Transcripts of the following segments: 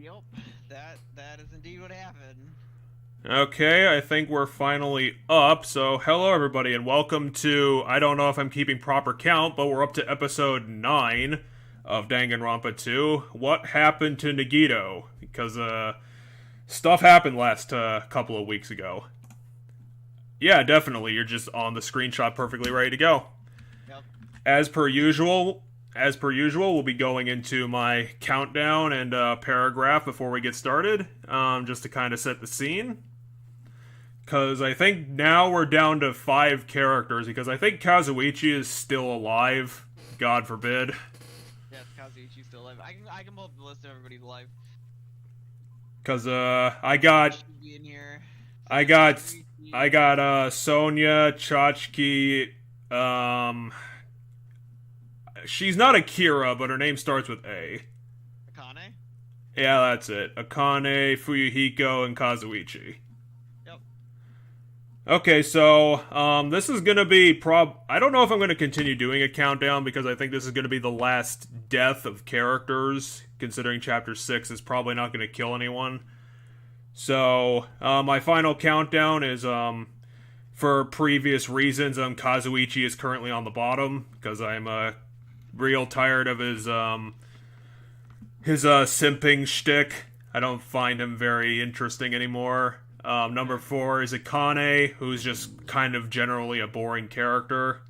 Yep, that is indeed what happened. Okay, I think we're finally up. So, hello everybody, and welcome to. I don't know if I'm keeping proper count, but we're up to episode 9 of Danganronpa 2. What happened to Nagito? Because, stuff happened last couple of weeks ago. Yeah, definitely. You're just on the screenshot perfectly ready to go. Yep. As per usual, we'll be going into my countdown and paragraph before we get started, just to kind of set the scene. Because I think now we're down to 5 characters, because I think Kazuichi is still alive. God forbid. Yes, Kazuichi's still alive. I can pull up the list of everybody's alive. Because I got Should be in here. I got Kazuichi, I got Sonya, Chachki, she's not Akira, but her name starts with A. Akane. Yeah, that's it. Akane, Fuyuhiko, and Kazuichi. Yep. Okay, so this is gonna be I don't know if I'm gonna continue doing a countdown because I think this is gonna be the last death of characters. Considering Chapter 6 is probably not gonna kill anyone. So my final countdown is for previous reasons. Kazuichi is currently on the bottom because I'm real tired of his simping shtick. I don't find him very interesting anymore. Number 4 is Akane, who's just kind of generally a boring character.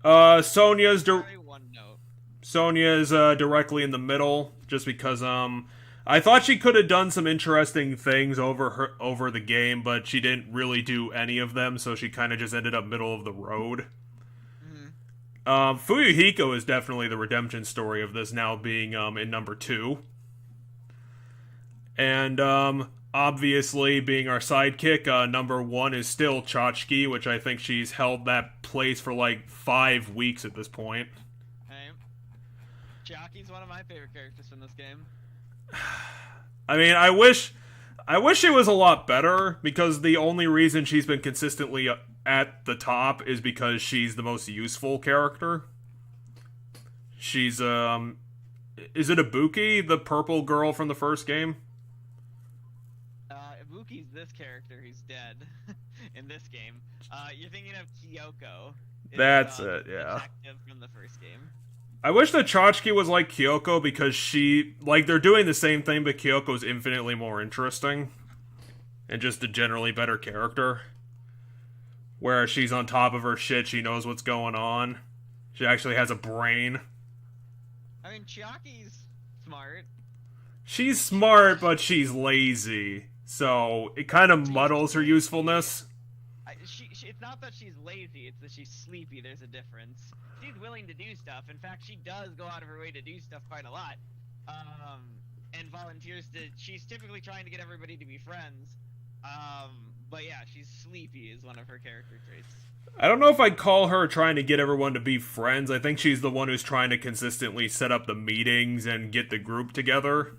Sonya's Sorry, one note. Sonya's directly in the middle, just because I thought she could have done some interesting things over the game, but she didn't really do any of them, so she kind of just ended up middle of the road. Fuyuhiko is definitely the redemption story of this, now being in number 2. And obviously, being our sidekick, number 1 is still Chachki, which I think she's held that place for like 5 weeks at this point. Hey. Chiaki's one of my favorite characters from this game. I mean, I wish it was a lot better, because the only reason she's been consistently at the top is because she's the most useful character. She's, is it Ibuki, the purple girl from the first game? Ibuki's this character who's dead in this game. You're thinking of Kyoko. That's it, yeah. Detective from the first game. I wish that Chachki was like Kyoko, because they're doing the same thing, but Kyoko's infinitely more interesting. And just a generally better character. Where she's on top of her shit, she knows what's going on. She actually has a brain. I mean, Chiaki's smart. She's smart, but she's lazy. So, it kind of muddles her usefulness. It's not that she's lazy, it's that she's sleepy. There's a difference. She's willing to do stuff. In fact, she does go out of her way to do stuff quite a lot. And volunteers to... She's typically trying to get everybody to be friends. But yeah, she's sleepy is one of her character traits. I don't know if I'd call her trying to get everyone to be friends. I think she's the one who's trying to consistently set up the meetings and get the group together.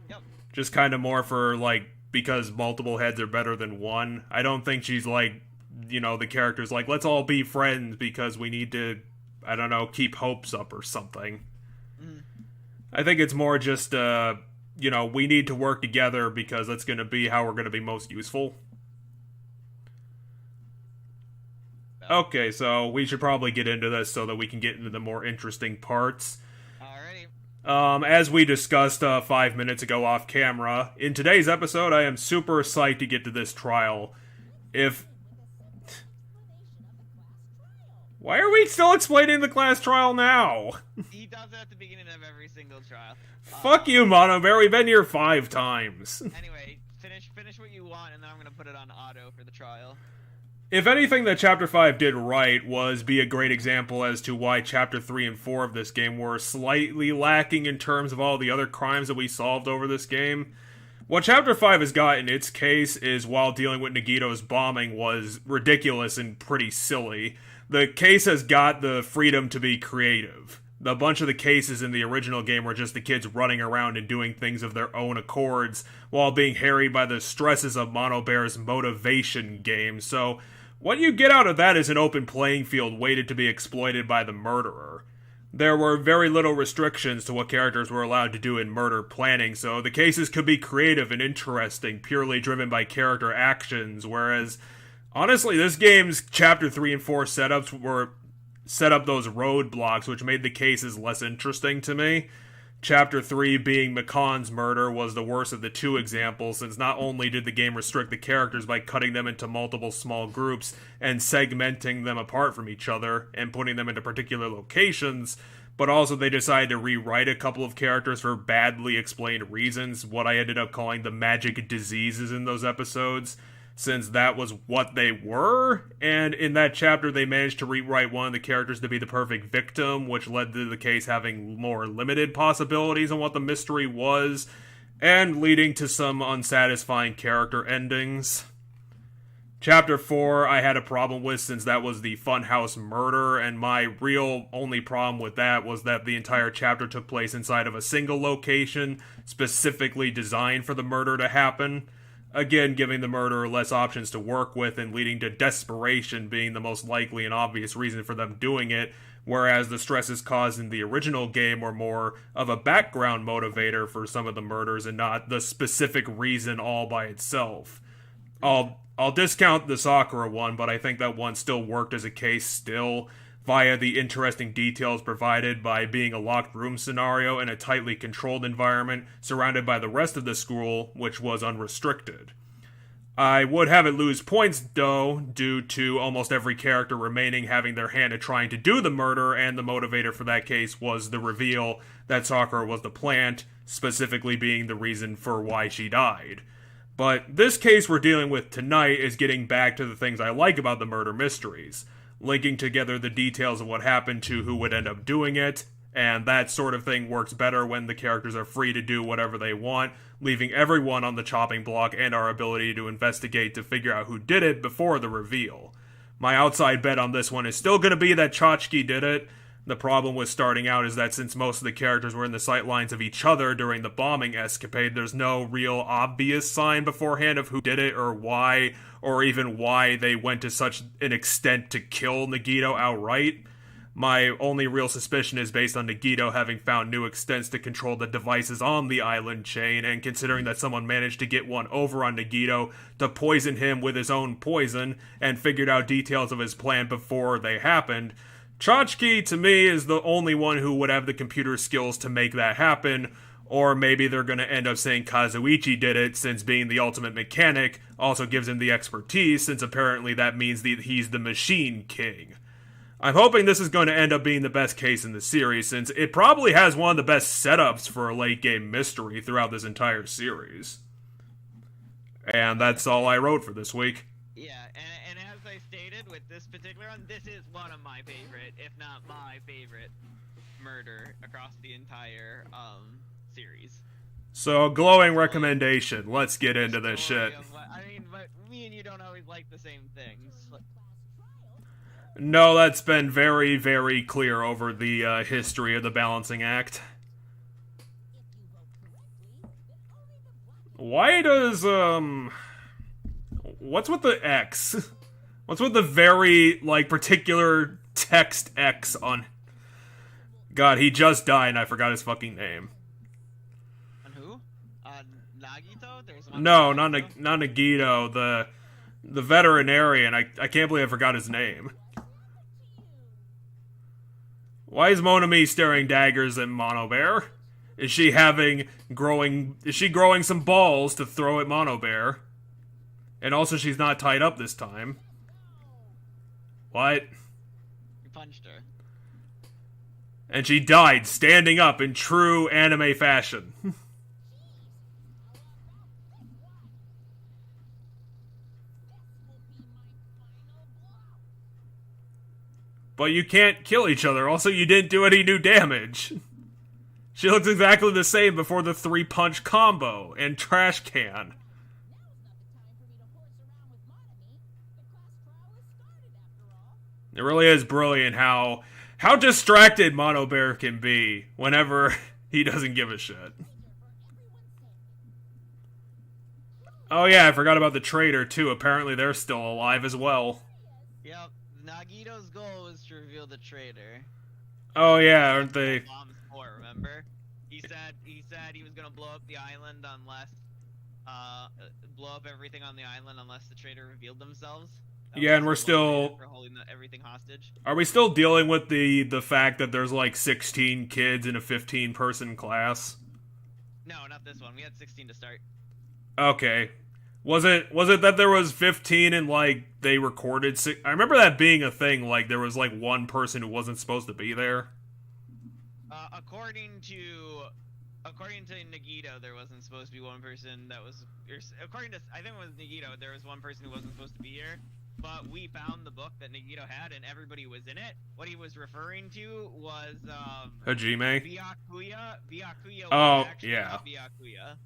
Yep. Just kind of more for, like, because multiple heads are better than one. I don't think she's like, you know, the character's like, let's all be friends because we need to, I don't know, keep hopes up or something. I think it's more just, you know, we need to work together because that's going to be how we're going to be most useful. Okay, so we should probably get into this so that we can get into the more interesting parts. Alrighty. As we discussed 5 minutes ago off camera, in today's episode, I am super psyched to get to this trial. Why are we still explaining the class trial now? He does it at the beginning of every single trial. Fuck you, Monobear. We've been here 5 times. Anyway, finish what you want, and then I'm gonna put it on auto for the trial. If anything that Chapter 5 did right was be a great example as to why Chapter 3 and 4 of this game were slightly lacking in terms of all the other crimes that we solved over this game, what Chapter 5 has got in its case is, while dealing with Nagito's bombing was ridiculous and pretty silly, the case has got the freedom to be creative. A bunch of the cases in the original game were just the kids running around and doing things of their own accords while being harried by the stresses of Monobear's motivation game, so what you get out of that is an open playing field waited to be exploited by the murderer. there were very little restrictions to what characters were allowed to do in murder planning, so the cases could be creative and interesting, purely driven by character actions, whereas, honestly, this game's Chapter 3 and 4 setups were set up those roadblocks, which made the cases less interesting to me. Chapter 3 being McConn's murder was the worst of the two examples, since not only did the game restrict the characters by cutting them into multiple small groups and segmenting them apart from each other and putting them into particular locations, but also they decided to rewrite a couple of characters for badly explained reasons, what I ended up calling the magic diseases in those episodes, since that was what they were, and in that chapter they managed to rewrite one of the characters to be the perfect victim, which led to the case having more limited possibilities on what the mystery was, and leading to some unsatisfying character endings. Chapter 4 I had a problem with, since that was the funhouse murder, and my real only problem with that was that the entire chapter took place inside of a single location, specifically designed for the murder to happen. Again, giving the murderer less options to work with and leading to desperation being the most likely and obvious reason for them doing it, whereas the stresses caused in the original game were more of a background motivator for some of the murders and not the specific reason all by itself. I'll discount the Sakura one, but I think that one still worked as a case still, via the interesting details provided by being a locked room scenario in a tightly controlled environment surrounded by the rest of the school, which was unrestricted. I would have it lose points, though, due to almost every character remaining having their hand in trying to do the murder, and the motivator for that case was the reveal that Sakura was the plant, specifically being the reason for why she died. But this case we're dealing with tonight is getting back to the things I like about the murder mysteries, linking together the details of what happened to who would end up doing it, and that sort of thing works better when the characters are free to do whatever they want, leaving everyone on the chopping block and our ability to investigate to figure out who did it before the reveal. My outside bet on this one is still going to be that Chachki did it. The problem with starting out is that since most of the characters were in the sightlines of each other during the bombing escapade, there's no real obvious sign beforehand of who did it or why, or even why they went to such an extent to kill Nagito outright. My only real suspicion is based on Nagito having found new extents to control the devices on the island chain, and considering that someone managed to get one over on Nagito to poison him with his own poison, and figured out details of his plan before they happened, Chachki, to me, is the only one who would have the computer skills to make that happen, or maybe they're going to end up saying Kazuichi did it, since being the ultimate mechanic also gives him the expertise, since apparently that means that he's the machine king. I'm hoping this is going to end up being the best case in the series, since it probably has one of the best setups for a late-game mystery throughout this entire series. And that's all I wrote for this week. Yeah, and as I stated, with this particular one, this is one of my favorite, if not my favorite, murder across the entire series. So, glowing recommendation. Let's get into this shit. But me and you don't always like the same things. No, that's been very, very clear over the history of the balancing act. Why does, what's with the X? What's with the very, particular text X on... God, he just died and I forgot his fucking name. On who? Nagito? No, not Nagito, the veterinarian. I can't believe I forgot his name. Why is Monami staring daggers at Mono Bear? Is she growing some balls to throw at Mono Bear? And also she's not tied up this time. What? You punched her. And she died standing up in true anime fashion. But you can't kill each other. Also, you didn't do any new damage. She looks exactly the same before the 3-punch combo and trash can. It really is brilliant how distracted Mono Bear can be whenever he doesn't give a shit. Oh yeah, I forgot about the traitor too. Apparently they're still alive as well. Yep. Nagito's goal was to reveal the traitor. Oh yeah, aren't they? Bombs for, remember? He said he was gonna blow up the island unless blow up everything on the island unless the traitor revealed themselves. Yeah, and we're still for holding everything hostage. Are we still dealing with the fact that there's like 16 kids in a 15-person class? No, not this one. We had 16 to start. Okay. Was it that there was 15 and like they recorded I remember that being a thing, like there was like one person who wasn't supposed to be there. According to Nagito, there wasn't supposed to be one person that was. According to, I think it was Nagito, there was one person who wasn't supposed to be here. But we found the book that Nagito had, and everybody was in it. What he was referring to was Hajime. Byakuya. Oh yeah. Byakuya.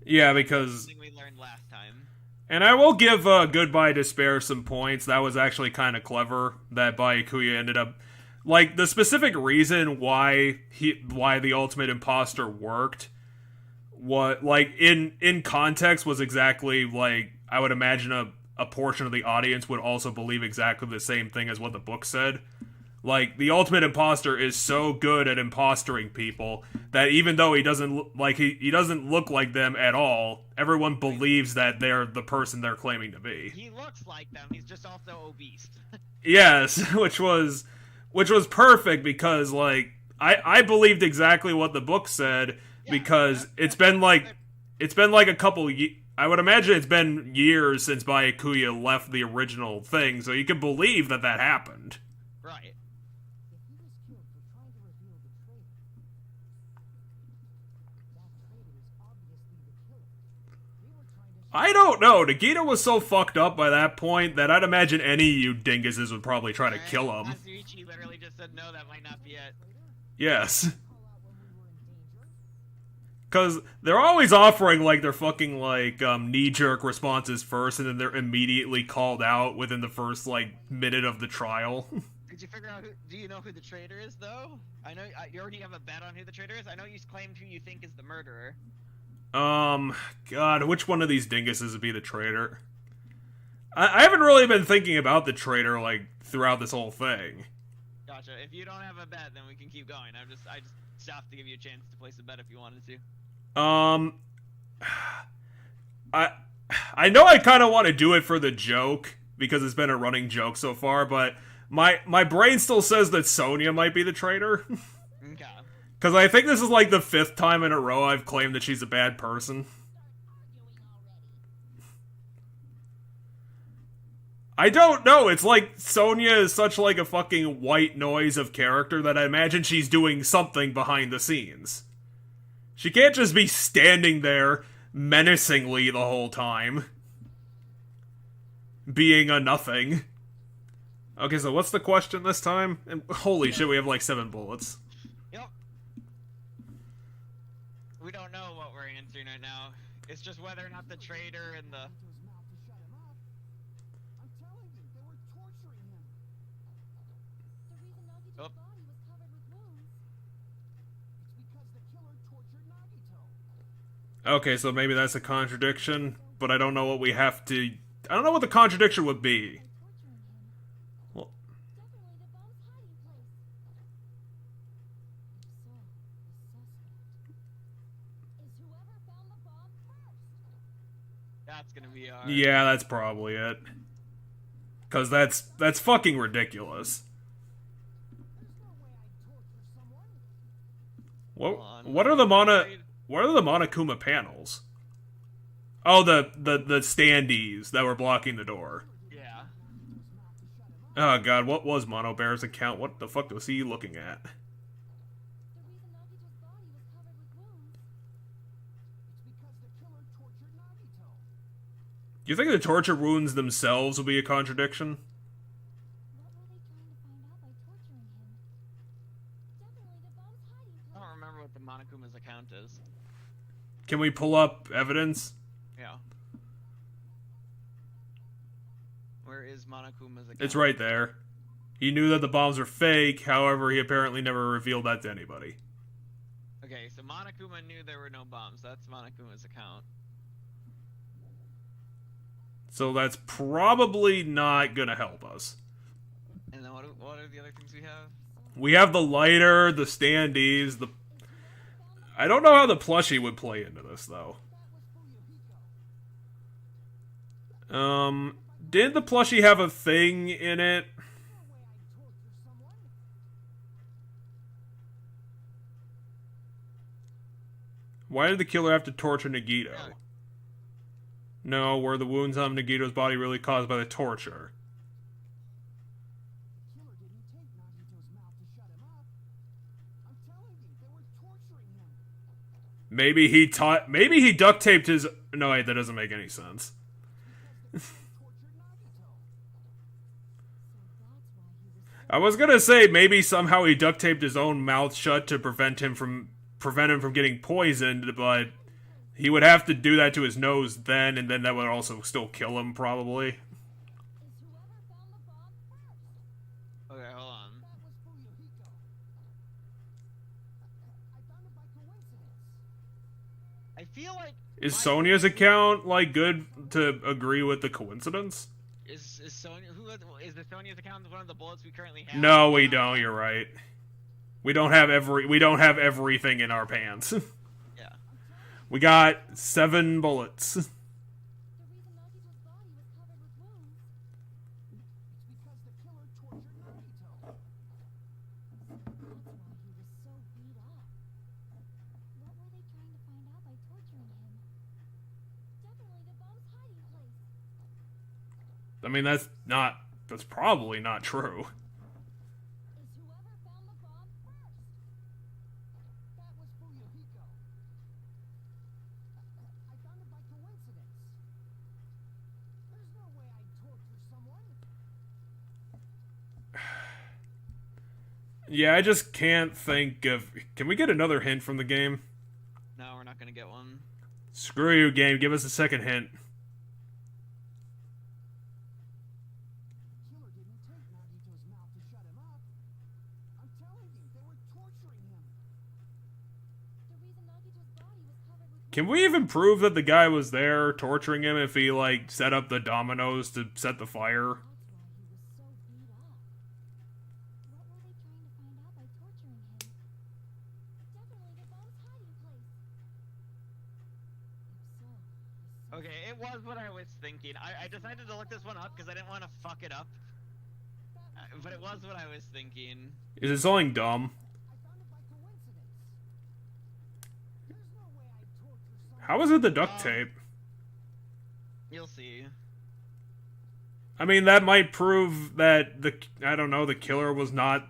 Yeah, because something we learned last time. And I will give Goodbye Despair some points. That was actually kind of clever that Byakuya ended up. Like, the specific reason why the Ultimate Imposter worked, what, like, in context was exactly, like, I would imagine a portion of the audience would also believe exactly the same thing as what the book said. Like, the Ultimate Imposter is so good at impostoring people that even though he doesn't he doesn't look like them at all, everyone believes that they're the person they're claiming to be. He looks like them, he's just also obese. Yes, which was perfect because, like, I believed exactly what the book said because it's been like a couple. I would imagine it's been years since Byakuya left the original thing, so you can believe that happened. Right. I don't know. Nagito was so fucked up by that point that I'd imagine any of you dinguses would probably try to kill him. Kazuichi literally just said, no, that might not be it. Yes. Because they're always offering, like, their fucking, like, knee-jerk responses first, and then they're immediately called out within the first, like, minute of the trial. Did you figure out do you know who the traitor is, though? I know, you already have a bet on who the traitor is? I know you claimed who you think is the murderer. God, which one of these dinguses would be the traitor? I haven't really been thinking about the traitor, like, throughout this whole thing. Gotcha. If you don't have a bet, then we can keep going. I just stopped to give you a chance to place a bet if you wanted to. I know I kind of want to do it for the joke, because it's been a running joke so far, but my brain still says that Sonya might be the traitor. Okay. Because I think this is like the 5th time in a row I've claimed that she's a bad person. I don't know, it's like Sonya is such like a fucking white noise of character that I imagine she's doing something behind the scenes. She can't just be standing there menacingly the whole time. Being a nothing. Okay, so what's the question this time? And holy shit, we have like 7 bullets. Yep. We don't know what we're answering right now. It's just whether or not the traitor and the... Oh. Okay, so maybe that's a contradiction, but I don't know what we have to... I don't know what the contradiction would be. Well... That's gonna be our... Yeah, that's probably it. Because that's fucking ridiculous. What are the Monokuma panels? Oh, the standees that were blocking the door. Yeah. Oh god, what was Mono Bear's account? What the fuck was he looking at? Do you think the torture wounds themselves will be a contradiction? I don't remember what the Monokuma's account is. Can we pull up evidence? Yeah. Where is Monokuma's account? It's right there. He knew that the bombs were fake, however, he apparently never revealed that to anybody. Okay, so Monokuma knew there were no bombs. That's Monokuma's account. So that's probably not gonna help us. And then what are the other things we have? We have the lighter, the standees, the... I don't know how the plushie would play into this, though. Did the plushie have a thing in it? Why did the killer have to torture Nagito? No, were the wounds on Nagito's body really caused by the torture? Maybe he duct taped his... No, wait, that doesn't make any sense. I was gonna say maybe somehow he duct taped his own mouth shut to prevent him from getting poisoned, but he would have to do that to his nose then, and then that would also still kill him, probably. Okay, hold on. I feel like... Is Sonya's account, like, good to agree with the coincidence? Is Sonya... Is the Sonya's account one of the bullets we currently have? No, we don't, you're right. We don't have everything in our pants. Yeah. We got 7 bullets. I mean, that's probably not true. Yeah, I just can't think of... Can we get another hint from the game? No, we're not gonna get one. Screw you, game. Give us a second hint. Can we even prove that the guy was there torturing him if he, like, set up the dominoes to set the fire? Okay, it was what I was thinking. I decided to look this one up because I didn't want to fuck it up. But it was what I was thinking. Is it something dumb? How is it the duct tape? You'll see. I mean, that might prove that the killer was not...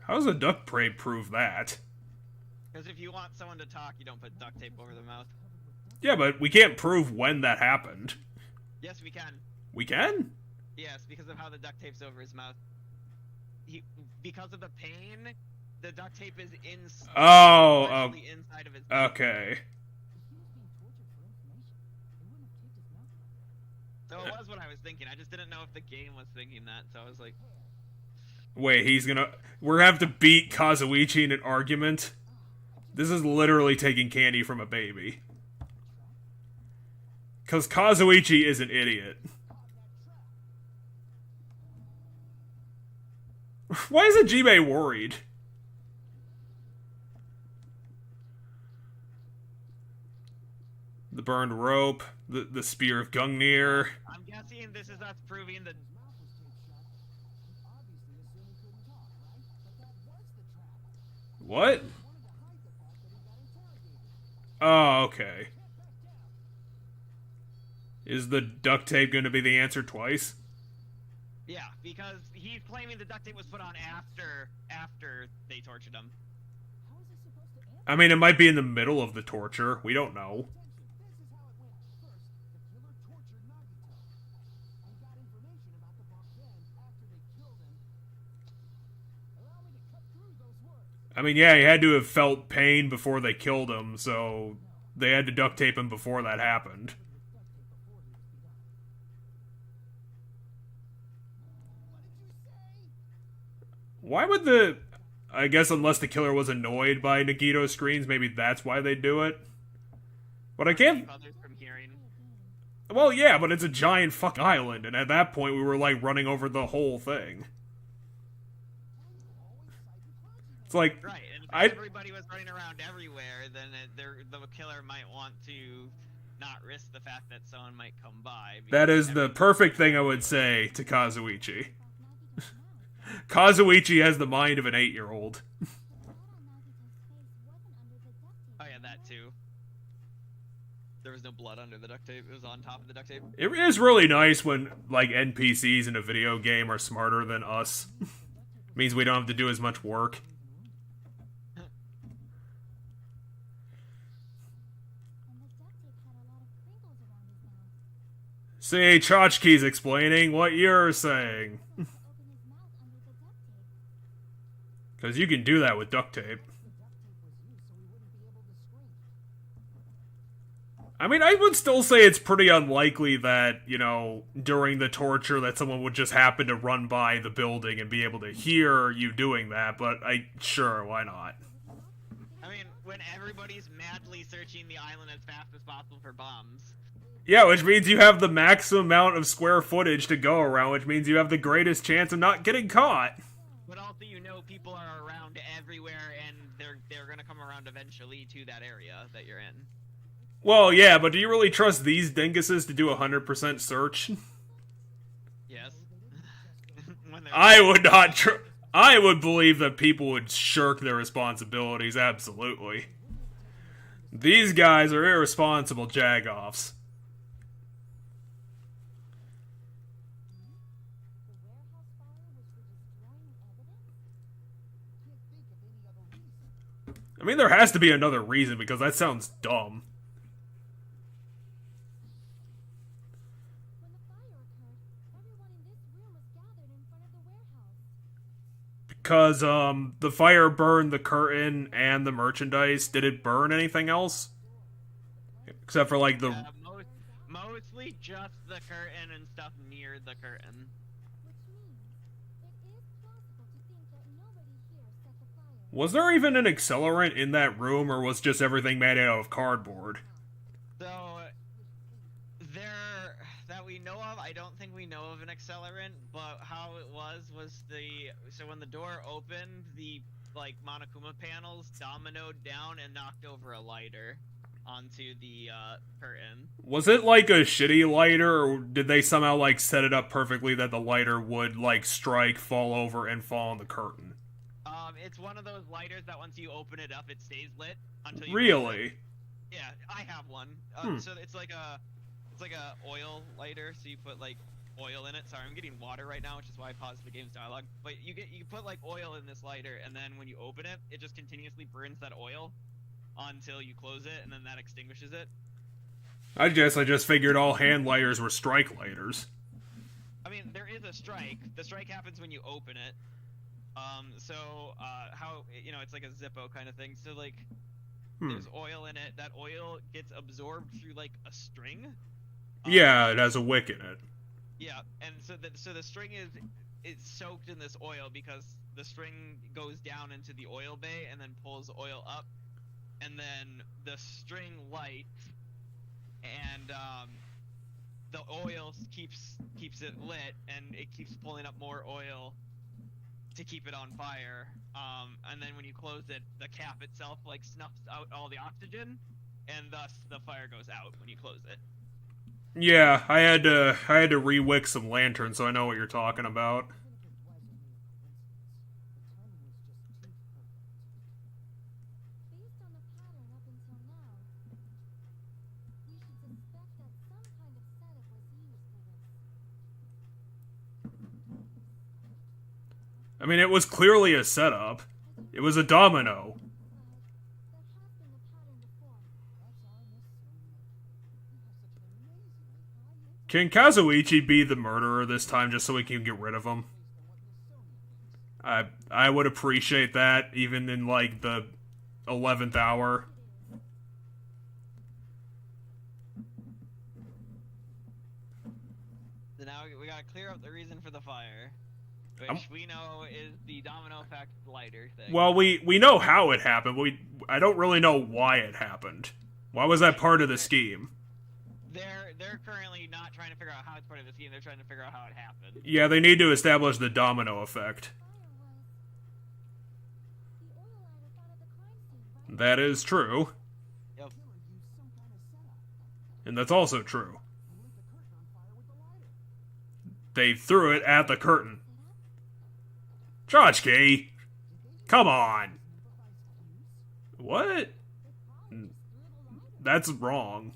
How does a duct tape prove that? Because if you want someone to talk, you don't put duct tape over their mouth. Yeah, but we can't prove when that happened. Yes, we can. We can? Yes, because of how the duct tape's over his mouth. Because of the pain, the duct tape is inside of his mouth. Okay. So it was what I was thinking. I just didn't know if the game was thinking that, so I was like... Wait, we're gonna have to beat Kazuichi in an argument? This is literally taking candy from a baby. Because Kazuichi is an idiot. Why is Hajime worried? The burned rope, the spear of Gungnir. I'm guessing this is us proving that... What? Oh, okay. Is the duct tape going to be the answer twice? Yeah, because he's claiming the duct tape was put on after they tortured him. I mean, it might be in the middle of the torture. We don't know. I mean, yeah, he had to have felt pain before they killed him, so they had to duct tape him before that happened. Why would the... I guess unless the killer was annoyed by Nagito screens, maybe that's why they do it. But I can't... Others from hearing. Well, yeah, but it's a giant fucking island, and at that point we were, like, running over the whole thing. It's like... Right, and if everybody was running around everywhere, then the killer might want to not risk the fact that someone might come by. That is the perfect thing I would say to Kazuichi. Kazuichi has the mind of an 8-year-old. Oh yeah, that too. There was no blood under the duct tape. It was on top of the duct tape. It is really nice when, like, NPCs in a video game are smarter than us. Means we don't have to do as much work. See, Tchotchke's explaining what you're saying. Because you can do that with duct tape. I mean, I would still say it's pretty unlikely that, you know, during the torture that someone would just happen to run by the building and be able to hear you doing that, but sure, why not? I mean, when everybody's madly searching the island as fast as possible for bombs. Yeah, which means you have the maximum amount of square footage to go around, which means you have the greatest chance of not getting caught. But also, you know, people are around everywhere, and they're gonna come around eventually to that area that you're in. Well, yeah, but do you really trust these dinguses to do 100% search? Yes. I would not I would believe that people would shirk their responsibilities, absolutely. These guys are irresponsible jagoffs. I mean, there has to be another reason, because that sounds dumb. Because, the fire burned the curtain and the merchandise. Did it burn anything else? Except for, like, the... mostly just the curtain and stuff near the curtain. Was there even an accelerant in that room, or was just everything made out of cardboard? So, that we know of, I don't think we know of an accelerant, but how it was so when the door opened, the, like, Monokuma panels dominoed down and knocked over a lighter onto the, curtain. Was it, like, a shitty lighter, or did they somehow, like, set it up perfectly that the lighter would, like, strike, fall over, and fall on the curtain? It's one of those lighters that once you open it up, it stays lit until you... Really? Yeah, I have one. So it's like a oil lighter, so you put, like, oil in it. Sorry, I'm getting water right now, which is why I paused the game's dialogue. But you put, like, oil in this lighter, and then when you open it, it just continuously burns that oil until you close it, and then that extinguishes it. I just figured all hand lighters were strike lighters. I mean, there is a strike. The strike happens when you open it. How, you know, it's like a Zippo kind of thing. So, like, there's oil in it. That oil gets absorbed through, like, a string. Yeah, it has a wick in it. Yeah, and so the string it's soaked in this oil because the string goes down into the oil bay and then pulls oil up, and then the string lights, and the oil keeps it lit, and it keeps pulling up more oil to keep it on fire, and then when you close it, the cap itself, like, snuffs out all the oxygen, and thus the fire goes out when you close it. Yeah, I had to re-wick some lanterns, so I know what you're talking about. I mean, it was clearly a setup. It was a domino. Can Kazuichi be the murderer this time just so we can get rid of him? I would appreciate that, even in, like, the 11th hour. So now we gotta clear up the reason for the fire. which we know is the domino effect lighter thing. Well, we know how it happened. I don't really know why it happened. Why was that part of the scheme? They're currently not trying to figure out how it's part of the scheme. They're trying to figure out how it happened. Yeah, they need to establish the domino effect. That is true. Yep. And that's also true. They threw it at the curtain. Tchotchke! Come on! What? That's wrong.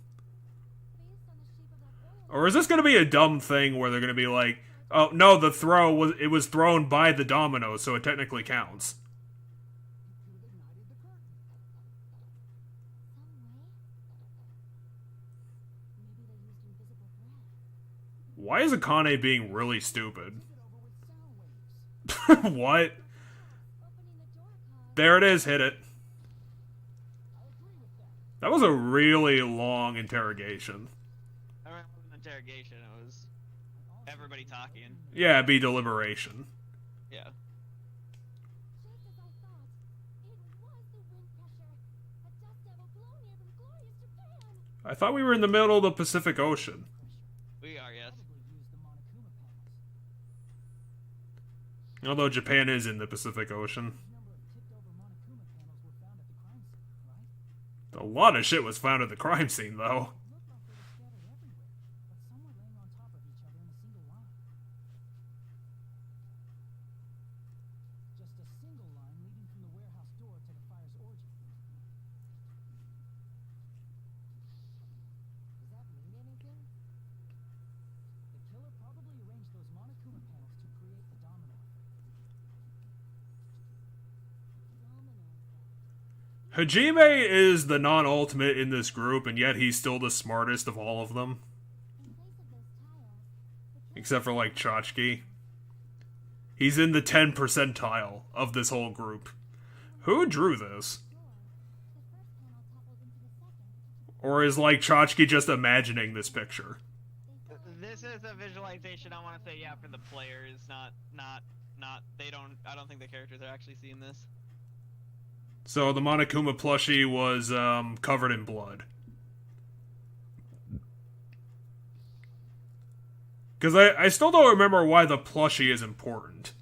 Or is this going to be a dumb thing where they're going to be like, oh, no, it was thrown by the domino, so it technically counts. Why is Akane being really stupid? What? There it is, hit it. That was a really long interrogation. I remember the interrogation, it was everybody talking. Yeah, it'd be deliberation. Yeah. I thought we were in the middle of the Pacific Ocean. We are, yes. Although Japan is in the Pacific Ocean. A lot of shit was found at the crime scene, though. Hajime is the non-ultimate in this group, and yet he's still the smartest of all of them. Except for, like, Tchotchke. He's in the 10 percentile of this whole group. Who drew this? Or is, like, Tchotchke just imagining this picture? This is a visualization, I want to say, yeah, for the players, I don't think the characters are actually seeing this. So the Monokuma plushie was covered in blood. Because I still don't remember why the plushie is important.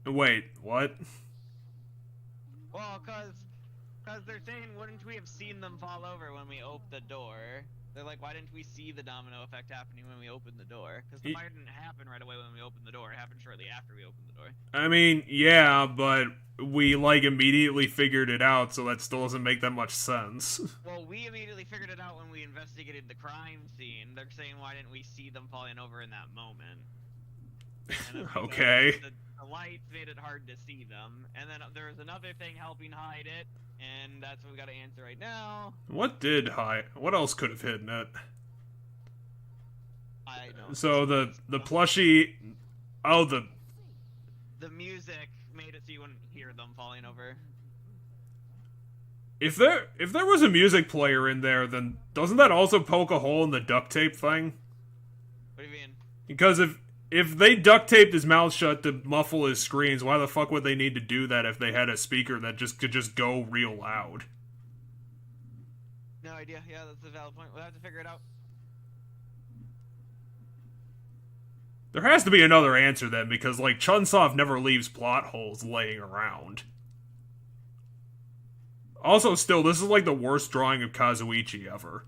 Wait, what? Well, because they're saying, wouldn't we have seen them fall over when we opened the door? They're like, why didn't we see the domino effect happening when we opened the door? Because the fire didn't happen right away when we opened the door. It happened shortly after we opened the door. I mean, yeah, but we, like, immediately figured it out, so that still doesn't make that much sense. Well, we immediately figured it out when we investigated the crime scene. They're saying, why didn't we see them falling over in that moment? Okay. The lights made it hard to see them. And then there was another thing helping hide it. And that's what we gotta answer right now. What else could have hidden it? I don't. So the plushie, the music made it so you wouldn't hear them falling over. If there was a music player in there, then doesn't that also poke a hole in the duct tape thing? What do you mean? Because if they duct taped his mouth shut to muffle his screams, why the fuck would they need to do that if they had a speaker that could just go real loud? No idea. Yeah, that's a valid point. We'll have to figure it out. There has to be another answer then, because, like, Chunsoft never leaves plot holes laying around. Also, still, this is like the worst drawing of Kazuichi ever.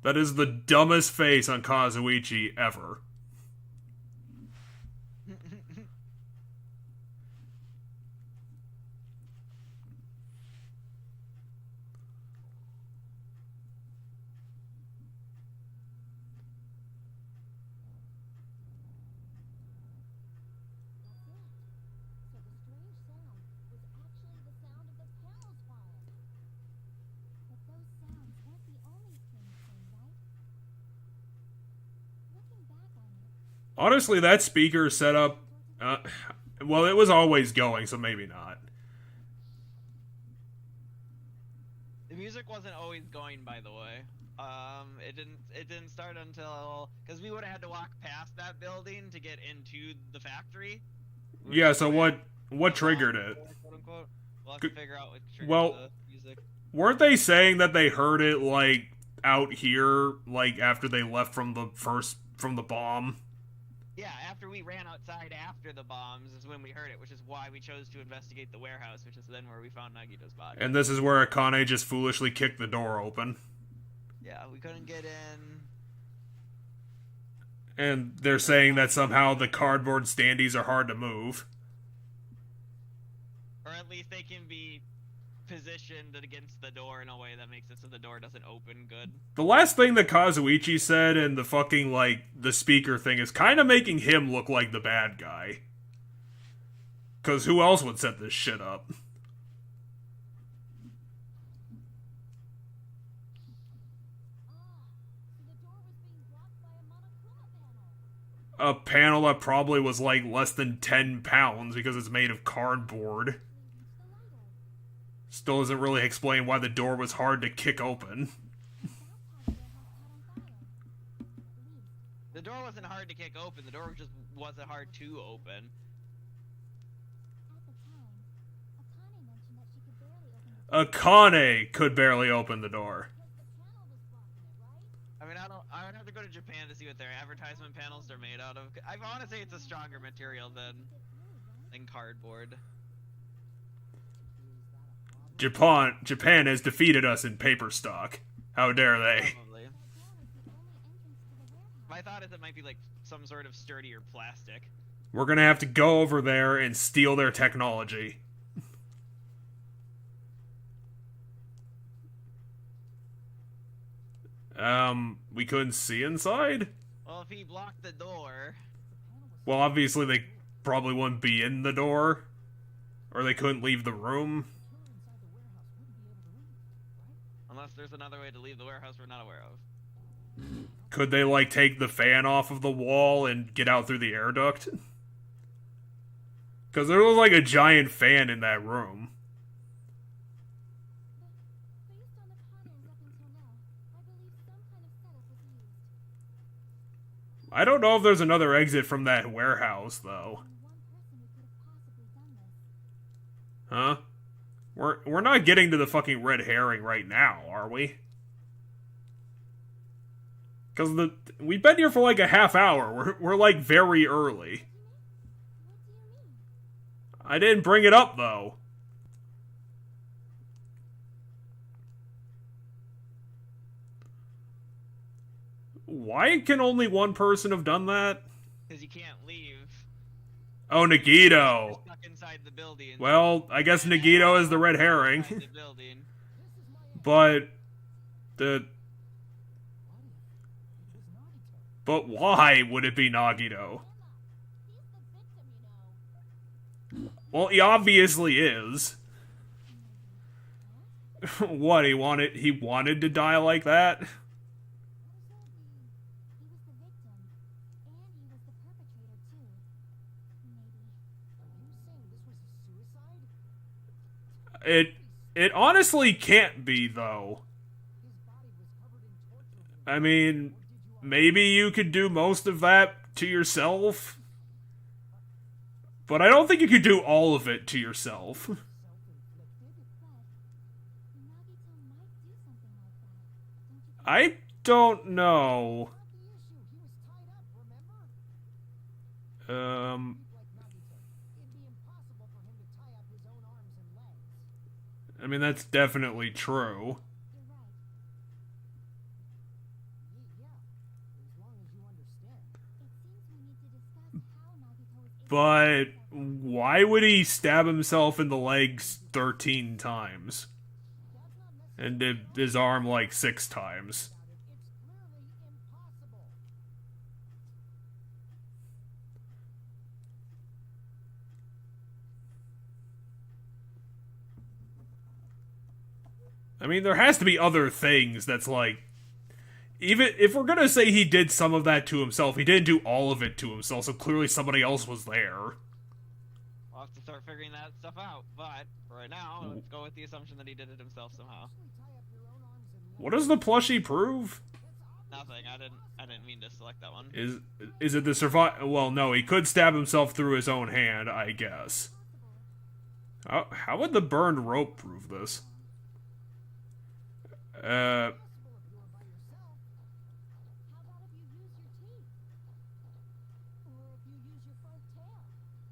That is the dumbest face on Kazuichi ever. Honestly, that speaker setup, well, it was always going, so maybe not. wasn't always going, by the way. It didn't start until, because we would have had to walk past that building to get into the factory. Yeah, so what triggered it? Quote unquote. We'll have to figure out what triggered the music. Weren't they saying that they heard it, like, out here, like, after they left from the bomb? Yeah, after we ran outside after the bombs is when we heard it, which is why we chose to investigate the warehouse, which is then where we found Nagito's body. And this is where Akane just foolishly kicked the door open. Yeah, we couldn't get in. And they're saying that somehow the cardboard standees are hard to move. Or at least they can be positioned against the door in a way that makes it so the door doesn't open good. The last thing that Kazuichi said and the fucking, like, the speaker thing is kind of making him look like the bad guy. Because who else would set this shit up? A panel that probably was, like, less than 10 pounds because it's made of cardboard. Still doesn't really explain why the door was hard to kick open. The door wasn't hard to kick open, the door just wasn't hard to open. Akane could barely open the door. I mean, I would have to go to Japan to see what their advertisement panels are made out of. I want to say it's a stronger material than cardboard. Japan has defeated us in paper stock. How dare they? Probably. My thought is it might be like some sort of sturdier plastic. We're gonna have to go over there and steal their technology. We couldn't see inside? Well, if he blocked the door... Well, obviously they probably wouldn't be in the door. Or they couldn't leave the room. Unless there's another way to leave the warehouse we're not aware of. Could they, like, take the fan off of the wall and get out through the air duct? Because there was, like, a giant fan in that room. I don't know if there's another exit from that warehouse, though. Huh? We're not getting to the fucking red herring right now, are we? Because we've been here for like a half hour. We're like very early. I didn't bring it up, though. Why can only one person have done that? Because you can't leave. Oh, Nagito. You're stuck inside the building. Well, I guess Nagito is the red herring. The building. But why would it be Nagito? Well, he obviously is. What, he wanted to die like that? It honestly can't be, though. I mean, maybe you could do most of that to yourself. But I don't think you could do all of it to yourself. I don't know. I mean, that's definitely true. But why would he stab himself in the legs 13 times? And his arm like 6 times? I mean, there has to be other things that's like... Even if we're gonna say he did some of that to himself, he didn't do all of it to himself, so clearly somebody else was there. We'll have to start figuring that stuff out, but for right now, let's go with the assumption that he did it himself somehow. What does the plushie prove? Nothing. I didn't mean to select that one. Is it the survive? Well, no, he could stab himself through his own hand, I guess. How would the burned rope prove this?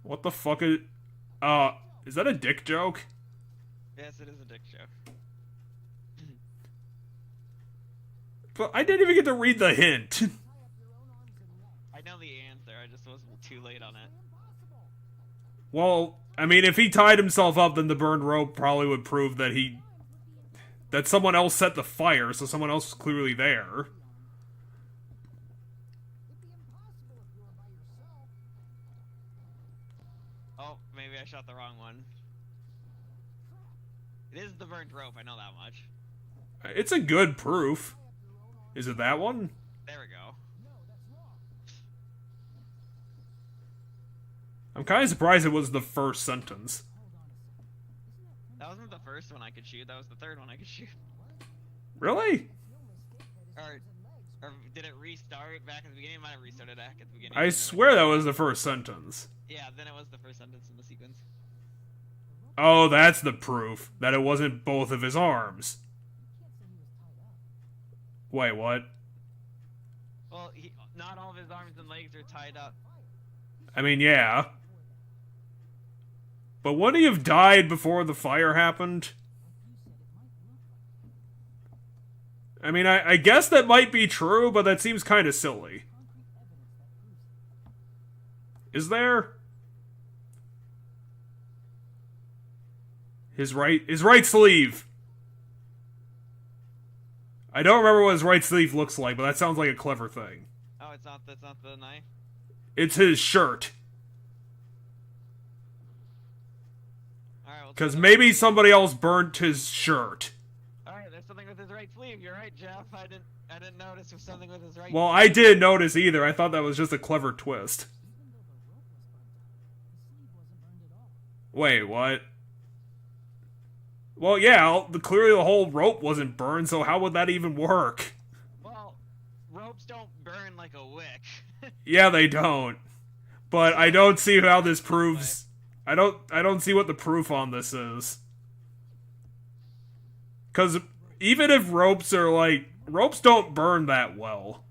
What the fuck is that a dick joke? Yes, it is a dick joke. But I didn't even get to read the hint. I know the answer, I just was too late on it. Well, I mean, if he tied himself up, then the burned rope probably would prove that that someone else set the fire, so someone else was clearly there. Oh, maybe I shot the wrong one. It is the burnt rope, I know that much. It's a good proof. Is it that one? There we go. I'm kind of surprised it was the first sentence. That wasn't the first one I could shoot, that was the third one I could shoot. Really? Or did it restart back at the beginning? It might have restarted back at the beginning. I swear that was the first sentence. Yeah, then it was the first sentence in the sequence. Oh, that's the proof. That it wasn't both of his arms. Wait, what? Well, not all of his arms and legs are tied up. I mean, yeah. But wouldn't he have died before the fire happened? I mean, I guess that might be true, but that seems kind of silly. Is there? His right sleeve. I don't remember what his right sleeve looks like, but that sounds like a clever thing. Oh, that's not the knife? It's his shirt. Alright, Because maybe somebody else burnt his shirt. Alright, there's something with his right sleeve. You're right, Jeff. I didn't notice there was something with his right Well, I didn't notice either. I thought that was just a clever twist. Wait, what? Well, yeah, clearly the whole rope wasn't burned, so how would that even work? Well, ropes don't burn like a wick. Yeah, they don't. But I don't see how this proves... I don't see what the proof on this is. Because even if ropes are like... Ropes don't burn that well.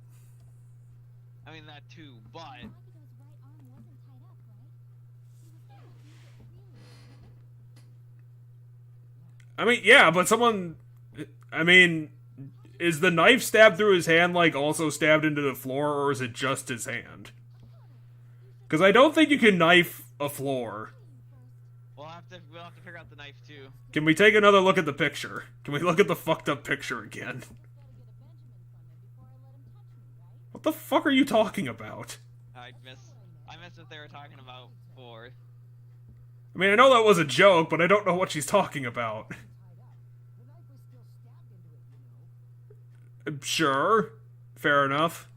I mean, that too, but... I mean, yeah, but someone... I mean, is the knife stabbed through his hand, like, also stabbed into the floor, or is it just his hand? Because I don't think you can knife a floor. We'll have to figure out the knife, too. Can we take another look at the picture? Can we look at the fucked up picture again? What the fuck are you talking about? I missed what they were talking about before. I mean, I know that was a joke, but I don't know what she's talking about. Sure. Fair enough.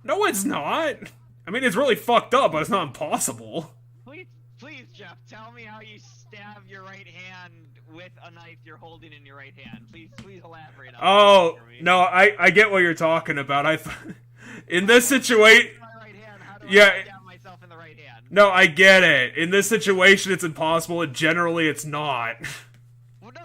No, it's not. I mean, it's really fucked up, but it's not impossible. Please, Jeff, tell me how you stab your right hand with a knife you're holding in your right hand. Please elaborate on that for me. No, I get what you're talking about. In this situation... Yeah. Stab myself in the right hand? No, I get it. In this situation, it's impossible, and generally, it's not. Well, no,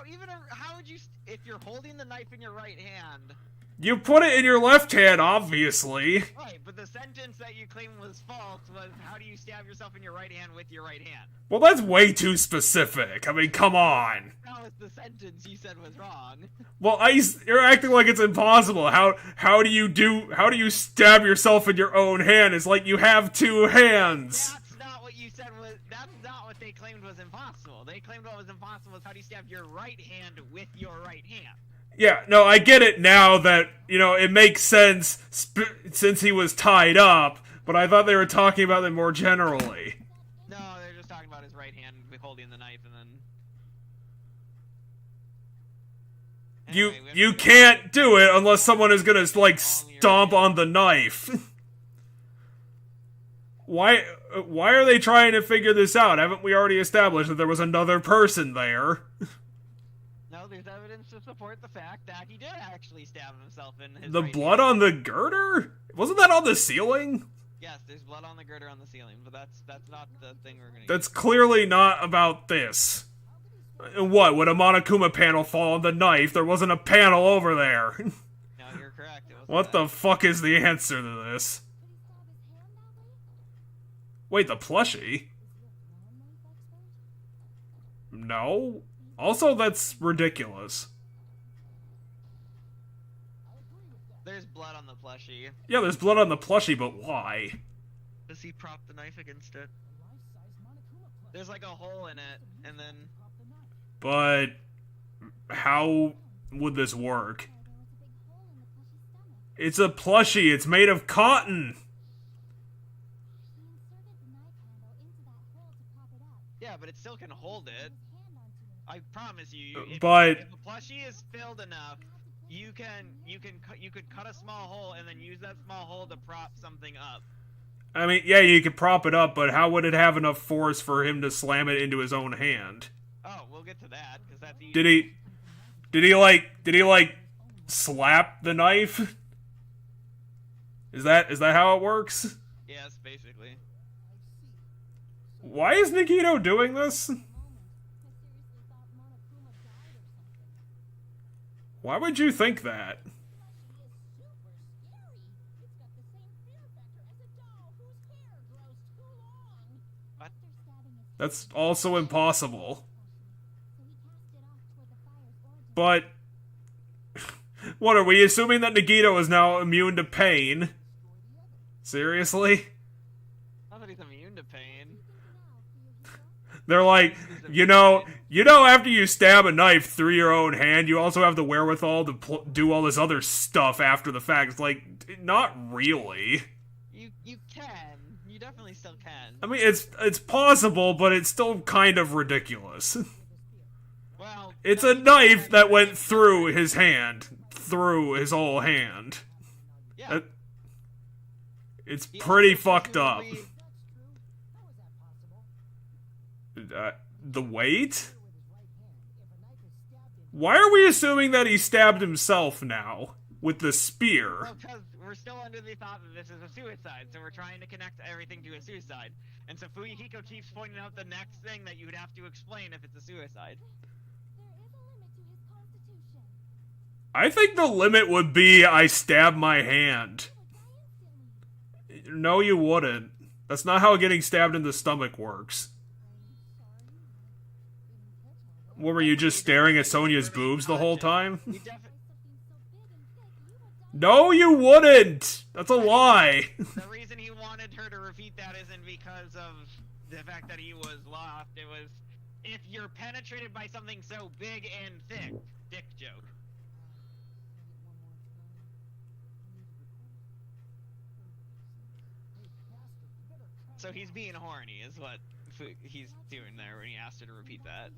how would you... If you're holding the knife in your right hand... You put it in your left hand, obviously. Right, but the sentence that you claimed was false was, how do you stab yourself in your right hand with your right hand? Well, that's way too specific. I mean, come on. That was the sentence you said was wrong. Well, you're acting like it's impossible. How do you stab yourself in your own hand? It's like you have two hands. That's not what you said that's not what they claimed was impossible. They claimed what was impossible was how do you stab your right hand with your right hand? Yeah, no, I get it now that, it makes sense since he was tied up, but I thought they were talking about it more generally. No, they're just talking about his right hand holding the knife and then... Anyway, you can't do it unless someone is gonna, like, stomp on the knife. Why... Why are they trying to figure this out? Haven't we already established that there was another person there? No, there's evidence to support the fact that he did actually stab himself in his The right blood hand. on the girder? Wasn't that on the ceiling? Yes, there's blood on the girder on the ceiling, but that's not the thing we're gonna That's clearly not about this. What, would a Monokuma panel fall on the knife? There wasn't a panel over there. No, you're correct. It was What the fuck is the answer to this? Wait, the plushie? No. Also, that's ridiculous. There's blood on the plushie. Yeah, there's blood on the plushie, but why? Does he prop the knife against it? There's like a hole in it, and then... But how would this work? It's a plushie. It's made of cotton. Yeah, but it still can hold it. I promise you. If a plushie is filled enough, you could cut a small hole and then use that small hole to prop something up. I mean, yeah, you could prop it up, but how would it have enough force for him to slam it into his own hand? Oh, we'll get to that because that's easy. Did he slap the knife? Is that how it works? Yes, basically. Why is Nagito doing this? Why would you think that? What? That's also impossible. But what, are we assuming that Nagito is now immune to pain? Seriously? Not that he's immune to pain. They're like, you know, after you stab a knife through your own hand, you also have the wherewithal to do all this other stuff after the fact. It's like, not really. You can. You definitely still can. I mean, it's possible, but it's still kind of ridiculous. Well, It's a knife that went through his hand. Through his whole hand. Yeah. It's He pretty also fucked up. presumably- The weight? Why are we assuming that he stabbed himself now? With the spear? Well, because we're still under the thought that this is a suicide, so we're trying to connect everything to a suicide. And so Fuyuhiko keeps pointing out the next thing that you would have to explain if it's a suicide. I think the limit would be I stab my hand. No, you wouldn't. That's not how getting stabbed in the stomach works. What, were you just staring at Sonya's boobs the whole time? No, you wouldn't! That's a lie! The reason he wanted her to repeat that isn't because of the fact that he was lost. It was, if you're penetrated by something so big and thick, dick joke. So he's being horny, is what he's doing there when he asked her to repeat that.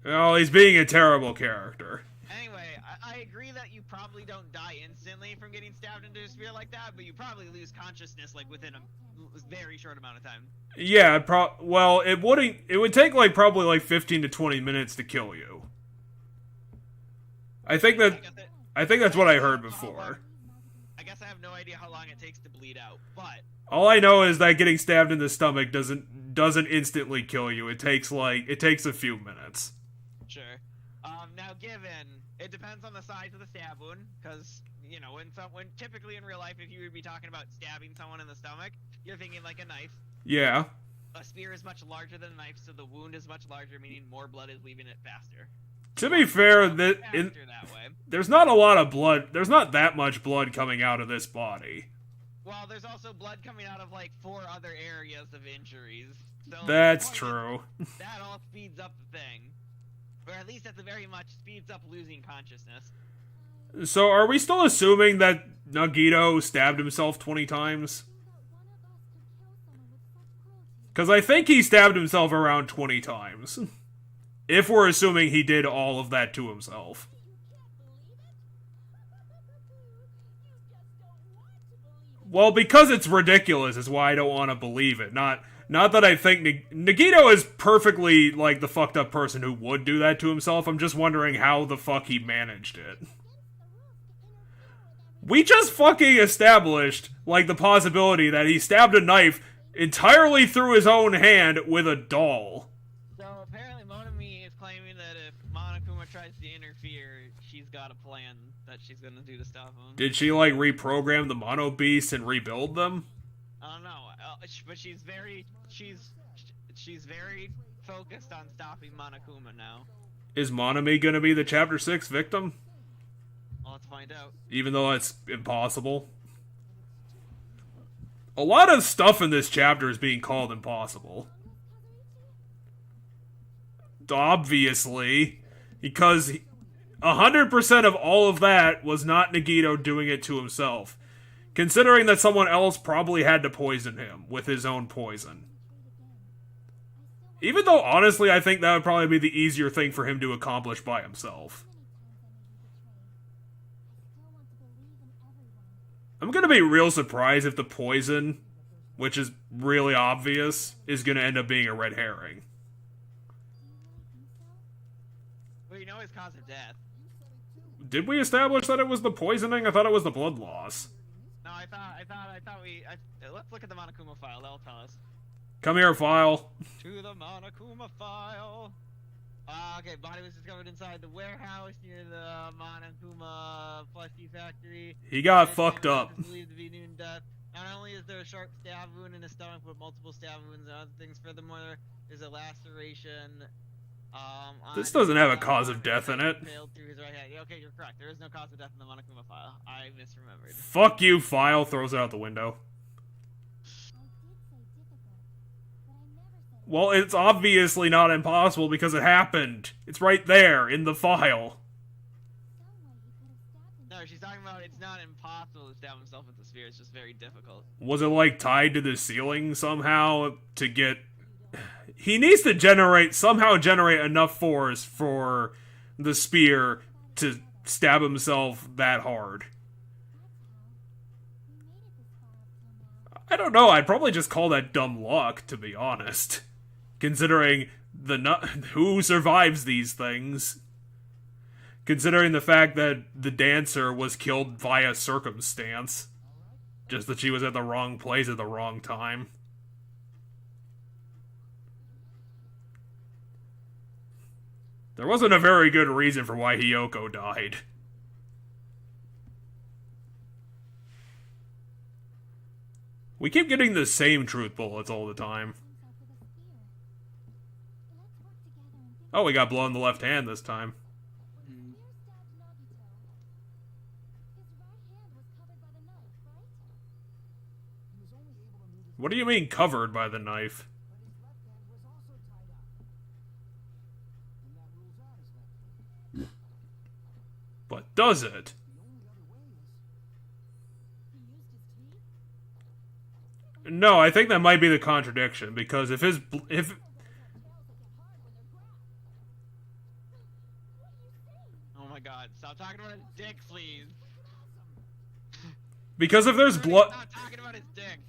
Oh, he's being a terrible character. Anyway, I agree that you probably don't die instantly from getting stabbed into a spear like that, but you probably lose consciousness like within a very short amount of time. Yeah, well, it would take probably 15 to 20 minutes to kill you. I think that's what I heard before. I guess I have no idea how long it takes to bleed out, but All I know is that getting stabbed in the stomach doesn't instantly kill you. It takes a few minutes. sure. Now given, it depends on the size of the stab wound, because, you know, when typically in real life, if you would be talking about stabbing someone in the stomach, you're thinking like a knife. Yeah. A spear is much larger than a knife, so the wound is much larger, meaning more blood is leaving it faster. To be fair, Faster that way. there's not a lot of blood. There's not that much blood coming out of this body. Well, there's also blood coming out of, 4 other areas of injuries. So That's the point true. is, that all speeds up the thing. Or at least at the very much speeds up losing consciousness. So, are we still assuming that Nagito stabbed himself 20 times? Because I think he stabbed himself around 20 times. If we're assuming he did all of that to himself. Well, because it's ridiculous is why I don't want to believe it. Not Not that I think Nagito is perfectly, like, the fucked up person who would do that to himself. I'm just wondering how the fuck he managed it. We just fucking established, like, the possibility that he stabbed a knife entirely through his own hand with a doll. So apparently Monami is claiming that if Monokuma tries to interfere, she's got a plan that she's gonna do to stop him. Did she, like, reprogram the Mono Beast and rebuild them? I don't know, but she's very focused on stopping Monokuma now. Is Monami gonna be the Chapter 6 victim? I'll have to find out. Even though it's impossible. A lot of stuff in this chapter is being called impossible. Obviously. Because 100% of all of that was not Nagito doing it to himself. Considering that someone else probably had to poison him with his own poison. Even though, honestly, I think that would probably be the easier thing for him to accomplish by himself. I'm gonna be real surprised if the poison, which is really obvious, is gonna end up being a red herring. Well, you know his cause of death. Did we establish that it was the poisoning? I thought it was the blood loss. No, I thought let's look at the Monokuma file, that'll tell us. Come here, file. To the Monokuma file. Okay, body was discovered inside the warehouse near the Monokuma plushie factory. He got fucked up. Believed to be noon death. Not only is there a sharp stab wound in his stomach, but multiple stab wounds and other things. Furthermore, there's a laceration. This doesn't have a cause of death in it. Through his right hand. Okay, you're correct. There is no cause of death in the Monokuma file. I misremembered. Fuck you, file. Throws it out the window. Well, it's obviously not impossible because it happened. It's right there in the file. No, she's talking about it's not impossible to stab himself with the sphere. It's just very difficult. Was it, like, tied to the ceiling somehow to get... He needs to somehow generate enough force for the spear to stab himself that hard. I don't know, I'd probably just call that dumb luck, to be honest. Considering who survives these things. Considering the fact that the dancer was killed via circumstance. Just that she was at the wrong place at the wrong time. There wasn't a very good reason for why Hiyoko died. We keep getting the same truth bullets all the time. Oh, we got blood in the left hand this time. What do you mean, covered by the knife? But does it? No, I think that might be the contradiction, because if Oh my god, stop talking about his dick, please. Because if there's blood... Stop talking about his dick.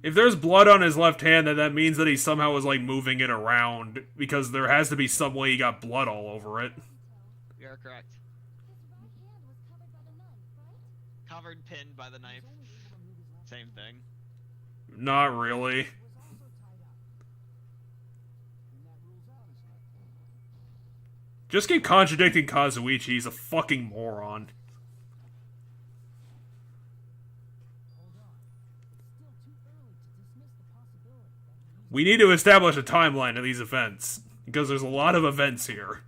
If there's blood on his left hand, then that means that he somehow was, like, moving it around, because there has to be some way he got blood all over it. You are correct. Covered, pinned by the knife. Same thing. Not really. Just keep contradicting Kazuichi, he's a fucking moron. We need to establish a timeline of these events, because there's a lot of events here.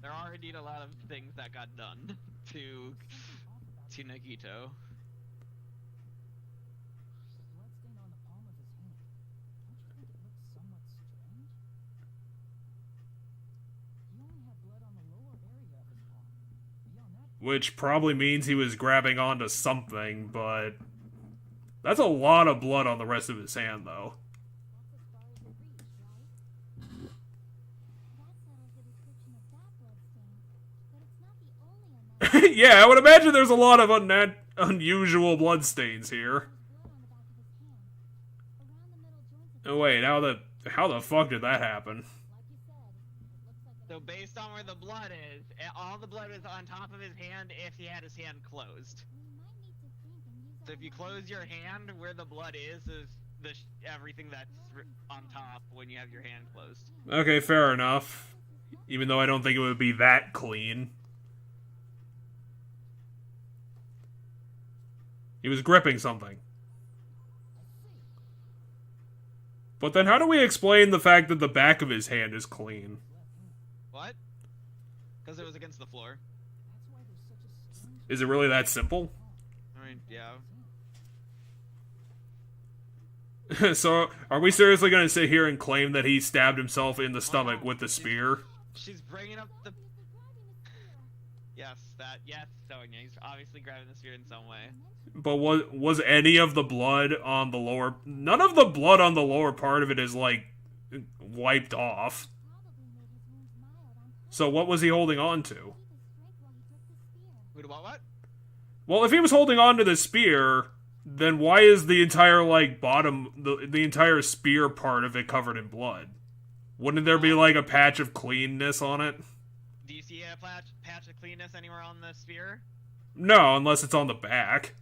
There are indeed a lot of things that got done to Nagito. Which probably means he was grabbing onto something, but... That's a lot of blood on the rest of his hand, though. Yeah, I would imagine there's a lot of unusual bloodstains here. Oh, wait, how the fuck did that happen? So based on where the blood is, all the blood is on top of his hand if he had his hand closed. So if you close your hand, where the blood is everything that's on top when you have your hand closed. Okay, fair enough. Even though I don't think it would be that clean. He was gripping something. But then how do we explain the fact that the back of his hand is clean? What? Because it was against the floor. Is it really that simple? I mean, yeah. So, are we seriously going to sit here and claim that he stabbed himself in the stomach with the spear? She's bringing up the... Yes, so yeah, he's obviously grabbing the spear in some way. But was any of the blood on the lower... None of the blood on the lower part of it is, like, wiped off. So what was he holding on to? What? Well, if he was holding on to the spear, then why is the entire, like, bottom... The entire spear part of it covered in blood? Wouldn't there be, like, a patch of cleanness on it? Do you see a patch of cleanness anywhere on the spear? No, unless it's on the back.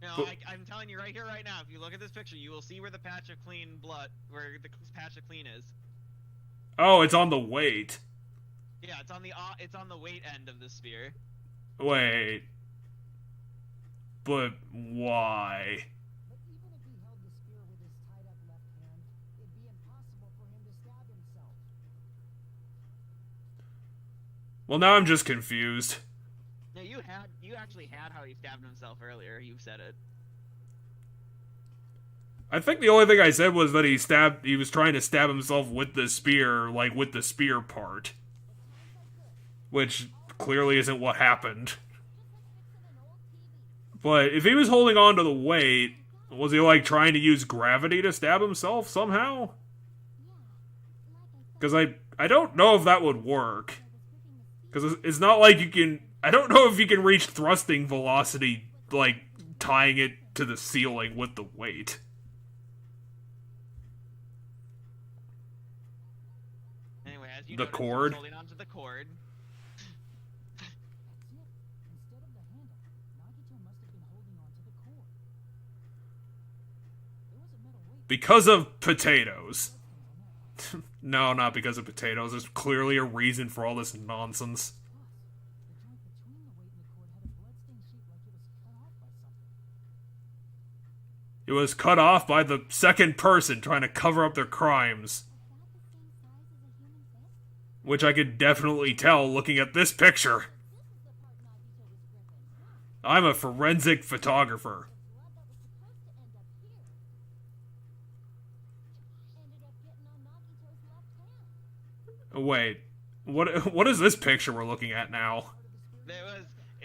No, I'm telling you right here, right now, if you look at this picture, you will see where the patch of clean blood... Where the patch of clean is. Oh, it's on the weight. Yeah, it's on the weight end of the spear. Wait. But why? But even if he held the spear with his tied up left hand, it'd be impossible for him to stab himself. Well, now I'm just confused. No, you actually had how he stabbed himself earlier. You said it. I think the only thing I said was that he was trying to stab himself with the spear, like with the spear part. Which clearly isn't what happened. But if he was holding on to the weight, was he like trying to use gravity to stab himself somehow? Because I don't know if that would work. Because it's not like you can... I don't know if you can reach thrusting velocity, like, tying it to the ceiling with the weight. Anyway, as you The noticed, cord? holding onto the cord. Instead of the handle, Nagito must have been holding onto the cord. There was a metal weight. Because of potatoes. No, not because of potatoes. There's clearly a reason for all this nonsense. It was cut off by the second person trying to cover up their crimes. Which I could definitely tell looking at this picture. I'm a forensic photographer. Wait, what is this picture we're looking at now?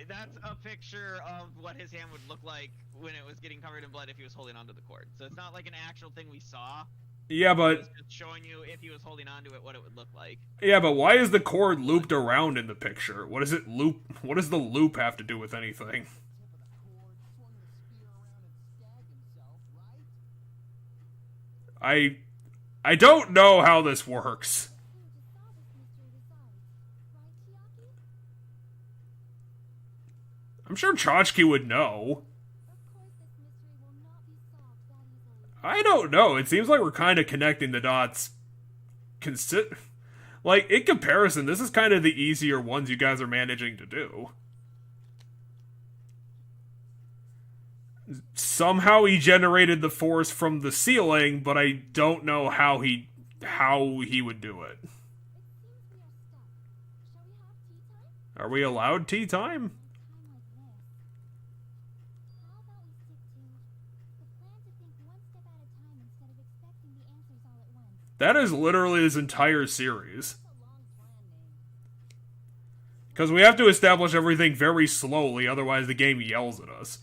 That's a picture of what his hand would look like when it was getting covered in blood if he was holding onto the cord. So it's not like an actual thing we saw. Yeah, but... It's just showing you if he was holding onto it, what it would look like. Yeah, but why is the cord looped around in the picture? What does the loop have to do with anything? I don't know how this works. I'm sure Chachki would know. I don't know. It seems like we're kind of connecting the dots. Like, in comparison, this is kind of the easier ones you guys are managing to do. Somehow he generated the force from the ceiling, but I don't know how he would do it. Are we allowed tea time? That is literally this entire series. Because we have to establish everything very slowly, otherwise the game yells at us.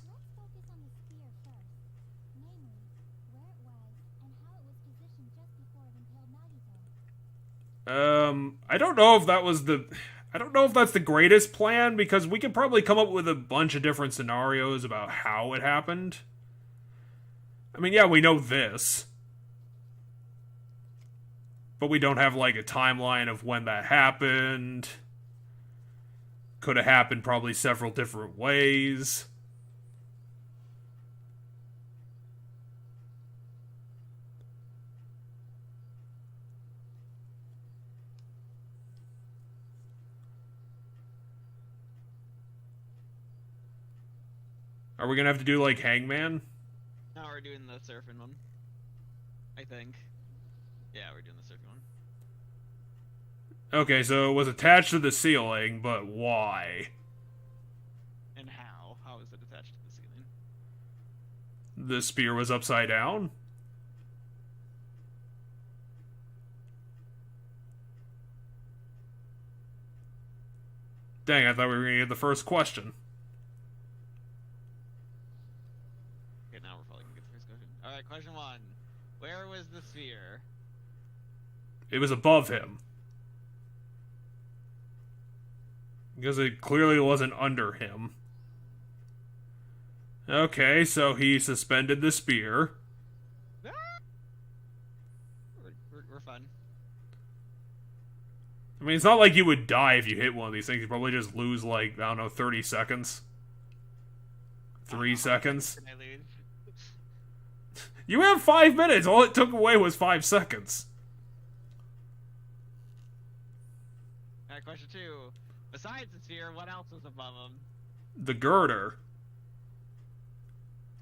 I don't know if that was I don't know if that's the greatest plan, because we could probably come up with a bunch of different scenarios about how it happened. I mean, yeah, we know this. But we don't have, like, a timeline of when that happened. Could have happened probably several different ways. Are we gonna have to do, like, Hangman? No, we're doing the surfing one. I think. Yeah, we're doing the surfing one. Okay, so it was attached to the ceiling, but why? And how? How is it attached to the ceiling? The spear was upside down? Dang, I thought we were gonna get the first question. Okay, now we're probably gonna get the first question. Alright, question 1. Where was the sphere? It was above him. Because it clearly wasn't under him. Okay, so he suspended the spear. Ah! We're fun. I mean, it's not like you would die if you hit one of these things. You'd probably just lose, like, I don't know, 30 seconds. 3 seconds. Can I lose? You have 5 minutes! All it took away was 5 seconds. Alright, question 2. Besides the sphere, what else was above him? The girder.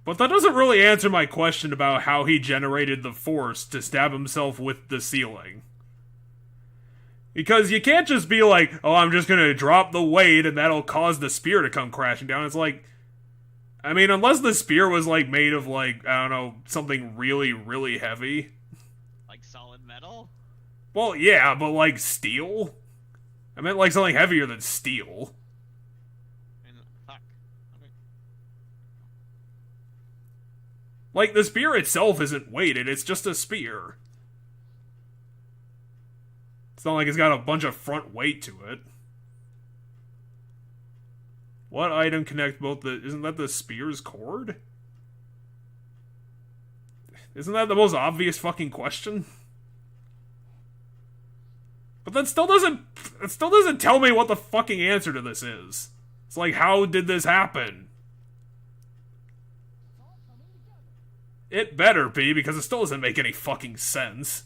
But that doesn't really answer my question about how he generated the force to stab himself with the ceiling. Because you can't just be like, oh, I'm just gonna drop the weight and that'll cause the spear to come crashing down. It's like, I mean, unless the spear was, like, made of, like, I don't know, something really, really heavy. Like solid metal? Well, yeah, but, like, steel? I meant, like, something heavier than steel. And, fuck. Okay. Like, the spear itself isn't weighted, it's just a spear. It's not like it's got a bunch of front weight to it. What item connects both the... Isn't that the spear's cord? Isn't that the most obvious fucking question? But that still doesn't... It still doesn't tell me what the fucking answer to this is. It's like, how did this happen? It better be, because it still doesn't make any fucking sense.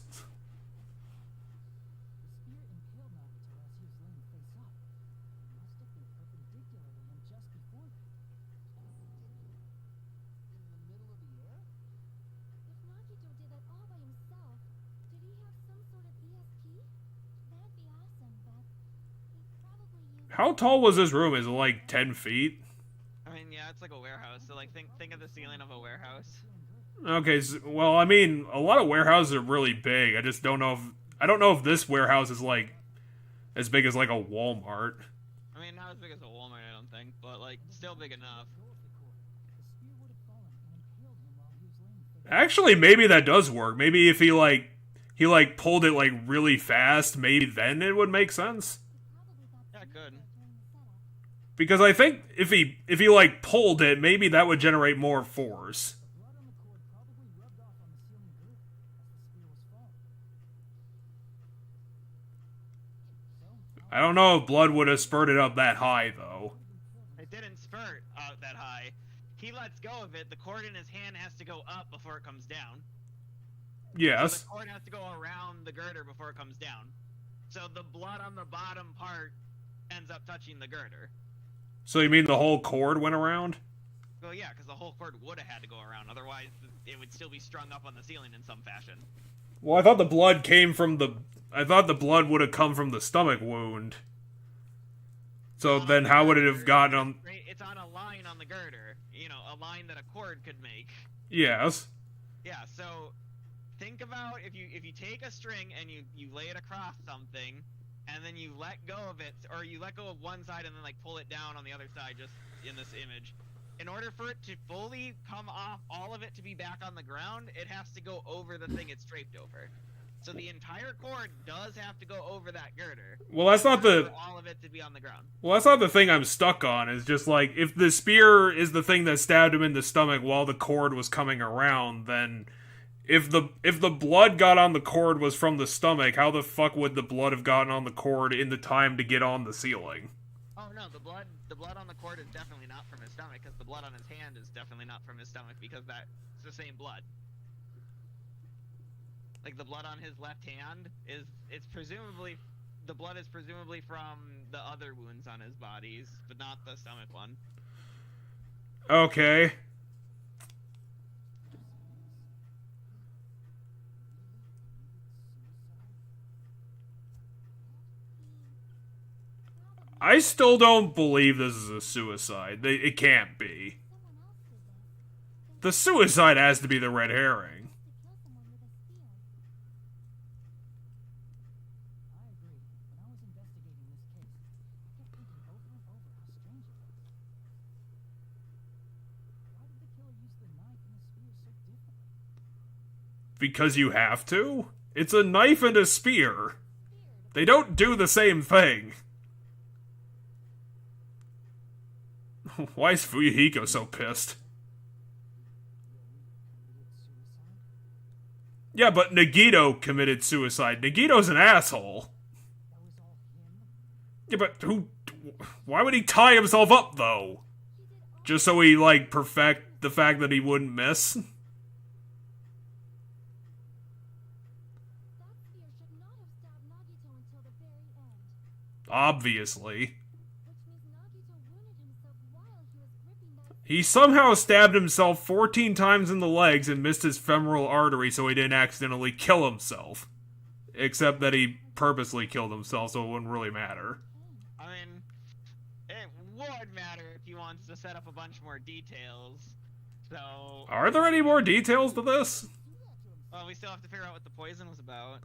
How tall was this room? Is it like 10 feet? I mean, yeah, it's like a warehouse. So, like, think of the ceiling of a warehouse. Okay, so, well, I mean, a lot of warehouses are really big. I just don't know if... I don't know if this warehouse is, like, as big as, like, a Walmart. I mean, not as big as a Walmart, I don't think, but, like, still big enough. Actually, maybe that does work. Maybe if he pulled it, like, really fast, maybe then it would make sense. Yeah, it could. Because I think if he like pulled it, maybe that would generate more force. I don't know if blood would have spurted up that high, though. It didn't spurt out that high. He lets go of it. The cord in his hand has to go up before it comes down. Yes. So the cord has to go around the girder before it comes down. So the blood on the bottom part ends up touching the girder. So you mean the whole cord went around? Well, yeah, because the whole cord would have had to go around. Otherwise, it would still be strung up on the ceiling in some fashion. Well, I thought the blood came from the... I thought the blood would have come from the stomach wound. So then how would it have gotten on... It's on a line on the girder. You know, a line that a cord could make. Yes. Yeah, so think about if you take a string and you lay it across something, and then you let go of it, or you let go of one side and then like pull it down on the other side, just in this image. In order for it to fully come off, all of it to be back on the ground, it has to go over the thing it's draped over. So the entire cord does have to go over that girder. Well, that's not the... For all of it to be on the ground. Well, that's not the thing I'm stuck on. It's just like, if the spear is the thing that stabbed him in the stomach while the cord was coming around, then if the blood got on the cord was from the stomach, how the fuck would the blood have gotten on the cord in the time to get on the ceiling? Oh no, the blood on the cord is definitely not from his stomach, because the blood on his hand is definitely not from his stomach, because that's the same blood. Like, the blood on his left hand the blood is presumably from the other wounds on his bodies, but not the stomach one. Okay. I still don't believe this is a suicide. It can't be. The suicide has to be the red herring. I agree. When I was investigating this case, I kept thinking over and over how strange it was. Why did the killer use the knife and the spear so differently? Because you have to? It's a knife and a spear. They don't do the same thing. Why is Fuyuhiko so pissed? Yeah, but Nagito committed suicide. Nagito's an asshole. That was all him? Yeah, but why would he tie himself up, though? Just so he, like, perfect the fact that he wouldn't miss? That spear should not have stabbed Nagito until the very end. Obviously. Which means Nagito wounded himself while he was gripping that He somehow stabbed himself 14 times in the legs and missed his femoral artery so he didn't accidentally kill himself. Except that he purposely killed himself, so it wouldn't really matter. I mean, it would matter if he wants to set up a bunch more details. So, Are there any more details to this? well, we still have to figure out what the poison was about.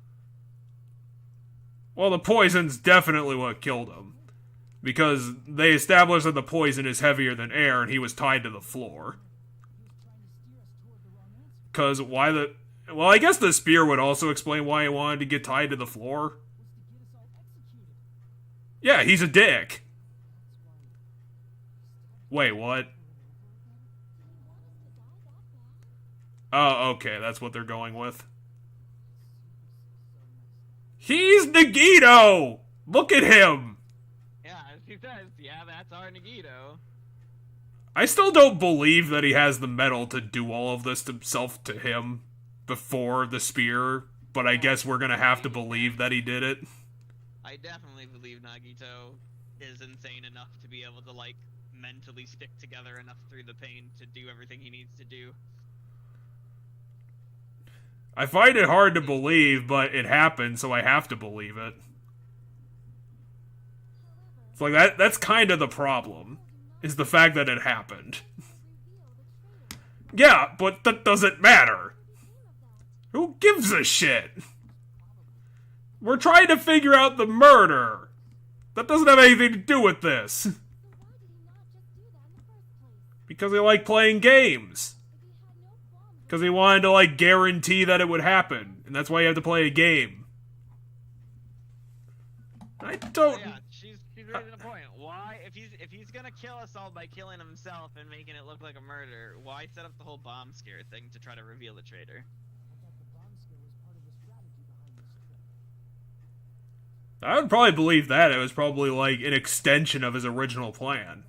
Well, the poison's definitely what killed him. Because they established that the poison is heavier than air and he was tied to the floor. Because why the... Well, I guess the spear would also explain why he wanted to get tied to the floor. Yeah, he's a dick. Wait, what? Oh, okay, that's what they're going with. He's Nagito! Look at him! Yeah, as he says, yeah, that's our Nagito. I still don't believe that he has the metal to do all of this himself to him before the spear, but I guess we're gonna have to believe that he did it. I definitely believe Nagito is insane enough to be able to, like, mentally stick together enough through the pain to do everything he needs to do. I find it hard to believe, but it happened, so I have to believe it. It's like, that's kind of the problem, is the fact that it happened. Yeah, but that doesn't matter. Who gives a shit? We're trying to figure out the murder. That doesn't have anything to do with this. Because he liked playing games. Because he wanted to, like, guarantee that it would happen. And that's why you have to play a game. I don't... Yeah, she's raising a point. Why, if he's gonna kill us all by killing himself and making it look like a murder, why set up the whole bomb scare thing to try to reveal the traitor? I would probably believe that. It was probably, like, an extension of his original plan.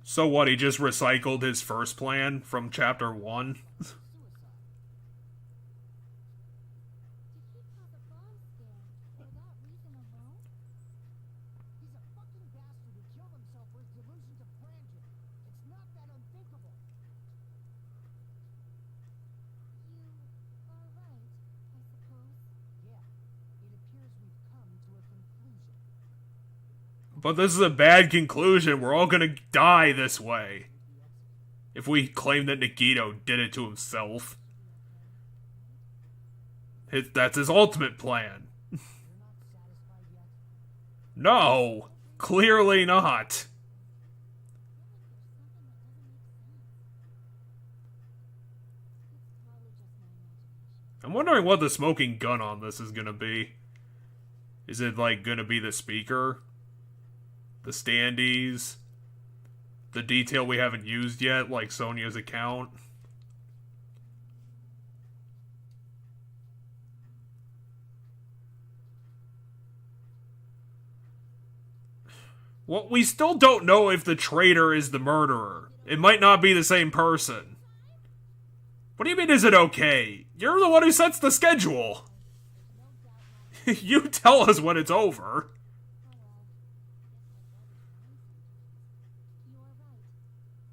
So what, he just recycled his first plan from chapter 1? But this is a bad conclusion. We're all gonna die this way. If we claim that Nagito did it to himself. That's his ultimate plan. No! Clearly not. I'm wondering what the smoking gun on this is gonna be. Is it, like, gonna be the speaker? the standees, the detail we haven't used yet, like Sonia's account. Well, we still don't know if the traitor is the murderer. It might not be the same person. What do you mean, is it okay? You're the one who sets the schedule. You tell us when it's over. You are right.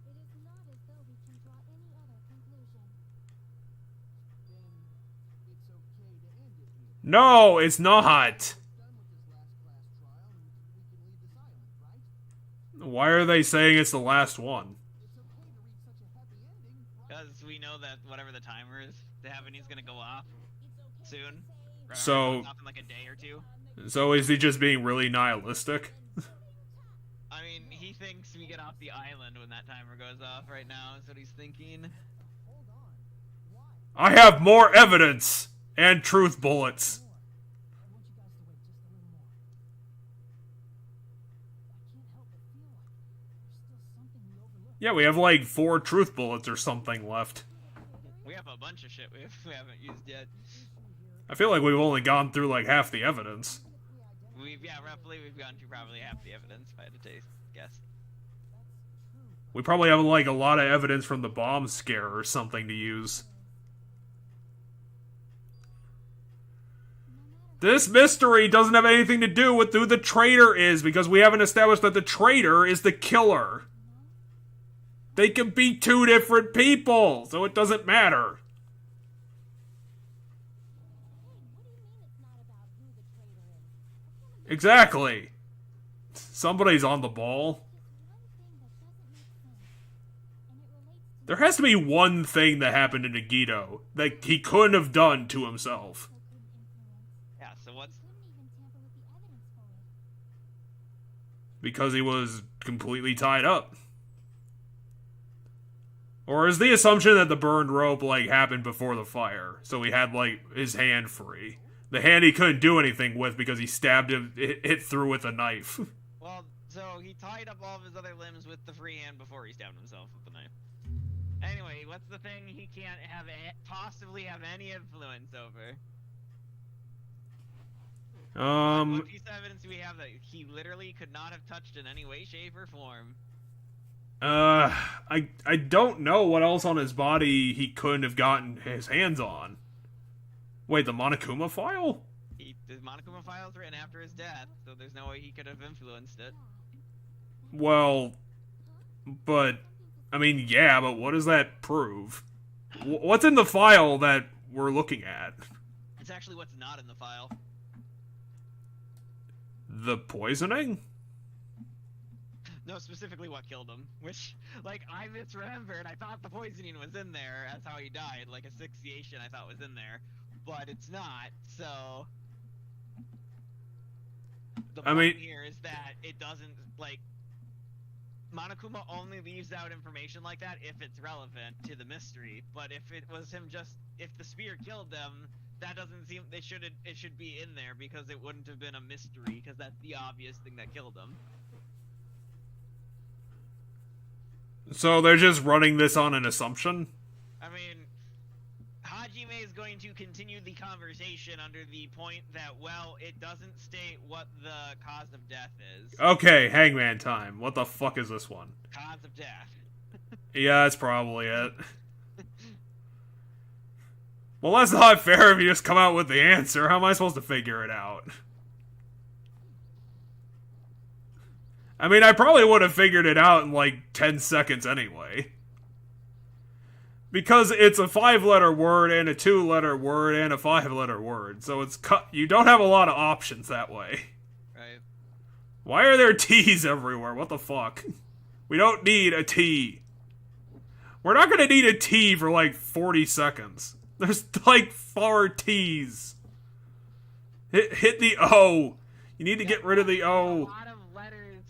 It is not as though we can draw any other conclusion. Then it's okay to end it here. No, it's not. Done with this last class trial, and we can leave this island, right? Why are they saying it's the last one? It's okay to reach such a happy ending, right? Because we know that whatever the timer is, the Heavenly's gonna go off soon. So- Off in like a day or two. So is he just being really nihilistic? I mean, he thinks we get off the island when that timer goes off right now, is what he's thinking. Hold on. Why? I have more evidence! And truth bullets. I want you guys to wait just a little more. I can't help but feel like there's still something we overlooked. Yeah, we have like 4 truth bullets or something left. We have a bunch of shit we haven't used yet. I feel like we've only gone through like half the evidence. Roughly we've gone through probably half the evidence if I had to guess. We probably have like a lot of evidence from the bomb scare or something to use. This mystery doesn't have anything to do with who the traitor is, because we haven't established that the traitor is the killer. They could be 2 different people, so it doesn't matter. Exactly. Somebody's on the ball. There has to be one thing that happened to Nagito that he couldn't have done to himself. Yeah, so what's... Because he was completely tied up. Or is the assumption that the burned rope, like, happened before the fire, so he had, like, his hand free? The hand he couldn't do anything with because he stabbed him, hit through with a knife. Well, so he tied up all of his other limbs with the free hand before he stabbed himself with the knife. Anyway, what's the thing he can't have possibly have any influence over? What piece of evidence do we have that he literally could not have touched in any way, shape, or form? I don't know what else on his body he couldn't have gotten his hands on. Wait, the Monokuma file? The Monokuma file is written after his death, so there's no way he could have influenced it. Well, but, I mean, yeah, but what does that prove? What's in the file that we're looking at? It's actually what's not in the file. The poisoning? No, specifically what killed him. Which, like, I misremembered. I thought the poisoning was in there. That's how he died. Like, asphyxiation I thought was in there. But it's not, so... The point here is that it doesn't, like... Monokuma only leaves out information like that if it's relevant to the mystery. But if it was him just... If the spear killed them, that doesn't seem... It should be in there because it wouldn't have been a mystery, because that's the obvious thing that killed him. So they're just running this on an assumption? I mean, Hajime is going to continue the conversation under the point that, well, it doesn't state what the cause of death is. Okay, Hangman time. What the fuck is this one? Cause of death. Yeah, that's probably it. Well, that's not fair if you just come out with the answer. How am I supposed to figure it out? I mean, I probably would have figured it out in like 10 seconds anyway. Because it's a 5-letter word and a 2-letter word and a 5-letter word. So it's you don't have a lot of options that way. Right. Why are there T's everywhere? What the fuck? We don't need a T. We're not gonna need a T for like 40 seconds. There's like 4 T's. Hit the O. You need to get rid of the O. A lot of letters.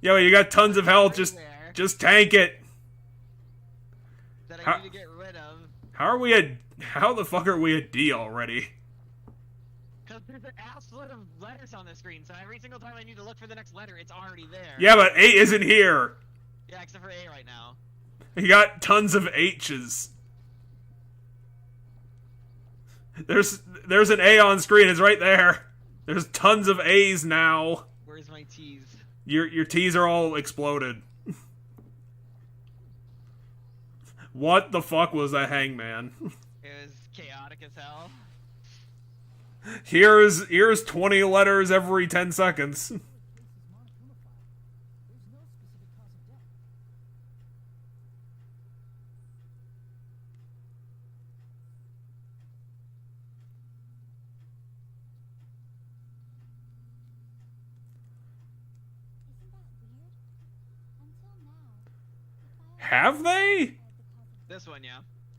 Yo, you got tons of health. Just tank it. That I need to get rid of. How the fuck are we at D already? Because there's an assload of letters on the screen, so every single time I need to look for the next letter, it's already there. Yeah, but 8 isn't here. Yeah, except for A right now. You got tons of H's. There's an A on screen. It's right there. There's tons of A's now. Where's my T's? Your T's are all exploded. What the fuck was that, Hangman? It was chaotic as hell. Here's 20 letters every 10 seconds. There's no specific cause of death. Isn't that weird? Until now, the Have they? had the cause of This one, yeah.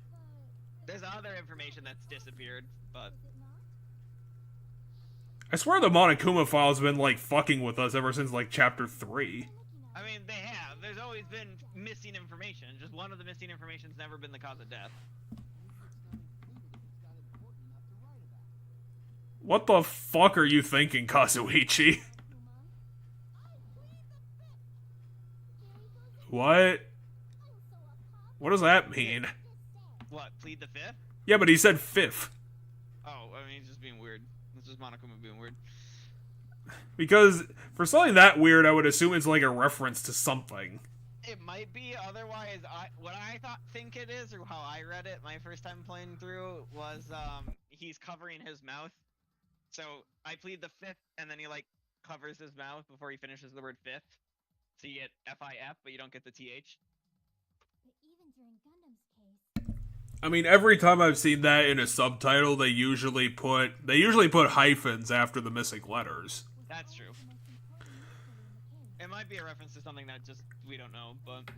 but There's other information that's disappeared, but is it not? I swear the Monokuma file's been, like, fucking with us ever since, like, chapter 3. Looking I at mean, they have. There's always been missing information. Just one of the missing information's never been the cause of death. What the fuck are you thinking, Kazuichi? What? What does that mean? What, plead the fifth? Yeah, but he said fifth. Oh, I mean, he's just being weird. It's just Monokuma being weird. Because for something that weird, I would assume it's like a reference to something. It might be, otherwise, what I think it is, or how I read it my first time playing through, was, he's covering his mouth. So, I plead the fifth, and then he, like, covers his mouth before he finishes the word fifth. So you get F-I-F, but you don't get the T-H. But even during Gundam's case, I mean, every time I've seen that in a subtitle, they usually put hyphens after the missing letters. That's true. the most important mystery in the case. It might be a reference to something that just, we don't know, but... True.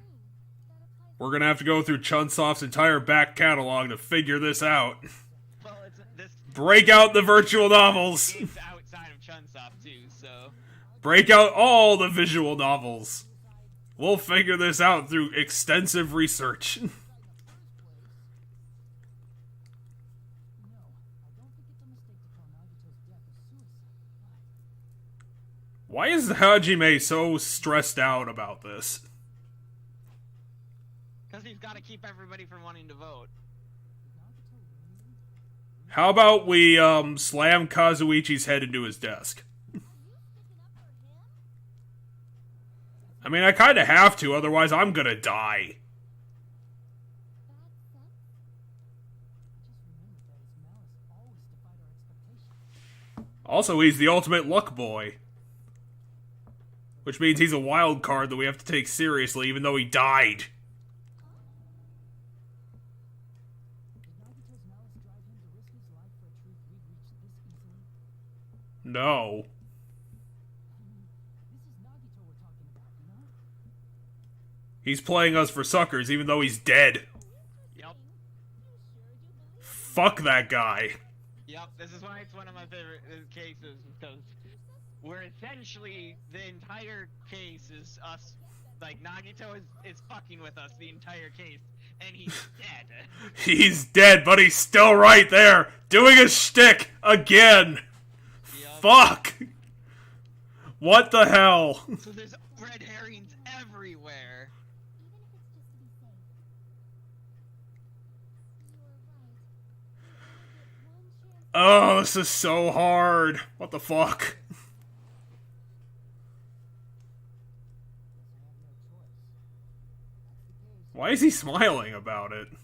That applies We're gonna have to go through Chunsoft's entire back catalog to figure this out. Well, it's, this Break out the virtual novels. game's outside of Chunsoft, too, so... Break out all the visual novels. We'll figure this out through extensive research. No, I don't think it's a mistake to call Nagito's death a suicide, but Why is Hajime so stressed out about this? Because he's got to keep everybody from wanting to vote. did Nagito really? How about we slam Kazuichi's head into his desk? I mean, I kind of have to, otherwise I'm gonna die. bad sense? I just remembered that his malice always defied our expectations. Also, he's the ultimate luck boy. Which means he's a wild card that we have to take seriously, even though he died. Did Nagito's malice drive him to risk his life for a truth we'd reach this easily? No. I mean, this is Nagito we're talking about, you know? He's playing us for suckers, even though he's dead. Yep. Fuck that guy. Yep, this is why it's one of my favorite cases, because we're essentially, the entire case is us, like, Nagito is fucking with us the entire case, and he's dead. He's dead, but he's still right there, doing a shtick again. Yep. Fuck. What the hell? So there's red herrings everywhere. Even if it's just to be safe. You were right. Oh, this is so hard. What the fuck? Guess I have no choice. That's the case. Why is he smiling about it? This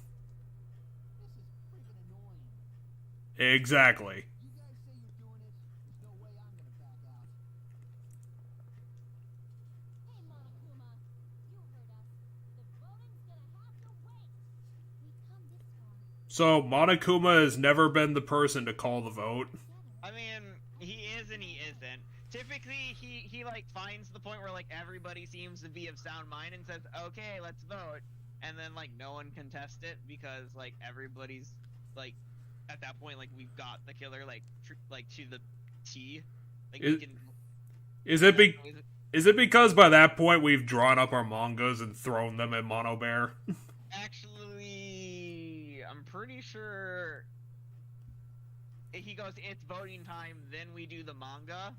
is freaking annoying. Exactly. You guys say you're doing it. There's no way I'm gonna back out. Hey, Monokuma, you heard us. The voting's gonna have to wait. We've come this far So, Monokuma has never been the person to call the vote. together. I mean, he is and he isn't. Typically, he like, finds the point where, like, everybody seems to be of sound mind and says, okay, let's vote. And then, like, no one can test it because, like, everybody's, like, at that point, like, we've got the killer, like, to the T. Like, we Is- can... Is it because by that point we've drawn up our mangas and thrown them at Mono Bear? Actually, I'm pretty sure he goes, it's voting time, then we do the manga,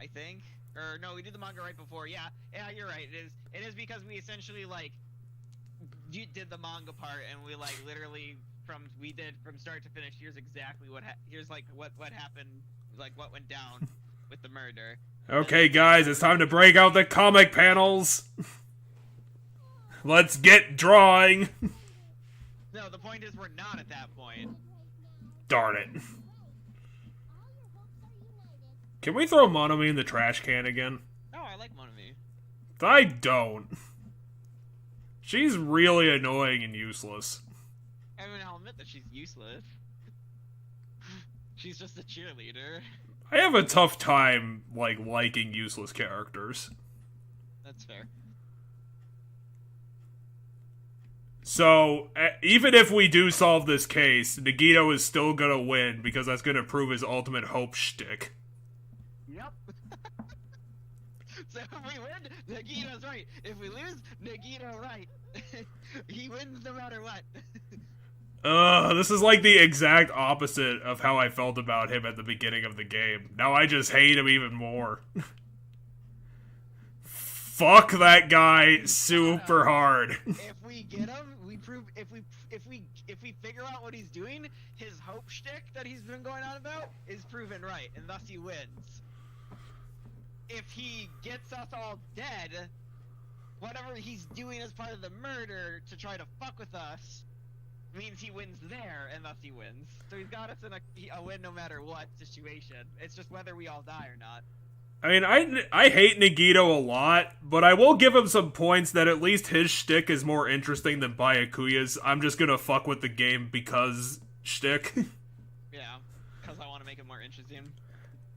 I think. Or no, we do the manga right before. Yeah, you're right. It is because we essentially like did the manga part, and we like literally we did from start to finish. Here's exactly here's like what happened, like what went down with the murder. Okay, guys, it's time to break out the comic panels. Let's get drawing. No, the point is we're not at that point. Darn it. Can we throw Monomi in the trash can again? No, I like Monomi. I don't. She's really annoying and useless. I mean, I'll admit that she's useless. She's just a cheerleader. I have a tough time, liking useless characters. That's fair. So, even if we do solve this case, Nagito is still gonna win, because that's gonna prove his ultimate hope shtick. Yep. So if we win, Nagito's right. If we lose, Nagito right. He wins no matter what. This is like the exact opposite of how I felt about him at the beginning of the game. Now I just hate him even more. Fuck that guy super hard. If we get him, we prove if we figure out what he's doing, his hope shtick that he's been going on about is proven right, and thus he wins. If he gets us all dead, whatever he's doing as part of the murder to try to fuck with us means he wins there, and thus he wins. So he's got us in a win no matter what situation. It's just whether we all die or not. I mean, I hate Nagito a lot, but I will give him some points that at least his shtick is more interesting than Byakuya's. I'm just gonna fuck with the game because shtick. Yeah, because I want to make it more interesting.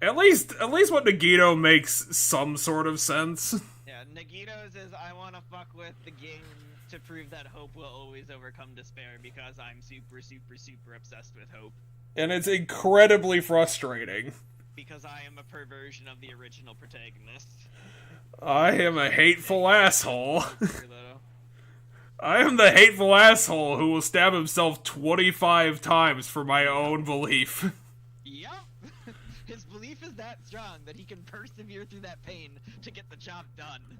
At least what Nagito makes some sort of sense. Yeah, Nagito's is I want to fuck with the game to prove that hope will always overcome despair because I'm super, super, super obsessed with hope. And it's incredibly frustrating. Because I am a perversion of the original protagonist. I am a hateful asshole. I am the hateful asshole who will stab himself 25 times for my own belief. Yep. His belief is that strong that he can persevere through that pain to get the job done.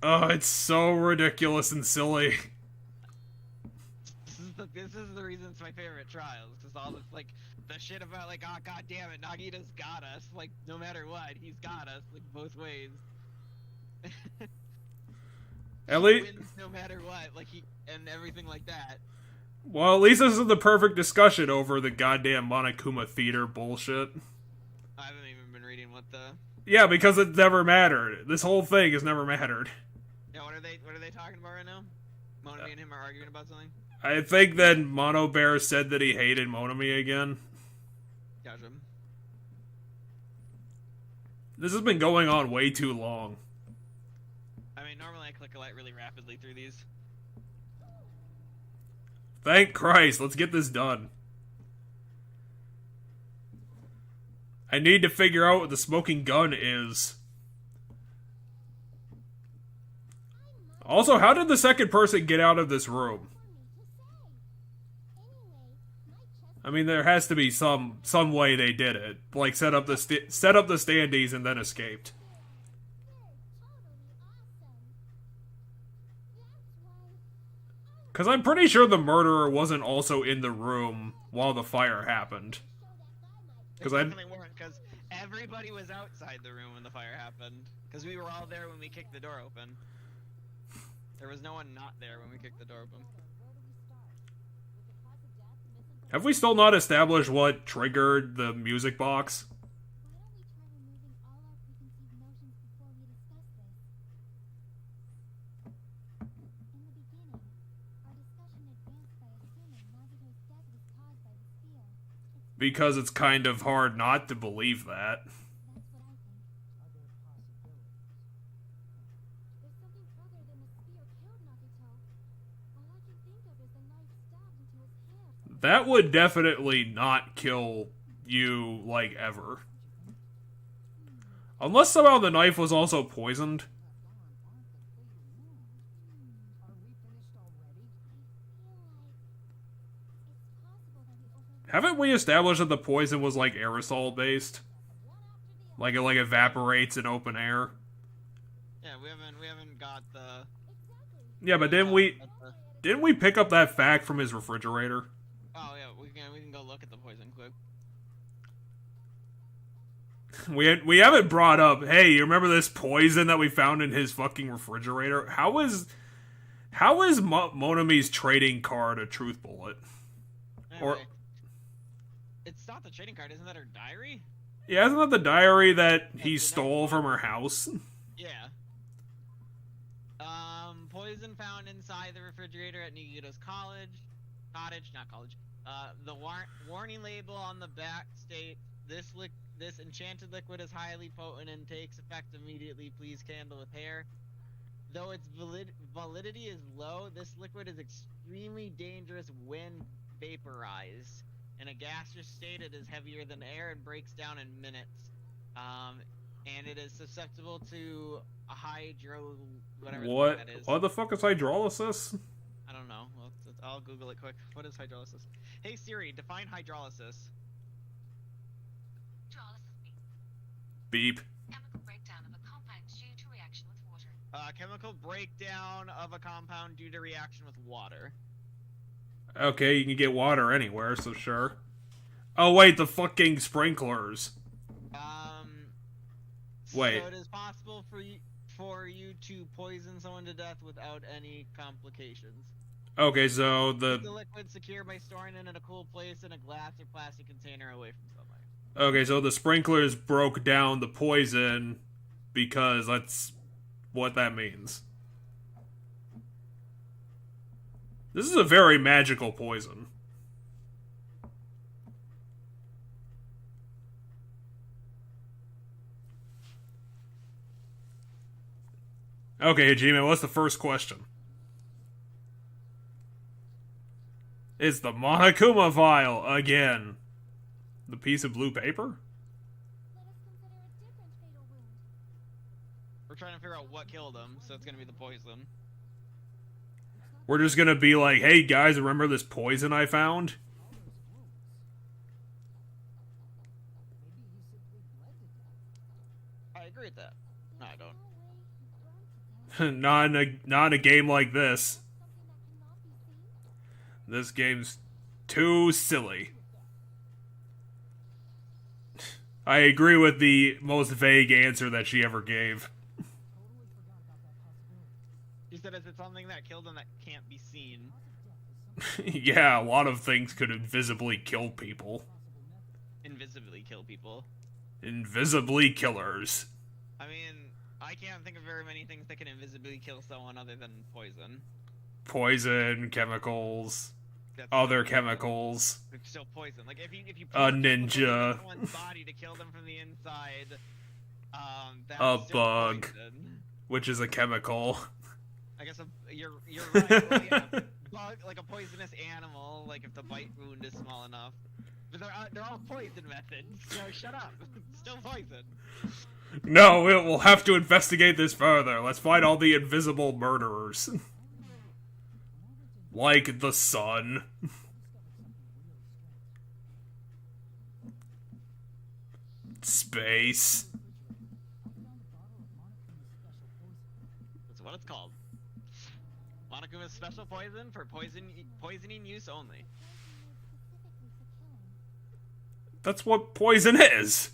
Oh, it's so ridiculous and silly. This is the reason it's my favorite Trials. Because all this, like, the shit about, like, oh, god damn it, Nagita's got us. Like, no matter what, he's got us, like, both ways. At He least, wins no matter what, like, and everything like that. well, at least this is the perfect discussion over the goddamn Monokuma Theater bullshit. I haven't even been reading what the... Yeah, because it never mattered. This whole thing has never mattered. Yeah, what are they talking about right now? Monomi and him are arguing about something? I think that Mono Bear said that he hated Monomi again. Gotcha. This has been going on way too long. I mean, normally I click a light really rapidly through these. Thank Christ, let's get this done. I need to figure out what the smoking gun is. Also, how did the second person get out of this room? I mean, there has to be some way they did it, like set up the standees and then escaped. Because I'm pretty sure the murderer wasn't also in the room while the fire happened. Because I definitely weren't, because everybody was outside the room when the fire happened. Because we were all there when we kicked the door open. There was no one not there when we kicked the door open. Have we still not established what triggered the music box? Because it's kind of hard not to believe that. That would definitely not kill you, like, ever. Unless somehow the knife was also poisoned. Haven't we established that the poison was like aerosol based? Like it like evaporates in open air? Yeah, we haven't got the. Yeah, but didn't we pick up that fact from his refrigerator? Oh yeah, we can go look at the poison quick. We haven't brought up, hey, you remember this poison that we found in his fucking refrigerator? How is Monami's trading card a truth bullet? Anyway, Or it's not the trading card, isn't that her diary? yeah, isn't that the diary that he stole from her house? Yeah. Poison found inside the refrigerator at Nagito's cottage, not college. The warning label on the back states, this enchanted liquid is highly potent and takes effect immediately. Please handle with hair. Though its validity is low, this liquid is extremely dangerous when vaporized. In a gaseous state, it is heavier than air and breaks down in minutes. And it is susceptible to a whatever What? that is. What the fuck is hydrolysis? I don't know. Well, I'll Google it quick. What is hydrolysis? Hey Siri, define hydrolysis. Beep. Chemical breakdown of a compound due to reaction with water. Chemical breakdown of a compound due to reaction with water. Okay, you can get water anywhere, so sure. Oh wait, the fucking sprinklers. Wait. So it is possible for you to poison someone to death without any complications. Okay, so Keep the liquid secure by storing it in a cool place in a glass or plastic container away from sunlight. Okay, so the sprinklers broke down the poison because that's what that means. This is a very magical poison. Okay, Hajime, what's the first question? It's the Monokuma file again. The piece of blue paper? Let us consider a different fatal wound. We're trying to figure out what killed him, so it's gonna be the poison. We're just gonna be like, hey guys, remember this poison I found? I agree with that. No, I don't. not in a game like this. Something that cannot be seen? This game's too silly. I agree with the most vague answer that she ever gave. She said it's something that killed him that can't be seen. Yeah, a lot of things could invisibly kill people. Invisibly kill people. Invisibly killers. I mean, I can't think of very many things that can invisibly kill someone other than poison. Poison, chemicals, That's other not- chemicals. It's still poison. Like if you A pour ninja. poison in someone's body to kill them from the inside, that's A still bug. poison. Which is a chemical. I guess you're right. Well, yeah, bug, like a poisonous animal, like if the bite wound is small enough. But they're all poison methods. So shut up. It's still poison. No, we'll have to investigate this further. Let's find all the invisible murderers. Like the sun. Space. That's what it's called. Monokuma's special poison for poisoning use only. That's what poison is.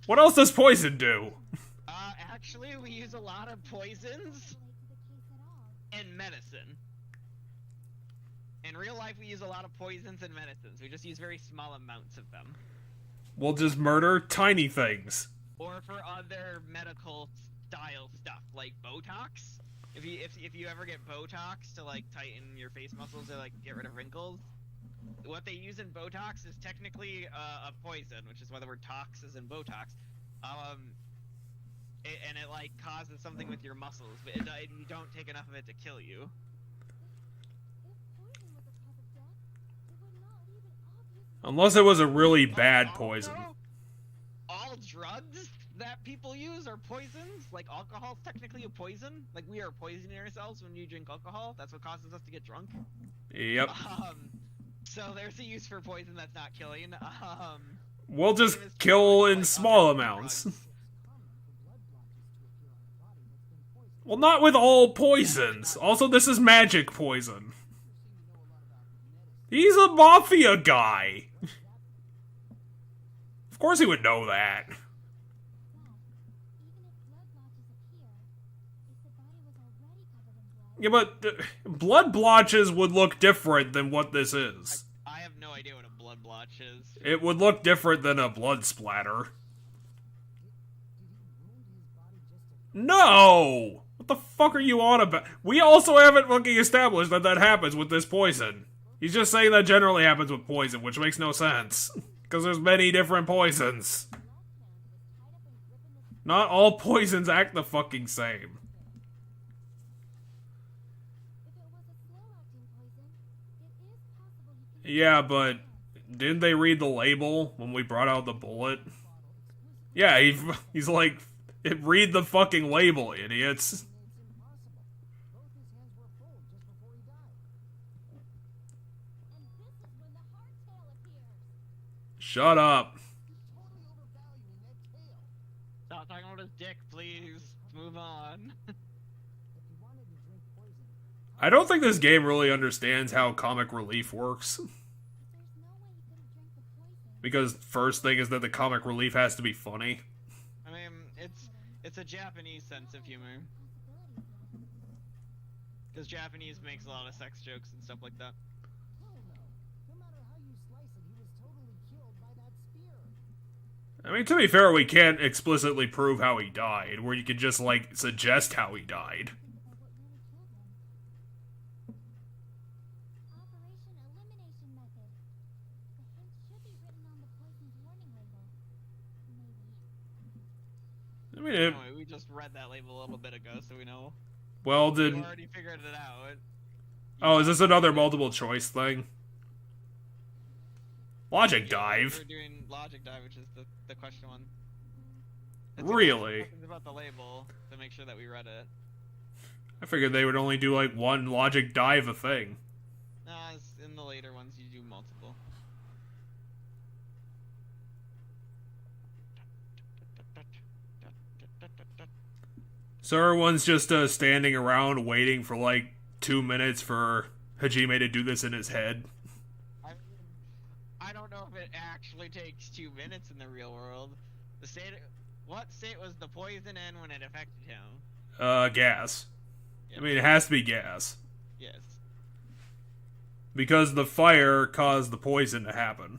What else does poison do? Actually, we use a lot of poisons in medicine. In real life, we use a lot of poisons and medicines. We just use very small amounts of them. We'll just murder tiny things. Or for other medical style stuff, like Botox. If you ever get Botox to like tighten your face muscles or like get rid of wrinkles, what they use in Botox is technically a poison, which is why the word tox is in Botox. And it like causes something with your muscles, but you don't take enough of it to kill you. Unless it was a really bad poison. All drugs that people use are poisons. Like alcohol's technically a poison. Like we are poisoning ourselves when you drink alcohol. That's what causes us to get drunk. Yep. So there's a use for poison that's not killing. We'll just Same as kill like in other small drugs. amounts. It's common for blood blotches to appear on a body that's been poisoned. Well, not with all poisons. Also, this is magic poison. He's a mafia guy. Of course he would know that. But even if blood blotches appear, if the body was already covered in blood, Yeah, but blood blotches would look different than what this is. I have no idea what a blood blotch is. It would look different than a blood splatter. No! What the fuck are you on about? We also haven't fucking established that that happens with this poison. He's just saying that generally happens with poison, which makes no sense. Because there's many different poisons. Not all poisons act the fucking same. if it was a slow-acting poison, it is possible he could Yeah, but didn't they read the label when we brought out the bullet? Yeah, he's like, read the fucking label, idiots. It's impossible. Both his hands were full just before he died. And this is when the hardtail appears. Shut up. Totally overvaluing that tail. Stop talking about his dick, please. Let's move on. If he wanted to drink poison, I don't think this game really understands how comic relief works. But there's no way he couldn't drink the poison. Because first thing is that the comic relief has to be funny. I mean, it's a Japanese sense of humor. Possibilities now. Because Japanese makes a lot of sex jokes and stuff like that. hell no. No matter how you slice it, he was totally killed by that spear. I mean, to be fair, we can't explicitly prove how he died, where you could just, like, suggest how he died. About what really killed him. Operation Elimination Method. The hint should be written on the poison's warning label. Maybe. I mean, it, Anyway, we just read that label a little bit ago, so we know. well, We did... already figured it out. Oh, is this another multiple choice thing? Logic dive? We're doing logic dive, which is the question one. Really? It's about the label to make sure that we read it. I figured they would only do, like, one logic dive a thing. Nah, in the later ones you do multiple. So everyone's just standing around waiting for, like, 2 minutes for Hajime to do this in his head. I don't know if it actually takes 2 minutes in the real world. What state was the poison in when it affected him? Gas. Yes. I mean, it has to be gas. Yes. Because the fire caused the poison to happen.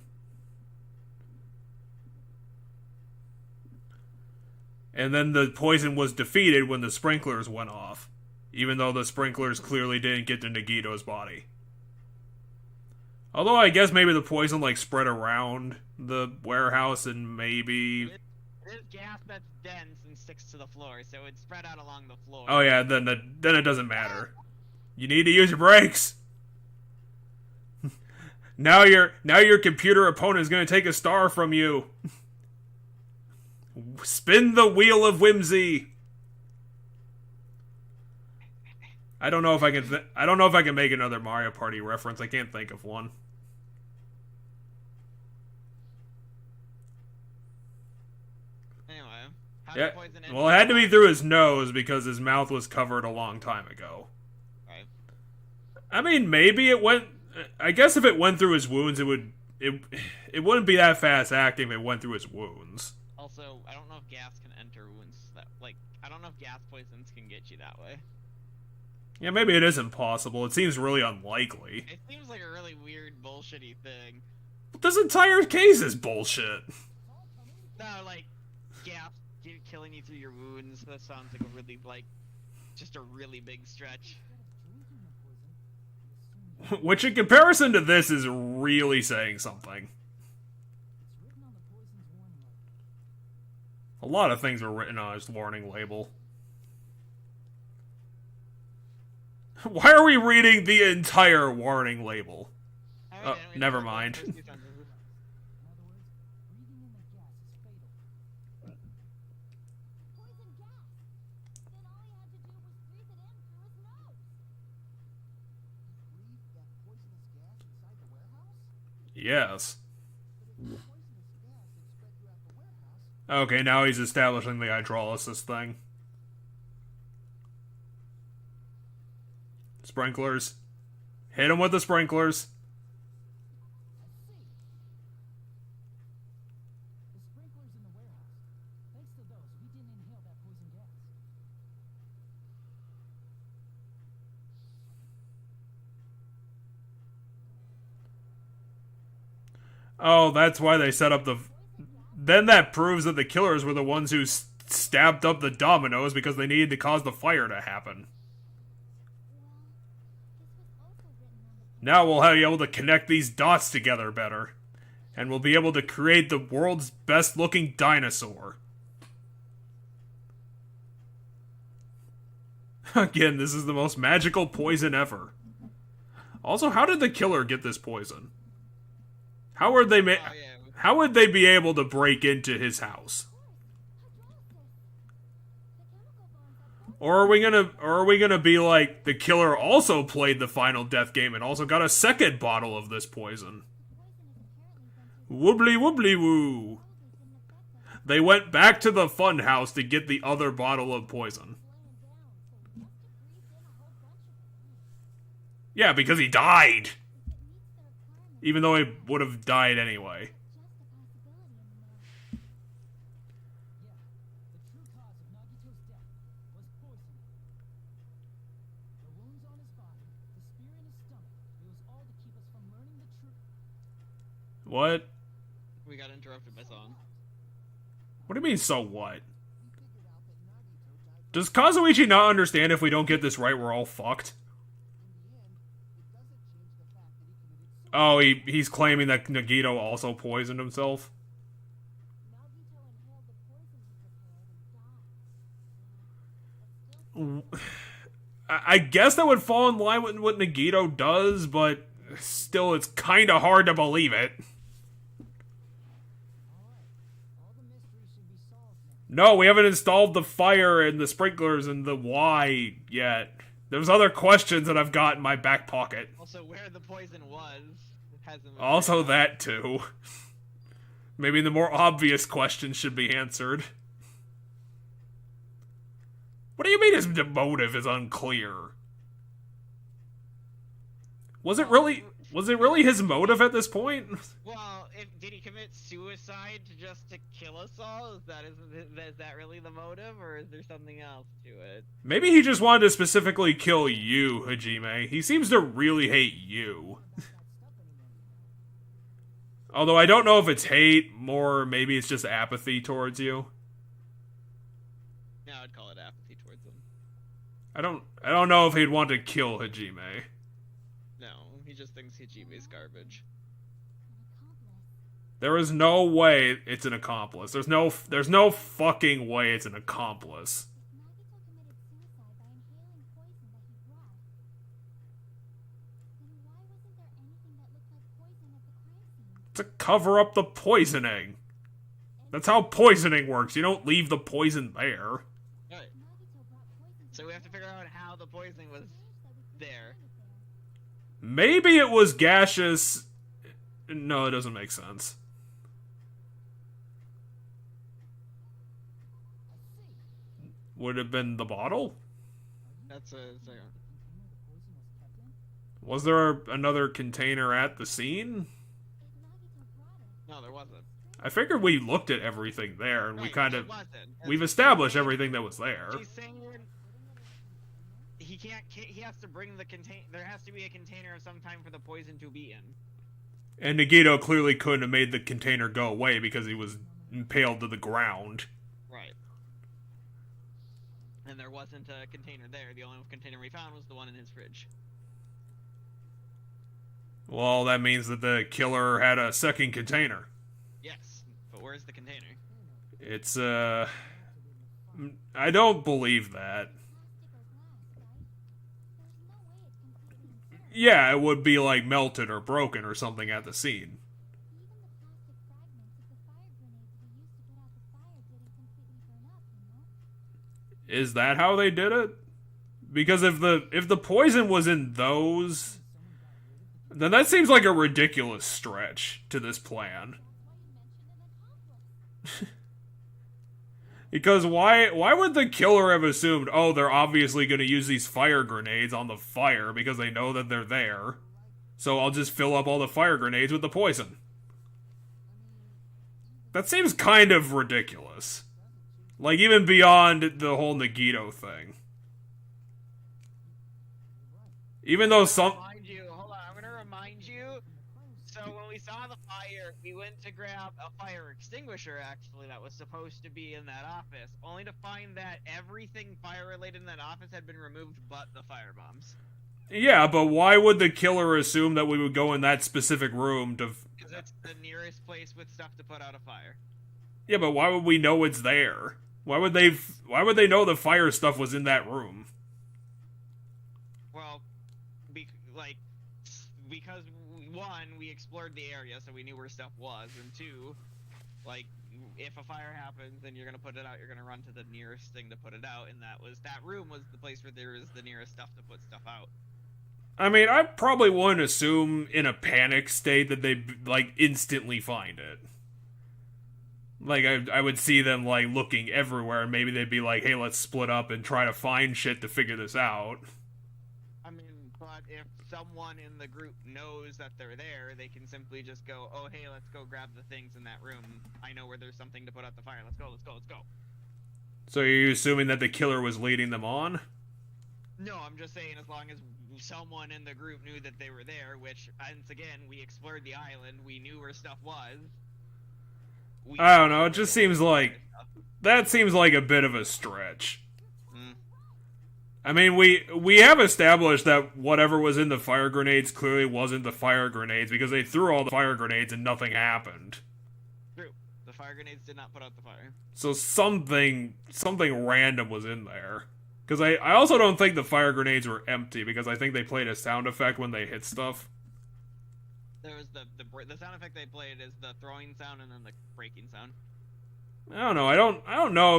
And then the poison was defeated when the sprinklers went off. Even though the sprinklers clearly didn't get to Nagito's body. Although I guess maybe the poison, like, spread around the warehouse and maybe... It is gas that's dense and sticks to the floor, so it's spread out along the floor. Oh yeah, then it doesn't matter. You need to use your brakes. Now your computer opponent is going to take a star from you. Spin the wheel of whimsy. I don't know if I can. I don't know if I can make another Mario Party reference. I can't think of one. Anyway, how Yeah. did poison enter Well, it had to be through his nose because his mouth was covered a long time ago. Right. I mean, maybe it went. I guess if it went through his wounds, it would. It wouldn't be that fast acting if it went through his wounds. Also, I don't know if gas can enter wounds I don't know if gas poisons can get you that way. Yeah, maybe it is impossible. It seems really unlikely. It seems like a really weird, bullshitty thing. But this entire case is bullshit. No, like, gas killing you through your wounds, that sounds like a really, just a really big stretch. Which, in comparison to this, is really saying something. It's written on the poison's warning label. A lot of things are written on his warning label. Why are we reading the entire warning label? I mean, we never know mind. the first few sentences. In other words, breathing in the gas is fatal. Poison gas. Then all he had to do was breathe it in through his nose. He breathed that poisonous gas inside the warehouse? Yes. Okay, now he's establishing the hydrolysis thing. Sprinklers. Hit him with the sprinklers. The sprinklers in the warehouse. Thanks to those, we didn't inhale that poison gas. Oh, that's why they set up the... Then that proves that the killers were the ones who stabbed up the dominoes because they needed to cause the fire to happen. Now we'll be able to connect these dots together better. And we'll be able to create the world's best looking dinosaur. Again, this is the most magical poison ever. Also, how did the killer get this poison? How would they How would they be able to break into his house? Or are we gonna be like the killer also played the final death game and also got a second bottle of this poison? Woobly woobly woo. They went back to the fun house to get the other bottle of poison. Yeah, because he died. Even though he would have died anyway. The true cause of Nagito's death was poisoning. The wounds on his body, the spear in his stomach, it was all to keep us from learning the truth. What? We got interrupted by song. What do you mean, so what? Does Kazuichi not understand if we don't get this right, we're all fucked? Oh, he's claiming that Nagito also poisoned himself? I guess that would fall in line with what Nagito does, but still, it's kinda hard to believe it. No, we haven't installed the fire and the sprinklers and the why yet. There's other questions that I've got in my back pocket. Also, where the poison was hasn't been Also figured out. that, too. Maybe the more obvious questions should be answered. What do you mean his motive is unclear? Was it really his motive at this point? Well, did he commit suicide just to kill us all? Is that really the motive, or is there something else to it? Maybe he just wanted to specifically kill you, Hajime. He seems to really hate you. Although I don't know if it's hate, more maybe it's just apathy towards you. Yeah, I'd call it apathy towards him. I don't know if he'd want to kill Hajime. No, he just thinks Hajime's garbage. There is no way it's an accomplice. There's no fucking way it's an accomplice. Nagito committed suicide by inhaling poison that he brought. Then why wasn't there anything that looked like poison at the crime scene? To cover up the poisoning. That's how poisoning works. You don't leave the poison there. Right. Nagito brought poison. So we have to figure out how the poisoning was there. Maybe it was gaseous. No, it doesn't make sense. Would it have been the bottle? That's a. Was there another container at the scene? No, there wasn't. I figured we looked at everything there, and we Right, kind it of... wasn't. We've established everything that was there. She's saying he can't. He has to bring the contain. There has to be a container of some time for the poison to be in. And Nagito clearly couldn't have made the container go away because he was impaled to the ground. Right. And there wasn't a container there. The only container we found was the one in his fridge. Well, that means that the killer had a second container. Yes, but where's the container? It's, I don't believe that. Yeah, it would be like melted or broken or something at the scene. Is that how they did it? Because if the poison was in those, then that seems like a ridiculous stretch to this plan. Because why would the killer have assumed, oh, they're obviously going to use these fire grenades on the fire because they know that they're there, so I'll just fill up all the fire grenades with the poison. That seems kind of ridiculous. Like, even beyond the whole Nagito thing. Even though some... Hold on, I'm gonna remind you. So when we saw the fire, we went to grab a fire extinguisher, actually, that was supposed to be in that office, only to find that everything fire-related in that office had been removed but the firebombs. Yeah, but why would the killer assume that we would go in that specific room to... Because it's the nearest place with stuff to put out a fire. Yeah, but why would we know it's there? Why would they know the fire stuff was in that room? Well, because one, we explored the area, so we knew where stuff was, and two, like, if a fire happens and you're gonna put it out, you're gonna run to the nearest thing to put it out, and that room was the place where there was the nearest stuff to put stuff out. I mean, I probably wouldn't assume in a panic state that they'd, like, instantly find it. Like, I would see them, like, looking everywhere, and maybe they'd be like, hey, let's split up and try to find shit to figure this out. I mean, but if someone in the group knows that they're there, they can simply just go, oh, hey, let's go grab the things in that room. I know where there's something to put out the fire. Let's go, let's go, let's go. So you're assuming that the killer was leading them on? No, I'm just saying as long as someone in the group knew that they were there, which, once again, we explored the island, we knew where stuff was. I don't know, it just seems like... That seems like a bit of a stretch. I mean, we have established that whatever was in the fire grenades clearly wasn't the fire grenades, because they threw all the fire grenades and nothing happened. True. The fire grenades did not put out the fire. So something random was in there. Because I also don't think the fire grenades were empty, because I think they played a sound effect when they hit stuff. There was the sound effect they played is the throwing sound and then the breaking sound. I don't know. I don't know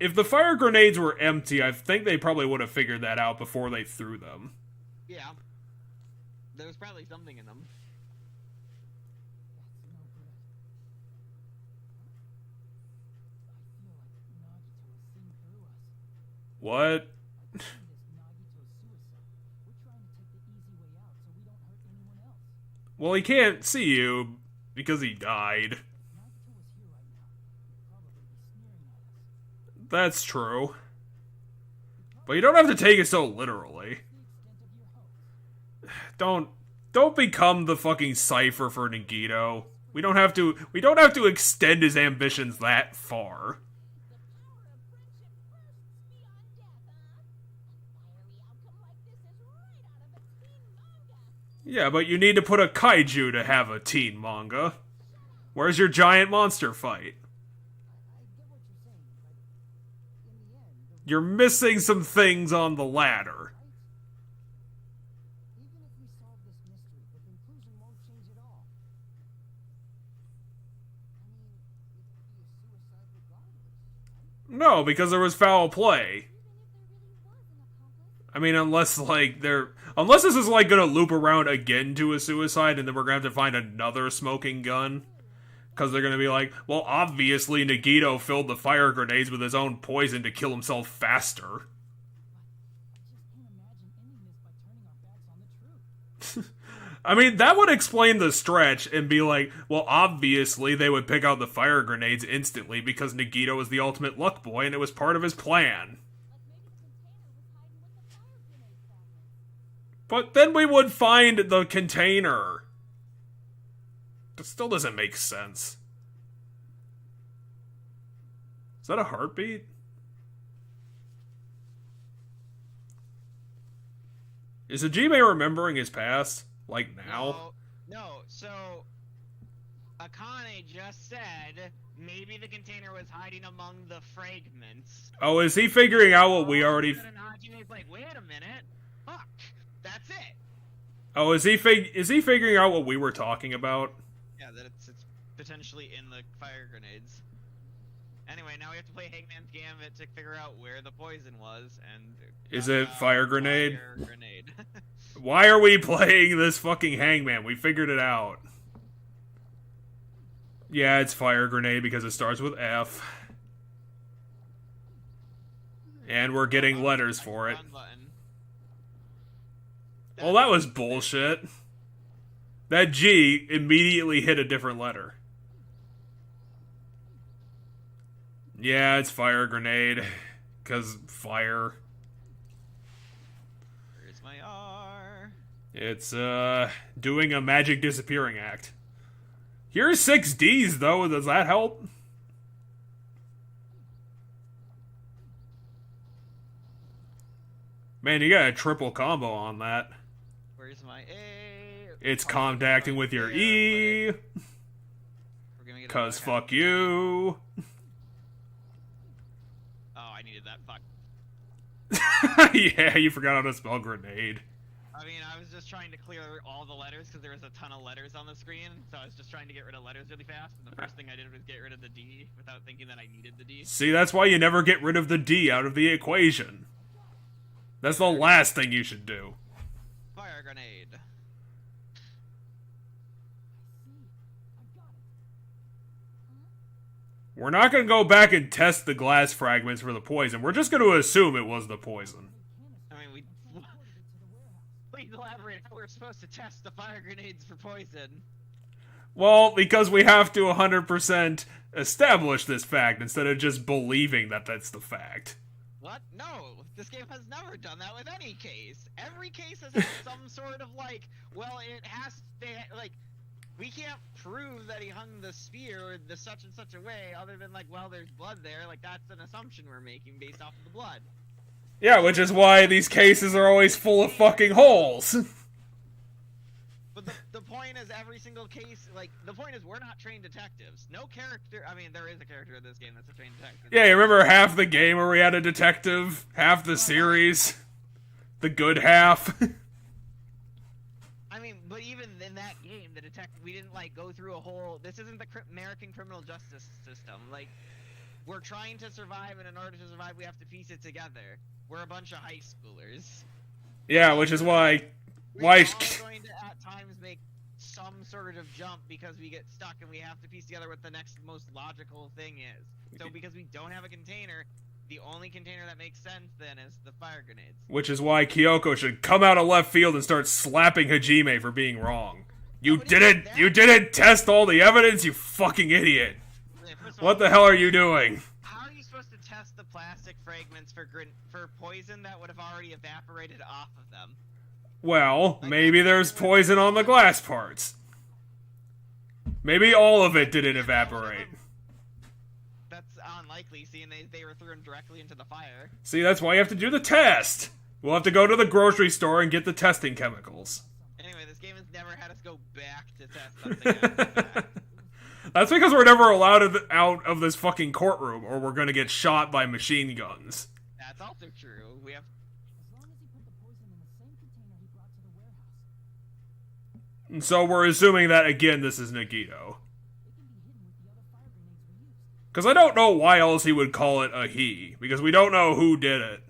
if the fire grenades were empty. I think they probably would have figured that out before they threw them. Yeah. There was probably something in them. What? Well, he can't see you because he died. That's true. But you don't have to take it so literally. Don't become the fucking cipher for Nagito. We don't have to extend his ambitions that far. Yeah, but you need to put a kaiju to have a teen manga. Where's your giant monster fight? You're missing some things on the ladder. No, because there was foul play. I mean, unless this is like gonna loop around again to a suicide, and then we're gonna have to find another smoking gun. Because they're gonna be like, well, obviously Nagito filled the fire grenades with his own poison to kill himself faster. I mean, that would explain the stretch and be like, well, obviously they would pick out the fire grenades instantly because Nagito is the ultimate luck boy and it was part of his plan. But then we would find the container. That still doesn't make sense. Is that a heartbeat? Is Hajime remembering his past? Like now? No. So Akane just said maybe the container was hiding among the fragments. Oh, is he figuring out what we already... And Hajime's like, wait a minute. Fuck. That's it. Oh, is he figuring out what we were talking about? Yeah, that it's potentially in the fire grenades. Anyway, now we have to play Hangman's Gambit to figure out where the poison was, and... Is it fire grenade? Fire grenade. Why are we playing this fucking hangman? We figured it out. Yeah, it's fire grenade because it starts with F. And we're getting letters for it. Run button. Well, that was bullshit. That G immediately hit a different letter. Yeah, it's fire grenade. Because fire. Where's my R? It's, doing a magic disappearing act. Here's 6 Ds, though. Does that help? Man, you got a triple combo on that. Where's my A? It's contacting with your E. Cause fuck you. Oh, I needed that. Fuck. Yeah, you forgot how to spell grenade. I mean, I was just trying to clear all the letters because there was a ton of letters on the screen, so I was just trying to get rid of letters really fast, and the first thing I did was get rid of the D without thinking that I needed the D. See, that's why you never get rid of the D out of the equation. That's the last thing you should do. Fire grenade. We're not going to go back and test the glass fragments for the poison. We're just going to assume it was the poison. I mean, we... Please elaborate how we're supposed to test the fire grenades for poison. Well, because we have to 100% establish this fact instead of just believing that that's the fact. What? No! This game has never done that with any case. Every case has had some sort of, like, well, it has to, like, we can't prove that he hung the spear the such and such a way other than, like, well, there's blood there. Like, that's an assumption we're making based off of the blood. Yeah, which is why these cases are always full of fucking holes. But the point is, every single case, like, the point is we're not trained detectives. No character, I mean, there is a character in this game that's a trained detective. Yeah, you remember half the game where we had a detective? Half the series? The good half? I mean, but even in that game, the detective, we didn't, like, go through a whole, this isn't the American criminal justice system. Like, we're trying to survive, and in order to survive, we have to piece it together. We're a bunch of high schoolers. Yeah, which is why... We're all going to, at times, make some sort of jump because we get stuck, and we have to piece together what the next most logical thing is. So, because we don't have a container, the only container that makes sense, then, is the fire grenades. Which is why Kyoko should come out of left field and start slapping Hajime for being wrong. You didn't test all the evidence, you fucking idiot! What the hell are you doing? How are you supposed to test the plastic fragments for poison that would have already evaporated off of them? Well, maybe there's poison on the glass parts. Maybe all of it didn't evaporate. That's unlikely, seeing they were thrown directly into the fire. See, that's why you have to do the test. We'll have to go to the grocery store and get the testing chemicals. Anyway, this game has never had us go back to test something after the fact. That's because we're never allowed out of this fucking courtroom, or we're gonna get shot by machine guns. That's also true. We have... As long as he put the poison in the same container he brought to the warehouse. And so we're assuming that, again, this is Nagito. It can be hidden with the other fire grenades we used. Because I don't know why else he would call it a he, because we don't know who did it.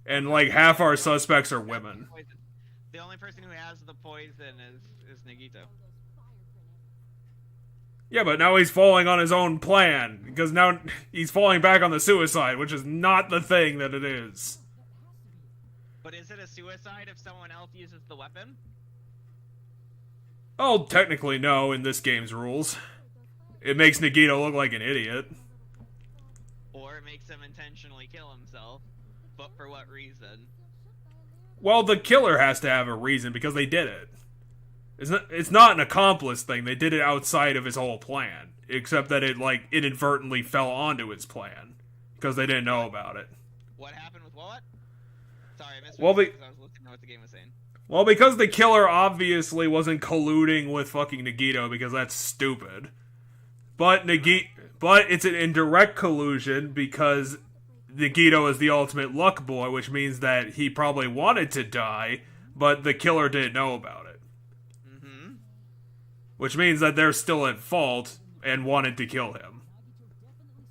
And, like, half our suspects are women. The only person who has the poison is Nagito. Yeah, but now he's falling on his own plan, because now he's falling back on the suicide, which is not the thing that it is. But is it a suicide if someone else uses the weapon? Oh, technically no, in this game's rules. It makes Nagito look like an idiot. Or it makes him intentionally kill himself. But for what reason? Well, the killer has to have a reason, because they did it. It's not an accomplice thing. They did it outside of his whole plan. Except that it inadvertently fell onto his plan. Because they didn't know about it. What happened with what? Sorry, I missed Well, because I was listening to what the game was saying. Well, because the killer obviously wasn't colluding with fucking Nagito, because that's stupid. But it's an indirect collusion, because Nagito is the ultimate luck boy, which means that he probably wanted to die, but the killer didn't know about it. Mm-hmm. Which means that they're still at fault and wanted to kill him.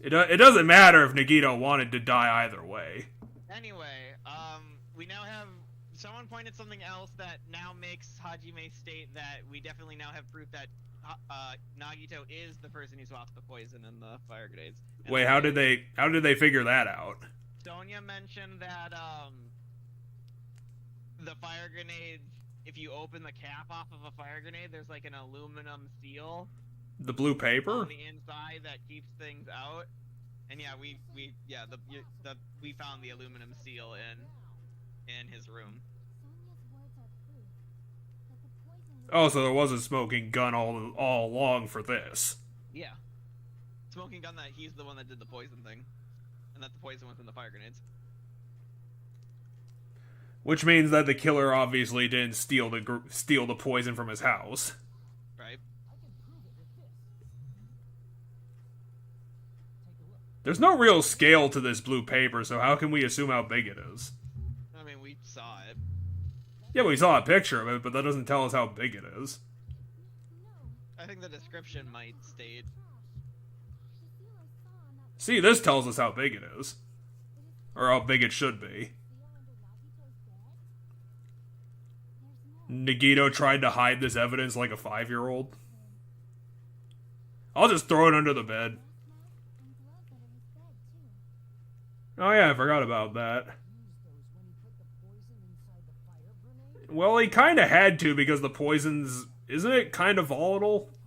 It doesn't matter if Nagito wanted to die either way. Anyway, we now have someone pointed something else that now makes Hajime state that we definitely now have proof that Nagito is the person who swapped the poison and the fire grenades. And Wait, how did they figure that out? Sonya mentioned that the fire grenades, if you open the cap off of a fire grenade, there's like an aluminum seal The blue paper? on the inside that keeps things out. And yeah, we found the aluminum seal in his room. Sonia's words are proof that the poison was Oh, so there was a smoking gun all along for this. Yeah. Smoking gun that he's the one that did the poison thing. And that the poison was in the fire grenades. Which means that the killer obviously didn't steal the poison from his house. Right? I can prove it with this. Take a look. There's no real scale to this blue paper, so how can we assume how big it is? I mean, we saw it. Yeah, we saw a picture of it, but that doesn't tell us how big it is. no I think the description might state. trash. The seal I saw on that See, this tells us how big it is. Or how big it should be. seal under Nagito's bed. There's more. Nagito tried to hide this evidence like a 5-year-old. I'll just throw it under the bed. Gas mask and gloves under his bed too. Oh yeah, I forgot about that. Use those when he put the poison inside the fire grenade. Well, he kind of had to because the poison's... Isn't it kind of volatile? Caution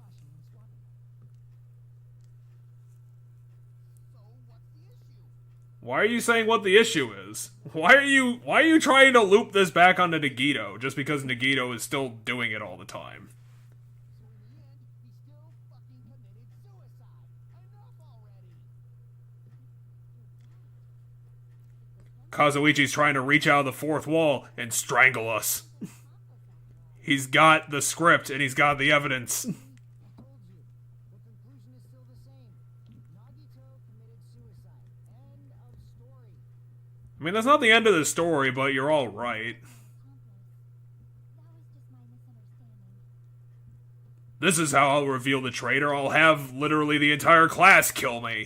when swapping. So what's the issue? Why are you saying what the issue is? Why are you trying to loop this back onto Nagito just because Nagito is still doing it all the time? So in the end, he still fucking committed suicide. Enough already. Kazuichi's trying to reach out of the fourth wall and strangle us. He's got the script and he's got the evidence. I told you. The conclusion is still the same. Nagito committed suicide. End of story. I mean, that's not the end of the story, but you're all right. That was just my misunderstanding. This is how I'll reveal the traitor. I'll have literally the entire class kill me. The truth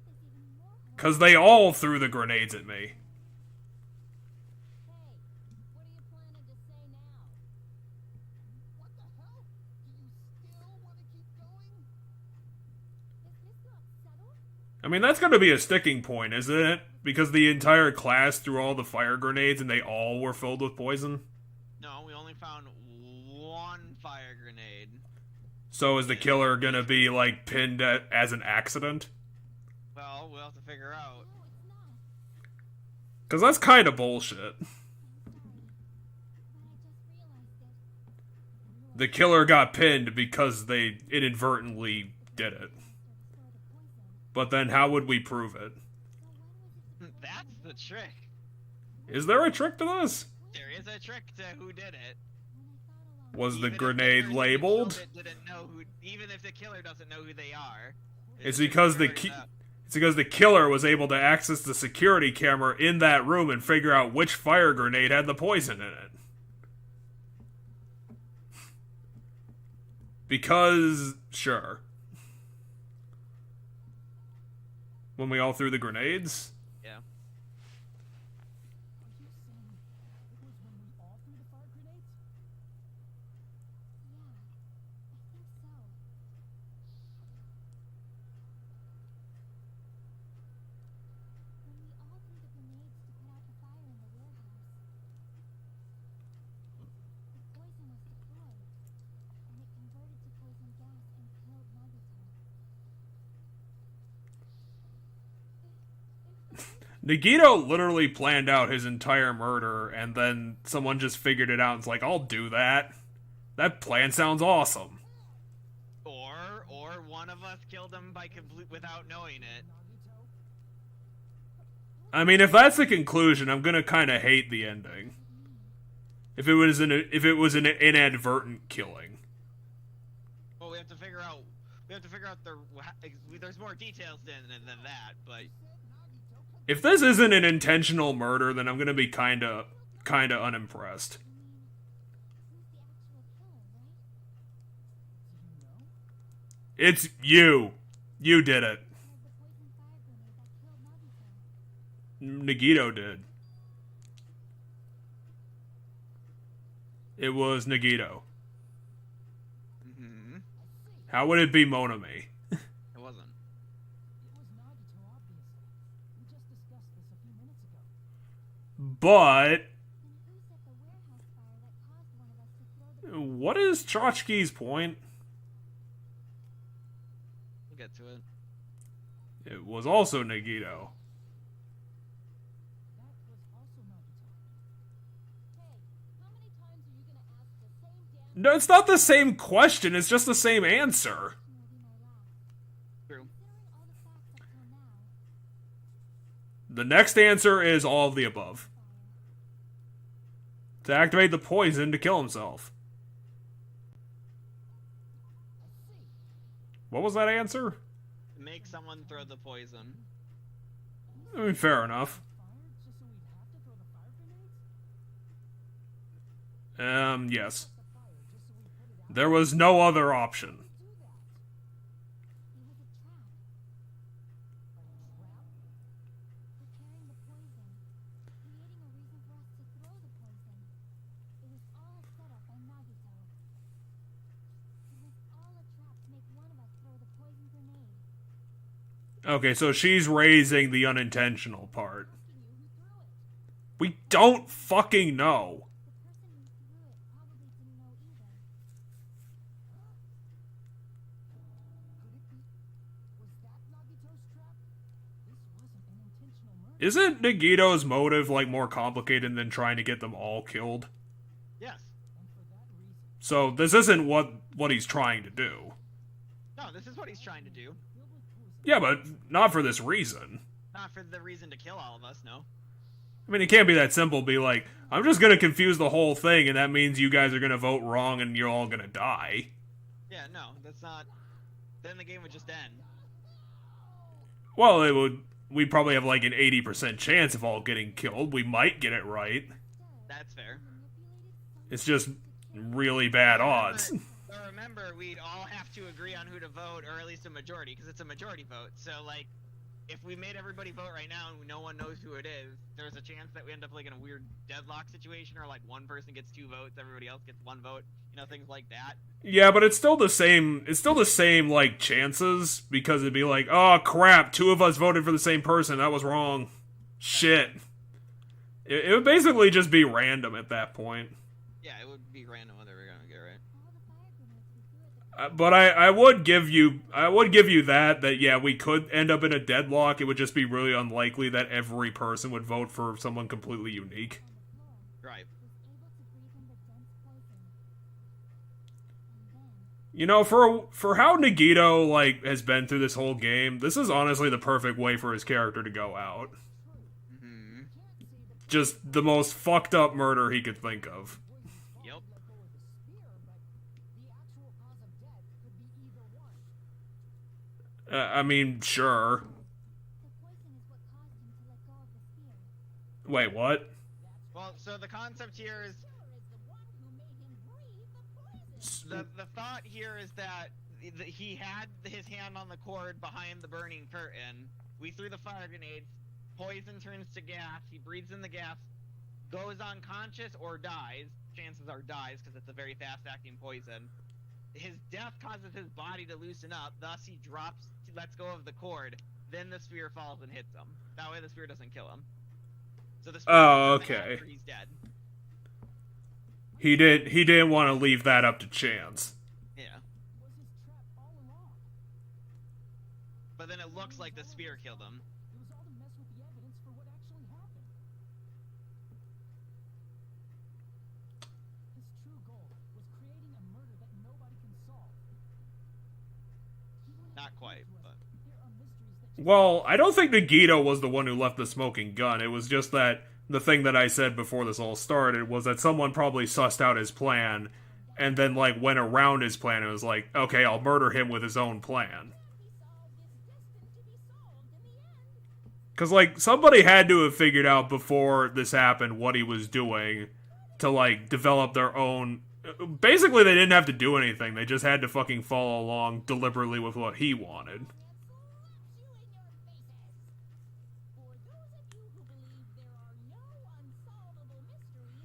is even more horrible. Because they all threw the grenades at me. Hey, what are you planning to say now? What the hell? Do you still want to keep going? Is this not settled? I mean, that's going to be a sticking point, isn't it? Because the entire class threw all the fire grenades and they all were filled with poison. No, we only found one fire grenade. So is the killer going to be, like, pinned as an accident? Well, we'll have to figure out. No, it's not. Because that's kind of bullshit. I'm sorry. But I just realized it. The killer got pinned because they inadvertently did it. To restore the poison. But then how would we prove it? So when was it That's the trick. Is there a trick to this? There is a trick to who did it. when I thought along Was the Even if grenade person who labeled? killed it didn't know who, even if the killer doesn't know who they are. It's because it's because the killer was able to access the security camera in that room and figure out which fire grenade had the poison in it. Because, sure. When we all threw the grenades? Yeah. Are you saying it was when we all threw the fire grenades? Yeah, I think so. When we all threw the grenades to put out the fire in the warehouse, the poison was deployed, and it converted to poison gas and killed Nagito. Nagito literally planned out his entire murder, and then someone just figured it out and was like, I'll do that. That plan sounds awesome. Or one of us killed him by without knowing it. Nagito? I mean, if that's the conclusion, I'm gonna kind of hate the ending. If it was an inadvertent killing. Well, we have to figure out. There's more details than that, but If this isn't an intentional murder, then I'm gonna be kinda unimpressed. Who's the actual killer, right? Do you know? It's you. You did it. It was the poison fire grenade that killed Nagito. Nagito did. It was Nagito. Mm-hmm. How would it be Monome? It wasn't. It was Nagito, obviously. We just discussed this a few minutes ago. But Then who set the warehouse fire that caused one of us to throw the what is Chachki's point? We'll get to it. It was also Nagito. That was also Nagito. Hey, how many times are you gonna ask the same damn No, it's not the same question, it's just the same answer. question will be my last? True. Considering all the facts up till now, The next answer is all of the above. fire. To activate the poison to kill himself. What was that answer? Make someone throw the poison. I mean, fair enough. Fire just so we'd have to throw the fire grenades? Yes. The fire just so we put it out? There was no other option. Do that. It was a trap. A trap? Preparing the poison. Creating a reason for us to throw the poison. It was all a setup by Nagito. It was all a trap to make one of us throw the poison grenade. Okay, so she's raising the unintentional part. Asking you who threw it. We don't fucking know. The person who threw it probably didn't know either. Could it be? Was that Nagito's trap? This wasn't an intentional murder. Isn't Nagito's motive, like, more complicated than trying to get them all killed? Yes. And for that reason, So this isn't what he's trying to do. No, this is what he's trying to do. filled with poison. Yeah, but not for this reason. Not for the reason to kill all of us, no. I mean, it can't be that simple. Be like, I'm just gonna confuse the whole thing, and that means you guys are gonna vote wrong, and you're all gonna die. Yeah, no, that's not. Then the game would just end. Well, it would. We'd probably have like an 80% chance of all getting killed. We might get it right. That's fair. It's just really bad odds. But remember, we'd all have to agree on who to vote, or at least a majority, because it's a majority vote. So, like, if we made everybody vote right now and no one knows who it is, there's a chance that we end up like in a weird deadlock situation, or like one person gets 2 votes, everybody else gets 1 vote. You know, things like that. Yeah, but it's still the same. It's still the same like chances because it'd be like, oh crap, 2 of us voted for the same person. That was wrong. Shit. It would basically just be random at that point. Yeah, it would be random whether we're gonna get right. All the fire grenades we threw at the But I would give you that yeah, we could end up in a deadlock. It would just be really unlikely that every person would vote for someone completely unique. floor, Right. was able to breathe in the dense poison. And then, You know, for how Nagito like has been through this whole game, this is honestly the perfect way for his character to go out. Mm-hmm. Just the most fucked up murder he could think of. Yep. let go of the spear, but the actual cause of death could be either one. I mean, sure. the poison is what caused him to let go of the spear. Wait, what? Well, so the concept here is Is the one who made him breathe the poison. the thought here is that he had his hand on the cord behind the burning curtain. We threw the fire grenades. Poison turns to gas. He breathes in the gas, goes unconscious or dies. Chances are dies because it's a very fast-acting poison. His death causes his body to loosen up. Thus, he lets go of the cord. Then the spear falls and hits him. That way, the spear doesn't kill him. So the spear Oh, falls in the head okay. after he's dead. He didn't want to leave that up to chance. Yeah. Was his trap all along? But then it looks like the spear killed him. It was all to mess with the evidence for what actually happened. His true goal was creating a murder that nobody can solve. He wanted Not to quite, prove to us but there are mysteries that just Well, I don't think Nagito was the one who left the smoking gun. It was just that the thing that I said before this all started was that someone probably sussed out his plan and then like went around his plan and was like, okay, I'll murder him with his own plan. Because, like, somebody had to have figured out before this happened what he was doing to, like, develop their own... Basically, they didn't have to do anything. They just had to fucking follow along deliberately with what he wanted. For those of you who believe there are no unsolvable mysteries,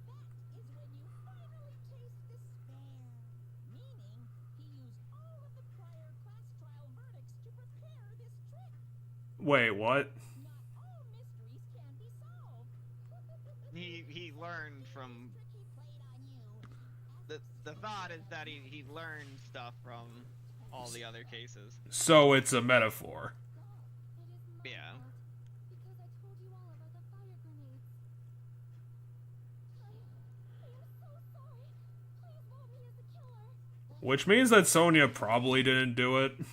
that is when you finally Wait, what? Not all mysteries can be solved. He learned from Trick he played on you. the thought is that he learned stuff from all the other cases. So it's a metaphor. It is my Yeah. fault. Because I told you all about the fire grenades. I am so sorry. Please vote me as the killer. Which means that Sonya probably didn't do it. It's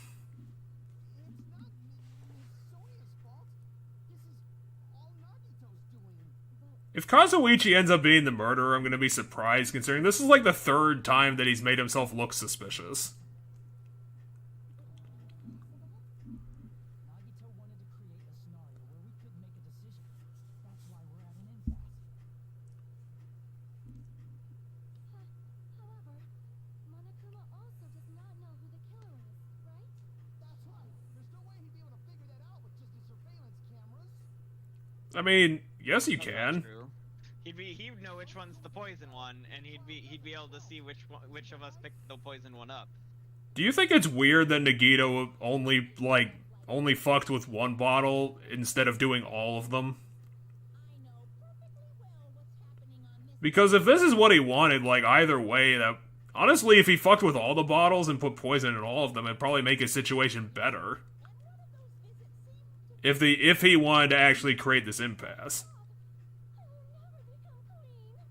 not Sonya's fault. This is all Nagito's doing. If Kazuichi ends up being the murderer, I'm gonna be surprised, considering this is like the third time that he's made himself look suspicious. Nagito wanted to create a scenario where we couldn't make a decision. That's why we're at an impasse. However, Monokuma also does not know who the killer is, right? That's right. There's no way he'd be able to figure that out with just the surveillance cameras. I mean, yes, you That's can. not true. He'd know which one's the poison one, and he'd be able to see which of us picked the poison one up. Do you think it's weird that Nagito only fucked with one bottle instead of doing all of them? I know perfectly well what's happening on this. Because if this is what he wanted, like, either way, that honestly, if he fucked with all the bottles and put poison in all of them, it'd probably make his situation better. If he wanted to actually create this impasse. I will never become clean.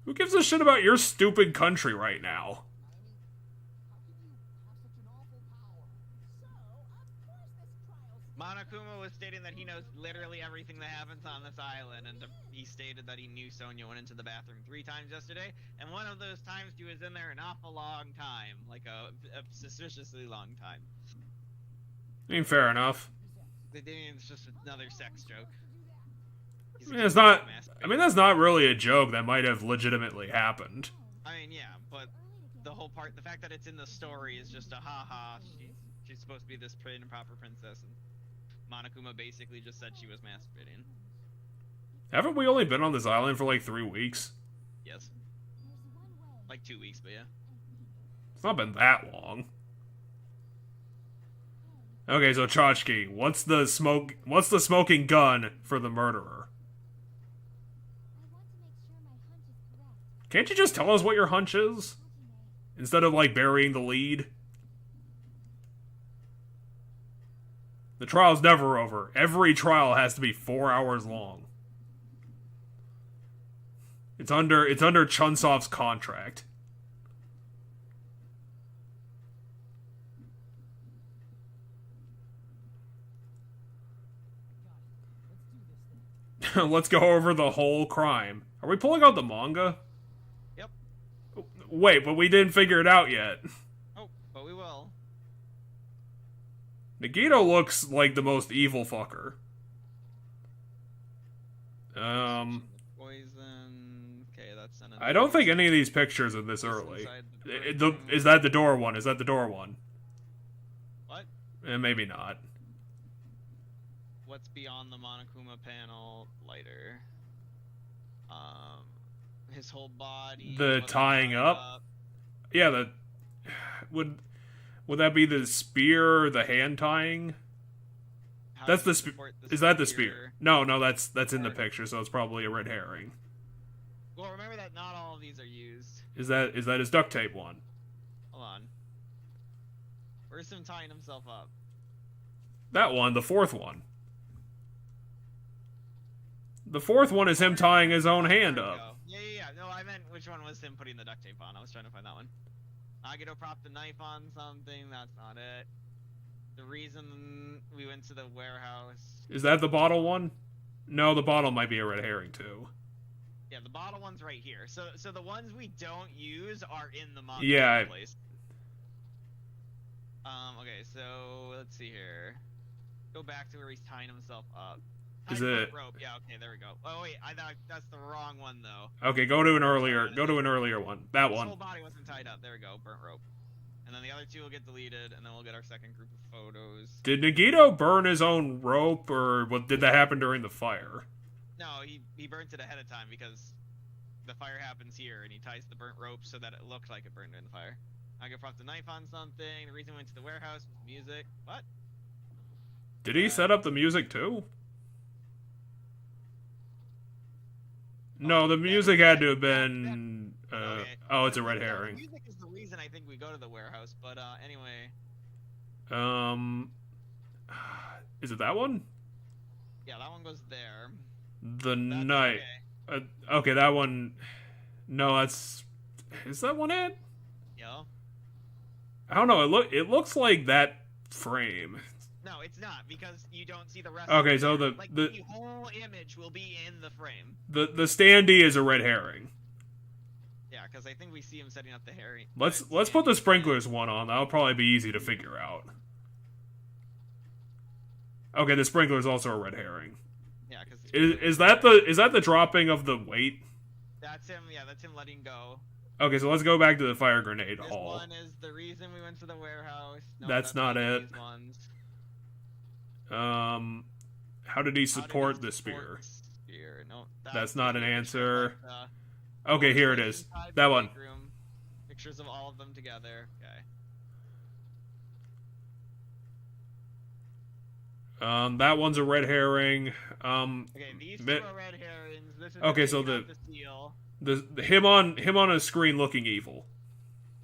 Who gives a shit about your stupid country right now? How could you have such an awful power? So, of course this trial's Monokuma was stating that he knows literally everything that happens on this island, and he stated that he knew Sonya went into the bathroom 3 times yesterday, and one of those times she was in there an awful long time, like a suspiciously long time. I mean, fair enough. It's just another sex joke. He's I mean, it's not. masturbating. I mean, that's not really a joke. That might have legitimately happened. I mean, yeah, but the whole part, the fact that it's in the story is just a ha-ha. She's supposed to be this prim and proper princess, and Monokuma basically just said she was masturbating. Haven't we only been on this island for like 3 weeks? Yes, There's one way. like 2 weeks, but yeah. It's not been that long. Okay, so Chachki, what's the smoking gun for the murderer? I want to make sure my hunch is correct. Can't you just tell us what your hunch is? Hajime, Instead of, like, burying the lead? The trial's never over. Every trial has to be 4 hours long. It's under Chunsoft's contract. Got it. Let's do this then. Let's go over the whole crime. Are we pulling out the manga? Yep. Wait, but we didn't figure it out yet. Oh, but we will. Nagito looks like the most evil fucker. Poison. Okay, that's an. I don't think any of these pictures are this early. Is that the door one? Is that the door one? What? Maybe not. What's beyond the Monokuma panel lighter? His whole body. The what's tying tied up? Yeah, would that be the spear or the hand tying? How That's do you the support is that the spear? No, that's in the picture, so it's probably a red herring. Well, remember that not all of these are used. Is that his duct tape one? Hold on. Where's him tying himself up? That one, the fourth one. The fourth one is him tying his own hand There we up. go. Yeah. No, I meant which one was him putting the duct tape on. I was trying to find that one. Nagito propped a knife on something. That's not it. The reason we went to the warehouse. Is that the bottle one? No, the bottle might be a red herring too. Yeah, the bottle one's right here. So the ones we don't use are in the manga Yeah. place. Okay, so let's see here. Go back to where he's tying himself up. Is Tying it- rope? Yeah, okay, there we go. Oh wait, I thought that's the wrong one though. Okay, go to an earlier one. That His one. whole body wasn't tied up. There we go, burnt rope. And then the other two will get deleted, and then we'll get our second group of photos. Did Nagito burn his own rope, or did that happen during the fire? No, he burnt it ahead of time because the fire happens here, and he ties the burnt rope so that it looked like it burned during the fire. I got propped a knife on something. The reason we went to the warehouse was music. What? Did he set up the music too? No, the music had to have been. Okay. Oh, it's a red The herring. music is the reason I think we go to the warehouse, but anyway. Is it that one? Yeah, that one goes there. The That's night. okay. Okay, that one. No, that's. Is that one it? Yeah. I don't know. It looks like that frame. No, it's not because you don't see the rest. Okay, of so the the whole image will be in the frame. the standee is a red herring. Yeah, because I think we see him setting up the herring. Let's put the sprinklers one on. That'll probably be easy to figure out. Okay, the sprinkler is also a red herring. Yeah, because Is that the dropping of the weight? That's him. Yeah, that's him letting go. Okay, so let's go back to the fire grenade This hall. one is the reason we went to the warehouse. No, That's not it. These ones. How did he support the spear? Spear. No, That's not an answer. Like, Okay, here it is. inside That the one. break room. Pictures of all of them together. Okay. That one's a red herring. Okay, these two are red herrings. This is Okay, the so taking out the seal. the him on a screen looking evil.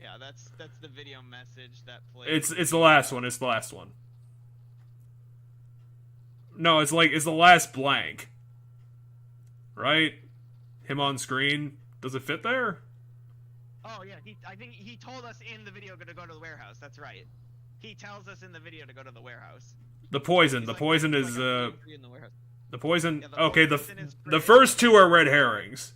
Yeah, that's the video message that plays. It's the last one. It's the last one. No, it's the last blank. Right? Him on screen. Does it fit there? Oh yeah, I think he told us in the video to go to the warehouse. That's right. He tells us in the video to go to the warehouse. The poison. He's The like, poison "I'm is in the warehouse." the poison. Yeah, the Okay, poison is the red. first two are red herrings.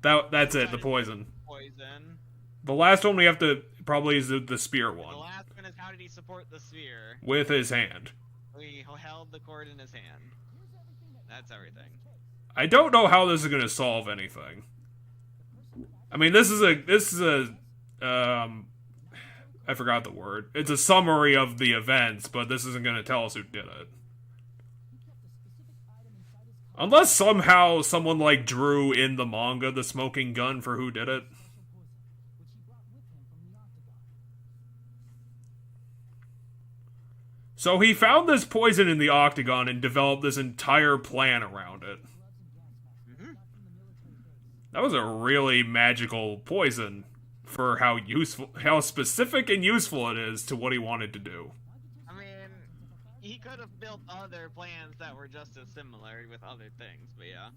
That's it. The poison. Poison. The last one we have to probably is the spear And the one last one is how did he support the sphere? with his hand. He held the cord in his hand. That's everything. I don't know how this is going to solve anything. I mean, this is a I forgot the word. It's a summary of the events, but this isn't going to tell us who did it. Unless somehow someone like drew in the manga the smoking gun for who did it. So he found this poison in the octagon and developed this entire plan around it. That was a really magical poison for how specific and useful it is to what he wanted to do. I mean, he could have built other plans that were just as similar with other things, but yeah.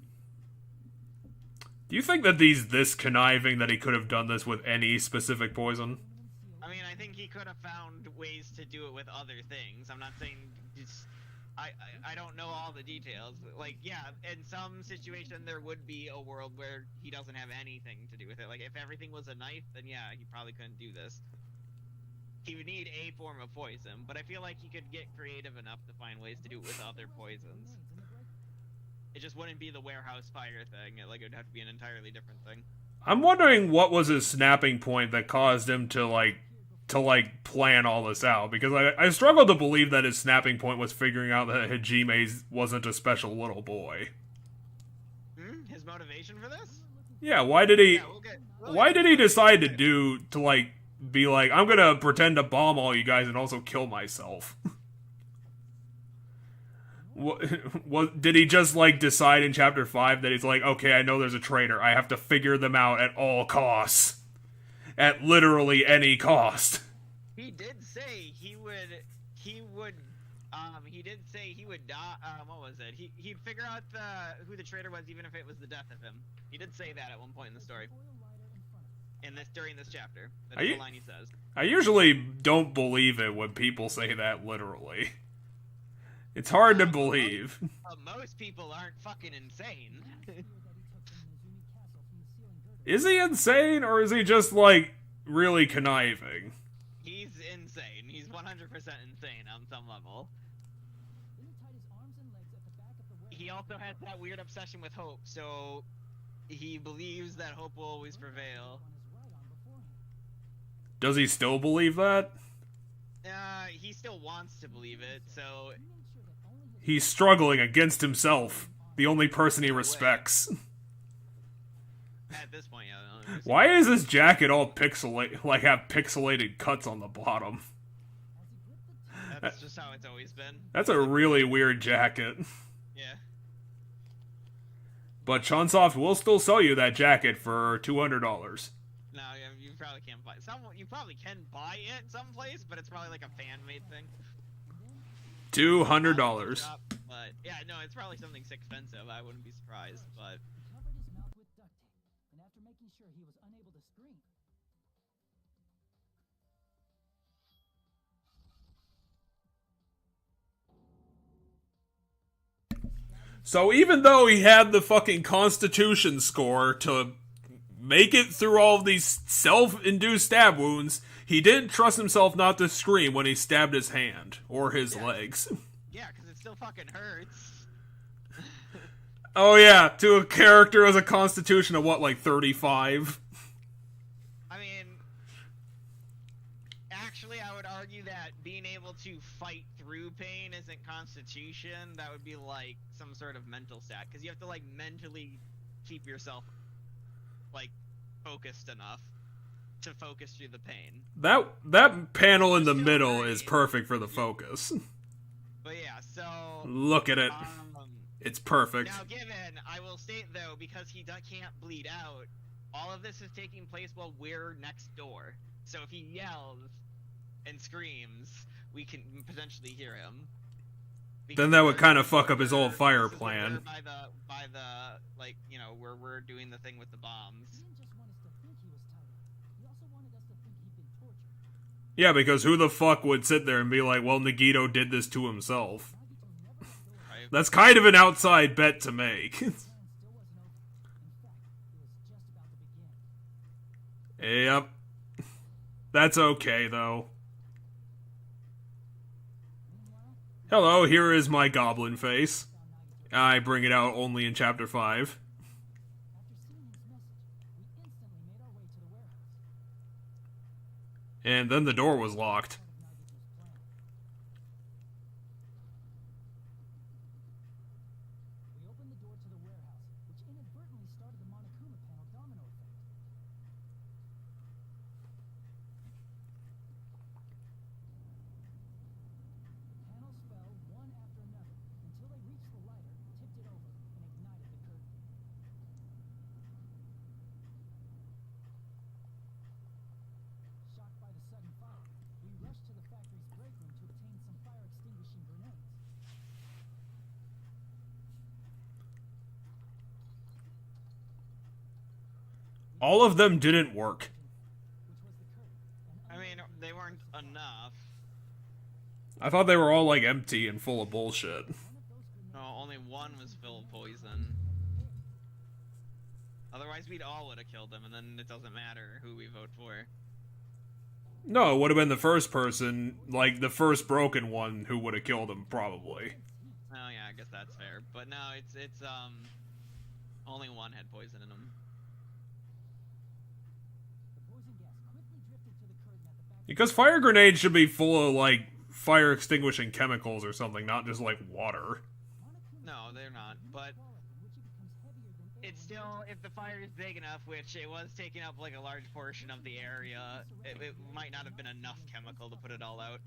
Do you think that he's this conniving that he could have done this with any specific poison? I mean, I think he could have found ways to do it with other things. I'm not saying just... I don't know all the details. Like, yeah, in some situation there would be a world where he doesn't have anything to do with it. Like, if everything was a knife, then yeah, he probably couldn't do this. He would need a form of poison, but I feel like he could get creative enough to find ways to do it with other poisons. It just wouldn't be the warehouse fire thing. It would have to be an entirely different thing. I'm wondering what was his snapping point that caused him to plan all this out, because I struggle to believe that his snapping point was figuring out that Hajime wasn't a special little boy. His motivation for this? Yeah, why did he Yeah, why did he decide to be like, I'm gonna pretend to bomb all you guys and also kill myself? What did he just decide in chapter 5 that he's like, okay, I know there's a traitor, I have to figure them out at all costs. At literally any cost. He did say he would die. What was it? He'd figure out who the traitor was, even if it was the death of him. He did say that at one point in the story. During this chapter, that's the line he says. I usually don't believe it when people say that literally. It's hard to believe. Most people aren't fucking insane. Is he insane, or is he just, really conniving? He's insane. He's 100% insane on some level. He also has that weird obsession with hope, so he believes that hope will always prevail. Does he still believe that? He still wants to believe it, so... He's struggling against himself, the only person he respects. At this point, yeah. Why is his jacket all have pixelated cuts on the bottom? That's just how it's always been. That's a really weird jacket. Yeah. But Chunsoft will still sell you that jacket for $200. No, you probably can't buy you probably can buy it someplace, but it's probably like a fan-made thing. $200. But yeah, no, it's probably something expensive. I wouldn't be surprised, but He covered his mouth with duct tape, and after making sure he was unable to scream, So even though he had the fucking Constitution score to make it through all of these self-induced stab wounds, he didn't trust himself not to scream when he stabbed his hand or his legs. yeah, because it still fucking hurts. Oh yeah, to a character with a Constitution of what, like 35? I mean, actually, I would argue that being able to fight through pain isn't constitution. That would be like some sort of mental stat, because you have to like mentally keep yourself like focused enough to focus through the pain. That panel in the Still middle hurting. is perfect for the focus. But yeah, so Look at it. um, It's perfect. now given, I will state though, because he can't bleed out, all of this is taking place while we're next door. So if he yells and screams, we can potentially hear him. Then that would Because kind of fuck up his we're- old fire this is where plan. we're by the like, you know, where we're doing the thing with the bombs. he didn't just want us to think he was tied up. He also wanted us to think he'd been tortured. Yeah, because who the fuck would sit there and be like, well, Nagito did this to himself? Nagito never let go of Right? That's kind of an outside bet to make. the plan still wasn't over. In fact, it was just about to begin. Yep. That's okay, though. Meanwhile, Hello, here is my goblin face. found Nagito. I bring it out only in Chapter 5. After seeing his message, we instantly made our way to the warehouse. And then the door was locked. Part of Nagito's plan. We opened the door to the warehouse, which inadvertently started the Monokuma panel domino effect. Panels fell one after another until they reached the lighter, tipped it over, and ignited the curtain. Shocked by the sudden fire, we rushed to the factory's break room to obtain some fire extinguishing grenades. All of them didn't work. Which was the curtain, and I mean, they weren't enough. I thought they were all, like, empty and full of bullshit. one of those grenades No, only one was full of poison. Otherwise, we'd all would have killed them, and then it doesn't matter who we vote for. No, it would have been the first person, like, the first broken one who would have killed him, probably. Oh yeah, I guess that's fair. But no, it's only one had poison in them. The poison gas quickly drifted to the curtain at the back. Because fire grenades should be full of, like, fire extinguishing chemicals or something, not just, like, water. Monokuma No, they're not. But quality in which it becomes heavier than air. it's still, if the fire is big enough, which it was taking up like a large portion of the area, it might not have been enough chemical to put it all out.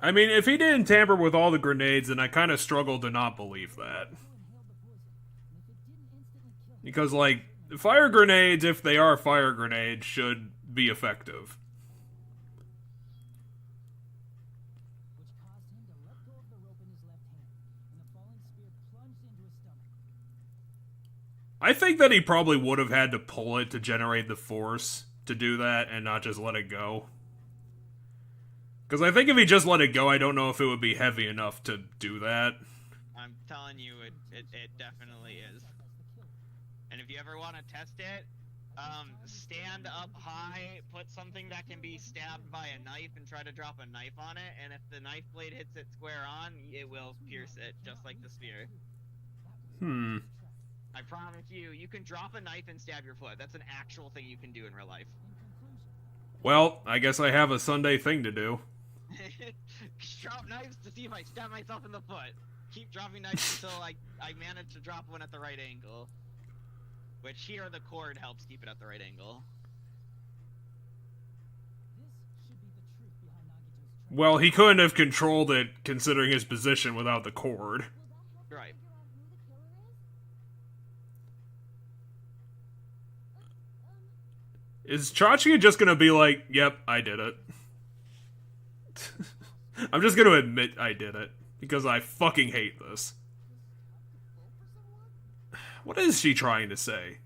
I mean, if he didn't tamper with all the grenades, then I kind of struggle to not believe that. Nagito inhaled the poison, and if it didn't instantly kill him, Because, like, fire grenades, if they are fire grenades, should be effective. which caused him to let go of the rope in his left hand, and the falling spear plunged into his stomach. I think that he probably would have had to pull it to generate the force to do that and not just let it go. Because I think if he just let it go, I don't know if it would be heavy enough to do that. I'm telling you, it definitely is. And if you ever want to test it, stand up high, put something that can be stabbed by a knife, and try to drop a knife on it. And if the knife blade hits it square on, it will pierce it, just like the spear. I promise you, you can drop a knife and stab your foot. That's an actual thing you can do in real life. Well, I guess I have a Sunday thing to do. Drop knives to see if I stab myself in the foot. Keep dropping knives until I manage to drop one at the right angle. Which here the cord helps keep it at the right angle. This should be the truth behind Nagito's Well, he couldn't have controlled it considering his position without the cord. Right. Is Chachi just gonna be like, yep, I did it? I'm just gonna admit I did it. Because I fucking hate this. What is she trying to say?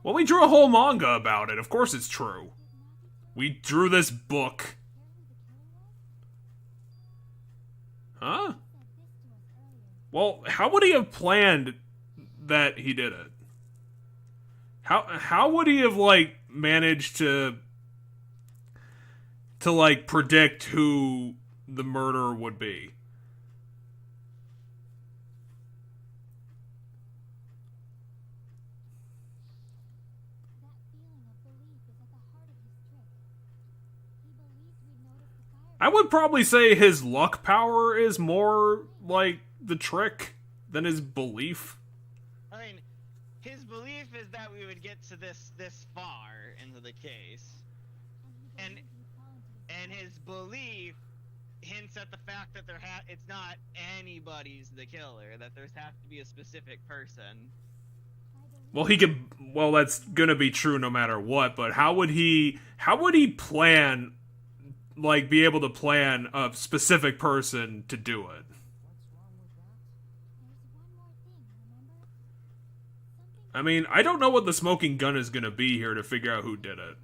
Well, we drew a whole manga about it. Of course it's true. We drew this book. Huh? Well, how would he have planned that he did it? How would he have, like, managed to like, predict who the murderer would be? I would probably say his luck power is more like the trick than his belief. I mean, his belief is that we would get to this far into the case, and his belief hints at the fact that it's not anybody's the killer, that there has to be a specific person. Well, well, that's gonna be true no matter what, but how would he plan, like, be able to plan a specific person to do it? I mean, I don't know what the smoking gun is gonna be here to figure out who did it.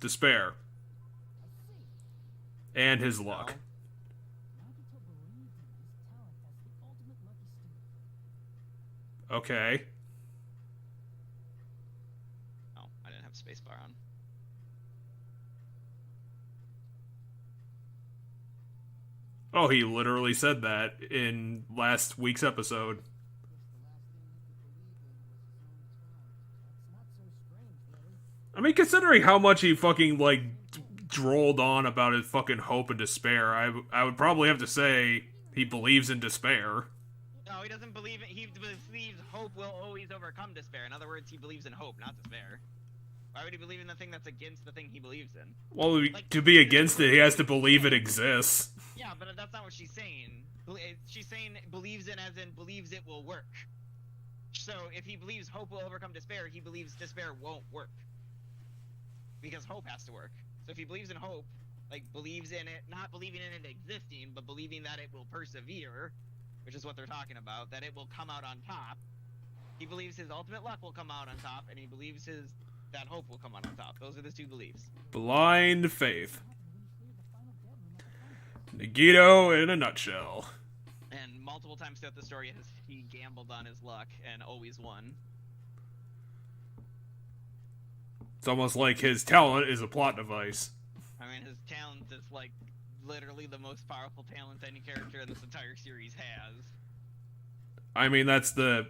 Despair. And his luck. Okay. Oh, I didn't have spacebar on. Oh, he literally said that in last week's episode. I mean, considering how much he fucking, like, drolled on about his fucking hope and despair, I would probably have to say he believes in despair. No, he doesn't believe it. He believes hope will always overcome despair. In other words, he believes in hope, not despair. Why would he believe in the thing that's against the thing he believes in? Well, Like, to be against it, he has to believe it exists. Yeah, but that's not what she's saying. She's saying believes in as in believes it will work. So if he believes hope will overcome despair, he believes despair won't work. Because hope has to work. So if he believes in hope, like believes in it, not believing in it existing, but believing that it will persevere, which is what they're talking about, that it will come out on top. He believes his ultimate luck will come out on top, and he believes that hope will come out on top. Those are the two beliefs. Blind faith. Nagito in a nutshell. And multiple times throughout the story, he gambled on his luck and always won. It's almost like his talent is a plot device. I mean, his talent is like literally the most powerful talent any character in this entire series has. I mean, that's the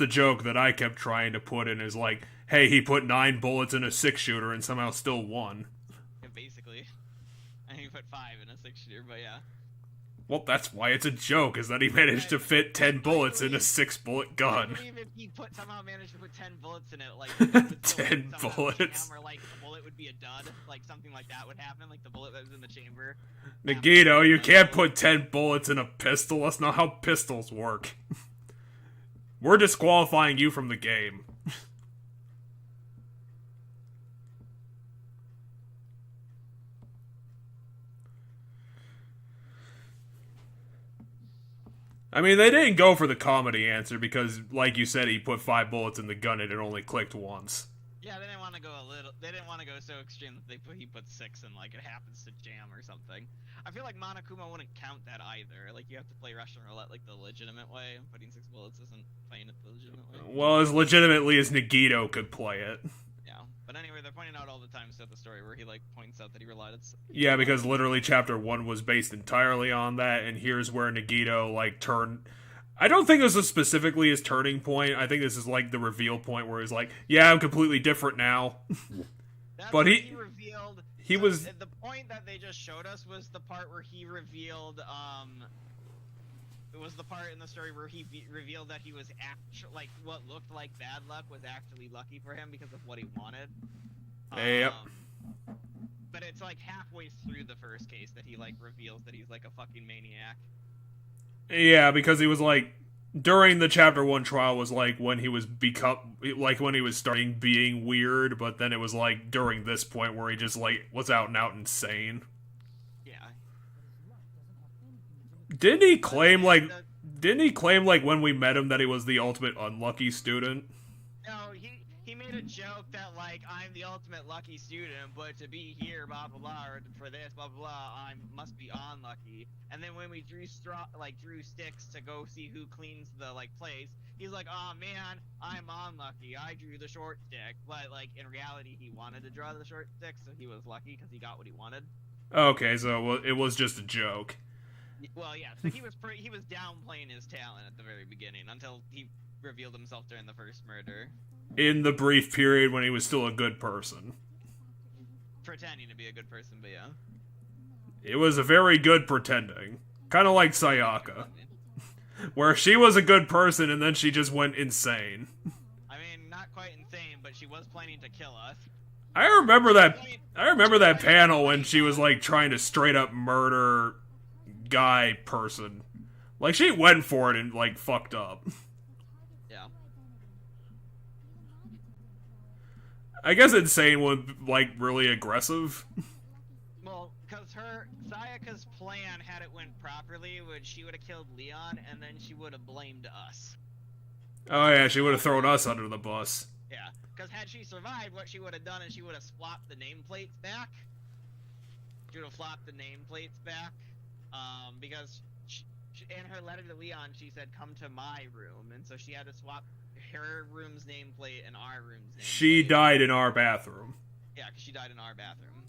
joke that I kept trying to put in, is like, hey, he put 9 bullets in a 6-shooter and somehow still won. Yeah, basically. I think he put 5 in a 6-shooter, but yeah. Well, that's why it's a joke, is that he managed to fit 10 bullets in a 6-bullet gun. I believe if he somehow managed to put 10 bullets in it, like, it would still 10 somehow bullets. jam, or like the bullet would be a dud, like something like that would happen, like the bullet that was in the chamber. Nagito, you can't put 10 bullets in a pistol. That's not how pistols work. We're disqualifying you from the game. I mean, they didn't go for the comedy answer because, like you said, he put 5 bullets in the gun and it only clicked once. Yeah, they didn't want to go they didn't want to go so extreme that he put 6 and, like, it happens to jam or something. I feel like Monokuma wouldn't count that either. Like, you have to play Russian roulette, like, the legitimate way. Putting 6 bullets isn't playing it the legitimate way. Well, as legitimately as Nagito could play it. Yeah, but anyway, they're pointing out all the times throughout the story where he, like, points out that he relied on... Yeah, because literally Chapter 1 was based entirely on that, and here's where Nagito, like, turned... I don't think this is specifically his turning point. I think this is, like, the reveal point where he's like, yeah, I'm completely different now. But he revealed... He was... The point that they just showed us was the part where he revealed, it was the part in the story where he revealed that he was actually, like, what looked like bad luck was actually lucky for him because of what he wanted. Yep. But it's like halfway through the first case that he like reveals that he's like a fucking maniac. Yeah, because he was like during the chapter 1 trial was like when he was when he was starting being weird, but then it was like during this point where he just like was out and out insane. Yeah. Didn't he claim like when we met him that he was the ultimate unlucky student? No, he made a joke that like I'm the ultimate lucky student, but to be here, blah blah blah, or for this, blah blah blah, I must be unlucky. And then when we drew sticks to go see who cleans the like place, he's like, oh man, I'm unlucky. I drew the short stick, but like in reality, he wanted to draw the short stick, so he was lucky because he got what he wanted. Okay, so it was just a joke. Well, yeah. So he was downplaying his talent at the very beginning until he revealed himself during the first murder. In the brief period when he was still a good person. Pretending to be a good person, but yeah. It was a very good pretending. Kind of like Sayaka. Where she was a good person and then she just went insane. I mean, not quite insane, but she was planning to kill us. I remember that panel when she was like trying to straight up murder guy person. Like she went for it and like fucked up. Yeah. I guess insane was like really aggressive. Well, because Sayaka's plan, had it went properly, she would have killed Leon, and then she would have blamed us. Oh yeah, she would have thrown us under the bus. Yeah, because had she survived, what she would have done is she would have swapped the nameplates back. She would have flopped the nameplates back, because in her letter to Leon, she said, come to my room, and so she had to swap her room's nameplate and our room's nameplate. She died in our bathroom. Yeah, because she died in our bathroom.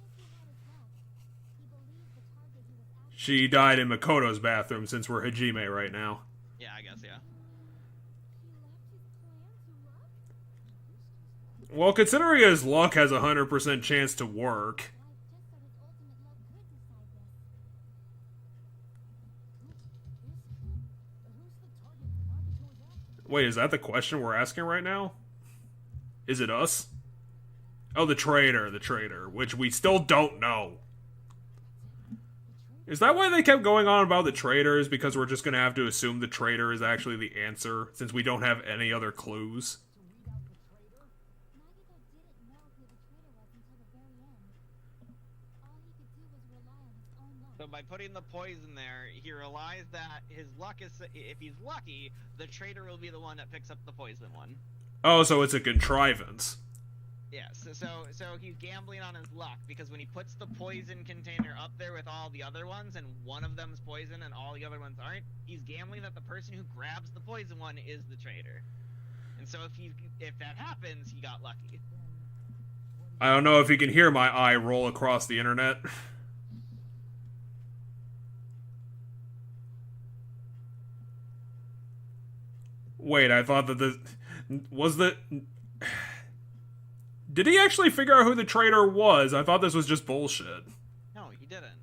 She died in Makoto's bathroom since we're Hajime right now. Yeah, I guess, yeah. Well, considering his luck has a 100% chance to work. Wait, is that the question we're asking right now? Is it us? Oh, the traitor, which we still don't know. Is that why they kept going on about the traitors? Because we're just gonna have to assume the traitor is actually the answer, since we don't have any other clues? So by putting the poison there, he realized that his luck is, if he's lucky, the traitor will be the one that picks up the poison one. Oh, so it's a contrivance. Yes, so he's gambling on his luck, because when he puts the poison container up there with all the other ones, and one of them's poison and all the other ones aren't, he's gambling that the person who grabs the poison one is the traitor. And so if that happens, he got lucky. I don't know if you can hear my eye roll across the internet. Wait, I thought that Did he actually figure out who the traitor was? I thought this was just bullshit. No, he didn't.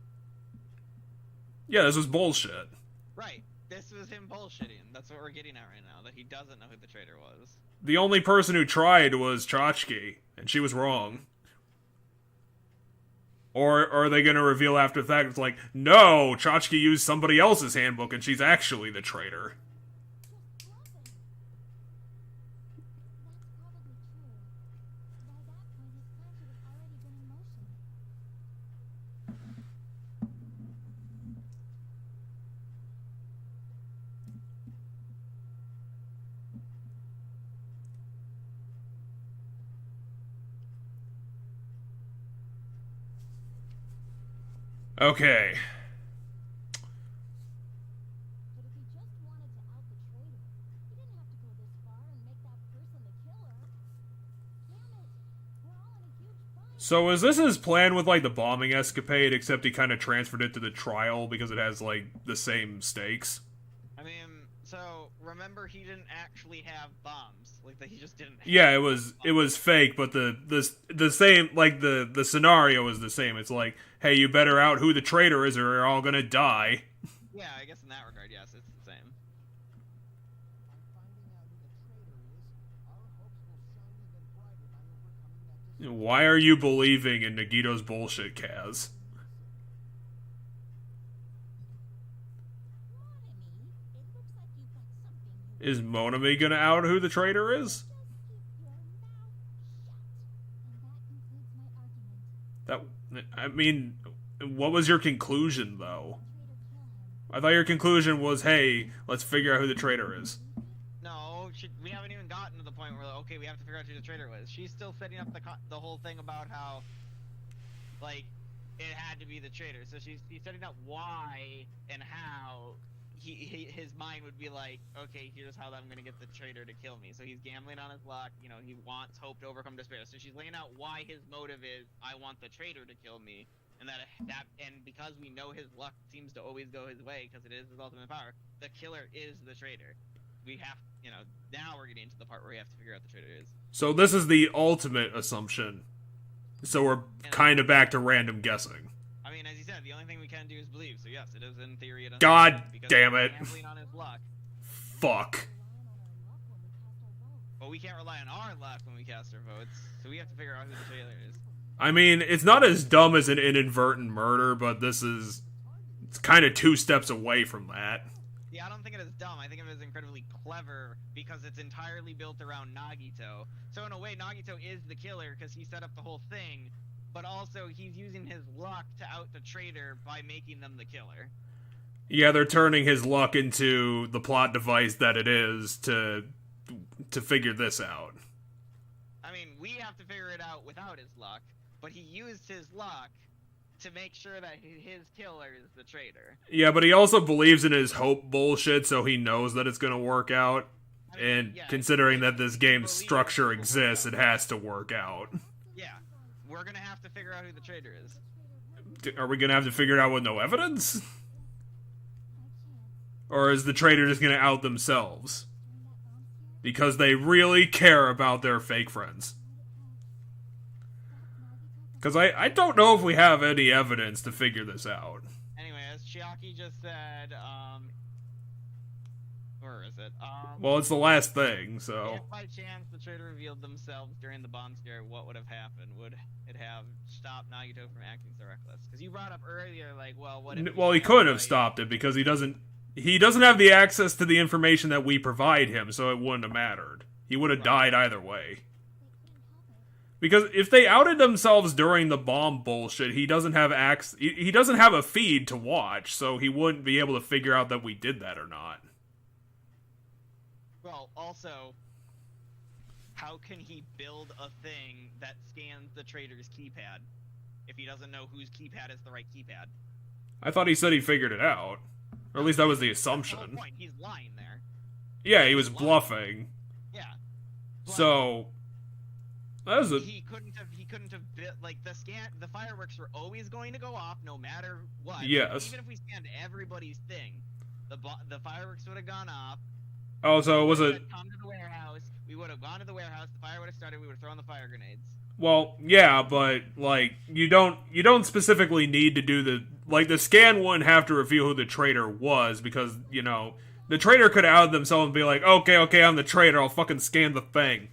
Yeah, this was bullshit. Right. This was him bullshitting. That's what we're getting at right now, that he doesn't know who the traitor was. The only person who tried was Chachki, and she was wrong. Or are they gonna reveal after the fact, it's like, no, Chachki used somebody else's handbook and she's actually the traitor. Okay. But if he just wanted to out the traitor, he didn't have to go this far and make that person the killer. Damn it, we're all in a huge bind. So is this his plan with, like, the bombing escapade, except he kind of transferred it to the trial because it has, like, the same stakes? I mean, so remember he didn't actually have bombs. Like, that he just didn't have Yeah, it was fake, but the same, like, the scenario is the same. It's like, hey, you better out who the traitor is or you're all gonna die. Yeah, I guess in that regard, yes, it's the same. Why are you believing in Nagito's bullshit, Kaz? Is Monami gonna out who the traitor is? That, I mean, what was your conclusion, though? I thought your conclusion was, hey, let's figure out who the traitor is. No, we haven't even gotten to the point where, okay, we have to figure out who the traitor was. She's still setting up the whole thing about how, like, it had to be the traitor. So she's setting up why and how his mind would be like, okay, here's how I'm gonna get the traitor to kill me. So he's gambling on his luck. You know, he wants hope to overcome despair. So she's laying out why his motive is, I want the traitor to kill me. And and because we know his luck seems to always go his way because it is his ultimate power, the killer is the traitor. We have, you know, now we're getting to the part where we have to figure out the traitor is. So this is the ultimate assumption. So we're kind of back to random guessing. I mean, as you said, the only thing we can do is believe. So yes, it is in theory. God damn it! Gambling on his luck. Fuck. But we can't rely on our luck when we cast our votes. So we have to figure out who the traitor is. I mean, it's not as dumb as an inadvertent murder, but it's kind of 2 steps away from that. Yeah, I don't think it is dumb. I think it is incredibly clever because it's entirely built around Nagito. So in a way, Nagito is the killer because he set up the whole thing, but also he's using his luck to out the traitor by making them the killer. Yeah, they're turning his luck into the plot device that it is to figure this out. I mean, we have to figure it out without his luck, but he used his luck to make sure that his killer is the traitor. Yeah, but he also believes in his hope bullshit, so he knows that it's gonna work out. I mean, and yeah, considering that this game's structure exists, it has to work out. Yeah, we're gonna have to figure out who the traitor is. Are we gonna have to figure it out with no evidence? Or is the traitor just gonna out themselves? Because they really care about their fake friends. Because I don't know if we have any evidence to figure this out. Anyway, as Chiaki just said, where is it? Well, it's the last thing, so... If by chance the traitor revealed themselves during the bomb scare, what would have happened? Would it have stopped Nagito from acting so reckless? Because you brought up earlier, like, well, what if... Well, he couldn't have stopped it, because he doesn't have the access to the information that we provide him, so it wouldn't have mattered. He would have died either way. Because if they outed themselves during the bomb bullshit, he doesn't have he doesn't have a feed to watch, so he wouldn't be able to figure out that we did that or not. Well, also, how can he build a thing that scans the traitor's keypad if he doesn't know whose keypad is the right keypad? I thought he said he figured it out. Or at least that was the assumption. That's the whole point. He's lying there. Yeah, he was bluffing. Yeah. So... He couldn't have built, like, the fireworks were always going to go off no matter what. Yes. Even if we scanned everybody's thing, the fireworks would have gone off. Oh, so was it... Come to the warehouse, we would have gone to the warehouse, the fire would have started, we would have thrown the fire grenades. Well, yeah, but, like, you don't specifically need to do the... Like, the scan wouldn't have to reveal who the traitor was, because, you know, the traitor could have outed themselves and be like, okay, I'm the traitor, I'll fucking scan the thing.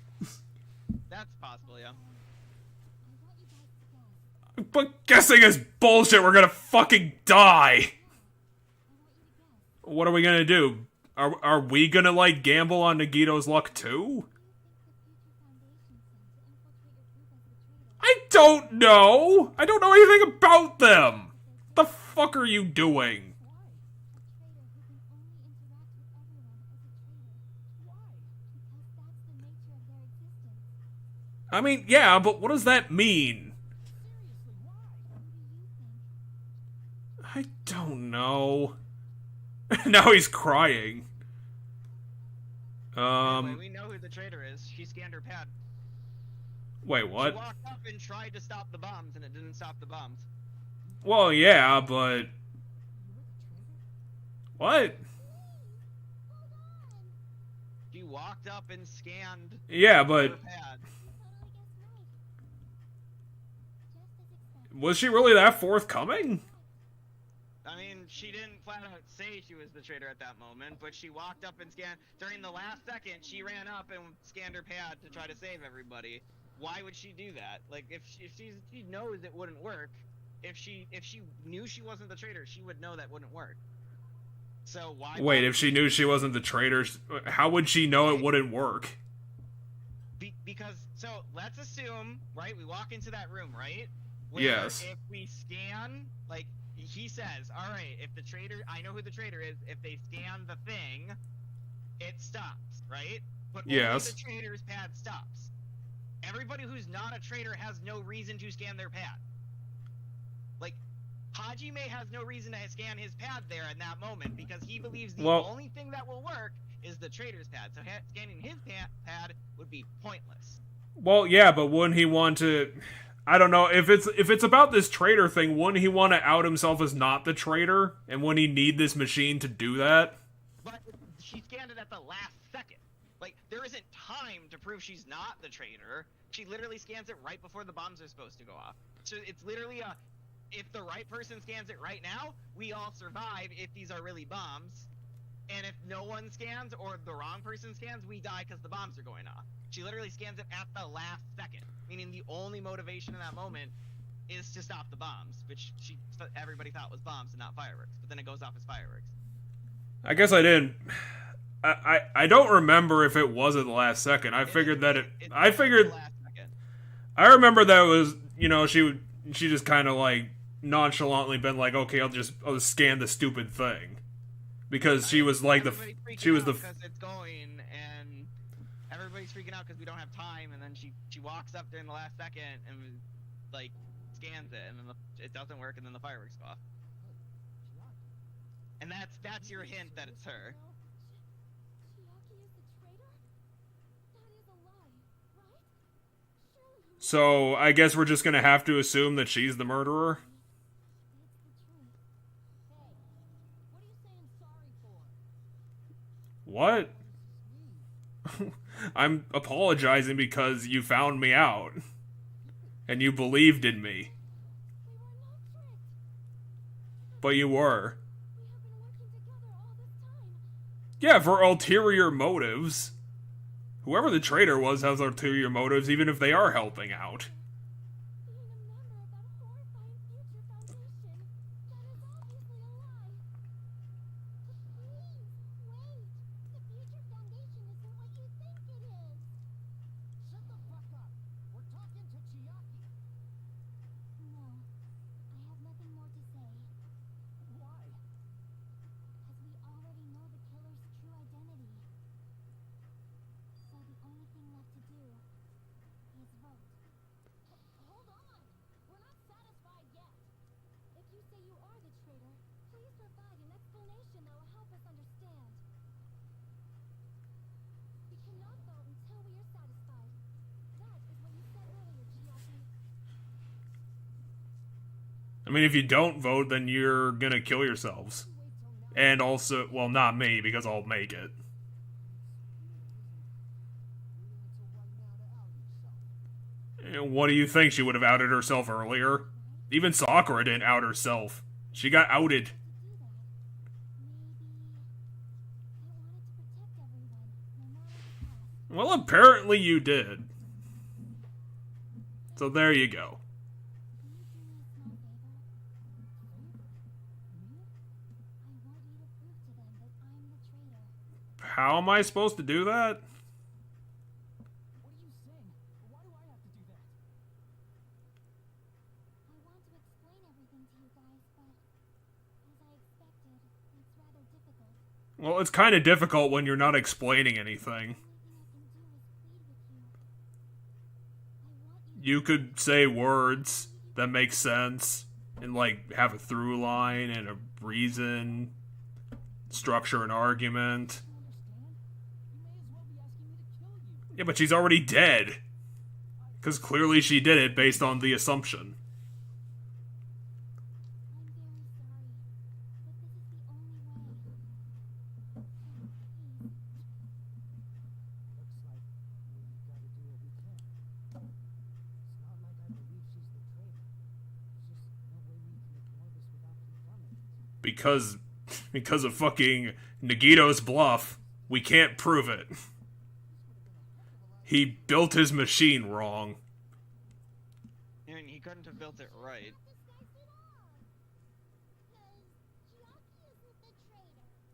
That's possible, yeah. But guessing is bullshit, we're gonna fucking die! What are we gonna do? Are we gonna, like, gamble on Nagito's luck too? I don't know! I don't know anything about them! The fuck are you doing? I mean, yeah, but what does that mean? I don't know. Now he's crying. Anyway, we know who the traitor is. She scanned her pad. Wait, what? She walked up and tried to stop the bombs, and it didn't stop the bombs. Well, yeah, but... What? She walked up and scanned yeah, but... her pad. Was she really that forthcoming? I mean, she didn't flat out say she was the traitor at that moment, but she walked up and scanned. During the last second, she ran up and scanned her pad to try to save everybody. why would she do that? Like, if she knows it wouldn't work, if she knew she wasn't the traitor, she would know that wouldn't work. So why? Wait, if she knew she wasn't the traitor, how would she know it wouldn't work? Because, so let's assume, right? We walk into that room, right? Yes. If we scan, like he says, all right, if the traitor, I know who the traitor is. If they scan the thing, it stops, right? But only Yes. the traitor's pad stops. Everybody who's not a traitor has no reason to scan their pad. Like, Hajime has no reason to scan his pad there in that moment because he believes the only thing that will work is the traitor's pad. So scanning his pad would be pointless. Well, yeah, but wouldn't he want to? I don't know if it's about this traitor thing. Wouldn't he want to out himself as not the traitor? And wouldn't he need this machine to do that? But she scanned it at the last second. Like, there isn't time to prove she's not the traitor. She literally scans it right before the bombs are supposed to go off. So it's literally if the right person scans it right now, we all survive if these are really bombs. And if no one scans or the wrong person scans, we die because the bombs are going off. She literally scans it at the last second, meaning the only motivation in that moment is to stop the bombs, which everybody thought was bombs and not fireworks. But then it goes off as fireworks. I guess I didn't. I don't remember if it was at the last second. I figured that it. I figured. The last second. I remember that it was, she just kind of like nonchalantly been like, okay, I'll just scan the stupid thing, because she was like she was the. Because it's going and everybody's freaking out because we don't have time, and then she walks up during the last second and like scans it, and then it doesn't work, and then the fireworks go off. And that's your hint that it's her. Chiaki is the traitor? That is a lie, right? Surely he So I guess we're just gonna have to assume that she's the murderer. What are you saying sorry for? What? I'm apologizing because you found me out. And you believed in me. We were not tricked. But you were. We have been working together all this time. Yeah, for ulterior motives. Whoever the traitor was has ulterior motives, even if they are helping out. Being a member of that horrifying future foundation, that is obviously a lie. But please, wait. The future foundation isn't what you think it is. Shut the fuck up. We're talking to Chiaki. No, I have nothing more to say. Why? As we already know the killer's true identity. So the only thing left to do is vote. Hold on. We're not satisfied yet. If you say you are the traitor, please provide an explanation that will help us understand. We cannot vote until we are satisfied. That is what you said earlier, Chiaki. I mean, if you don't vote, then you're gonna kill yourselves. And also, well, not me, because I'll make it. What do you think? She would have outed herself earlier? Even Sakura didn't out herself. She got outed. To do that, maybe I wanted to protect everyone, no matter the cost. Well, apparently you did. So there you go. Can you do me a small favor? I want you to prove to them that I'm the traitor. How am I supposed to do that? What are you saying? Why do I have to do that? I want to explain everything to you guys, but as I expected, it's rather difficult. Well, it's kind of difficult when you're not explaining anything. The only thing I can do is plead with you. I want you You could say words that make sense and, like, have a through line and a reason, structure an argument. You understand? You may as well be asking me to kill you. Yeah, but she's already dead. Because clearly she did it based on the assumption. I'm very sorry, but this is the only way. So please, Looks like we've got to do what we can. It's not like I believe she's the traitor. There's just no way we can ignore this without confronting it. Because of fucking Nagito's bluff, we can't prove it. This would have been a heck of a lot He built his machine wrong. I mean, he couldn't have built it right.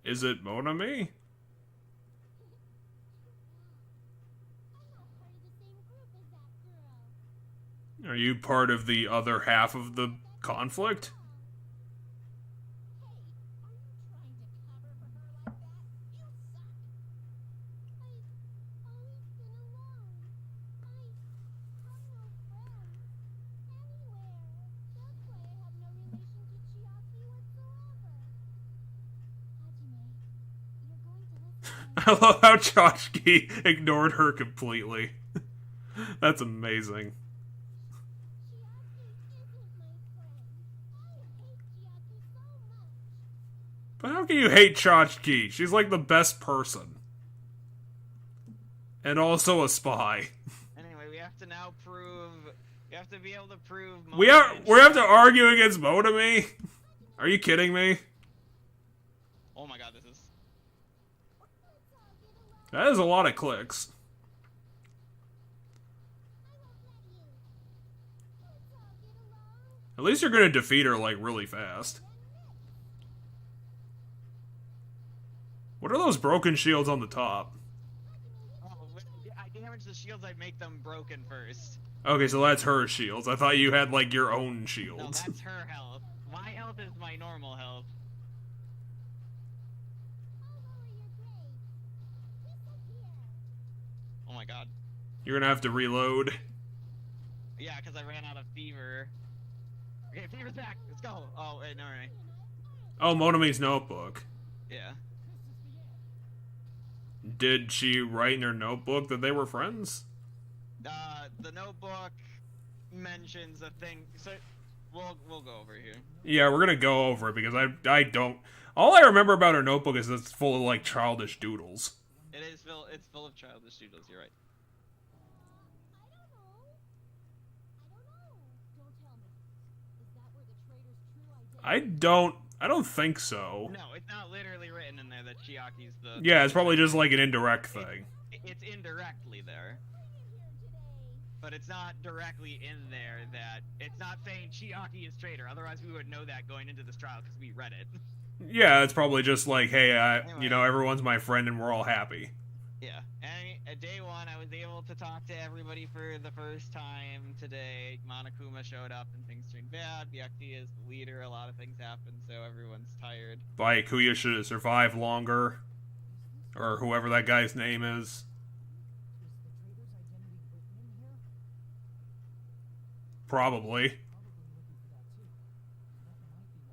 Is it Monami? Are you part of the other half of the conflict? I love how Chachki ignored her completely. That's amazing. But how can you hate Chachki? She's like the best person. And also a spy. Anyway, we have to now prove. We have to be able to prove. We have to argue against Monami? Are you kidding me? Oh my god, this is. That is a lot of clicks. At least you're gonna defeat her, like, really fast. What are those broken shields on the top? Oh, I damage the shields, I make them broken first. Okay, so that's her shields. I thought you had, like, your own No, shields. that's her health. My health is my normal health. Oh my god. You're gonna have to reload. Yeah, because I ran out of fever. Okay, fever's back. Let's go. Oh, wait, no, right. Oh, Monami's notebook. Yeah. Did she write in her notebook that they were friends? The notebook mentions a thing. So, we'll go over here. Yeah, we're gonna go over it because I don't. All I remember about her notebook is that it's full of like childish doodles. It's full of childish doodles. You're right. I don't think so. No, it's not literally written in there that Chiaki's the. Yeah, it's probably just like an indirect thing. It's indirectly there. But it's not directly in there that it's not saying Chiaki is traitor. Otherwise, we would know that going into this trial because we read it. Yeah, it's probably just like, hey, everyone's my friend and we're all happy. Yeah. And at day one, I was able to talk to everybody for the first time today. Monokuma showed up and things turned bad. Byakuya is the leader. A lot of things happened, so everyone's tired. Byakuya should have survived longer, or whoever that guy's name is. Probably.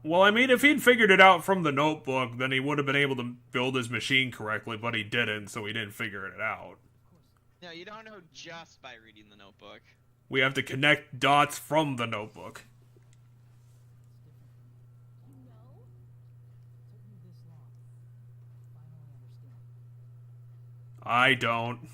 Well, I mean, if he'd figured it out from the notebook, then he would have been able to build his machine correctly, but he didn't, so he didn't figure it out. No, you don't know just by reading the notebook. We have to connect dots from the notebook. I don't.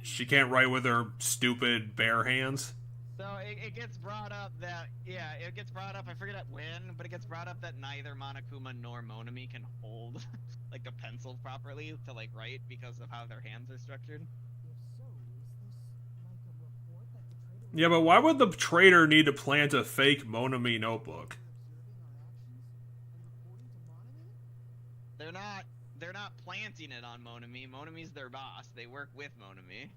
She can't write with her stupid bare hands. So it gets brought up that, yeah, it gets brought up, I forget when, but it gets brought up that neither Monokuma nor Monami can hold, like, a pencil properly to, like, write because of how their hands are structured. Yeah, but why would the traitor need to plant a fake Monami notebook? They're not planting it on Monami. Monami's their boss. They work with Monami.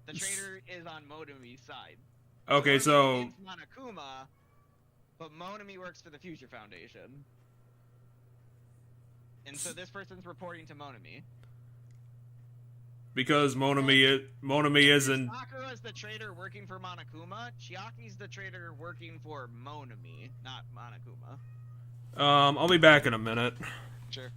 The traitor is on Monami's side. Okay, so It's Monokuma, but Monami works for the Future Foundation. And so this person's reporting to Monami. because Monami isn't. Sakura's the traitor working for Monokuma. Chiaki's the traitor working for Monami, not Monokuma. I'll be back in a minute. Sure.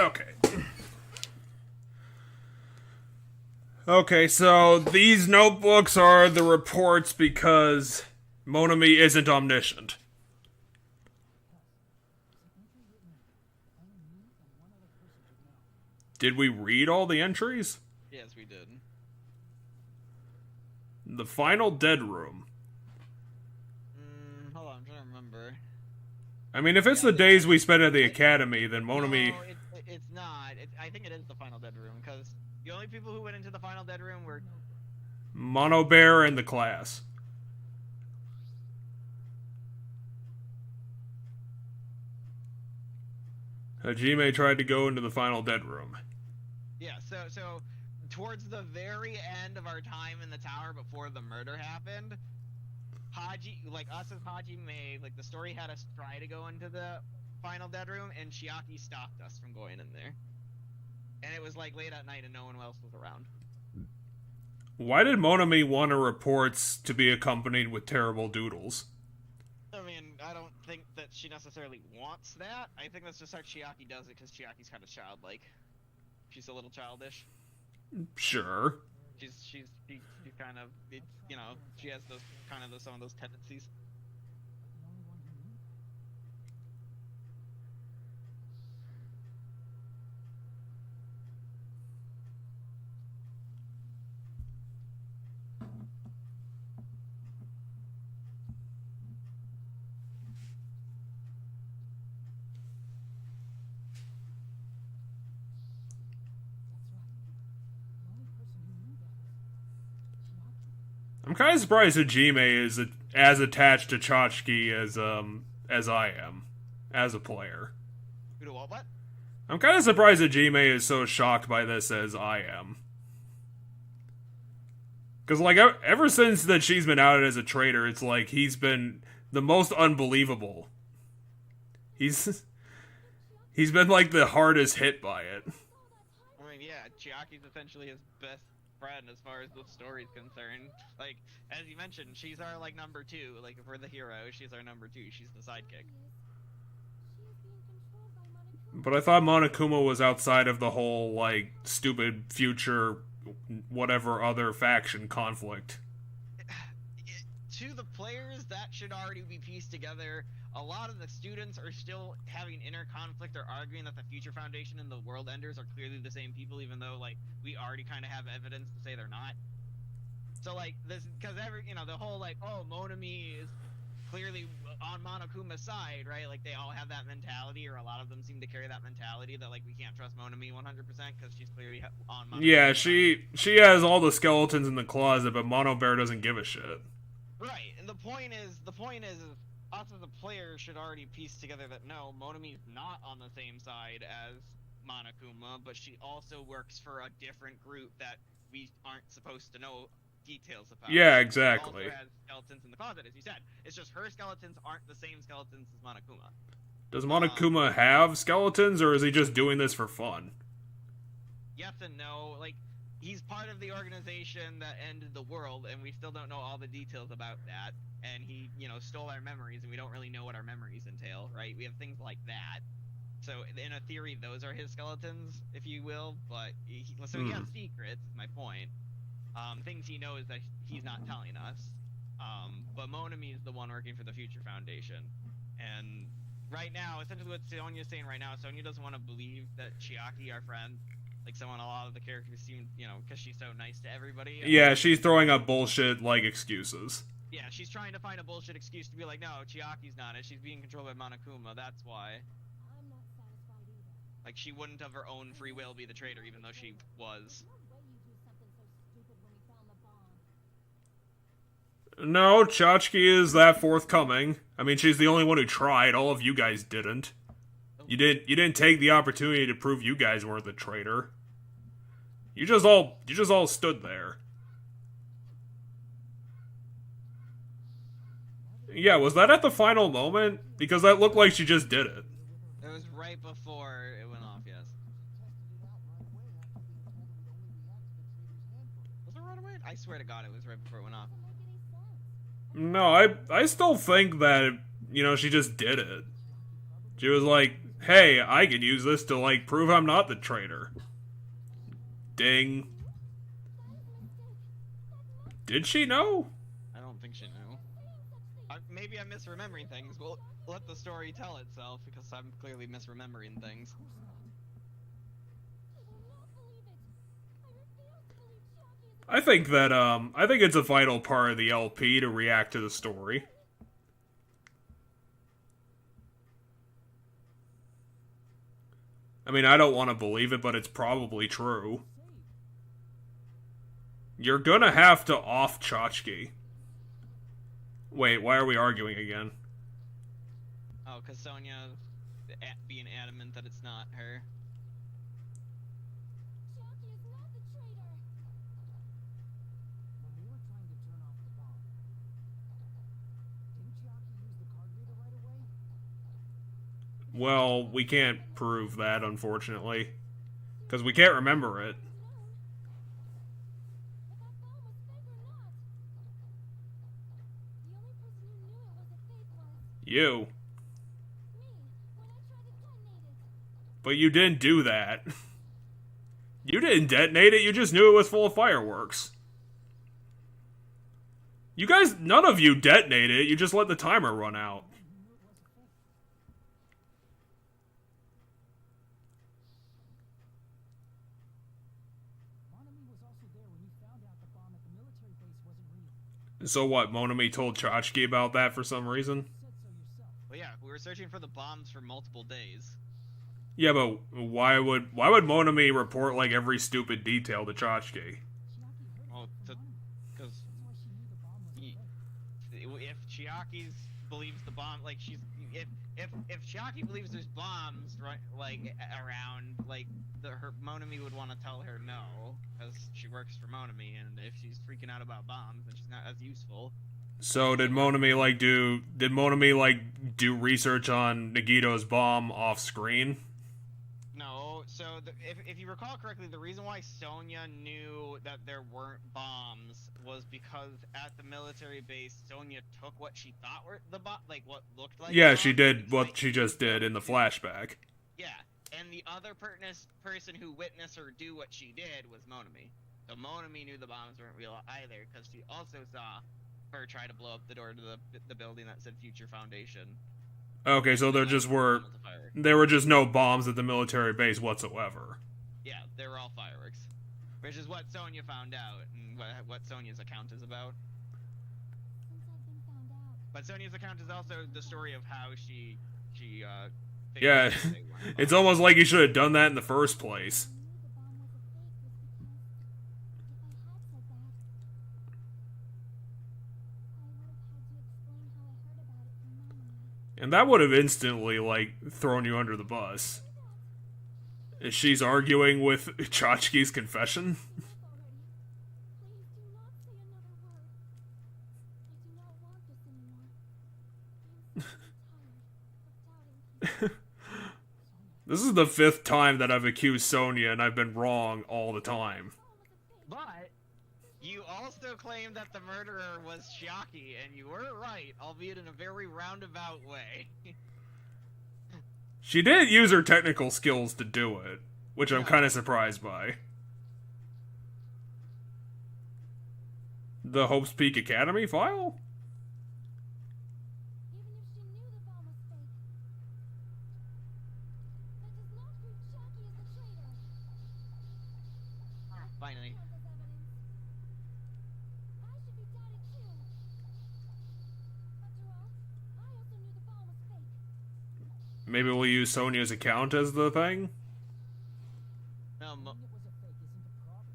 Okay. Okay, so these notebooks are the reports because Monami isn't omniscient. Did we read all the entries? Yes, we did. The final dead room. Hold on, I'm trying to remember. I mean, if it's the days we spent at the academy, then Monami... No, it's not. I think it is the final dead room, because the only people who went into the final dead room were... Mono Bear and the class. Hajime tried to go into the final dead room. Yeah, so towards the very end of our time in the tower before the murder happened, us as Hajime, like, the story had us try to go into the final dead room, and Chiaki stopped us from going in there. And it was, like, late at night and no one else was around. Why did Monami want her reports to be accompanied with terrible doodles? I mean, I don't think that she necessarily wants that. I think that's just how Chiaki does it, because Chiaki's kind of childlike. She's a little childish. Sure. She's kind of, you know, she has those kind of some of those tendencies. I'm kind of surprised Hajime is as attached to Chachki as I am, as a player. You know what? I'm kind of surprised Hajime is so shocked by this as I am. Because, like, ever since that she's been outed as a traitor, it's like he's been the most unbelievable. He's been, like, the hardest hit by it. I mean, yeah, Chiaki's essentially his best friend as far as the story's concerned. Like, as you mentioned, she's our, like, number two. Like, if we're the hero, she's our number two. She's the sidekick. She is being controlled by Monokuma. But I thought Monokuma was outside of the whole, like, stupid future whatever other faction conflict. To the players, that should already be pieced together. A lot of the students are still having inner conflict or arguing that the Future Foundation and the World Enders are clearly the same people, even though, like, we already kind of have evidence to say they're not. So, like, this, because the whole, like, oh, Monami is clearly on Monokuma's side, right? Like, they all have that mentality, or a lot of them seem to carry that mentality that, like, we can't trust Monami 100% because she's clearly on Monokuma's Yeah, side. she has all the skeletons in the closet, but Mono Bear doesn't give a shit. Right, and the point is, us as a player should already piece together that no, Monami's not on the same side as Monokuma, but she also works for a different group that we aren't supposed to know details about. Yeah, exactly. She also has skeletons in the closet, as you said. It's just her skeletons aren't the same skeletons as Monokuma. Does Monokuma have skeletons, or is he just doing this for fun? Yes and no. Like, he's part of the organization that ended the world, and we still don't know all the details about that. And he, stole our memories, and we don't really know what our memories entail, right? We have things like that. So, in a theory, those are his skeletons, if you will. But he has secrets. Is my point. Things he knows that he's not telling us. But Monami is the one working for the Future Foundation, and right now, essentially what Sonya's saying right now, Sonya doesn't want to believe that Chiaki, our friend, like someone a lot of the characters seem, because she's so nice to everybody. Yeah, she's throwing up bullshit, like, excuses. Yeah, she's trying to find a bullshit excuse to be like, no, Chiaki's not it. She's being controlled by Monokuma. That's why. I'm not satisfied either. Like, she wouldn't of her own free will be the traitor, even though she was. No way you do something so stupid when you found the bomb. No, Chachki is that forthcoming. I mean, she's the only one who tried. All of you guys didn't. You didn't take the opportunity to prove you guys weren't the traitor. You just all stood there. Yeah, was that at the final moment? Because that looked like she just did it. It was right before it went off, yes. Was it right away? I swear to God it was right before it went off. Doesn't make any sense. No, I still think that, she just did it. She was like, hey, I could use this to, like, prove I'm not the traitor. Ding. Did she know? I don't think she knew. Maybe I'm misremembering things. Well, let the story tell itself, because I'm clearly misremembering things. I think that, I think it's a vital part of the LP to react to the story. I mean, I don't want to believe it, but it's probably true. You're gonna have to off Chachki. Wait, why are we arguing again? Oh, because Sonya being adamant that it's not her. Chiaki is not the traitor. When we were trying to turn off the bomb, didn't Chiaki use the card reader right away? Well, we can't prove that, unfortunately. Because we can't remember it. If that bomb was fake or not. The only person who knew it was a fake was You. me, when I tried to detonate it. But you didn't do that. You didn't detonate it, you just knew it was full of fireworks. You guys, none of you detonated it, you just let the timer run out. Monami was also there when he found out the bomb at the military base wasn't real. So what, Monami told Chachki about that for some reason? You said so yourself. Well, yeah, we were searching for the bombs for multiple days. Yeah, but why would Monami report like every stupid detail to Chachki? Chiaki heard Well, it from Monami. because That's why she knew the bomb was fake. if Chiaki believes the bomb, like if Chiaki believes there's bombs right, like around, like her Monami would want to tell her no, because she works for Monami, and if she's freaking out about bombs, then she's not as useful. So did Monami do research on Nagito's bomb off screen? No, so if you recall correctly, the reason why Sonya knew that there weren't bombs was because at the military base, Sonya took what she thought were the bomb, like what looked like. Yeah, bombs, she did and what like, she just did in the flashback. Yeah, and the other person who witnessed her do what she did was Monami. So Monami knew the bombs weren't real either, because she also saw her try to blow up the door to the building that said Future Foundation. Okay, so there were just no bombs at the military base whatsoever. Yeah, they were all fireworks, which is what Sonya found out, and what Sonya's account is about. Since I've been found out. But Sonya's account is also the story of how she figured Yeah, out they weren't it's bombs. almost like you should have done that in the first place. I knew the bomb was a fake was because if I had said that, I would have had to explain how I heard about it from Monami. And that would have instantly, like, thrown you under the bus. She's arguing with Chachki's confession? Enough already. Please do not say another word. I do not want this anymore. I am so tired of doubting people. This is the 5th time that I've accused Sonya, and I've been wrong all the time. But you also claimed that the murderer was Chiaki, and you were right, albeit in a very roundabout way. She did use her technical skills to do it, which I'm Yeah. kind of surprised by. The Hope's Peak Academy file? Even if she knew the bomb was fake, that does not prove Chiaki is the traitor. Finally. Count as evidence. I should be doubted too. After all, I also knew the bomb was fake. Maybe we'll use Sonya's account as the thing? No, Knowing it was a fake isn't a problem.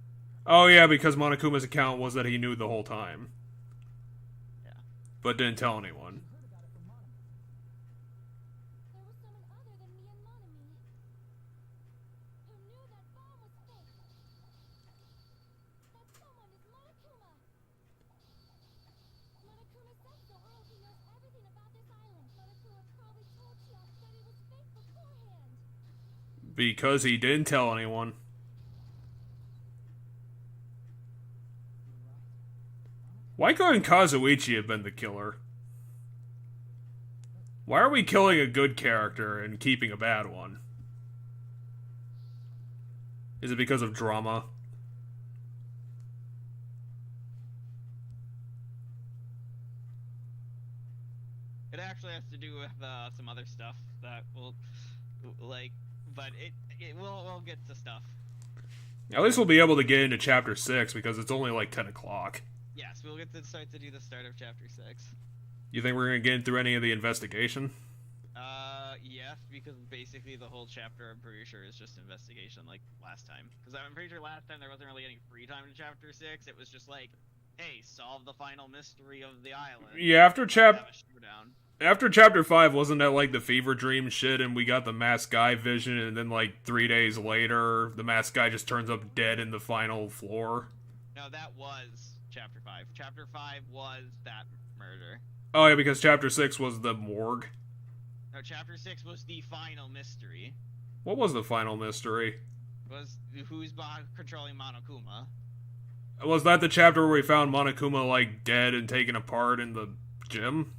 Oh yeah, because Monokuma's account was that he knew the whole time. Yeah. But didn't tell anyone. You heard about it from Monami. There was someone other than me and Monami who knew that bomb was fake. That someone is Monokuma. Monokuma said so. Oh, he knows everything about this island. Monokuma probably told Chiaki that it was fake beforehand. Because he didn't tell anyone. Why couldn't Kazuichi have been the killer? Why are we killing a good character and keeping a bad one? Is it because of drama? It actually has to do with some other stuff that will, like, but we'll get to stuff. At least we'll be able to get into chapter 6 because it's only like 10 o'clock. Yes, we'll get to start to do the start of chapter 6. You think we're gonna get through any of the investigation? Yes, because basically the whole chapter, I'm pretty sure, is just investigation, like last time. Because I'm pretty sure last time there wasn't really any free time in chapter 6. It was just like, hey, solve the final mystery of the island. Yeah, Have a showdown. after chapter 5, wasn't that like the fever dream shit, and we got the masked guy vision, and then like 3 days later, the masked guy just turns up dead in the final floor? No, that was chapter 5. Chapter 5 was that murder. Oh yeah, because chapter 6 was the morgue. No, chapter 6 was the final mystery. What was the final mystery? Was who's controlling Monokuma. Was that the chapter where we found Monokuma like dead and taken apart in the gym?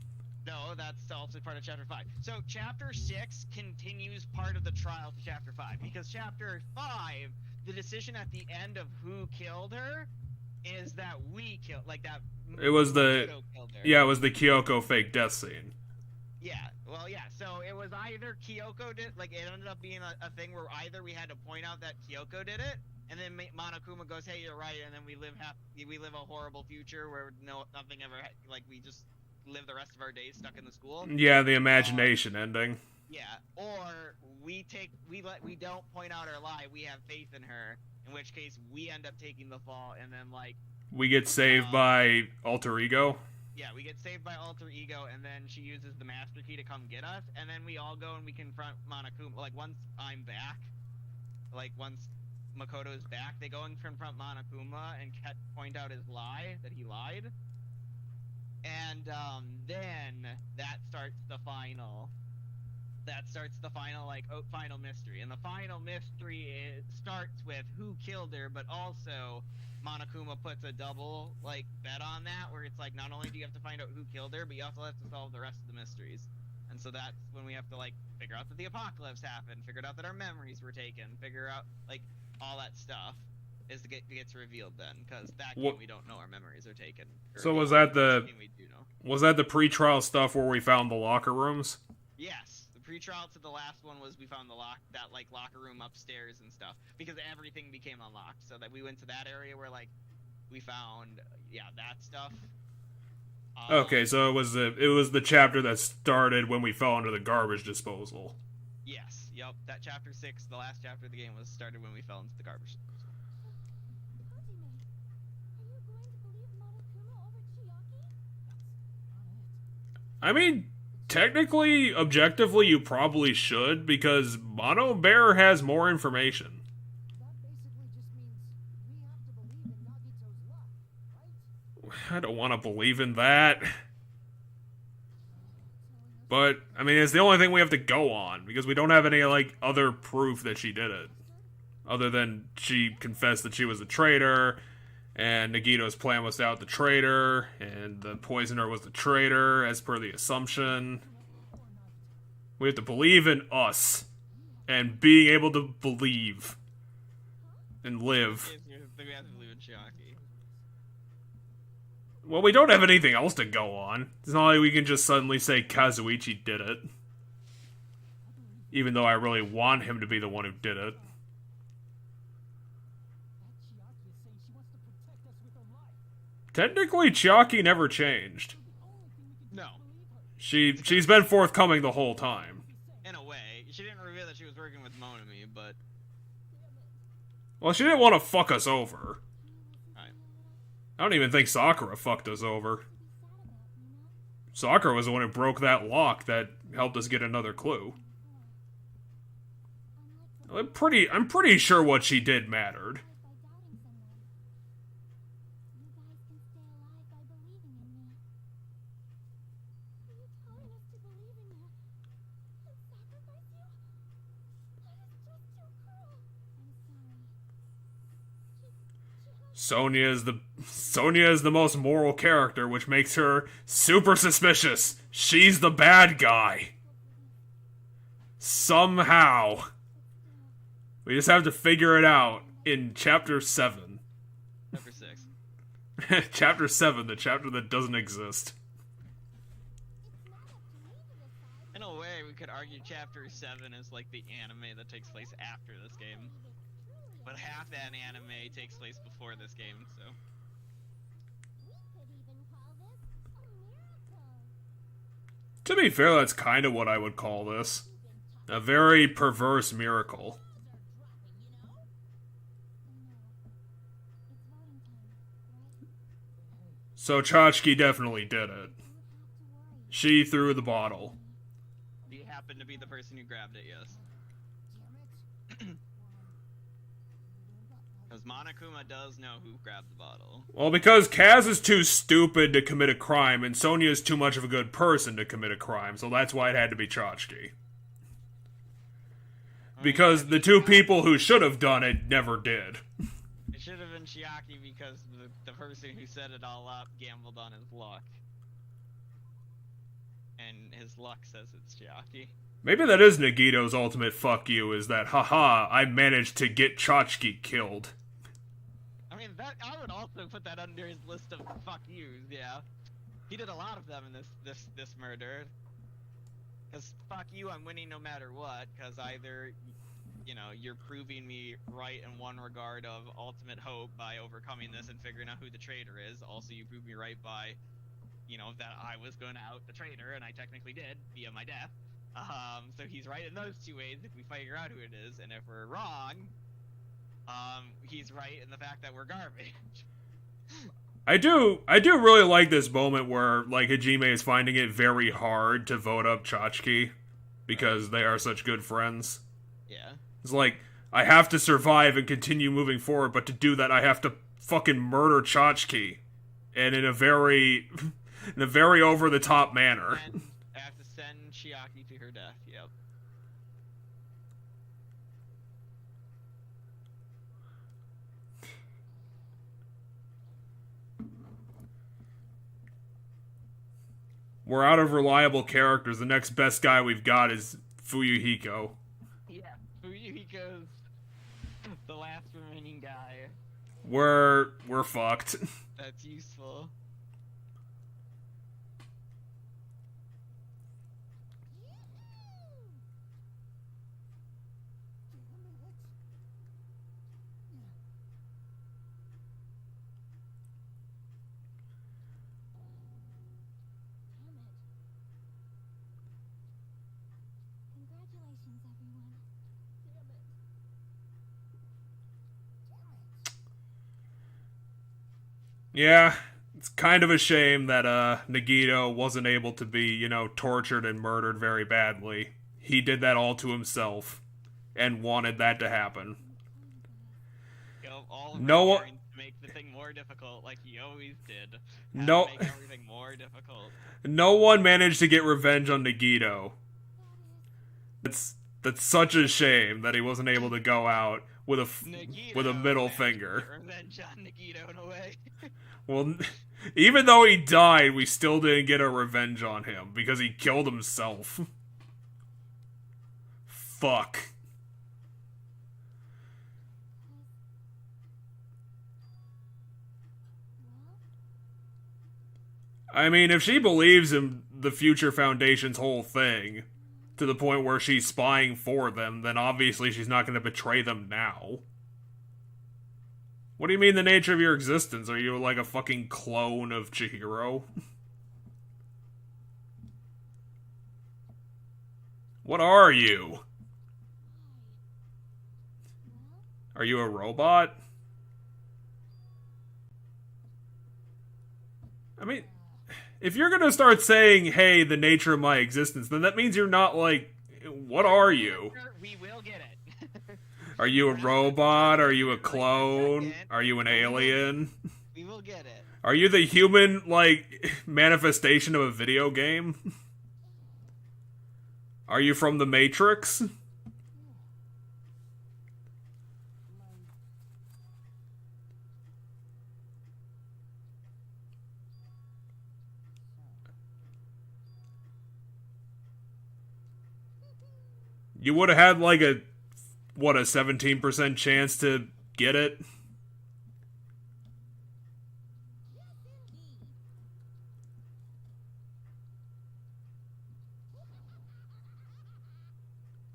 No, that's also part of chapter 5. So chapter 6 continues part of the trial to chapter 5, because chapter 5, the decision at the end of who killed her is that we killed, like that. It was the Nagito killed her. yeah, it was the Kyoko fake death scene. Yeah, well, yeah. So it was either Kyoko did, like it ended up being a thing where either we had to point out that Kyoko did it, and then Monokuma goes, "Hey, you're right," and then we live a horrible future where nothing ever, like we just live the rest of our days stuck in the school. Yeah, the imagination ending. Yeah, or we don't point out our lie. We have faith in her, in which case we end up taking the fall, and then like We get saved by Alter Ego. yeah, we get saved by Alter Ego, and then she uses the Master Key to come get us, and then we all go and we confront Monokuma. Like once I'm back, like once Makoto's back, they go and confront Monokuma and point out his lie that he lied. And then that starts the final. Final mystery. And the final mystery starts with who killed her, but also Monokuma puts a double like bet on that, where it's like not only do you have to find out who killed her, but you also have to solve the rest of the mysteries. And so that's when we have to like figure out that the apocalypse happened, figure out that our memories were taken, figure out like all that stuff. Gets revealed then, because that game we don't know our memories are taken. So was that we do know. was that the pre-trial stuff where we found the locker rooms? Yes, the pre-trial to the last one was we found that locker room upstairs and stuff, because everything became unlocked. So that we went to that area where like we found that stuff. Okay, so it was the chapter that started when we fell into the garbage disposal. Yes, yep. That chapter 6, the last chapter of the game, was started when we fell into the garbage disposal. I mean, technically, objectively, you probably should, because Mono Bear has more information. That basically just means we have to believe in Nagito's luck, right? I don't want to believe in that. But, I mean, it's the only thing we have to go on, because we don't have any, like, other proof that she did it. Other than she confessed that she was a traitor, and Nagito's plan was to out the traitor, and the poisoner was the traitor, as per the assumption. We have to believe in us, and being able to believe, and live. We have to believe in Chiaki. Well, we don't have anything else to go on. It's not like we can just suddenly say Kazuichi did it. Even though I really want him to be the one who did it. Technically, Chiaki never changed. No, She's been forthcoming the whole time. in a way. She didn't reveal that she was working with Monami, but Well, she didn't want to fuck us over. right. I don't even think Sakura fucked us over. Sakura was the one who broke that lock that helped us get another clue. I'm pretty sure what she did mattered. Sonya is the most moral character, which makes her super suspicious. She's the bad guy. Somehow. We just have to figure it out in Chapter 7. Chapter 6. Chapter 7, the chapter that doesn't exist. In a way, we could argue Chapter 7 is like the anime that takes place after this game. But half that anime takes place before this game, so... We could even call this a miracle. To be fair, that's kind of what I would call this. A very perverse miracle. So Chachki definitely did it. She threw the bottle. He happened to be the person who grabbed it, yes. Because Monokuma does know who grabbed the bottle. Well, because Kaz is too stupid to commit a crime, and Sonya is too much of a good person to commit a crime, so that's why it had to be Chachki. Because the two people who should have done it never did. It should have been Chiaki because the person who set it all up gambled on his luck. And his luck says it's Chiaki. Maybe that is Nagito's ultimate fuck you, is that, haha, I managed to get Chachki killed. I mean, I would also put that under his list of fuck yous, yeah. He did a lot of them in this murder. Because fuck you, I'm winning no matter what, because either, you know, you're proving me right in one regard of ultimate hope by overcoming this and figuring out who the traitor is. Also, you proved me right by, you know, that I was going to out the traitor, and I technically did, via my death. So he's right in those two ways if we figure out who it is, and if we're wrong, he's right in the fact that we're garbage. I do really like this moment where, like, Hajime is finding it very hard to vote up Chachki because they are such good friends. Yeah. It's like, I have to survive and continue moving forward, but to do that I have to fucking murder Chachki. And in a very over-the-top manner. And I have to send Chiaki to her death, yep. We're out of reliable characters. The next best guy we've got is Fuyuhiko. Yeah, Fuyuhiko's the last remaining guy. We're fucked. That's useful. Congratulations, everyone. Damn it. Yeah, it's kind of a shame that Nagito wasn't able to be, you know, tortured and murdered very badly. He did that all to himself and wanted that to happen. You know, all No- of to make the thing more difficult like he always did. No- Make everything more difficult. No one managed to get revenge on Nagito. That's such a shame that he wasn't able to go out with a Nagito middle managed to finger. get revenge on Nagito in a way. Well, even though he died, we still didn't get a revenge on him because he killed himself. Fuck. I mean, if she believes in the Future Foundation's whole thing, to the point where she's spying for them, then obviously she's not going to betray them now. What do you mean the nature of your existence? Are you like a fucking clone of Chihiro? What are you? Are you a robot? I mean, if you're gonna start saying, hey, the nature of my existence, then that means you're not like, what are you? We will get it. Are you a robot? Are you a clone? Are you an alien? We will get it. Are you the human, like, manifestation of a video game? Are you from the Matrix? You would have had like a 17% chance to get it.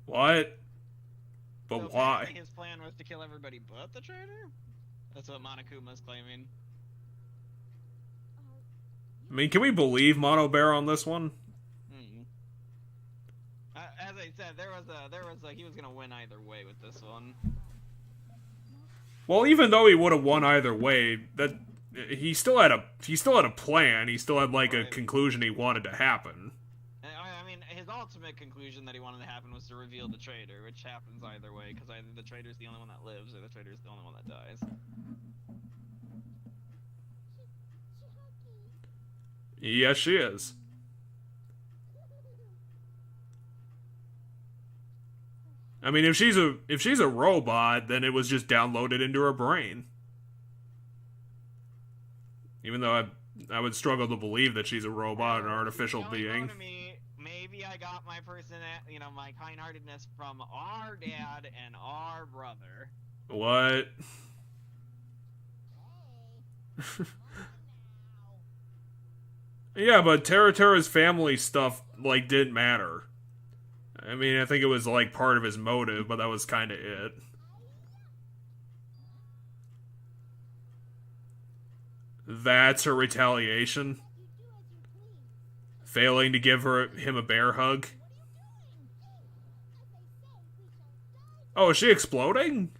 What? But So why? apparently his plan was to kill everybody but the traitor? That's what Monokuma's claiming. I mean, can we believe Mono Bear on this one? As I said, he was gonna win either way with this one. Well, even though he would have won either way, that he still had a plan. He still had like a Right. conclusion he wanted to happen. I mean, his ultimate conclusion that he wanted to happen was to reveal the traitor, which happens either way, because either the traitor's the only one that lives or the traitor's the only one that dies. Yes, she is. I mean, if she's a robot, then it was just downloaded into her brain. Even though I would struggle to believe that she's a robot, an artificial being. Maybe I got my my kind-heartedness from our dad and our brother. What? Yeah, but Terra's family stuff, like, didn't matter. I mean, I think it was, like, part of his motive, but that was kind of it. That's her retaliation? Failing to give him a bear hug? Oh, is she exploding?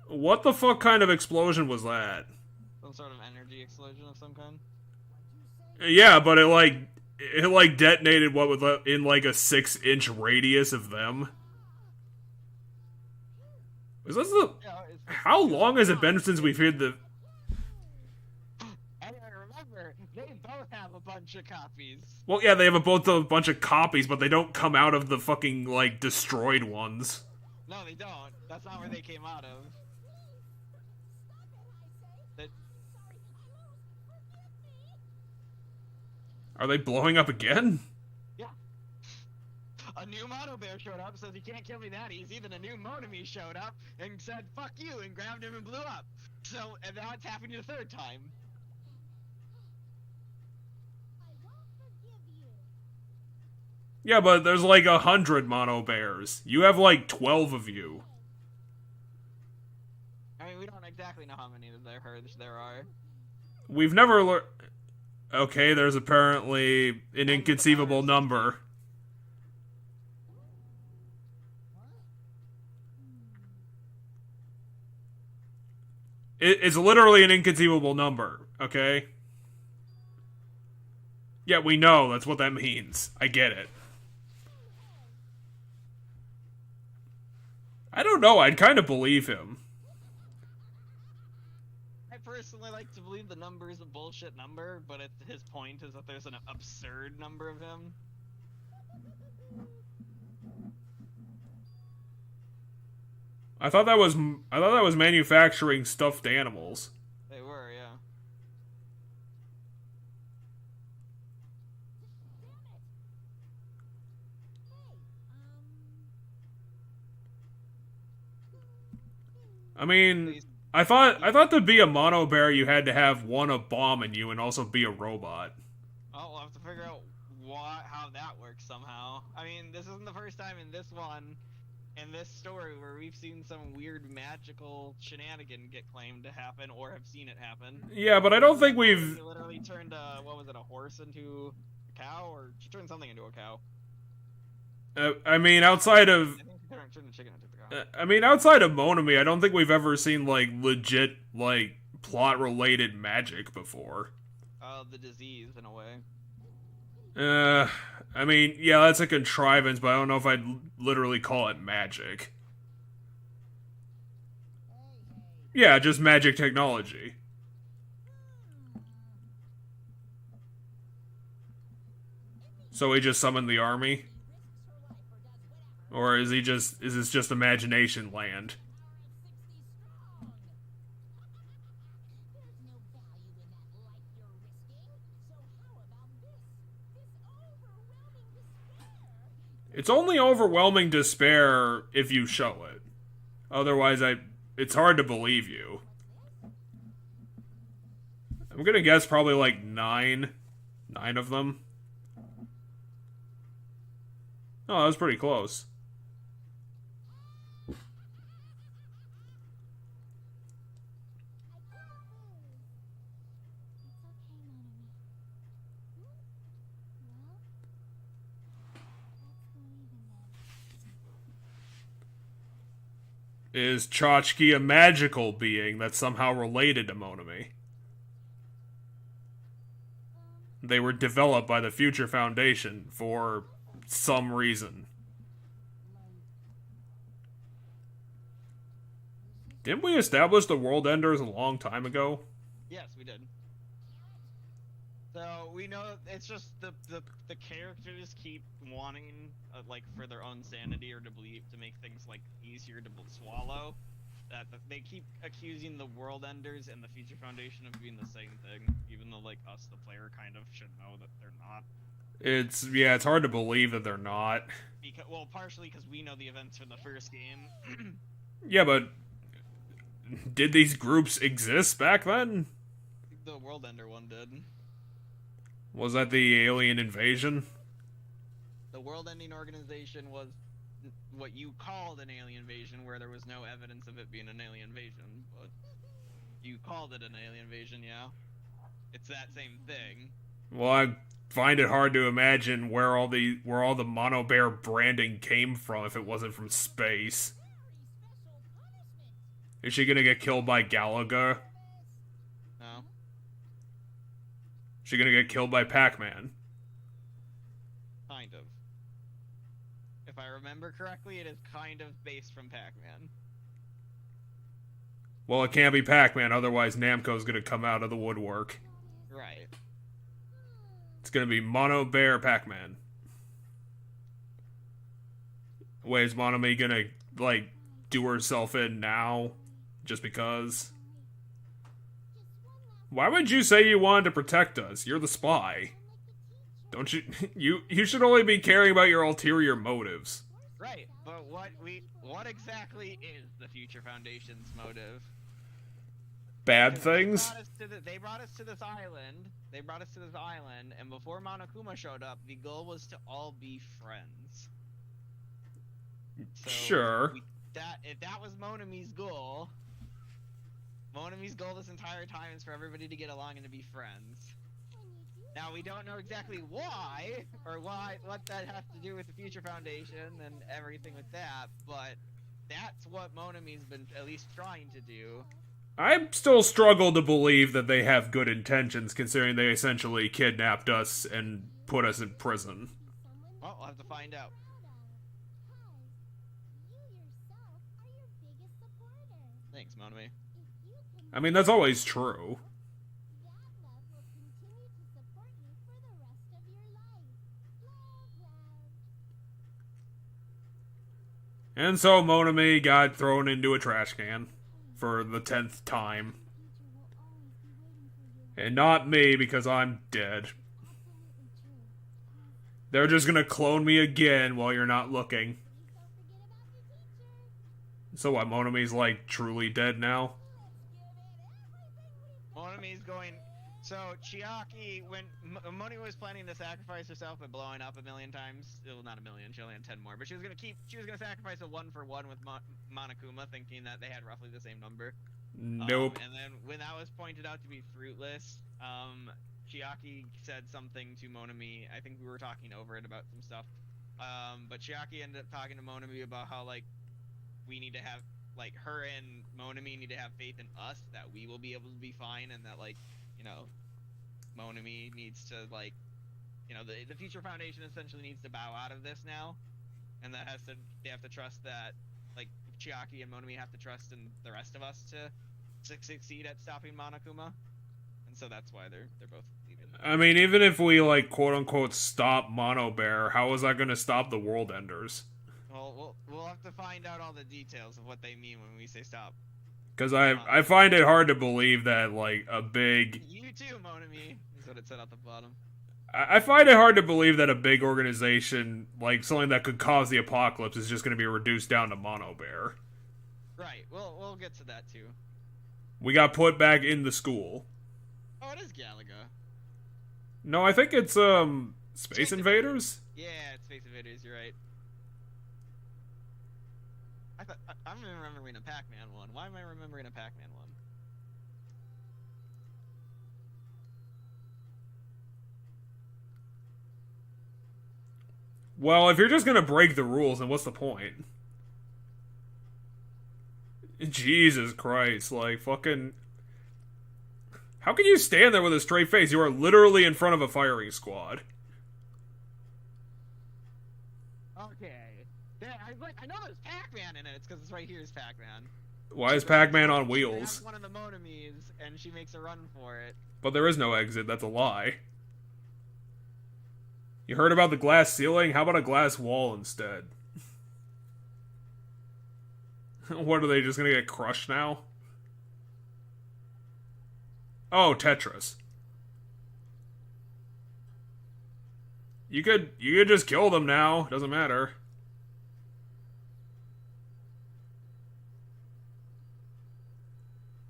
What the fuck kind of explosion was that? Some sort of energy explosion of some kind. Yeah, but it detonated in like a 6-inch radius of them. Is this the? How long has it been since we've heard the? And remember, they both have a bunch of copies. Well, yeah, they have both a bunch of copies, but they don't come out of the fucking like destroyed ones. No, they don't. That's not where they came out of. Are they blowing up again? Yeah. A new Mono Bear showed up, says he can't kill me that easy. Then a new Monami showed up and said, fuck you, and grabbed him and blew up. So, and now it's happening a third time. Yeah, but there's like 100 Mono Bears. You have like 12 of you. I mean, we don't exactly know how many of there are. We've never learned. Okay, there's apparently an inconceivable number. It's literally an inconceivable number, okay? Yeah, we know that's what that means. I get it. I don't know, I'd kind of believe him. I personally like to believe the number is a bullshit number, but his point is that there's an absurd number of him. I thought that was manufacturing stuffed animals. They were, yeah. I mean, I thought to be a Mono Bear you had to have a bomb in you and also be a robot. Oh, we'll have to figure out how that works somehow. I mean, this isn't the first time in this story where we've seen some weird magical shenanigan get claimed to happen or have seen it happen. Yeah, but I don't think we've... She literally turned, a horse into a cow? Or she turned something into a cow. I mean, outside of... I think she turned a chicken into the cow. I mean, outside of Monami, I don't think we've ever seen, like, legit, like, plot-related magic before. The disease, in a way. I mean, yeah, that's a contrivance, but I don't know if I'd literally call it magic. Yeah, just magic technology. So he just summoned the army? Or is this just imagination land? It's only overwhelming despair if you show it. Otherwise, it's hard to believe you. I'm gonna guess probably like 9 of them. Oh, that was pretty close. Is Chachki a magical being that's somehow related to Monami? They were developed by the Future Foundation for some reason. Didn't we establish the World Enders a long time ago? Yes, we did. So we know it's just the characters keep wanting like for their own sanity or to believe to make things like easier to swallow. That they keep accusing the World Enders and the Future Foundation of being the same thing, even though like us, the player, kind of should know that they're not. It's hard to believe that they're not. Well, partially because we know the events from the first game. Yeah, but did these groups exist back then? The World Ender one did. Was that the alien invasion? The World Ending Organization was what you called an alien invasion, where there was no evidence of it being an alien invasion, but you called it an alien invasion, yeah? It's that same thing. Well, I find it hard to imagine where all the Mono Bear branding came from if it wasn't from space. Is she gonna get killed by Galaga? No. Is she gonna get killed by Pac-Man? Kind of. If I remember correctly, it is kind of based from Pac-Man. Well, it can't be Pac-Man, otherwise Namco's gonna come out of the woodwork. Right. It's gonna be Mono Bear Pac-Man. Wait, is Monami gonna, like, do herself in now? Just because? Why would you say you wanted to protect us? You're the spy. Don't you? You should only be caring about your ulterior motives. Right, but what exactly is the Future Foundation's motive? Bad things? They brought us to this island. And before Monokuma showed up, the goal was to all be friends. So Sure. If that was Monami's goal this entire time is for everybody to get along and to be friends. Now, we don't know exactly why, or what that has to do with the Future Foundation and everything with that, but that's what Monami's been at least trying to do. I still struggle to believe that they have good intentions, considering they essentially kidnapped us and put us in prison. Well, we'll have to find out. Thanks, Monami. I mean, that's always true. And so Monami got thrown into a trash can for the 10th time. And not me, because I'm dead. They're just gonna clone me again while you're not looking. So what, Monami's like truly dead now? Monami's going... So, Chiaki, when Moni was planning to sacrifice herself by blowing up 1,000,000 times, well, not 1,000,000, she only had 10 more, but she was gonna sacrifice a 1-for-1 with Monokuma, thinking that they had roughly the same number. Nope. And then, when that was pointed out to be fruitless, Chiaki said something to Monami. I think we were talking over it about some stuff. But Chiaki ended up talking to Monami about how, like, we need to have, like, her and Monami need to have faith in us, that we will be able to be fine, and that, like, you know, Monami needs to, like, you know, the Future Foundation essentially needs to bow out of this now, and they have to trust that, like, Chiaki and Monami have to trust in the rest of us to succeed at stopping Monokuma, and so that's why they're both leaving. I mean, even if we, like, quote-unquote stop Mono Bear, how is that gonna stop the World Enders? Well, we'll have to find out all the details of what they mean when we say stop. Because I find it hard to believe that, like, a big... You too, Monami, is what it said at the bottom. I find it hard to believe that a big organization, like something that could cause the apocalypse, is just going to be reduced down to Mono Bear. Right. We'll get to that too. We got put back in the school. Oh, it is Galaga. No, I think it's Space Invaders. Yeah, it's Space Invaders. You're right. I'm remembering a Pac-Man one. Why am I remembering a Pac-Man one? Well, if you're just gonna break the rules, then what's the point? Jesus Christ, like, fucking... How can you stand there with a straight face? You are literally in front of a firing squad. Okay. Yeah, I know there's Pac-Man in it. It's because it's right here is Pac-Man. Why is Pac-Man on She wheels? has one of the Monomies, and she makes a run for it. But there is no exit, that's a lie. You heard about the glass ceiling? How about a glass wall instead? What, are they just gonna get crushed now? Oh, Tetris. You could just kill them now. Doesn't matter.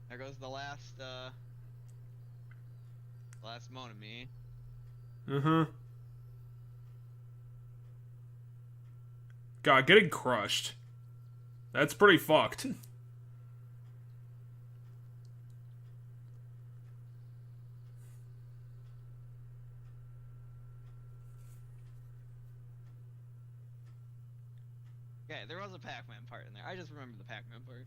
There goes the last Monomie. Uh-huh. God, getting crushed. That's pretty fucked. Okay, there was a Pac-Man part in there. I just remember the Pac-Man part.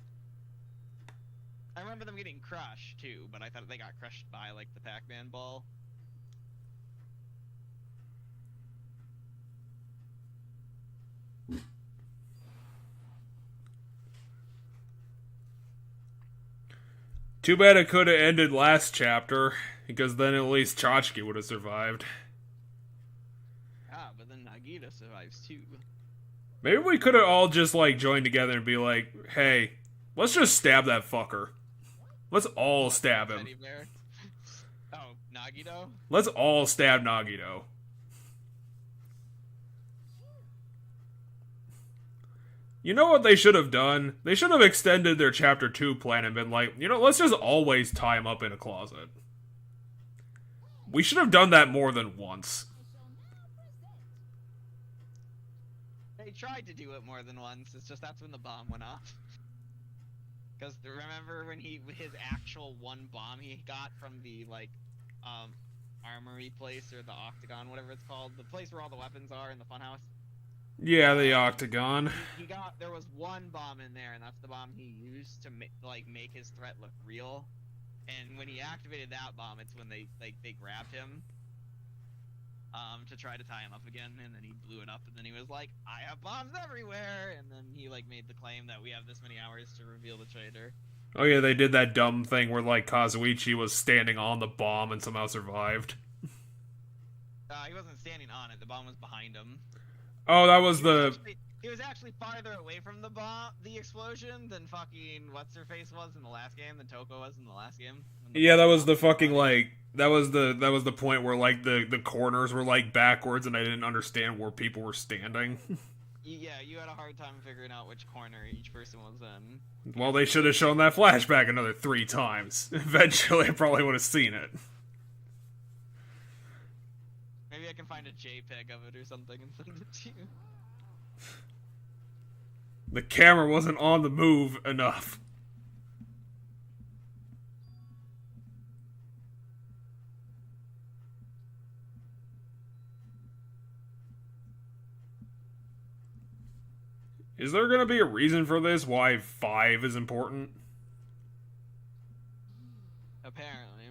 I remember them getting crushed too, but I thought they got crushed by like the Pac-Man ball. Too bad it could have ended last chapter, because then at least Tchotchke would have survived. Ah, but then Nagito survives too. Maybe we could have all just, like, joined together and be like, hey, let's just stab that fucker. Let's all stab him. Teddy bear. Oh, Nagito? Let's all stab Nagito. You know what they should have done? They should have extended their Chapter 2 plan and been like, you know, let's just always tie him up in a closet. We should have done that more than once. They tried to do it more than once, it's just that's when the bomb went off. Because remember when his actual one bomb he got from the, like, armory place, or the octagon, whatever it's called, the place where all the weapons are in the funhouse? Yeah, the octagon. There was one bomb in there, and that's the bomb he used to make his threat look real. And when he activated that bomb, it's when they grabbed him, to try to tie him up again, and then he blew it up, and then he was like, I have bombs everywhere, and then he, like, made the claim that we have this many hours to reveal the traitor. Oh yeah, they did that dumb thing where, like, Kazuichi was standing on the bomb and somehow survived. He wasn't standing on it, the bomb was behind him. Oh, that was He was actually farther away from the explosion than fucking what's-her-face was in the last game, than Toko was in the last game. Yeah, that was the fucking, like, that was the point where, like, the corners were, like, backwards and I didn't understand where people were standing. Yeah, you had a hard time figuring out which corner each person was in. Well, they should have shown that flashback another 3 times. Eventually, I probably would have seen it. Maybe I can find a JPEG of it or something and send it to you. The camera wasn't on the move enough. Is there gonna be a reason for this? Why 5 is important? Apparently.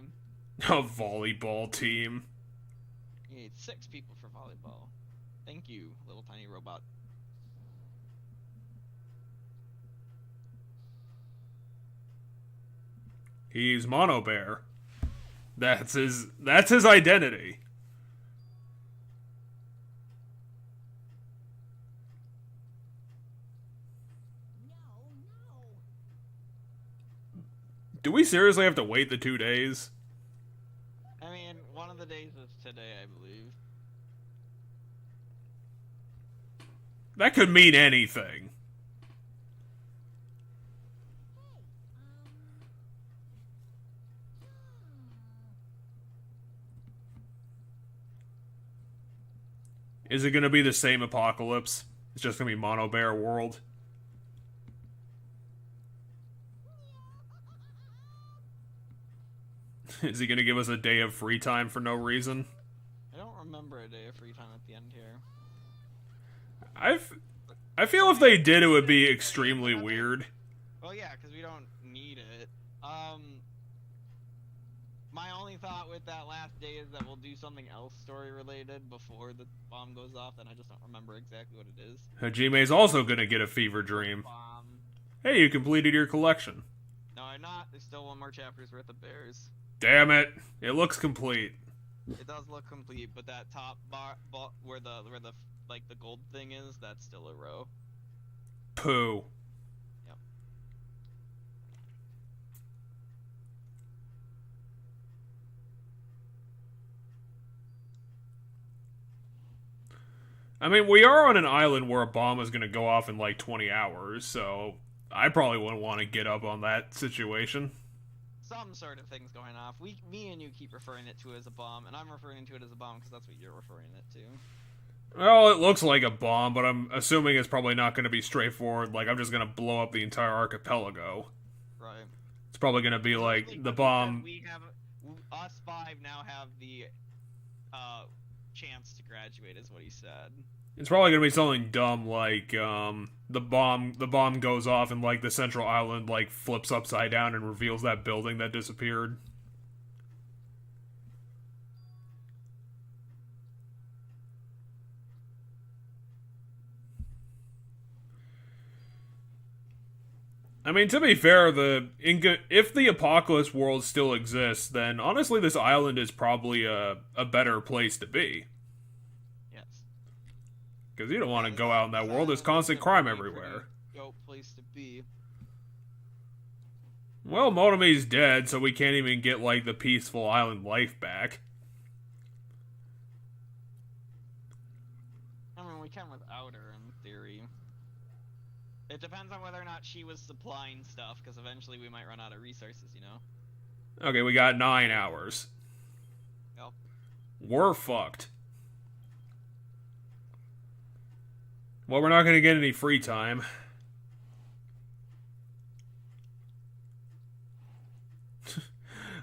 A volleyball team. You need 6 people for volleyball. Thank you, little tiny robot. He's Mono Bear. That's his identity. Do we seriously have to wait the 2 days? I mean, one of the days is today, I believe. That could mean anything. Is it gonna be the same apocalypse? It's just gonna be Mono Bear World. Is he gonna give us a day of free time for no reason? I don't remember a day of free time at the end here. I feel if they did, it would be extremely weird. Well, yeah, because we don't need it. My only thought with that last day is that we'll do something else story-related before the bomb goes off, and I just don't remember exactly what it is. Hajime's also gonna get a fever dream. Bomb. Hey, you completed your collection. No, I'm not. There's still one more chapter's worth of bears. Damn it. It looks complete. It does look complete, but that top bar where the like the gold thing is, that's still a row. Poo. Yep. I mean, we are on an island where a bomb is gonna go off in like 20 hours, so I probably wouldn't want to get up on that situation. Some sort of thing's going off. Me and you keep referring it to as a bomb, and I'm referring to it as a bomb because that's what you're referring it to. Well, it looks like a bomb, but I'm assuming it's probably not going to be straightforward, like I'm just going to blow up the entire archipelago. Right. It's probably going to be like the bomb... Us five now have the chance to graduate, is what he said. It's probably going to be something dumb like the bomb goes off and like the central island like flips upside down and reveals that building that disappeared. I mean, to be fair, if the apocalypse world still exists, then honestly this island is probably a better place to be. Yes. Because you don't want to go out in that world, there's constant crime everywhere. Dope place to be. Well, Motomi's dead, so we can't even get, like, the peaceful island life back. I mean, we can without her, in theory. It depends on whether or not she was supplying stuff, because eventually we might run out of resources, you know? Okay, we got 9 hours. Yep. We're fucked. Well, we're not gonna get any free time.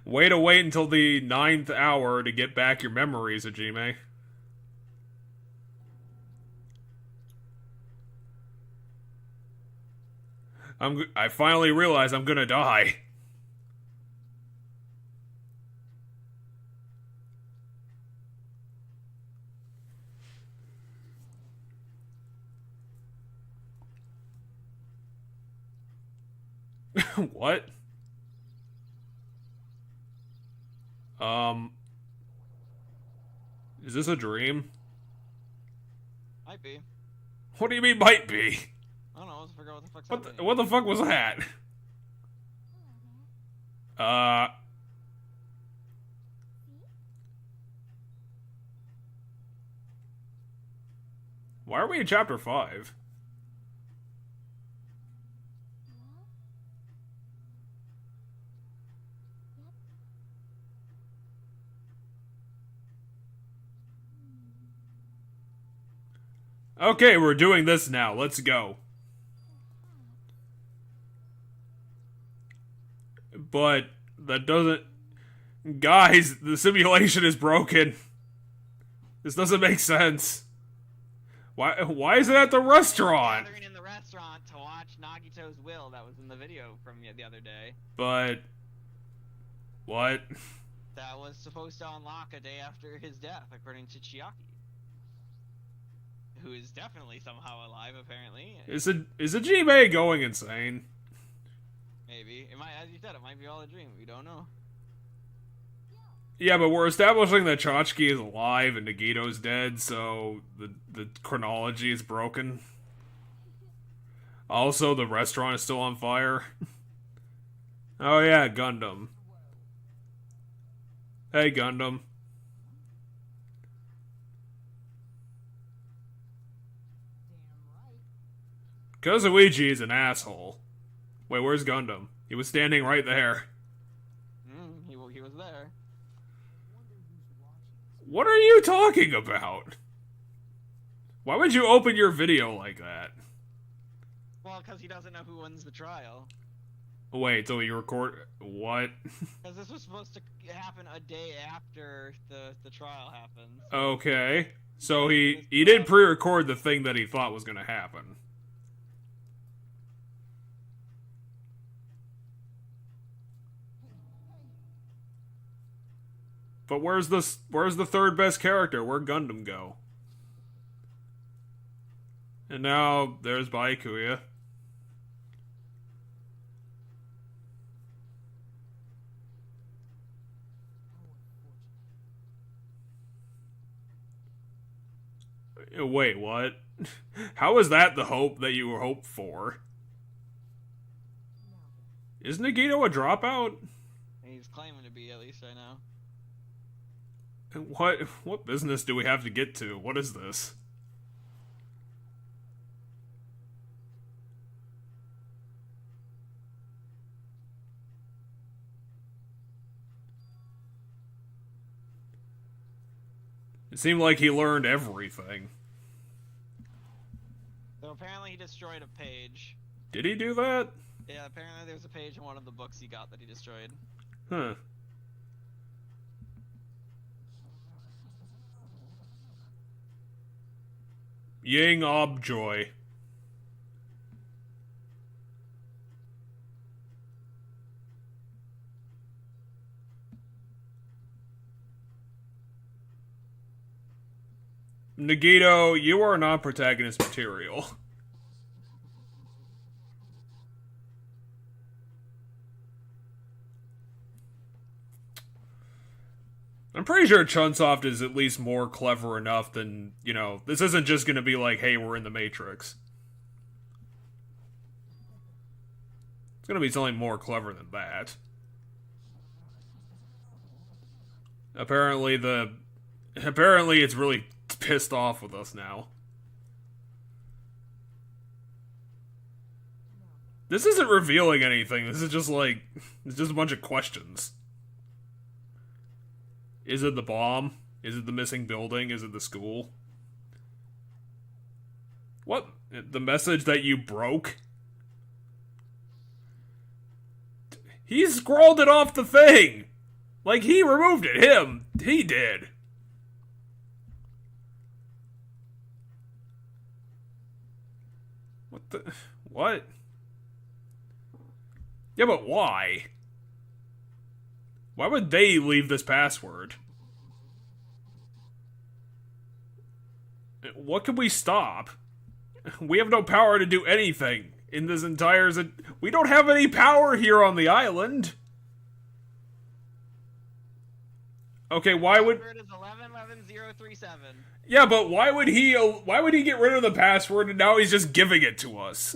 Way to wait until the 9th hour to get back your memories, Hajime. I finally realize I'm gonna die. What? Is this a dream? Might be. What do you mean might be? I don't know, I forgot what the fuck's happening. What the fuck was that? Why are we in chapter 5? Okay, we're doing this now. Let's go. But that doesn't... Guys, the simulation is broken. This doesn't make sense. Why is it at the restaurant? Gathering in the restaurant to watch Nagito's will that was in the video from the other day. But... What? That was supposed to unlock a day after his death, according to Chiaki. Who is definitely somehow alive, apparently. Is Hajime going insane? Maybe. It might, as you said, it might be all a dream. We don't know. Yeah, but we're establishing that Chachki is alive and Nagito's dead, so the chronology is broken. Also, the restaurant is still on fire. Oh yeah, Gundam. Hey, Gundam. Damn Kazuichi is an asshole. Wait, where's Gundam? He was standing right there. He was there. What are you talking about? Why would you open your video like that? Well, because he doesn't know who wins the trial. Wait, till you record... What? Because this was supposed to happen a day after the trial happens. Okay. So he did pre-record the thing that he thought was gonna happen. But where's the third best character? Where'd Gundam go? And now there's Baikuya. Wait, what? How is that the hope that you hoped for? Is Nagito a dropout? He's claiming to be, at least right now. What business do we have to get to? What is this? It seemed like he learned everything. So apparently he destroyed a page. Did he do that? Yeah, apparently there's a page in one of the books he got that he destroyed. Huh. Ying Objoy. Nagito, you are non-protagonist material. I'm pretty sure Chunsoft is at least more clever enough than, you know, this isn't just gonna be like, hey, we're in the Matrix. It's gonna be something more clever than that. Apparently it's really pissed off with us now. This isn't revealing anything. This is just like, it's just a bunch of questions. Is it the bomb? Is it the missing building? Is it the school? What? The message that you broke? He scrawled it off the thing! Like, he removed it. He did. What the... What? Yeah, but why? Why would they leave this password? What can we stop? We have no power to do anything in this entire... We don't have any power here on the island. Okay, why would... Password is 111037. Yeah, but why would he get rid of the password and now he's just giving it to us?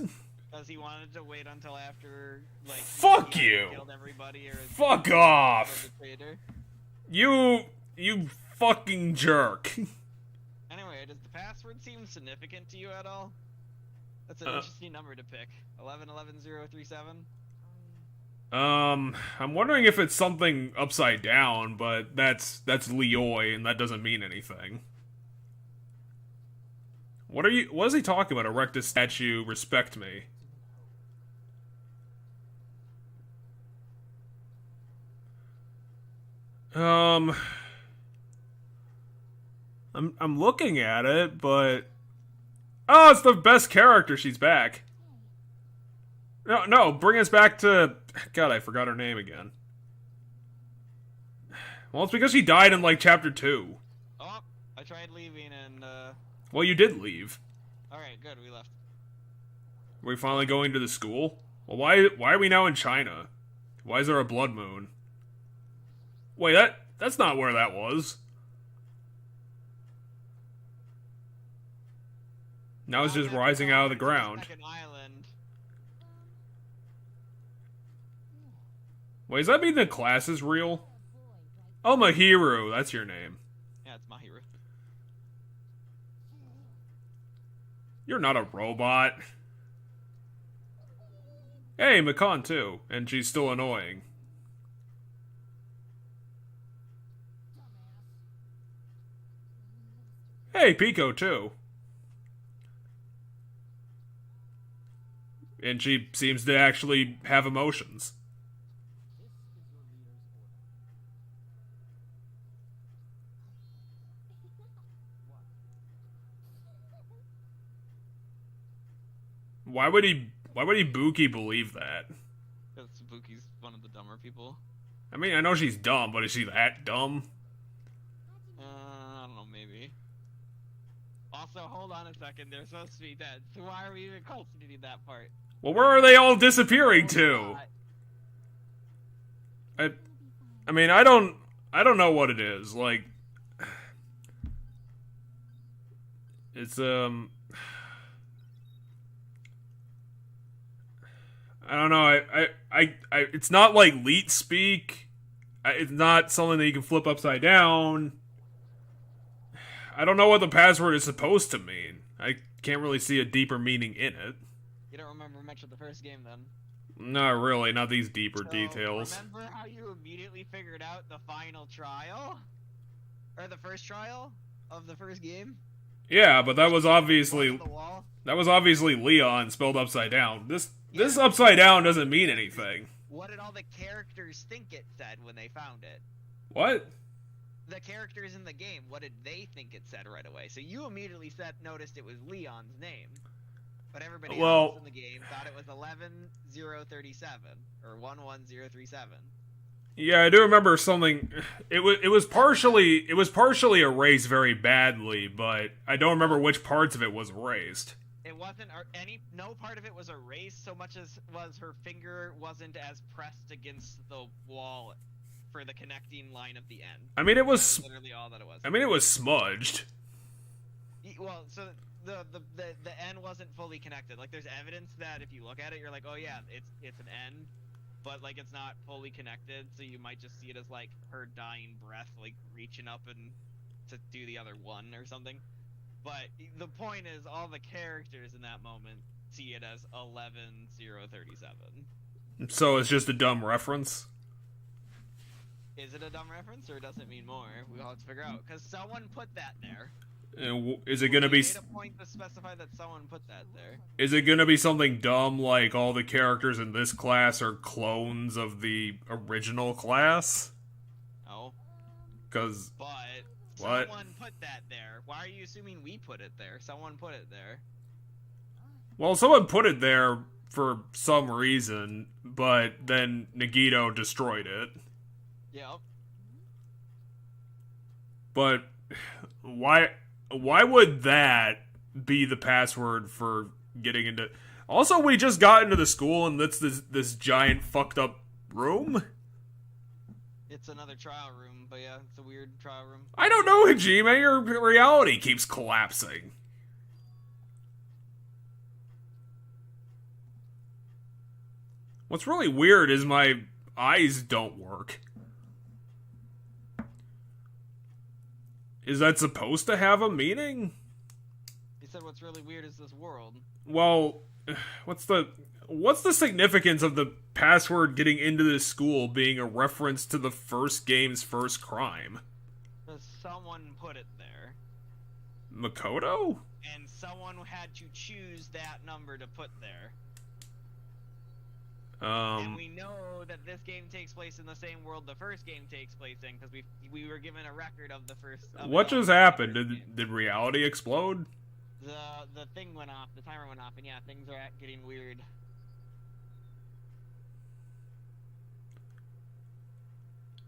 Because he wanted to wait until after, like... Fuck he you! Killed everybody or Fuck off! Dictator. You fucking jerk. Anyway, does the password seem significant to you at all? That's an interesting number to pick. 111037. I'm wondering if it's something upside down, but that's Leoi, and that doesn't mean anything. What is he talking about? Erect a statue, respect me. I'm looking at it, but... Oh, it's the best character, she's back. No, bring us back to... God, I forgot her name again. Well, it's because she died in, like, chapter 2. Oh, I tried leaving and, Well, you did leave. Alright, good, we left. Are we finally going to the school? Well, why are we now in China? Why is there a blood moon? Wait, that's not where that was. Now it's just rising out of the ground. Like an island. Wait, does that mean the class is real? Oh, Mahiru, that's your name. Yeah, it's Mahiru. You're not a robot. Hey, Makan too, and she's still annoying. Hey, Pico too. And she seems to actually have emotions. This is your leader's order. What? Why would he Buki believe that? Because Sabuki's one of the dumber people. I mean, I know she's dumb, but is she that dumb? I don't know, maybe. Also, hold on a second, they're supposed to be dead, so why are we even constituting that part? Well, where are they all disappearing to? I mean, I don't know what it is. Like, it's I don't know. It's not like leet speak. It's not something that you can flip upside down. I don't know what the password is supposed to mean. I can't really see a deeper meaning in it. You don't remember much of the first game, then? Not really. Not these deeper So, details. Remember how you immediately figured out the final trial? Or the first trial of the first game? Yeah, but that was obviously On the wall? Leon spelled upside down. This upside down doesn't mean anything. What did all the characters think it said when they found it? What? The characters in the game, what did they think it said right away? So you immediately noticed it was Leon's name. But everybody else in the game thought it was 11037 or 11037. Yeah, I do remember something. It was partially erased very badly, but I don't remember which parts of it was erased. It wasn't no part of it was erased so much as was her finger wasn't as pressed against the wall for the connecting line of the end. I mean, it was That was literally all that it was. I mean, it was smudged. Well, so the N wasn't fully connected. Like, there's evidence that if you look at it, you're like, oh yeah, it's an N, but like it's not fully connected. So you might just see it as like her dying breath, like reaching up and to do the other one or something. But the point is, all the characters in that moment see it as 11037. So it's just a dumb reference. Is it a dumb reference or does it mean more? We'll have to figure out because someone put that there. Is it gonna be? Made a point to specify that someone put that there. Is it gonna be something dumb like all the characters in this class are clones of the original class? No. Because But what? someone put that there. Why are you assuming we put it there? Someone put it there. Well, someone put it there for some reason, but then Nagito destroyed it. Yep. But why would that be the password for getting into? Also, we just got into the school and that's this giant fucked up room. It's another trial room, but yeah, it's a weird trial room. I don't know, Hajime. Your reality keeps collapsing. What's really weird is my eyes don't work. Is that supposed to have a meaning? He said what's really weird is this world. Well, what's the significance of the password getting into this school being a reference to the first game's first crime? Because someone put it there. Makoto? And someone had to choose that number to put there. And we know that this game takes place in the same world the first game takes place in, because we were given a record of the first... What just happened? Did reality explode? The thing went off, the timer went off, and yeah, things are getting weird.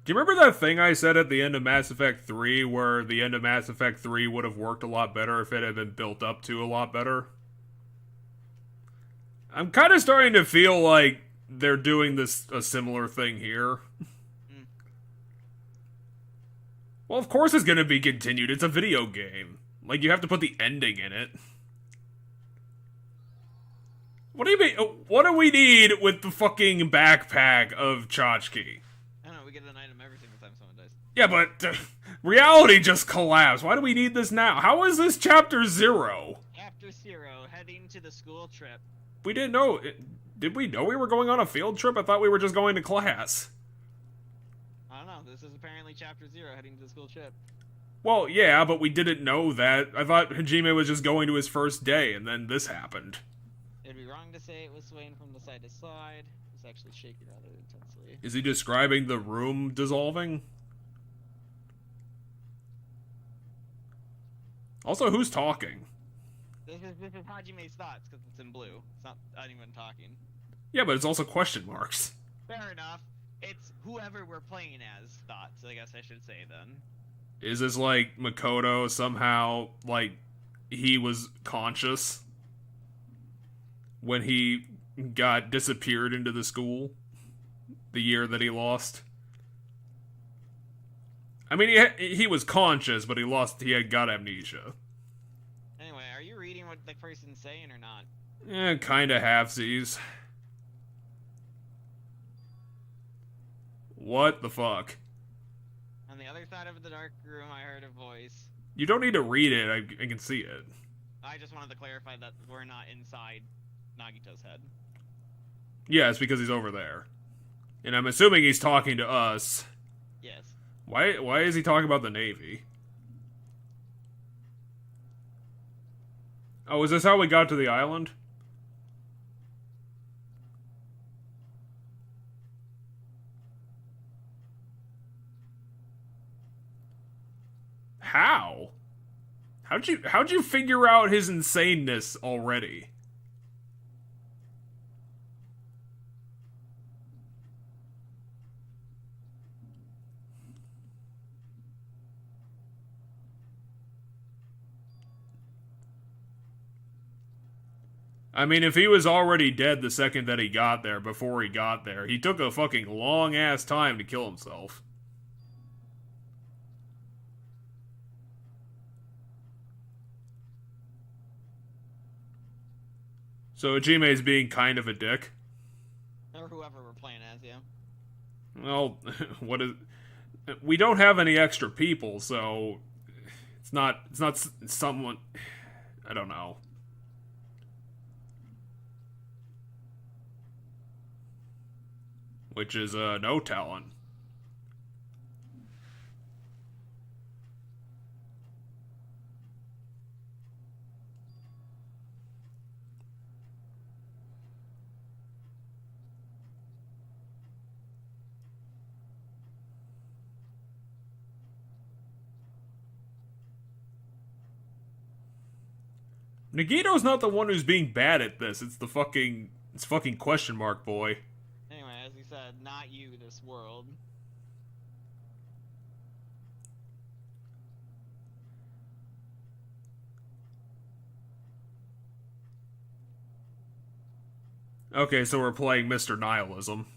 Do you remember that thing I said at the end of Mass Effect 3, where the end of Mass Effect 3 would have worked a lot better if it had been built up to a lot better? I'm kind of starting to feel like they're doing a similar thing here. Well, of course it's gonna be continued. It's a video game. Like, you have to put the ending in it. What do you mean? What do we need with the fucking backpack of Tchotchke? I don't know, we get an item every single time someone dies. Yeah, but reality just collapsed. Why do we need this now? How is this chapter 0? After 0, heading to the school trip. We didn't know. Did we know we were going on a field trip? I thought we were just going to class. I don't know. This is apparently Chapter 0, heading to the school trip. Well, yeah, but we didn't know that. I thought Hajime was just going to his first day, and then this happened. It'd be wrong to say it was swaying from the side to side. It was actually shaking rather intensely. Is he describing the room dissolving? Also, who's talking? This is Hajime's thoughts, because it's in blue. It's not anyone talking. Yeah, but it's also question marks. Fair enough. It's whoever we're playing as thoughts, I guess I should say then. Is this like Makoto somehow, like, he was conscious when he got disappeared into the school the year that he lost? I mean, he was conscious, but he had got amnesia. Anyway, are you reading what the person's saying or not? Kinda halfsies. What the fuck? On the other side of the dark room, I heard a voice. You don't need to read it, I can see it. I just wanted to clarify that we're not inside Nagito's head. Yeah, it's because he's over there. And I'm assuming he's talking to us. Yes. Why is he talking about the Navy? Oh, is this how we got to the island? How? How'd you figure out his insaneness already? I mean, if he was already dead the second that he got there, before he got there, he took a fucking long-ass time to kill himself. So Hajime's being kind of a dick. Or whoever we're playing as, yeah. Well, what is... We don't have any extra people, so... It's not someone... I don't know. Which is, no talent. Nagito's not the one who's being bad at this. It's fucking question mark boy. Anyway, as he said, not you, this world. Okay, so we're playing Mr. Nihilism.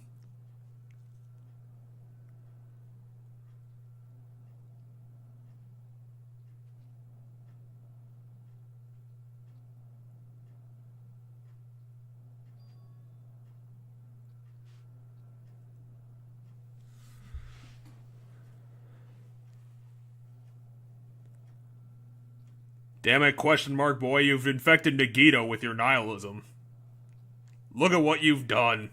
Damn it, question mark boy, you've infected Nagito with your nihilism. Look at what you've done.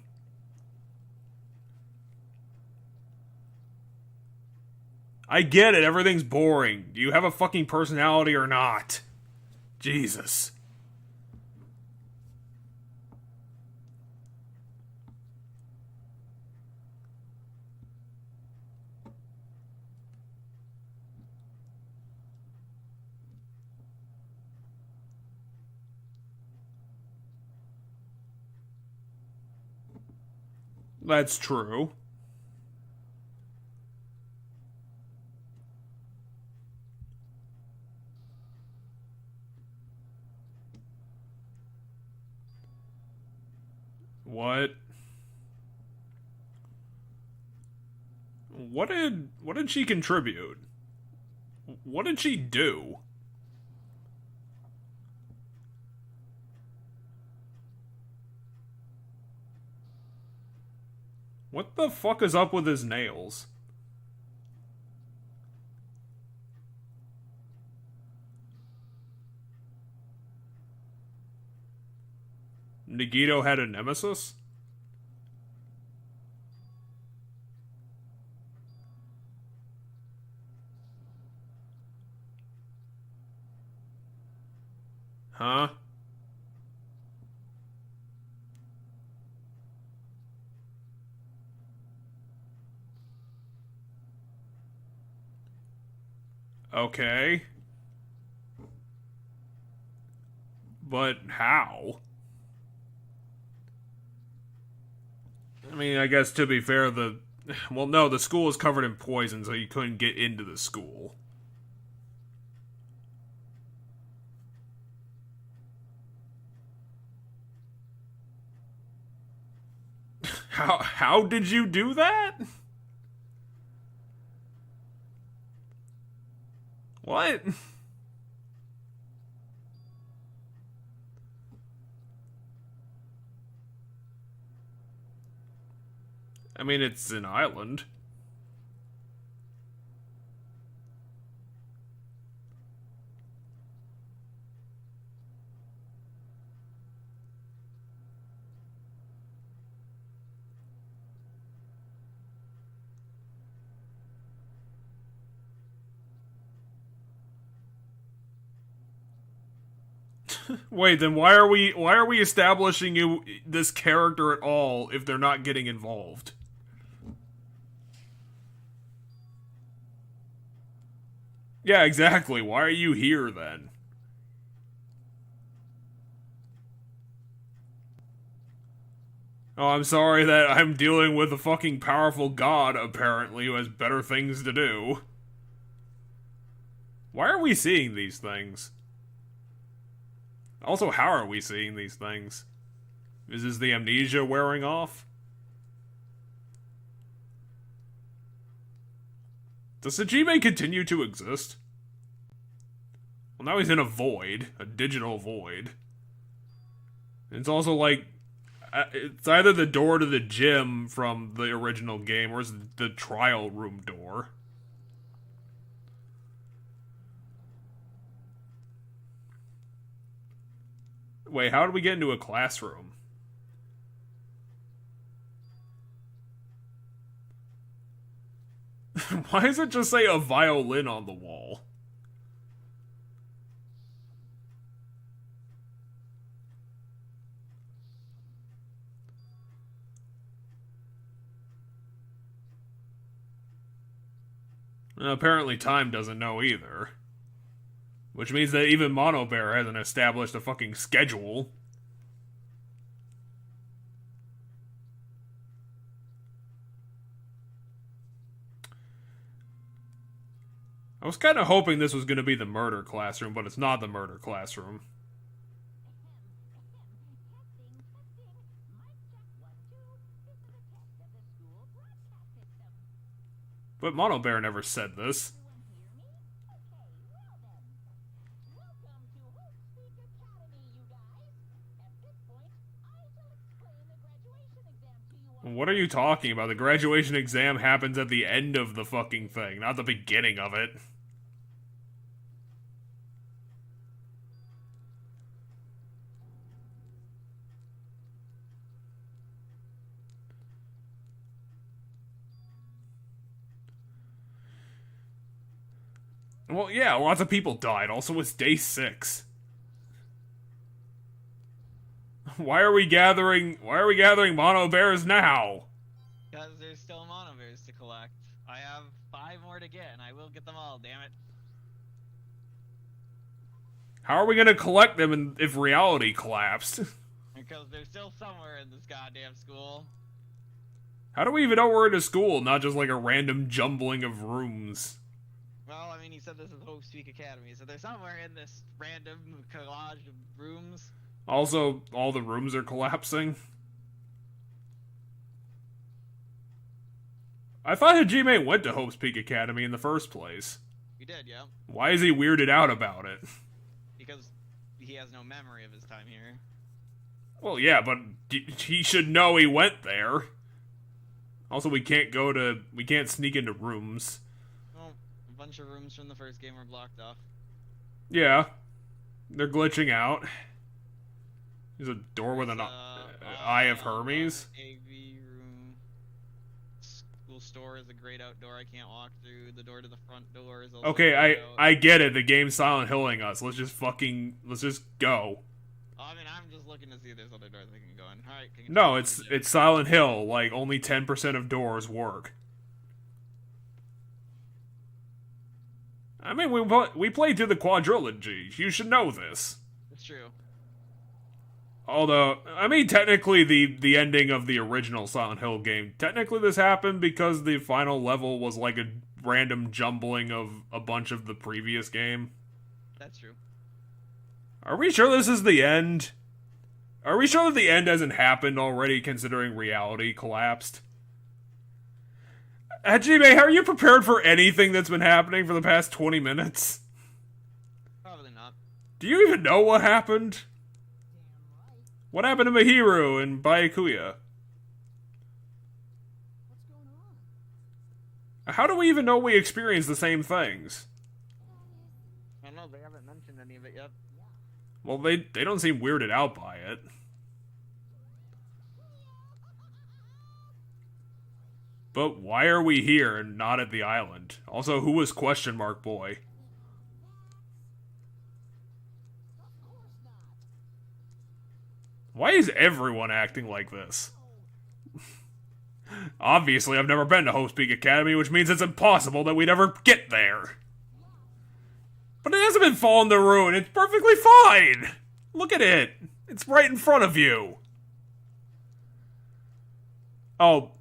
I get it, everything's boring. Do you have a fucking personality or not? Jesus. That's true. What? What did she contribute? What did she do? What the fuck is up with his nails? Nagito had a nemesis? Huh? Okay. But how? I mean, I guess to be fair, well, no, the school is covered in poison, so you couldn't get into the school. How did you do that? What? I mean, it's an island. Wait, then why are we establishing this character at all if they're not getting involved? Yeah, exactly. Why are you here then? Oh, I'm sorry that I'm dealing with a fucking powerful god, apparently, who has better things to do. Why are we seeing these things? Also, how are we seeing these things? Is this the amnesia wearing off? Does Hajime continue to exist? Well, now he's in a void. A digital void. It's also like... it's either the door to the gym from the original game, or it's the trial room door. Wait, how did we get into a classroom? Why does it just say a violin on the wall? Apparently Time doesn't know either. Which means that even Mono Bear hasn't established a fucking schedule. I was kind of hoping this was going to be the murder classroom, but it's not the murder classroom. But Mono Bear never said this. What are you talking about? The graduation exam happens at the end of the fucking thing, not the beginning of it. Well, yeah, lots of people died. Also, it's day 6. Why are we gathering mono bears now? Because there's still mono bears to collect. I have 5 more to get, and I will get them all, damn it. How are we gonna collect them if reality collapsed? Because they're still somewhere in this goddamn school. How do we even know we're in a school, not just like a random jumbling of rooms? Well, I mean, he said this is Hope Speak Academy, so they're somewhere in this random collage of rooms. Also, all the rooms are collapsing. I thought Hajime went to Hope's Peak Academy in the first place. You did, yeah. Why is he weirded out about it? Because he has no memory of his time here. Well, yeah, but he should know he went there. Also, we can't sneak into rooms. Well, a bunch of rooms from the first game were blocked off. Yeah. They're glitching out. There's a door with an eye of Hermes. AV room. School store is a great outdoor I can't walk through. The door to the front door is also Okay, I get it. The game's Silent Hilling us. Let's just go. I mean, I'm just looking to see if there's other doors I can go in. Alright, No, it's Silent Hill. Like, only 10% of doors work. I mean, we played through the quadrilogy. You should know this. It's true. Although, I mean, technically, the ending of the original Silent Hill game, technically this happened because the final level was like a random jumbling of a bunch of the previous game. That's true. Are we sure this is the end? Are we sure that the end hasn't happened already, considering reality collapsed? Hajime, are you prepared for anything that's been happening for the past 20 minutes? Probably not. Do you even know what happened? What happened to Mihiru and Byakuya? What's going on? How do we even know we experienced the same things? I don't know, they haven't mentioned any of it yet. Well, they don't seem weirded out by it. But why are we here and not at the island? Also, who was Question Mark Boy? Why is everyone acting like this? Obviously, I've never been to Hope's Peak Academy, which means it's impossible that we'd ever get there. But it hasn't been fallen to ruin. It's perfectly fine. Look at it. It's right in front of you. Oh.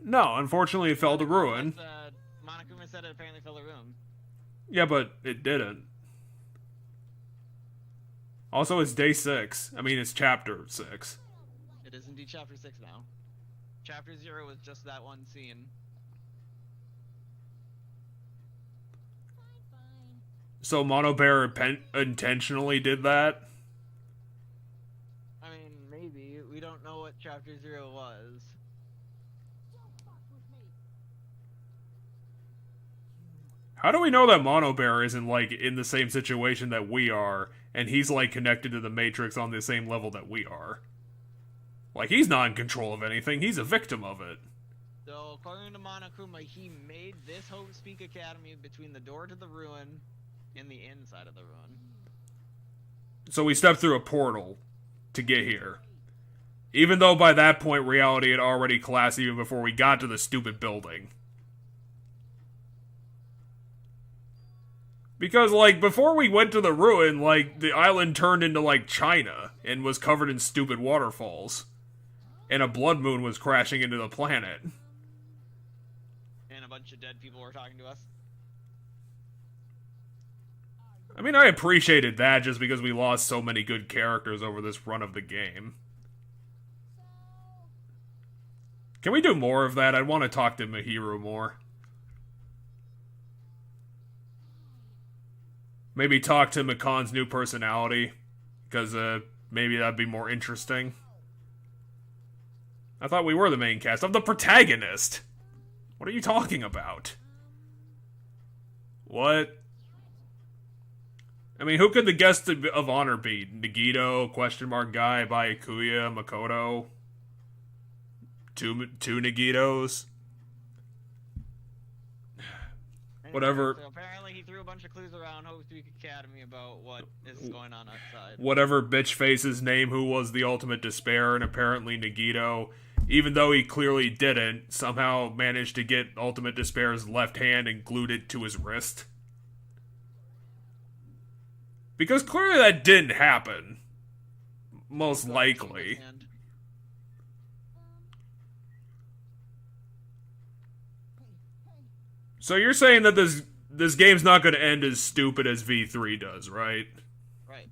No, unfortunately it fell to ruin. Monokuma said it apparently fell to ruin. Yeah, but it didn't. Also, it's day 6. I mean, it's chapter 6. It is indeed chapter 6 now. Chapter 0 was just that one scene. So Mono Bear intentionally did that? I mean, maybe. We don't know what chapter 0 was. How do we know that Mono Bear isn't, like, in the same situation that we are, and he's, like, connected to the Matrix on the same level that we are? Like, he's not in control of anything, he's a victim of it. So, according to Monokuma, he made this Hope's Peak Academy between the door to the ruin and the inside of the ruin. So we stepped through a portal to get here. Even though by that point reality had already collapsed even before we got to the stupid building. Because, like, before we went to the ruin, like, the island turned into, like, China and was covered in stupid waterfalls. And a blood moon was crashing into the planet. And a bunch of dead people were talking to us. I mean, I appreciated that just because we lost so many good characters over this run of the game. Can we do more of that? I want to talk to Mihiru more. Maybe talk to Makon's new personality, because maybe that'd be more interesting. I thought we were the main cast. I'm the protagonist! What are you talking about? What? I mean, who could the guest of honor be? Nagito, Question Mark Guy, Byakuya, Makoto? Two Nagitos? Whatever. So apparently he threw a bunch of clues around Hope's Peak Academy about what is going on outside. Whatever bitch face's name who was the ultimate despair, and apparently Nagito, even though he clearly didn't, somehow managed to get ultimate despair's left hand and glued it to his wrist. Because clearly that didn't happen. Most likely. So you're saying that this game's not going to end as stupid as V3 does, right? Right.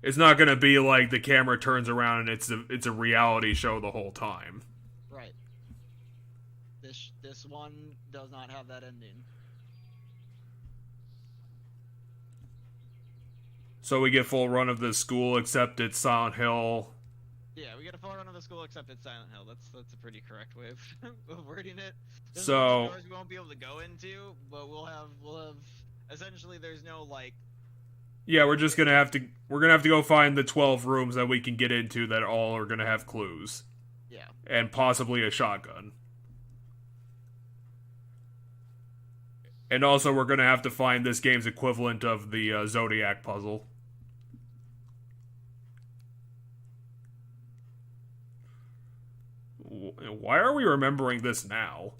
It's not going to be like the camera turns around and it's a reality show the whole time. Right. This one does not have that ending. So we get full run of the school, except it's Silent Hill. Yeah, we get a full run of the school except it's Silent Hill. That's a pretty correct way of wording it. There's So doors we won't be able to go into, but we'll have essentially there's no like Yeah, we're gonna have to go find the 12 rooms that we can get into that all are gonna have clues. Yeah. And possibly a shotgun. And also, we're gonna have to find this game's equivalent of the Zodiac puzzle. Why are we remembering this now?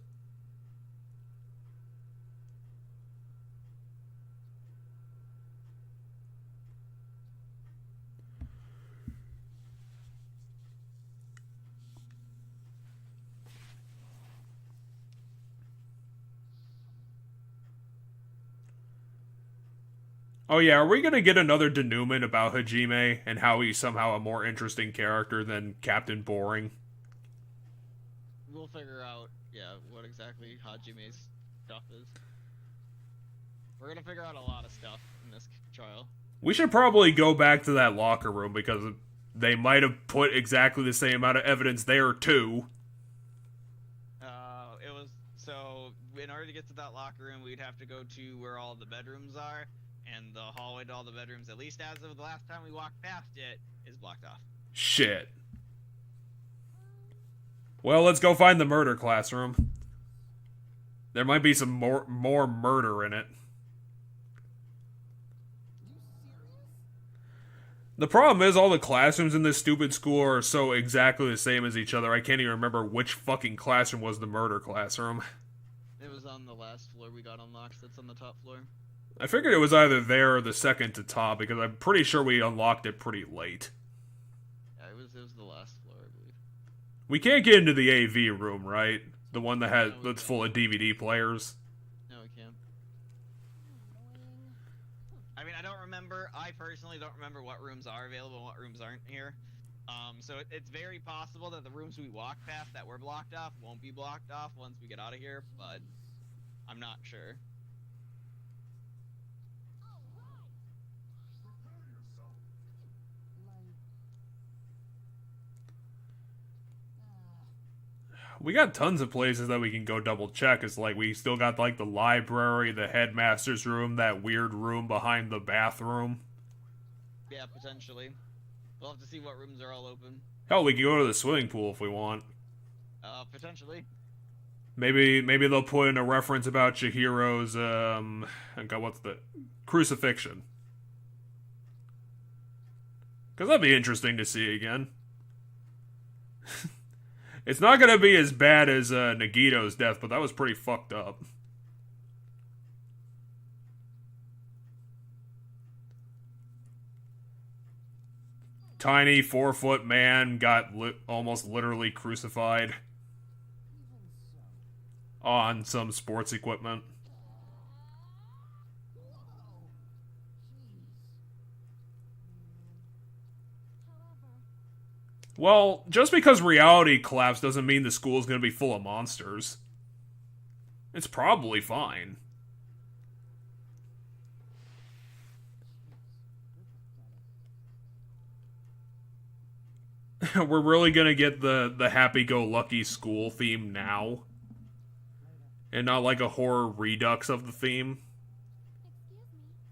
Oh yeah, are we gonna get another denouement about Hajime and how he's somehow a more interesting character than Captain Boring? We'll figure out, yeah, what exactly Hajime's stuff is. We're gonna figure out a lot of stuff in this trial. We should probably go back to that locker room because they might have put exactly the same amount of evidence there too. It was, so, in order to get to that locker room, we'd have to go to where all the bedrooms are, and the hallway to all the bedrooms, at least as of the last time we walked past it, is blocked off. Shit. Well, let's go find the murder classroom. There might be some more murder in it. The problem is all the classrooms in this stupid school are so exactly the same as each other, I can't even remember which fucking classroom was the murder classroom. It was on the last floor we got unlocked, that's on the top floor. I figured it was either there or the second to top, because I'm pretty sure we unlocked it pretty late. Yeah, it was the last floor, I believe. We can't get into the AV room, right? The one that's full of DVD players. No, we can't. I mean, I personally don't remember what rooms are available and what rooms aren't here. So it's very possible that the rooms we walked past that were blocked off won't be blocked off once we get out of here, but I'm not sure. We got tons of places that we can go double check. It's like we still got like the library, the headmaster's room, that weird room behind the bathroom. Yeah, potentially. We'll have to see what rooms are all open. Hell, we can go to the swimming pool if we want. Potentially. Maybe they'll put in a reference about Chihiro's what's the crucifixion. Cause that'd be interesting to see again. It's not gonna be as bad as Nagito's death, but that was pretty fucked up. Tiny 4-foot man got almost literally crucified on some sports equipment. Well, just because reality collapsed doesn't mean the school's gonna be full of monsters. It's probably fine. We're really gonna get the happy-go-lucky school theme now. And not like a horror redux of the theme.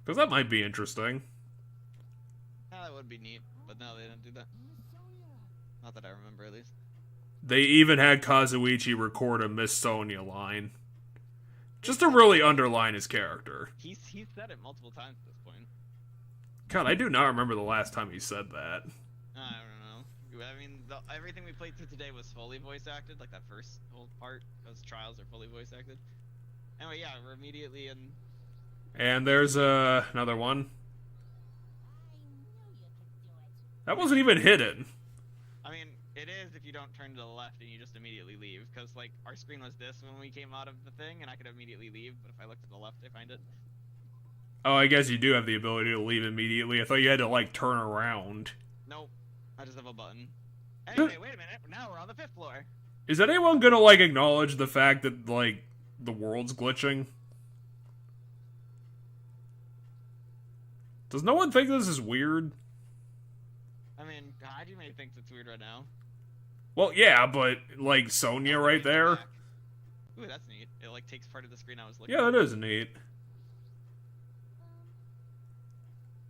Because that might be interesting. Yeah, that would be neat, but no, they didn't do that. Not that I remember, at least. They even had Kazuichi record a Miss Sonia line. Just to really underline his character. He's said it multiple times at this point. God, I do not remember the last time he said that. I don't know. I mean, everything we played through today was fully voice acted, like that first whole part, because trials are fully voice acted. Anyway, yeah, we're immediately in... And there's another one. That wasn't even hidden. I mean, it is if you don't turn to the left and you just immediately leave, because, like, our screen was this when we came out of the thing, and I could immediately leave, but if I look to the left, I find it. Oh, I guess you do have the ability to leave immediately. I thought you had to, like, turn around. Nope. I just have a button. Anyway, wait a minute. Now we're on the 5th floor. Is anyone gonna, like, acknowledge the fact that, like, the world's glitching? Does no one think this is weird? I mean, Hajime thinks it's weird right now. Well, yeah, but, like, Sonya right there? Ooh, that's neat. It, like, takes part of the screen I was looking Yeah, at. that is neat.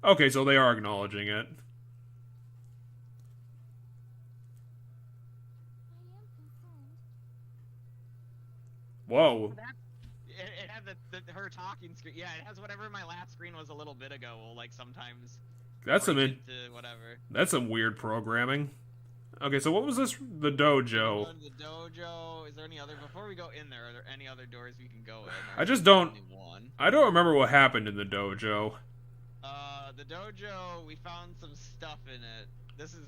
Okay, so they are acknowledging it. I am concerned. Whoa. It had her talking screen. Yeah, it has whatever my last screen was a little bit ago. Will like sometimes That's some break into whatever. that's some weird programming. Okay, so what was this? The dojo. The dojo. Is there any other? Before we go in there, are there any other doors we can go in? I just don't. Only one. I don't remember what happened in the dojo. The dojo. We found some stuff in it. This is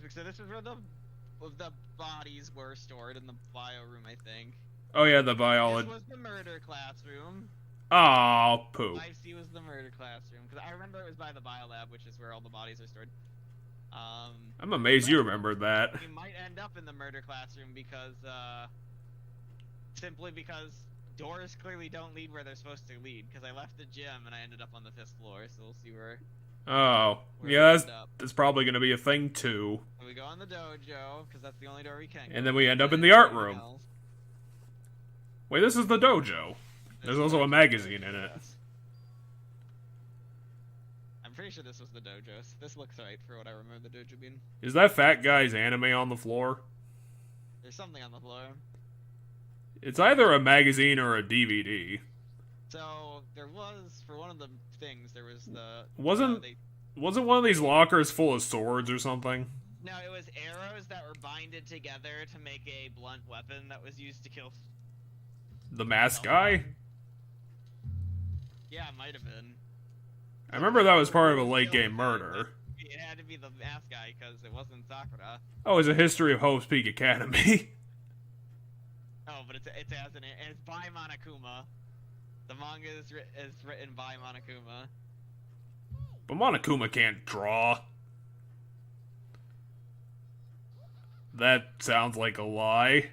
where the bodies were stored in the bio room, I think. Oh yeah, the This biology. was the murder classroom. Oh, poop. 5C was the murder classroom because I remember it was by the bio lab, which is where all the bodies are stored. I'm amazed you remembered that. We might end up in the murder classroom because, simply because doors clearly don't lead where they're supposed to lead. Because I left the gym and I ended up on the 5th floor, so we'll see where Oh, we yeah, end up. that's probably going to be a thing too. So we go in the dojo because that's the only door we can. And go. then we end up in the There's art nothing room. else. Wait, this is the dojo. There's also a magazine in it. I'm pretty sure this was the dojo. This looks right for what I remember the dojo being. Is that fat guy's anime on the floor? There's something on the floor. It's either a magazine or a DVD. So there was, for one of the things, there was the Wasn't one of these lockers full of swords or something? No, it was arrows that were binded together to make a blunt weapon that was used to kill. The masked guy? Yeah, it might have been. I remember that was part of a late game murder. It had to be the masked guy because it wasn't Sakura. Oh, it's a history of Hope's Peak Academy. Oh, but it's by Monokuma. The manga is written by Monokuma. But Monokuma can't draw. That sounds like a lie.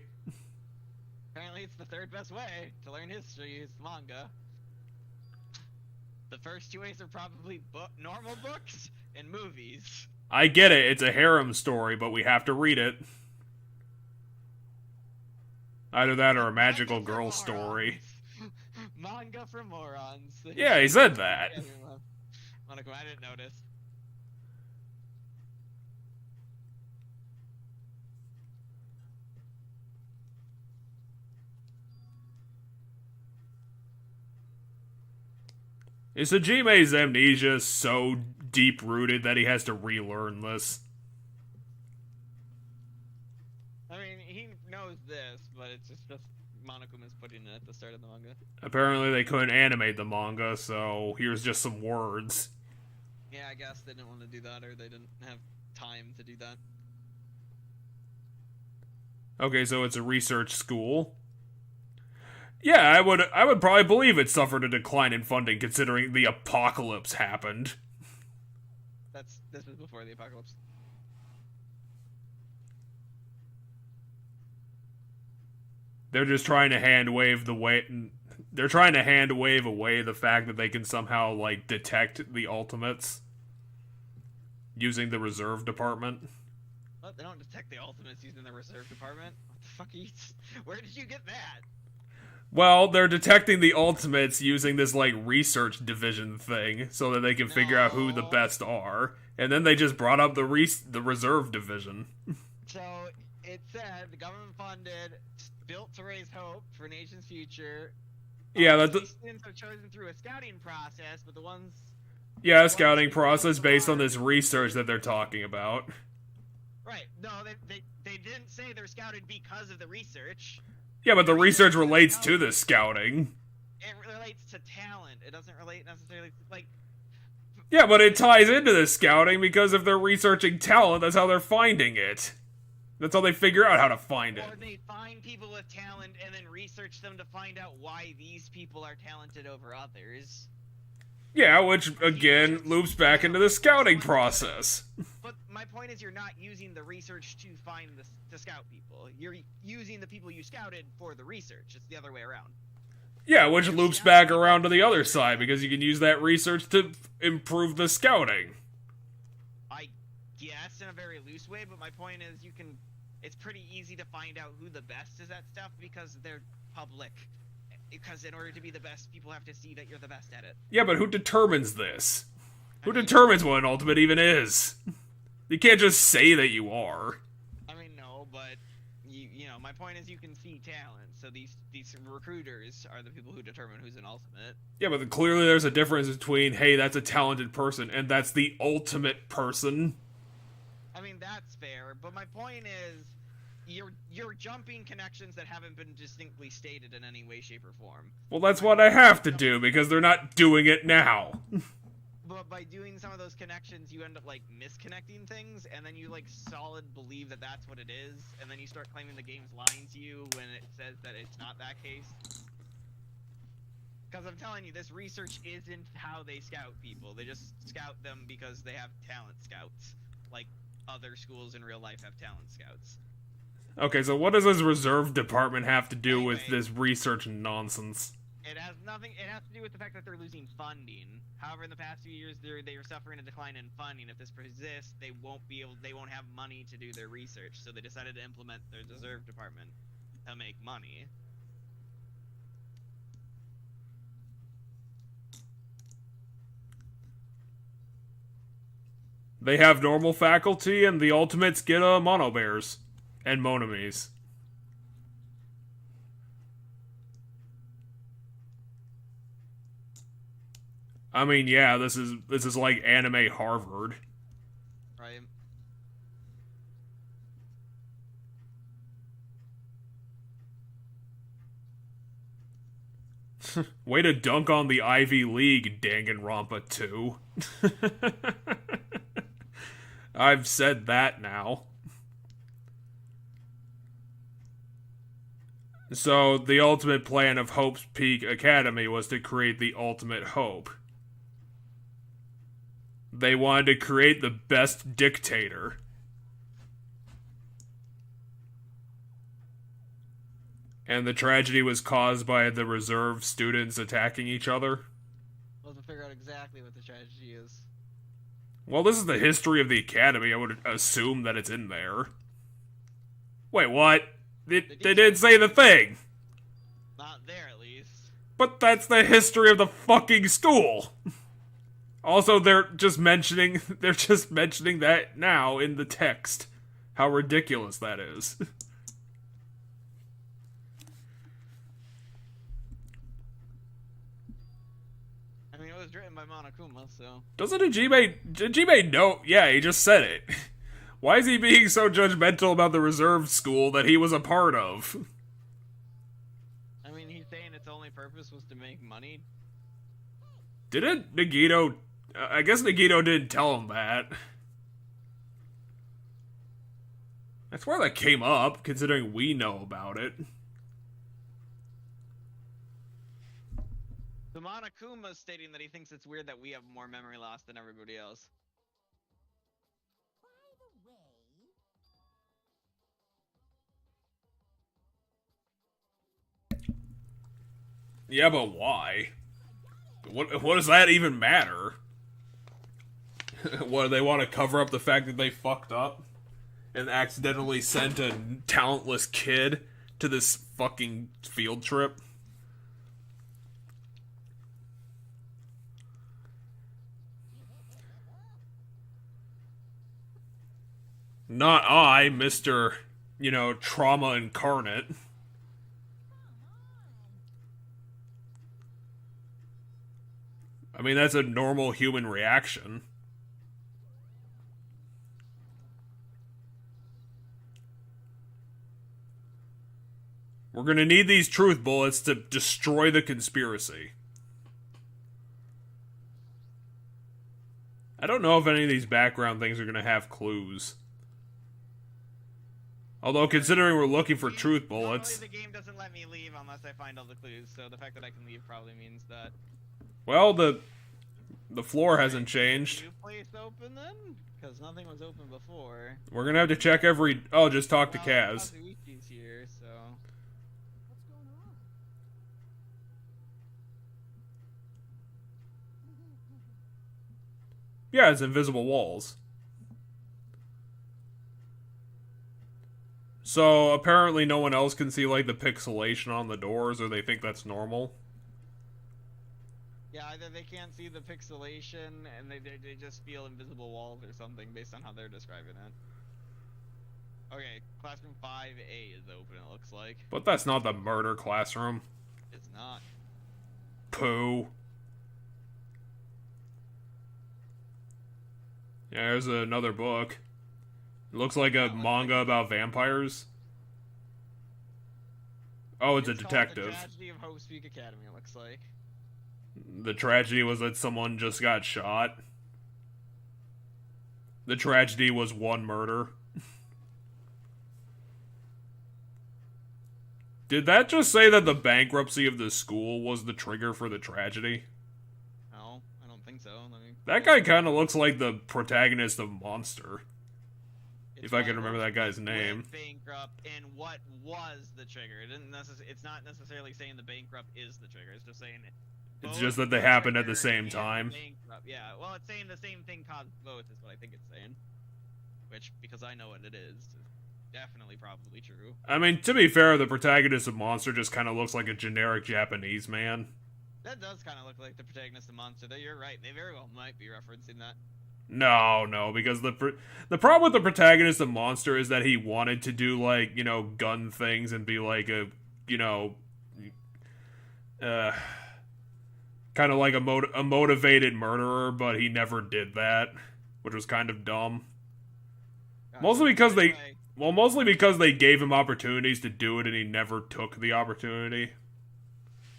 Apparently, it's the third best way to learn history is manga. The first two ways are probably normal books and movies. I get it, it's a harem story, but we have to read it. Either that or a magical Manga for girl story. morons. Manga for morons. Yeah, he said that. Monokuma, I didn't notice. Is Hajime's amnesia so deep-rooted that he has to relearn this? I mean, he knows this, but it's just Monokuma's putting it at the start of the manga. Apparently they couldn't animate the manga, so here's just some words. Yeah, I guess they didn't want to do that, or they didn't have time to do that. Okay, so it's a research school. Yeah, I would probably believe it suffered a decline in funding considering the apocalypse happened. This was before the apocalypse. They're just trying to hand wave they're trying to hand wave away the fact that they can somehow like detect the ultimates using the reserve department. What? They don't detect the ultimates using the reserve department? What the fuck are you? Where did you get that? Well, they're detecting the ultimates using this like research division thing so that they can figure out who the No. best are. And then they just brought up the reserve division. So it said the government funded, built to raise hope for nation's future. Yeah, These students are chosen through a scouting process, but the ones. yeah, a scouting process based on this research that they're talking about. Right. No, they didn't say they're scouted because of the research. Yeah, but the research relates to the scouting. It relates to talent. It doesn't relate necessarily like. Yeah, but it ties into the scouting because if they're researching talent, that's how they're finding it. That's how they figure out how to find it. Or they find people with talent and then research them to find out why these people are talented over others. Yeah, which, again, loops back into the scouting process. But my point is you're not using the research to find to scout people. You're using the people you scouted for the research. It's the other way around. Yeah, which loops back around to the other side, because you can use that research to improve the scouting. I guess in a very loose way, but my point is it's pretty easy to find out who the best is at stuff because they're public. Because in order to be the best, people have to see that you're the best at it. Yeah, but who determines this? Who determines what an ultimate even is? You can't just say that you are. I mean, no, but you know, my point is you can see talent. So these recruiters are the people who determine who's an ultimate. Yeah, but clearly there's a difference between, hey, that's a talented person, and that's the ultimate person. I mean, that's fair, but my point is you're jumping connections that haven't been distinctly stated in any way, shape, or form. Well, that's what I have to do, because they're not doing it now. But by doing some of those connections, you end up, like, misconnecting things, and then you, like, solid believe that that's what it is, and then you start claiming the game's lying to you when it says that it's not that case. Because I'm telling you, this research isn't how they scout people. They just scout them because they have talent scouts. Like, other schools in real life have talent scouts. Okay, so what does this reserve department have to do with Anyway. this research nonsense? It has nothing. It has to do with the fact that they're losing funding. However, in the past few years, they were suffering a decline in funding. If this persists, they won't have money to do their research. So they decided to implement their reserve department to make money. They have normal faculty, and the ultimates get mono bears and monomies. I mean, yeah, this is like anime Harvard. Right. Way to dunk on the Ivy League, Danganronpa 2. I've said that now. So, the ultimate plan of Hope's Peak Academy was to create the ultimate hope. They wanted to create the best dictator. And the tragedy was caused by the reserve students attacking each other. We'll have to figure out exactly what the tragedy is. Well, this is the history of the academy. I would assume that it's in there. Wait, what? They didn't say the thing! Not there, at least. But that's the history of the fucking school! Also, they're just mentioning that now in the text. How ridiculous that is. I mean, it was written by Monokuma, so... Doesn't Hajime know? Yeah, he just said it. Why is he being so judgmental about the reserve school that he was a part of? I mean, he's saying its only purpose was to make money. Didn't Nagito... I guess Nagito didn't tell him that. That's where that came up, considering we know about it. The Monokuma's stating that he thinks it's weird that we have more memory loss than everybody else. By the way, Yeah, but why? What does that even matter? What, they want to cover up the fact that they fucked up? And accidentally sent a talentless kid to this fucking field trip? Not I, Mr., trauma incarnate. I mean, that's a normal human reaction. We're gonna need these truth bullets to destroy the conspiracy. I don't know if any of these background things are gonna have clues. Although, considering we're looking for truth bullets... Normally the game doesn't let me leave unless I find all the clues, so the fact that I can leave probably means that... Well, the floor hasn't changed. New place open then? Because nothing was open before. We're gonna have to check every... Oh, just talk to Kaz. Kazuichi's here, so... What's going on? Yeah, it's invisible walls. So, apparently no one else can see, like, the pixelation on the doors, or they think that's normal. Yeah, either they can't see the pixelation and they just feel invisible walls or something based on how they're describing it. Okay, classroom 5A is open, it looks like. But that's not the murder classroom. It's not. Pooh. Yeah, there's another book. It looks like a manga about vampires. Oh, it's a detective. Called The Tragedy of Hope Speak Academy, it looks like. The tragedy was that someone just got shot. The tragedy was one murder. Did that just say that the bankruptcy of the school was the trigger for the tragedy? No, I don't think so. That guy kind of looks like the protagonist of Monster. If I can remember that guy's name. Bankrupt and what was the trigger? It's not necessarily saying the bankrupt is the trigger. It's just saying it's just that they happened at the same time. Yeah, well, it's saying the same thing caused both is what I think it's saying. Which, because I know what it is definitely probably true. I mean, to be fair, the protagonist of Monster just kind of looks like a generic Japanese man. That does kind of look like the protagonist of Monster, though you're right. They very well might be referencing that. No, because the problem with the protagonist of Monster is that he wanted to do, like, you know, gun things and be like a, you know, kind of like a motivated murderer, but he never did that, which was kind of dumb. Mostly because they gave him opportunities to do it and he never took the opportunity.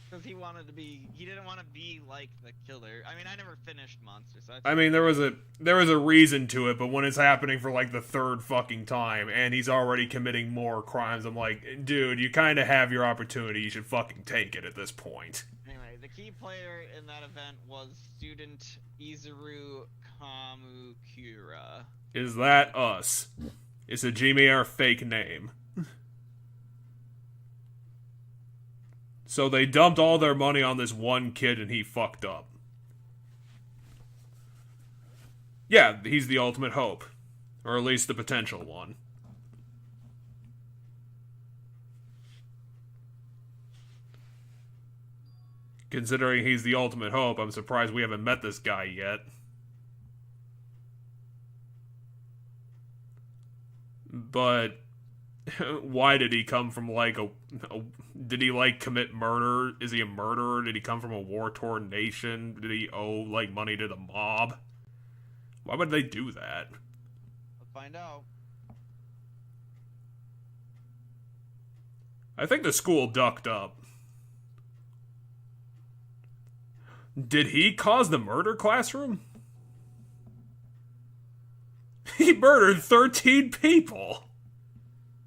Because he didn't want to be like the killer. I mean, I never finished Monster, so I mean, there was a reason to it, but when it's happening for like the third fucking time and he's already committing more crimes, I'm like, dude, you kind of have your opportunity. You should fucking take it at this point. Anyway, the key player in that event was student Izuru Kamukura. Is that us? Is Hajime our fake name? So they dumped all their money on this one kid and he fucked up. Yeah, he's the ultimate hope. Or at least the potential one. Considering he's the ultimate hope, I'm surprised we haven't met this guy yet. But why did he come from, like, did he, like, commit murder? Is he a murderer? Did he come from a war-torn nation? Did he owe, like, money to the mob? Why would they do that? Let's find out. I think the school ducked up. Did he cause the murder classroom? He murdered 13 people!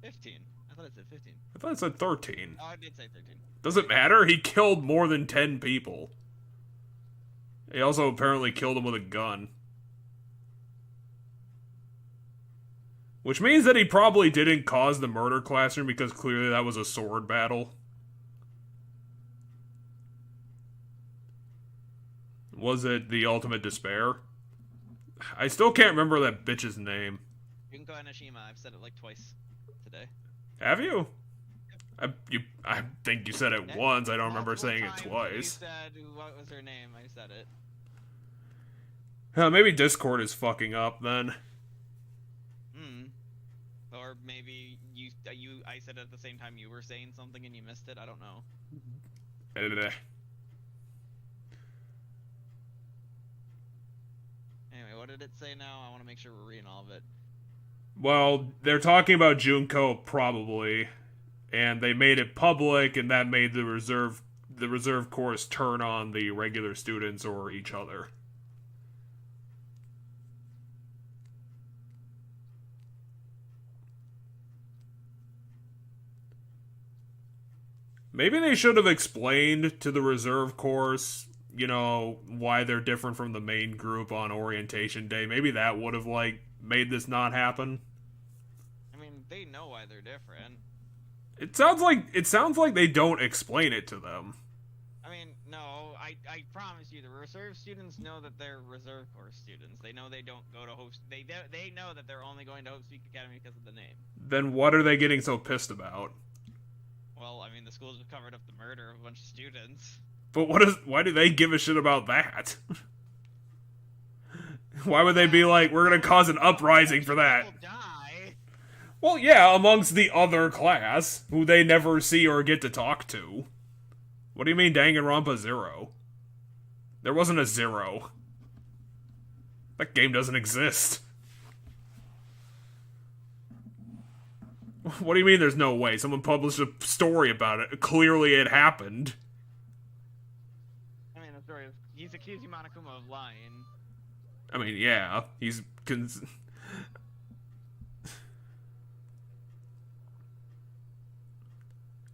15. I thought it said 15. I thought it said 13. Oh, I did say 13. Doesn't matter, he killed more than 10 people. He also apparently killed them with a gun. Which means that he probably didn't cause the murder classroom because clearly that was a sword battle. Was it the ultimate despair? I still can't remember that bitch's name. Junko Anashima, I've said it like twice today. Have you? I think you said it once, I don't remember saying it twice. You said, what was her name? I said it. Maybe Discord is fucking up then. Or maybe I said it at the same time you were saying something and you missed it, I don't know. Anyway, what did it say now? I want to make sure we're reading all of it. well, they're talking about Junko probably, and they made it public, and that made the reserve course turn on the regular students or each other. Maybe they should have explained to the reserve course, you know, why they're different from the main group on orientation day. Maybe that would have, like, made this not happen. I mean, they know why they're different. It sounds like they don't explain it to them. I mean, no, I promise you, the reserve students know that they're reserve course students. They know they don't go to Hope. They know that they're only going to Hope Speak Academy because of the name. Then what are they getting so pissed about? Well, I mean, the schools have covered up the murder of a bunch of students. But why do they give a shit about that? Why would they be like, we're gonna cause an uprising for that? People die. Well, yeah, amongst the other class, who they never see or get to talk to. What do you mean Danganronpa 0? There wasn't a 0. That game doesn't exist. What do you mean there's no way? Someone published a story about it. Clearly it happened. I mean, the story is he's accusing Monokuma of lying. I mean, yeah, he's...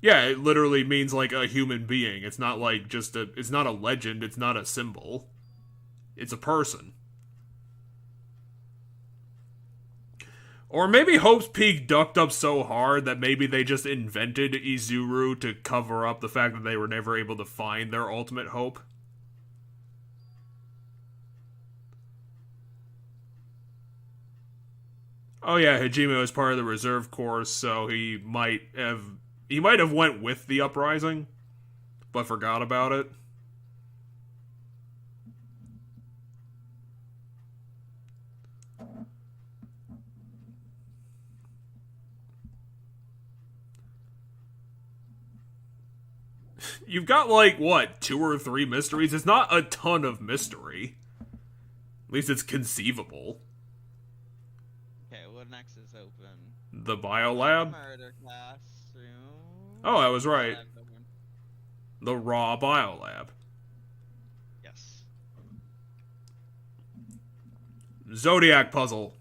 Yeah, it literally means, like, a human being. It's not, like, just a... It's not a legend, it's not a symbol. It's a person. Or maybe Hope's Peak ducked up so hard that maybe they just invented Izuru to cover up the fact that they were never able to find their ultimate hope. Oh yeah, Hajime was part of the reserve corps, so he might have went with the uprising, but forgot about it. You've got, like, what, 2 or 3 mysteries? It's not a ton of mystery. At least it's conceivable. Okay, what next is open? The biolab? Murder classroom. Oh, I was right. Lab's open. The raw biolab. Yes. Zodiac puzzle.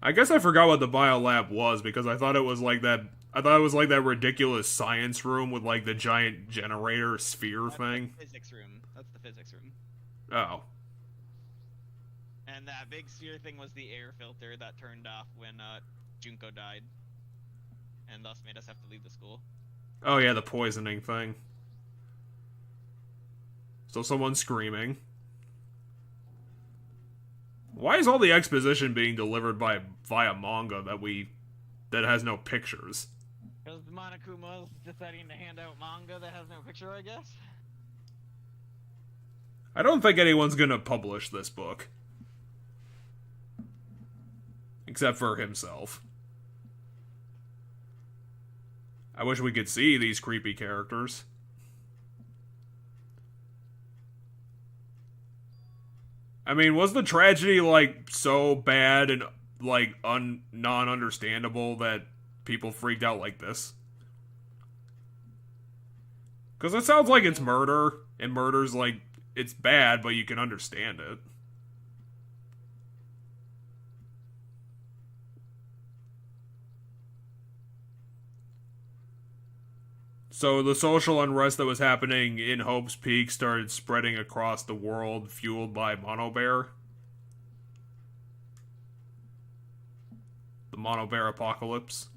I guess I forgot what the biolab was because I thought it was like that. I thought it was like that ridiculous science room with like the giant generator sphere That's thing. the physics room. That's the physics room. Oh. And that big sphere thing was the air filter that turned off when Junko died, and thus made us have to leave the school. Oh yeah, the poisoning thing. So someone's screaming. Why is all the exposition being delivered via manga that has no pictures? Because Monokuma's deciding to hand out manga that has no picture, I guess. I don't think anyone's gonna publish this book. Except for himself. I wish we could see these creepy characters. I mean, was the tragedy, like, so bad and, like, non-understandable that people freaked out like this? Because it sounds like it's murder, and murder's, like, it's bad, but you can understand it. So the social unrest that was happening in Hope's Peak started spreading across the world, fueled by Mono Bear. The Mono Bear apocalypse.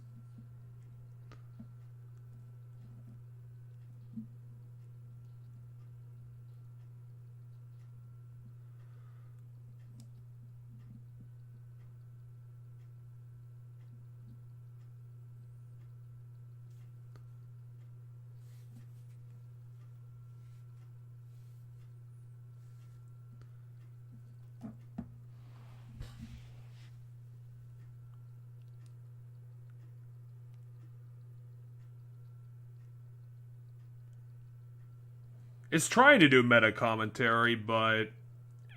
It's trying to do meta commentary, but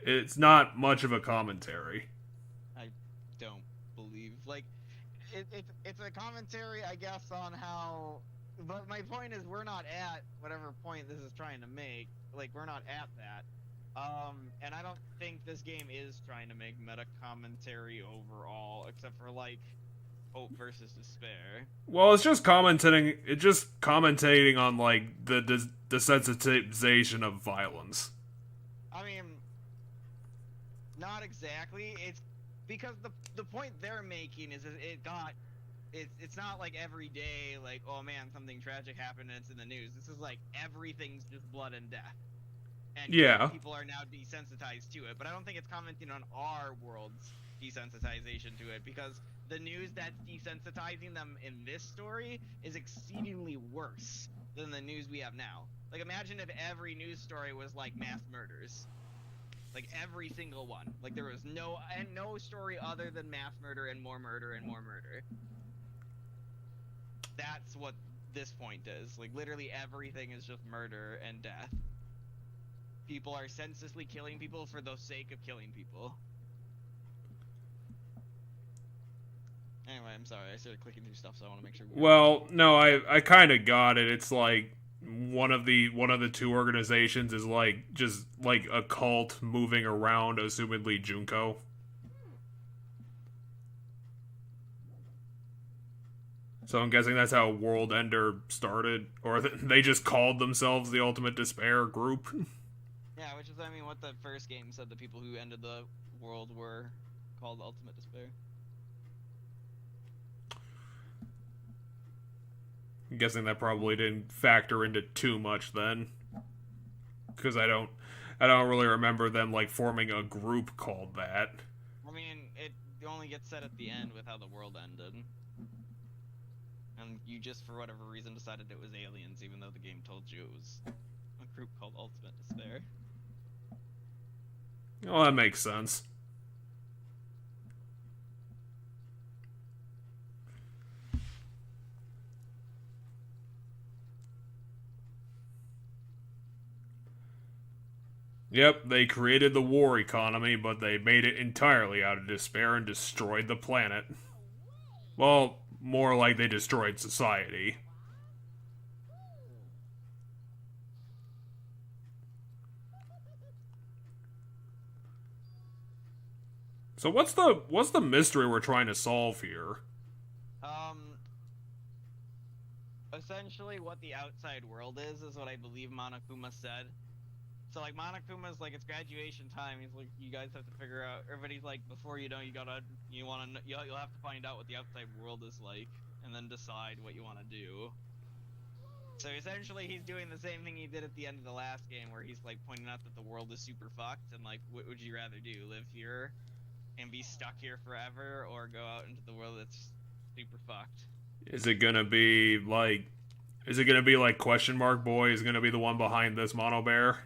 it's not much of a commentary. I don't believe it's a commentary, I guess, on how. But my point is, we're not at whatever point this is trying to make. Like, we're not at that. And I don't think this game is trying to make meta commentary overall, except for like Hope versus Despair. Well, it's just commentating. It's just commentating on like the desensitization of violence. I mean, not exactly. It's because the point they're making is it's not like every day, like, oh man, something tragic happened and it's in the news. This is like everything's just blood and death. And yeah, people are now desensitized to it. But I don't think it's commenting on our world's desensitization to it, because the news that's desensitizing them in this story is exceedingly worse than the news we have now. Like, imagine if every news story was like mass murders. Like, every single one. Like, there was no story other than mass murder and more murder and more murder. That's what this point is. Like, literally everything is just murder and death. People are senselessly killing people for the sake of killing people. Anyway, I'm sorry. I started clicking through stuff, so I want to make sure. Well, no, I kind of got it. It's like one of the two organizations is like just like a cult moving around, assumedly Junko. So I'm guessing that's how World Ender started, or they just called themselves the Ultimate Despair group. Yeah, which is, I mean, what the first game said the people who ended the world were called Ultimate Despair. I'm guessing that probably didn't factor into too much then, because I don't really remember them like forming a group called that. I mean, it only gets said at the end with how the world ended. And you just, for whatever reason, decided it was aliens, even though the game told you it was a group called Ultimate Despair. Well, that makes sense. Yep, they created the war economy, but they made it entirely out of despair and destroyed the planet. Well, more like they destroyed society. So what's the mystery we're trying to solve here? Essentially what the outside world is what I believe Monokuma said. So, like, Monokuma's like, it's graduation time. He's like, you guys have to figure out. Everybody's like, before you'll have to find out what the outside world is like, and then decide what you want to do. So essentially, he's doing the same thing he did at the end of the last game, where he's like pointing out that the world is super fucked, and like, what would you rather do? Live here and be stuck here forever, or go out into the world that's super fucked? Is it gonna be like Question Mark Boy is gonna be the one behind this Mono Bear?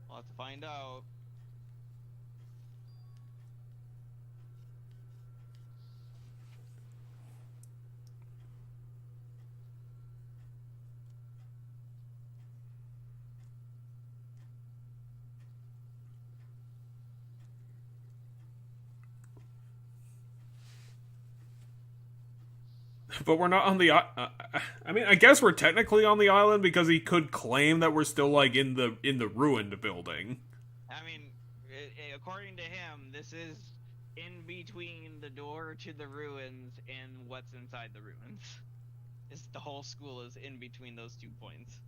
We'll have to find out. But we're not on the. I mean, I guess we're technically on the island because he could claim that we're still like in the ruined building. I mean, according to him, this is in between the door to the ruins and what's inside the ruins. The whole school is in between those 2 points.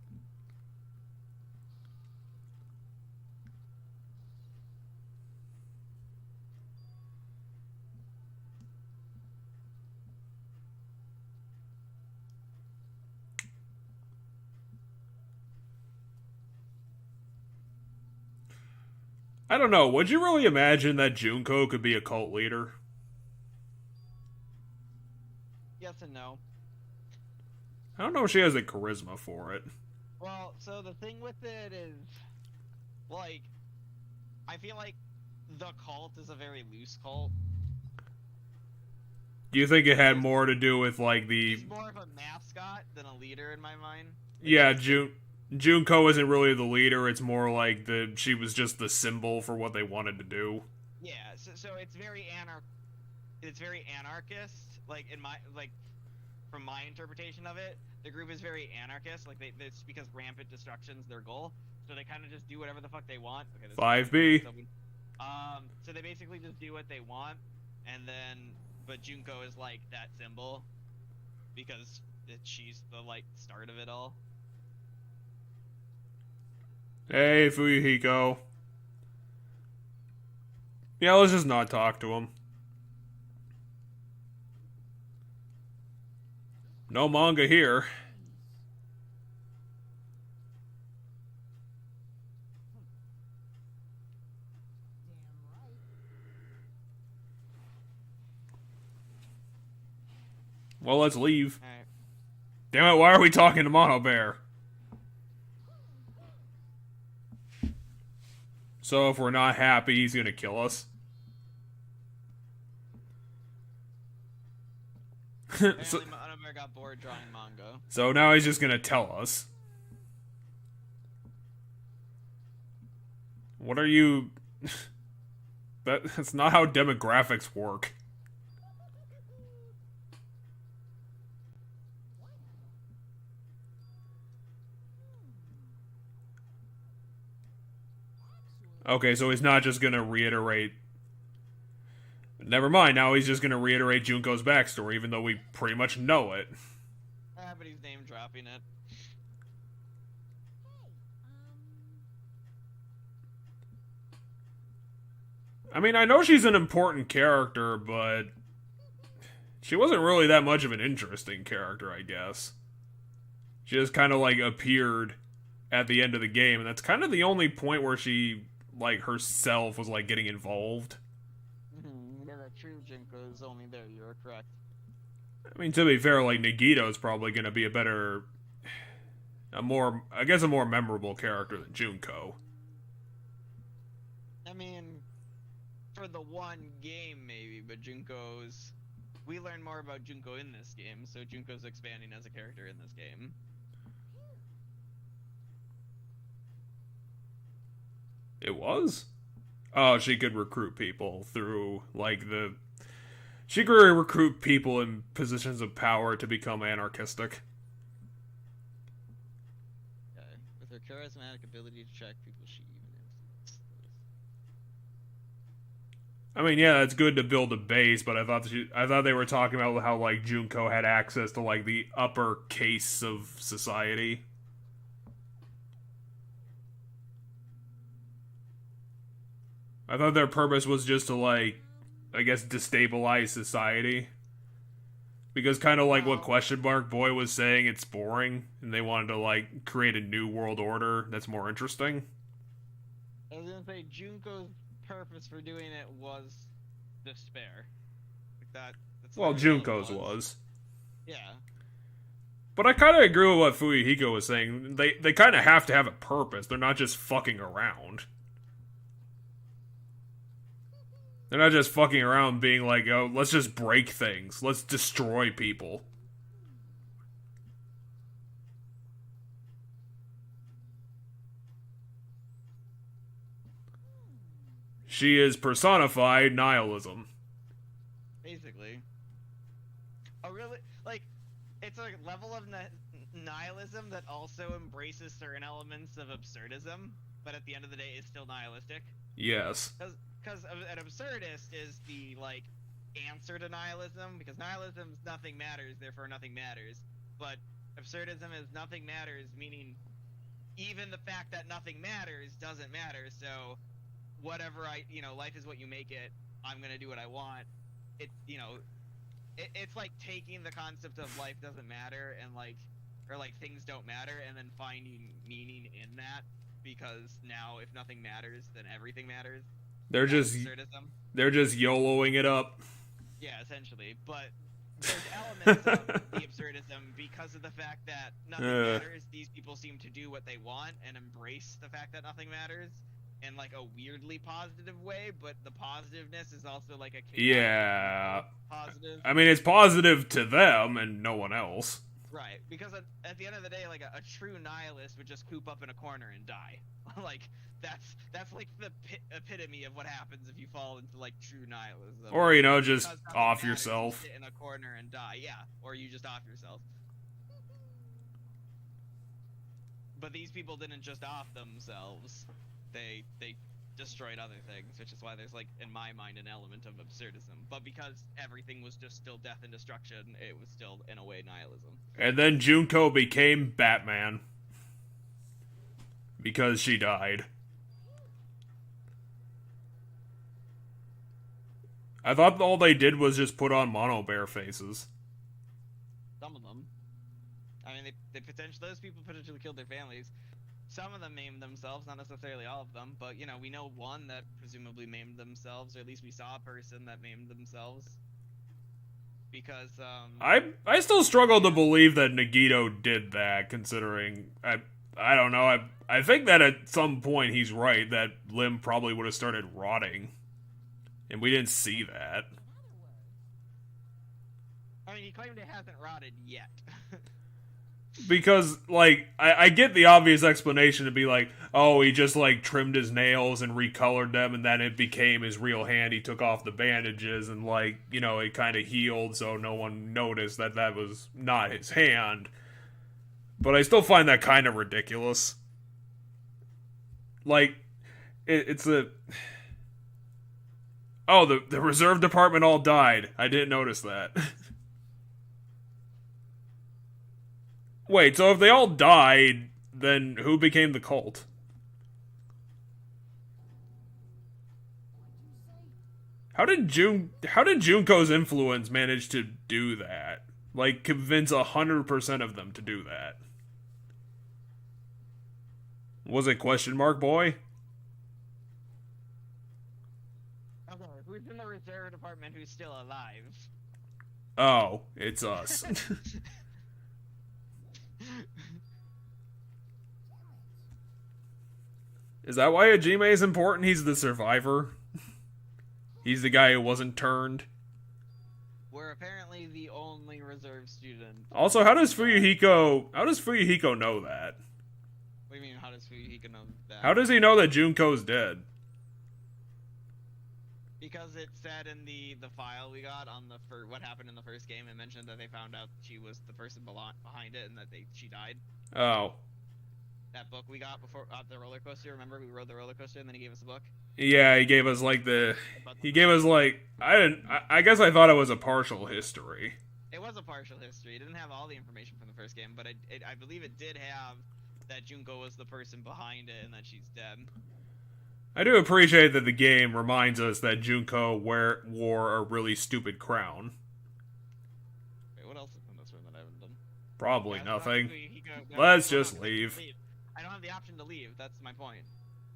I don't know. Would you really imagine that Junko could be a cult leader? Yes and no. I don't know if she has the charisma for it. Well, so the thing with it is, like, I feel like the cult is a very loose cult. Do you think it had more to do with like the? It's more of a mascot than a leader in my mind. Yeah, Junko isn't really the leader. It's more like she was just the symbol for what they wanted to do. Yeah, so it's very anarchist. Like from my interpretation of it, the group is very anarchist. Like it's because rampant destruction's their goal, so they kind of just do whatever the fuck they want. Okay, 5B. So they basically just do what they want, but Junko is like that symbol because she's the like start of it all. Hey, Fuyuhiko. Yeah, let's just not talk to him. No manga here. Well, let's leave. Alright. Damn it, why are we talking to Mono Bear? So if we're not happy, he's gonna kill us. Apparently, Monobear got bored drawing manga. So now he's just gonna tell us. What are you... That's not how demographics work. Okay, so he's not just gonna reiterate... Never mind, now he's just gonna reiterate Junko's backstory, even though we pretty much know it. Ah, but he's name dropping it. I mean, I know she's an important character, but... she wasn't really that much of an interesting character, I guess. She just kind of, like, appeared at the end of the game, and that's kind of the only point where she, like, herself was, like, getting involved. Yeah, that true Junko is only there, you're correct. I mean, to be fair, like, Nagito is probably going to be a more memorable character than Junko. I mean, for the one game, maybe, but Junko's... We learn more about Junko in this game, so Junko's expanding as a character in this game. It was? Oh, she could recruit people through, like, she could recruit people in positions of power to become anarchistic. Okay. With her charismatic ability to track people, she even influences those. I mean, yeah, it's good to build a base, but I thought they were talking about how, like, Junko had access to, like, the upper case of society. I thought their purpose was just to, like, I guess, destabilize society. Because kind of like what Question Mark Boy was saying, it's boring, and they wanted to, like, create a new world order that's more interesting. I was gonna say, Junko's purpose for doing it was despair. Like that's Well, literally all it Junko's was. Yeah. But I kind of agree with what Fuyuhiko was saying. They kind of have to have a purpose. They're not just fucking around. They're not just fucking around being like, oh, let's just break things. Let's destroy people. She is personified nihilism. Basically. Oh, really? Like, it's a level of nihilism that also embraces certain elements of absurdism, but at the end of the day is still nihilistic. Yes. Because an absurdist is the, like, answer to nihilism, because nihilism is nothing matters, therefore nothing matters. But absurdism is nothing matters, meaning even the fact that nothing matters doesn't matter, so whatever life is what you make it, I'm gonna do what I want. It's like taking the concept of life doesn't matter and, like, or, like, things don't matter, and then finding meaning in that, because now if nothing matters, then everything matters. They're just YOLOing it up. Yeah, essentially. But there's elements of the absurdism because of the fact that nothing matters. These people seem to do what they want and embrace the fact that nothing matters in, like, a weirdly positive way, but the positiveness is also, like, a chaotic positive. I mean, it's positive to them and no one else. Right, because at the end of the day, like, a true nihilist would just coop up in a corner and die. Like, that's like the epitome of what happens if you fall into, like, true nihilism. Or, just off yourself. You sit in a corner and die, yeah. Or you just off yourself. But these people didn't just off themselves. They destroyed other things, which is why there's, like, in my mind, an element of absurdism. But because everything was just still death and destruction, it was still, in a way, nihilism. And then Junko became Batman. Because she died. I thought all they did was just put on mono bear faces. Some of them. I mean, those people potentially killed their families. Some of them maimed themselves, not necessarily all of them, but, we know one that presumably maimed themselves, or at least we saw a person that maimed themselves. because I still struggle to believe that Nagito did that, considering I don't know. I think that at some point he's right that Lim probably would have started rotting, and we didn't see that. I mean, he claimed it hasn't rotted yet. Because, like, I get the obvious explanation to be like, oh, he just, like, trimmed his nails and recolored them, and then it became his real hand. He took off the bandages, and, like, you know, it kind of healed, so no one noticed that that was not his hand. But I still find that kind of ridiculous. Like, it's a... Oh, the reserve department all died. I didn't notice that. Wait, so if they all died, then who became the cult? How did Junko's influence manage to do that? Like, convince 100% of them to do that? Was it question mark boy? Okay, who's in the reserve department who's still alive? Oh, it's us. Is that why Hajime is important? He's the survivor. He's the guy who wasn't turned. We're apparently the only reserve student. Also, how does Fuyuhiko know that? What do you mean, how does Fuyuhiko know that? How does he know that Junko's dead? Because it said in the file we got on what happened in the first game, it mentioned that they found out she was the person behind it and that she died. Oh. That book we got before the roller coaster. Remember, we rode the roller coaster and then he gave us a book. Yeah, he gave us like I guess I thought it was a partial history. It was a partial history. It didn't have all the information from the first game, but I believe it did have that Junko was the person behind it and that she's dead. I do appreciate that the game reminds us that Junko wore a really stupid crown. Wait, what else is in this room that I haven't done? Probably nothing. No, Let's just leave. I don't have the option to leave. That's my point.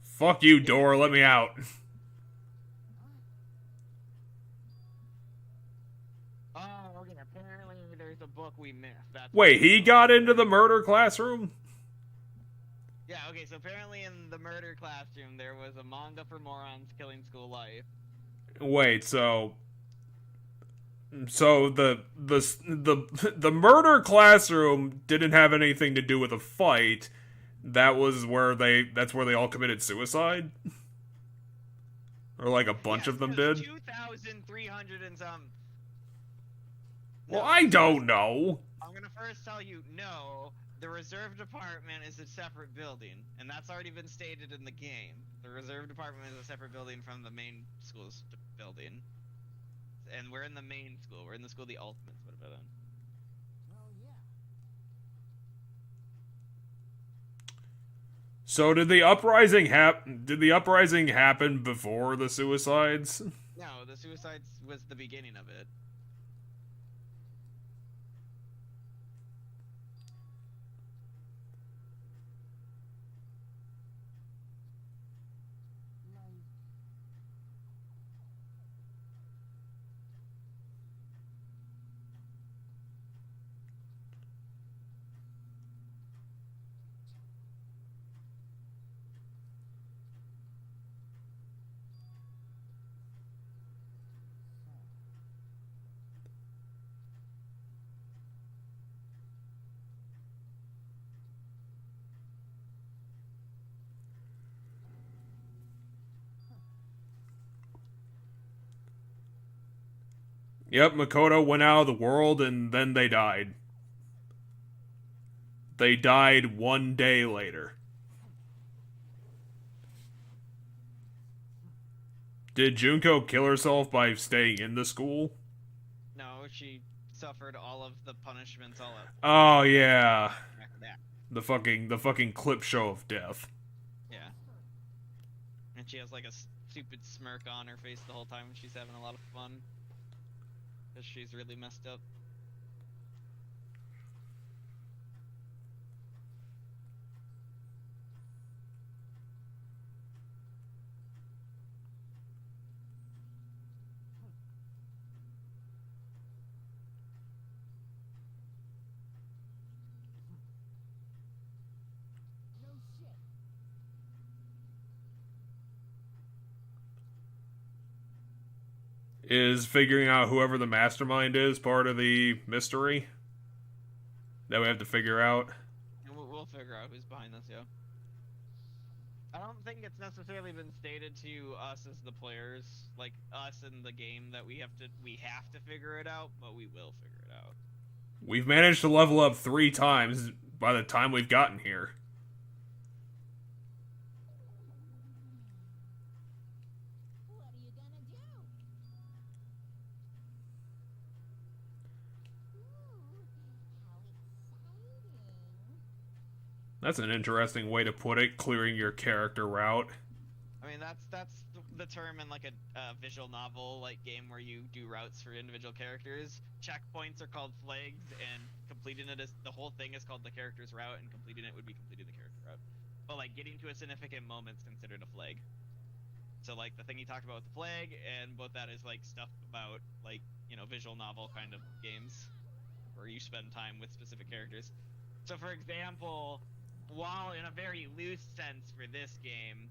Fuck you, door. Let me out. Oh, okay. Apparently there's a book we missed. Wait, he got into the murder classroom? Yeah, okay, so apparently in the murder classroom there was a manga for morons killing school life. Wait, so the murder classroom didn't have anything to do with a fight. That's where they all committed suicide? Or like a bunch of them did? 2,300 and some. Well, No, I don't know. I'm gonna first tell you, no, the reserve department is a separate building, and that's already been stated in the game. The reserve department is a separate building from the main school's building. And we're in the main school. We're in the school the Ultimates would have been in. Well, yeah. So did the uprising happen before the suicides? No, the suicides was the beginning of it. Yep, Makoto went out of the world and then they died. They died 1 day later. Did Junko kill herself by staying in the school? No, she suffered all of the punishments all at Oh yeah. back. The fucking clip show of death. Yeah. And she has like a stupid smirk on her face the whole time when she's having a lot of fun. Because she's really messed up. Is figuring out whoever the mastermind is part of the mystery that we have to figure out? And we'll figure out who's behind this, yeah. I don't think it's necessarily been stated to us as the players, like us in the game, that we have to figure it out, but we will figure it out. We've managed to level up 3 times by the time we've gotten here. What are you gonna do? Ooh, how exciting. That's an interesting way to put it, clearing your character route. I mean, that's the term in like a visual novel like game where you do routes for individual characters. Checkpoints are called flags, and completing it is the whole thing is called the character's route, and completing it would be completing the character route. But like getting to a significant moment is considered a flag. So like the thing you talked about with the flag, and both that is like stuff about like, you know, visual novel kind of games where you spend time with specific characters. So for example, while in a very loose sense for this game,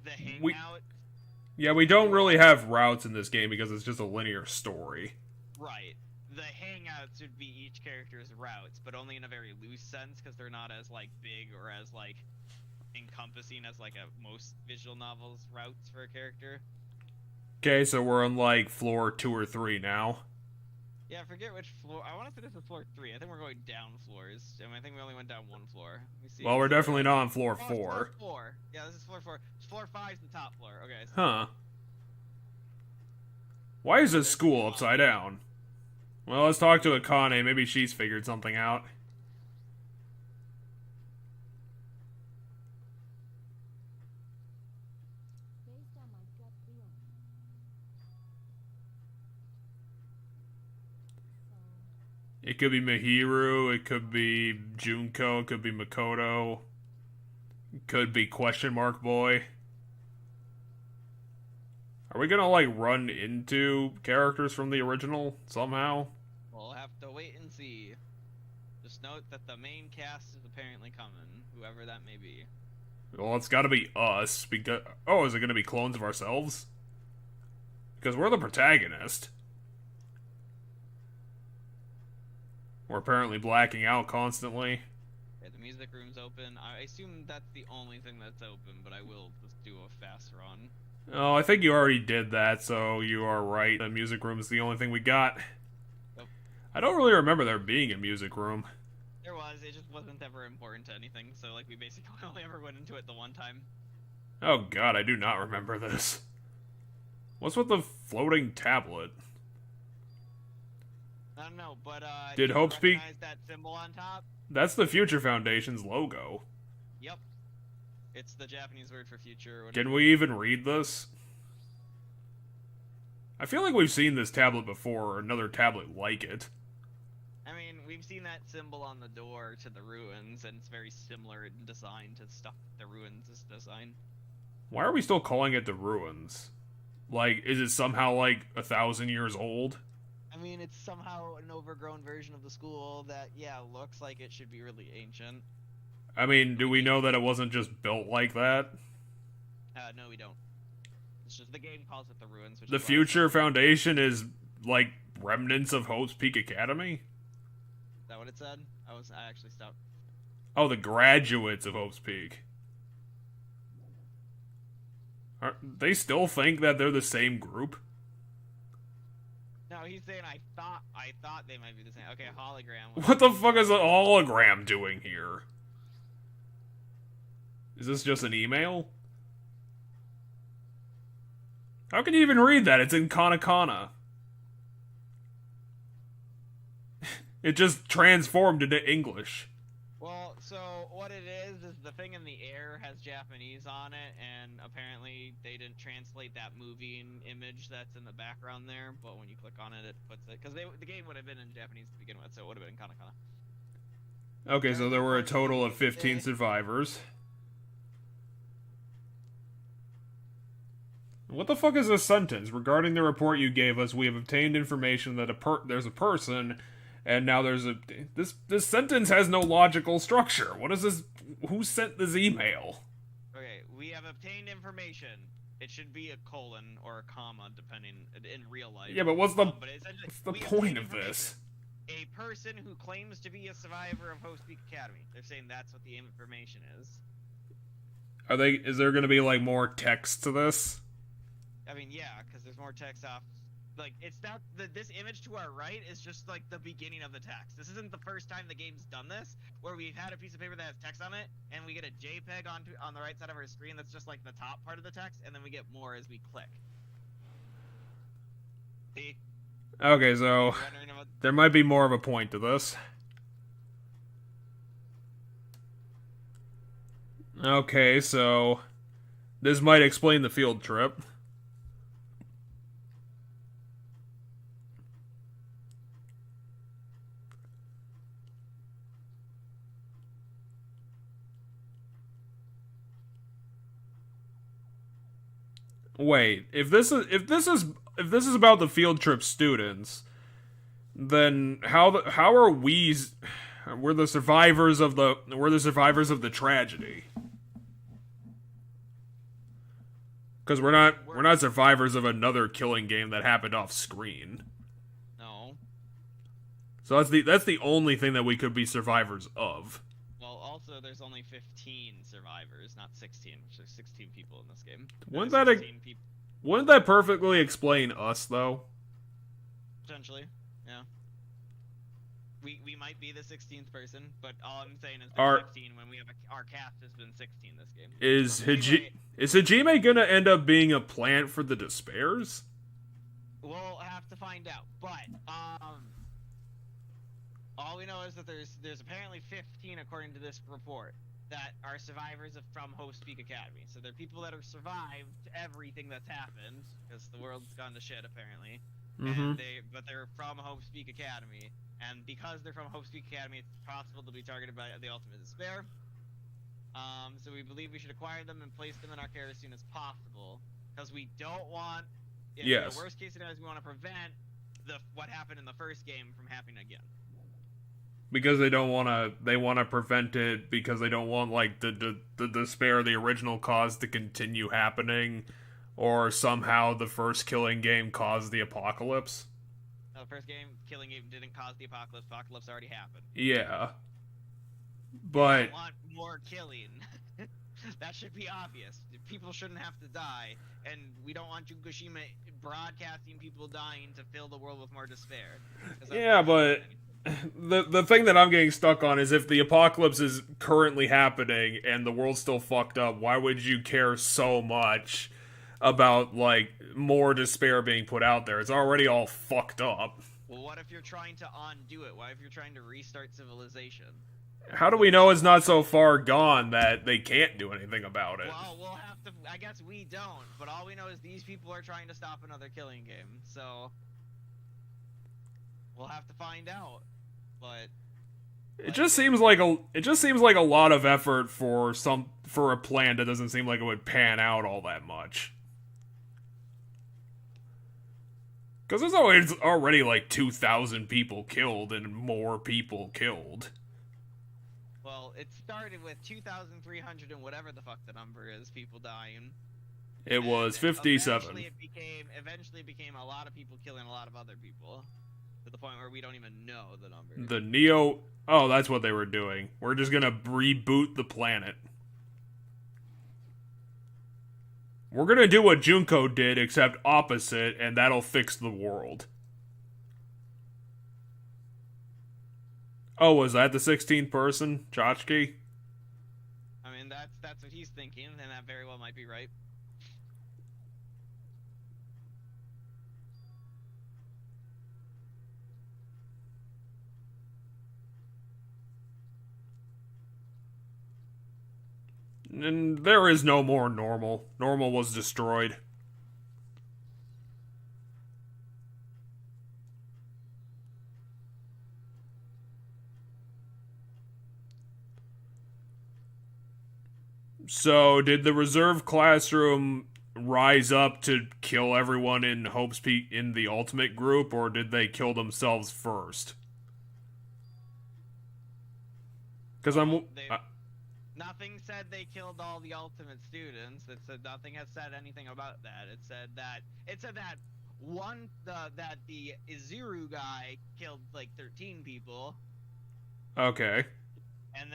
the hangout. Yeah, we don't really have routes in this game because it's just a linear story. Right. The hangouts would be each character's routes, but only in a very loose sense because they're not as like big or as like encompassing as like most visual novels routes for a character. Okay, so we're on like floor 2 or 3 now. Yeah, I forget which floor. I want to say this is floor 3. I think we're going down floors. I mean, I think we only went down 1 floor. Let me see. Well, we're definitely not on floor Oh, 4. Floor 4. Yeah, this is floor 4. Floor 5 is the top floor. Okay. So Huh. Why is this school upside down? Well, let's talk to Akane. Maybe she's figured something out. Based on my gut feeling. So, It could be Mihiru, it could be Junko, it could be Makoto, it could be question mark boy. Are we gonna, like, run into characters from the original somehow? we'll have to wait and see. Just note that the main cast is apparently coming, whoever that may be. Well, it's gotta be us, because... Oh, is it gonna be clones of ourselves? Because we're the protagonist. We're apparently blacking out constantly. Okay, the music room's open. I assume that's the only thing that's open, but I will just do a fast run. Oh, I think you already did that, so you are right. The music room is the only thing we got. Yep. I don't really remember there being a music room. There was, it just wasn't ever important to anything, so like we basically only ever went into it the one time. Oh god, I do not remember this. What's with the floating tablet? I don't know, but Did do you Hope speak? recognize that symbol on top? That's the Future Foundation's logo. Yep. It's the Japanese word for future. Or Can we even read this? I feel like we've seen this tablet before, or another tablet like it. I mean, we've seen that symbol on the door to the ruins, and it's very similar in design to stuff the ruins is design. Why are we still calling it the ruins? Like, is it somehow like 1,000 years old? I mean, it's somehow an overgrown version of the school that, yeah, looks like it should be really ancient. I mean, do we know that it wasn't just built like that? No, we don't. It's just the game calls it the ruins. Which The is why Future Foundation is like remnants of Hope's Peak Academy? Is that what it said? I actually stopped. Oh, the graduates of Hope's Peak. They still think that they're the same group? No, he's saying I thought they might be the same. Okay, hologram. What the fuck is a hologram doing here? Is this just an email? How can you even read that? It's in katakana. It just transformed into English. Well, so what it is the thing in the air has Japanese on it, and apparently they didn't translate that moving image that's in the background there. But when you click on it, it puts it because the game would have been in Japanese to begin with, so it would have been in katakana. Okay, so there were a total of 15 survivors. What the fuck is this sentence? Regarding the report you gave us, we have obtained information that there's a person, and now there's a... This sentence has no logical structure. What is this? Who sent this email? Okay, we have obtained information. It should be a colon or a comma, depending in real life. Yeah, but what's But essentially, the we point obtain of this? information. A person who claims to be a survivor of Host Peak Academy. They're saying that's what the information is. Is there gonna be, like, more text to this? I mean, yeah, because there's more text off. Like, it's not this image to our right is just like the beginning of the text. This isn't the first time the game's done this, where we've had a piece of paper that has text on it, and we get a JPEG on the right side of our screen that's just like the top part of the text, and then we get more as we click. See? Okay, so there might be more of a point to this. Okay, so this might explain the field trip. Wait, if this is about the field trip students, then how are we're the survivors of the tragedy? Because we're not survivors of another killing game that happened off screen. No. So that's the only thing that we could be survivors of. Well, also there's only 15 survivors, not 16. There's 16 people in this game. Wouldn't that perfectly explain us, though? Potentially, yeah. We might be the 16th person, but all I'm saying is there's 15 when we have our cast has been 16 this game. Is Hajime gonna end up being a plant for the Despairs? We'll have to find out, but all we know is that there's apparently 15 according to this report that are survivors from Host Peak Academy. So they're people that have survived everything that's happened because the world's gone to shit apparently. Mm-hmm. But they're from Host Peak Academy, and because they're from Host Peak Academy, it's possible to be targeted by the ultimate despair. So we believe we should acquire them and place them in our care as soon as possible, because we don't want. Yes. The worst case scenario is we want to prevent what happened in the first game from happening again. Because they want to prevent it because they don't want, like, the despair, the original cause, to continue happening, or somehow the first killing game caused the apocalypse. No, the first game killing game didn't cause the apocalypse. Apocalypse already happened. Yeah, but We want more killing. That should be obvious. People shouldn't have to die, and we don't want Fukushima broadcasting people dying to fill the world with more despair. Yeah, but the thing that I'm getting stuck on is if the apocalypse is currently happening and the world's still fucked up, why would you care so much about, like, more despair being put out there? It's already all fucked up. Well, what if you're trying to undo it? What if you're trying to restart civilization? How do we know it's not so far gone that they can't do anything about it? Well, we'll have to. I guess we don't, but all we know is these people are trying to stop another killing game. So we'll have to find out. But it just seems like a lot of effort for a plan that doesn't seem like it would pan out all that much. Because there's already like 2,000 people killed and more people killed. Well, it started with 2,300 and whatever the fuck the number is, people dying. It was 57. Eventually it became a lot of people killing a lot of other people. To the point where we don't even know the number. The Neo... Oh, that's what they were doing. We're just gonna reboot the planet. We're gonna do what Junko did, except opposite, and that'll fix the world. Oh, was that the 16th person? Chachki? I mean, that's what he's thinking, and that very well might be right. And there is no more normal. Normal was destroyed. So, did the reserve classroom rise up to kill everyone in Hope's Peak in the ultimate group, or did they kill themselves first? Because Nothing said they killed all the ultimate students. It said nothing has said anything about that. It said that that the Izuru guy killed like 13 people. Okay. And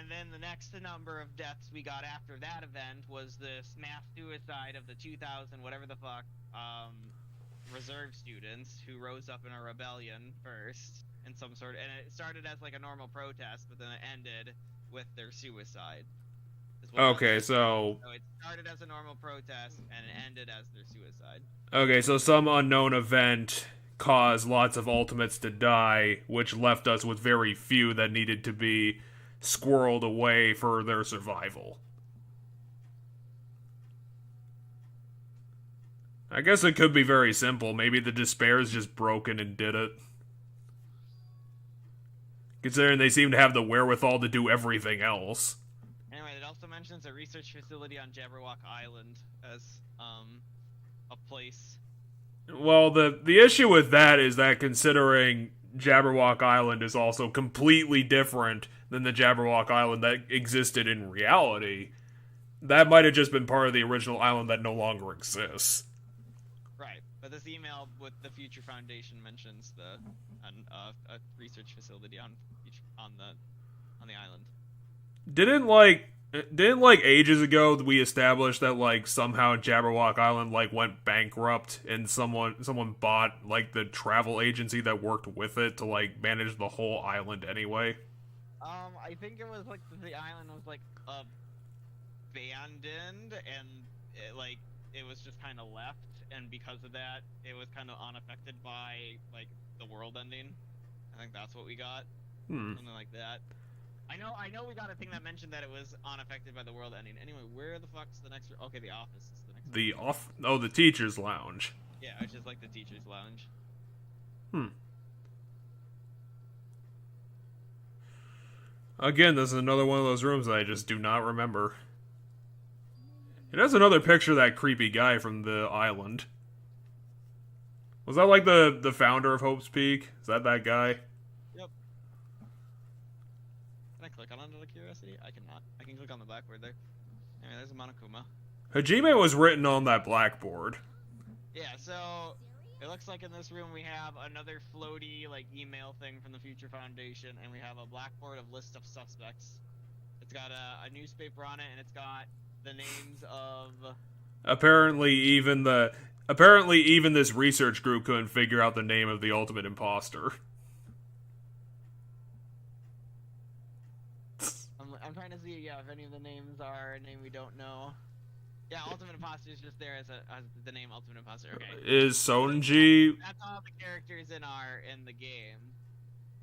then the next number of deaths we got after that event was this mass suicide of the 2000 whatever the fuck reserve students who rose up in a rebellion first in some sort, and it started as like a normal protest, but then it ended with their suicide. Okay, so it started as a normal protest and it ended as their suicide. Okay, so some unknown event caused lots of ultimates to die, which left us with very few that needed to be squirreled away for their survival. I guess it could be very simple. Maybe the despair's just broken and did it. Considering they seem to have the wherewithal to do everything else. Anyway, it also mentions a research facility on Jabberwock Island as a place. Well, the issue with that is that considering Jabberwock Island is also completely different than the Jabberwock Island that existed in reality, that might have just been part of the original island that no longer exists. Right, but this email with the Future Foundation mentions a research facility on the island. Didn't ages ago we established that like somehow Jabberwock Island like went bankrupt and someone bought like the travel agency that worked with it to like manage the whole island anyway? I think it was like the island was like abandoned and it was just kind of left, and because of that it was kind of unaffected by like the world ending. I think that's what we got. Something like that. I know we got a thing that mentioned that it was unaffected by the world ending. Anyway, where the fuck's the next... Okay, the office is the next... The teacher's lounge. Yeah, which is like the teacher's lounge. Again, this is another one of those rooms that I just do not remember. It has another picture of that creepy guy from the island. Was that like the founder of Hope's Peak? Is that guy? Yep. Can I click on it out of curiosity? I cannot. I can click on the blackboard there. Anyway, there's a Monokuma. Hajime was written on that blackboard. Yeah, so it looks like in this room we have another floaty like email thing from the Future Foundation, and we have a blackboard of list of suspects. It's got a newspaper on it, and it's got the names of... Apparently even this research group couldn't figure out the name of the ultimate imposter. I'm trying to see, if any of the names are a name we don't know. Yeah, Ultimate Imposter is just there as the name Ultimate Imposter. Okay. Is Sonji... That's all the characters in the game.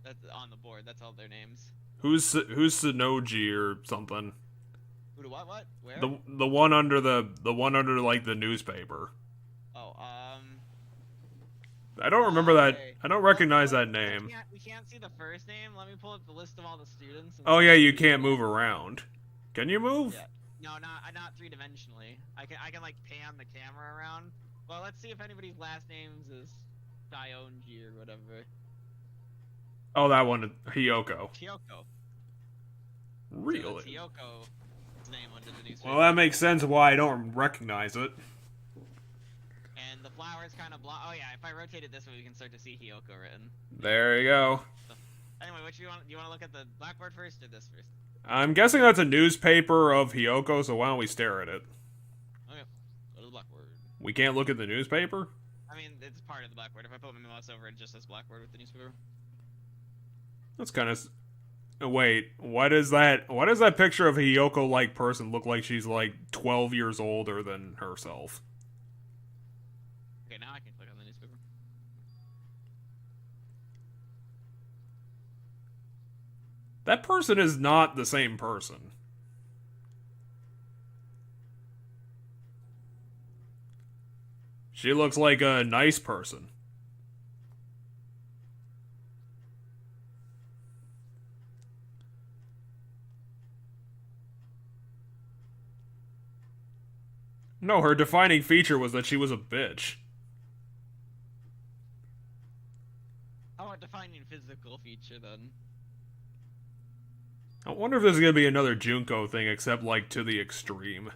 That's on the board. That's all their names. Who's Sonoji or something? Who to what? Where? The one under like the newspaper. Oh, I don't remember that. Okay. I don't recognize that name. We can't see the first name. Let me pull up the list of all the students. Oh yeah, you can't move around. Can you move? Yeah. No, not three-dimensionally. I can like pan the camera around. Well, let's see if anybody's last names is Dionji or whatever. Oh, that one, Hiyoko. Kyoko. Really? So Hyoko's name under the newspaper. Well, that makes sense why I don't recognize it. And the flowers kind of block. Oh yeah, if I rotate it this way, we can start to see Hiyoko written. There you go. So, anyway, do you want to look at the blackboard first or this first? I'm guessing that's a newspaper of Hiyoko, so why don't we stare at it? Okay, go to the blackboard. We can't look at the newspaper? I mean, it's part of the blackboard. If I put my mouse over it, just says blackboard with the newspaper. That's kind of... Wait, what is that? Why does that picture of a Hiyoko-like person look like she's like 12 years older than herself? Okay, now I can click on the newspaper. That person is not the same person. She looks like a nice person. No, her defining feature was that she was a bitch. How about defining physical feature then? I wonder if there's gonna be another Junko thing, except, like, to the extreme.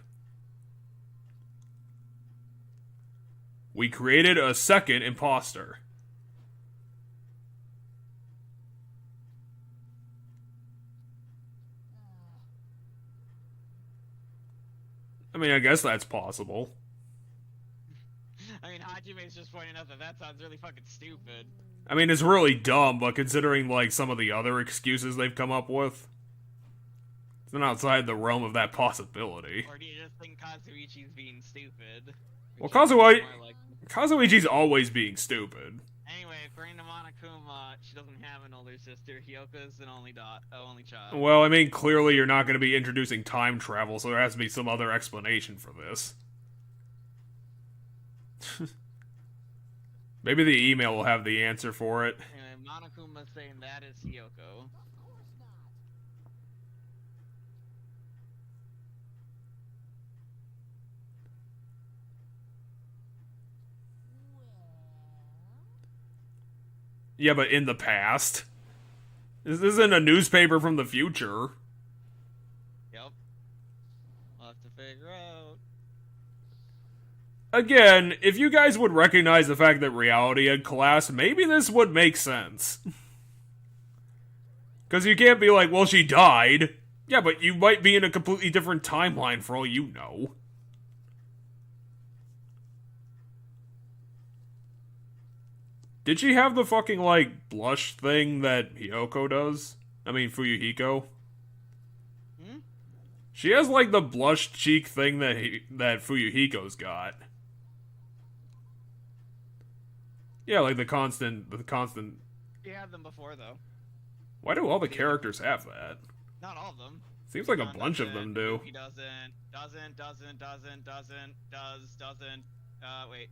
We created a second imposter. I mean, I guess that's possible. I mean, Hajime's just pointing out that sounds really fucking stupid. I mean, it's really dumb, but considering, like, some of the other excuses they've come up with, it's not outside the realm of that possibility. Or do you just think Kazuichi's being stupid? Well, Which is more like- Kazuichi's always being stupid. Anyway, according to Monokuma, she doesn't have an older sister. Hyoka's an only child. Well, I mean, clearly you're not going to be introducing time travel, so there has to be some other explanation for this. Maybe the email will have the answer for it. Anyway, Monokuma's saying that is Hyoko. Yeah, but in the past. This isn't a newspaper from the future. Yep. We'll have to figure out. Again, if you guys would recognize the fact that reality had collapsed, maybe this would make sense. Because you can't be like, well, she died. Yeah, but you might be in a completely different timeline for all you know. Did she have the fucking, like, blush thing that Hiyoko does? I mean, Fuyuhiko? Hmm? She has, like, the blush cheek thing that Fuyuhiko's got. Yeah, like the constant... She had them before, though. Why do all the characters have that? Not all of them. Seems like a John bunch of doesn't, them do. Yuki doesn't, wait.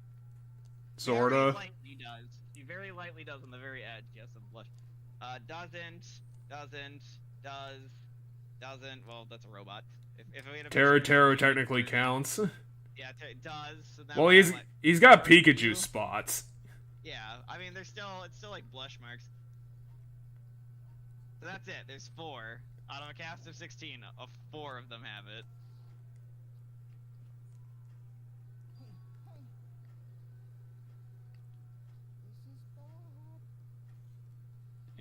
Sorta. Very lightly does. He very lightly does on the very edge. Yes, some blush. Doesn't, well, that's a robot. If we had a Taro technically counts. Yeah, it does. So that Well, would have, he's got Pikachu spots. Yeah, I mean, it's still like blush marks. So that's it. There's 4 out of a cast of 16. 4 of them have it.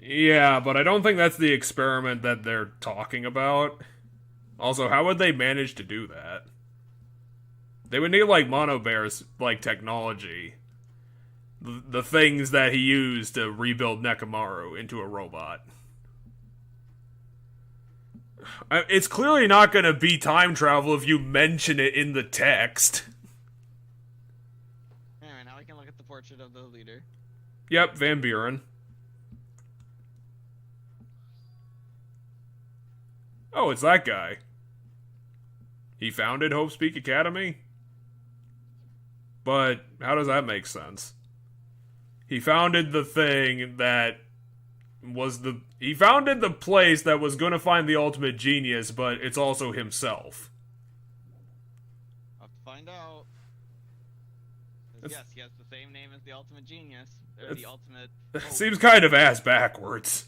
Yeah, but I don't think that's the experiment that they're talking about. Also, how would they manage to do that? They would need, like, Mono Bear's, like, technology. The things that he used to rebuild Nekomaru into a robot. It's clearly not going to be time travel if you mention it in the text. Anyway, now we can look at the portrait of the leader. Yep, Van Buren. Oh, it's that guy. He founded Hope Speak Academy? But how does that make sense? He founded the thing that was the... He founded the place that was going to find the ultimate genius, but it's also himself. I'll have to find out. Yes, he has the same name as the ultimate genius. Or the ultimate... That seems kind of ass backwards.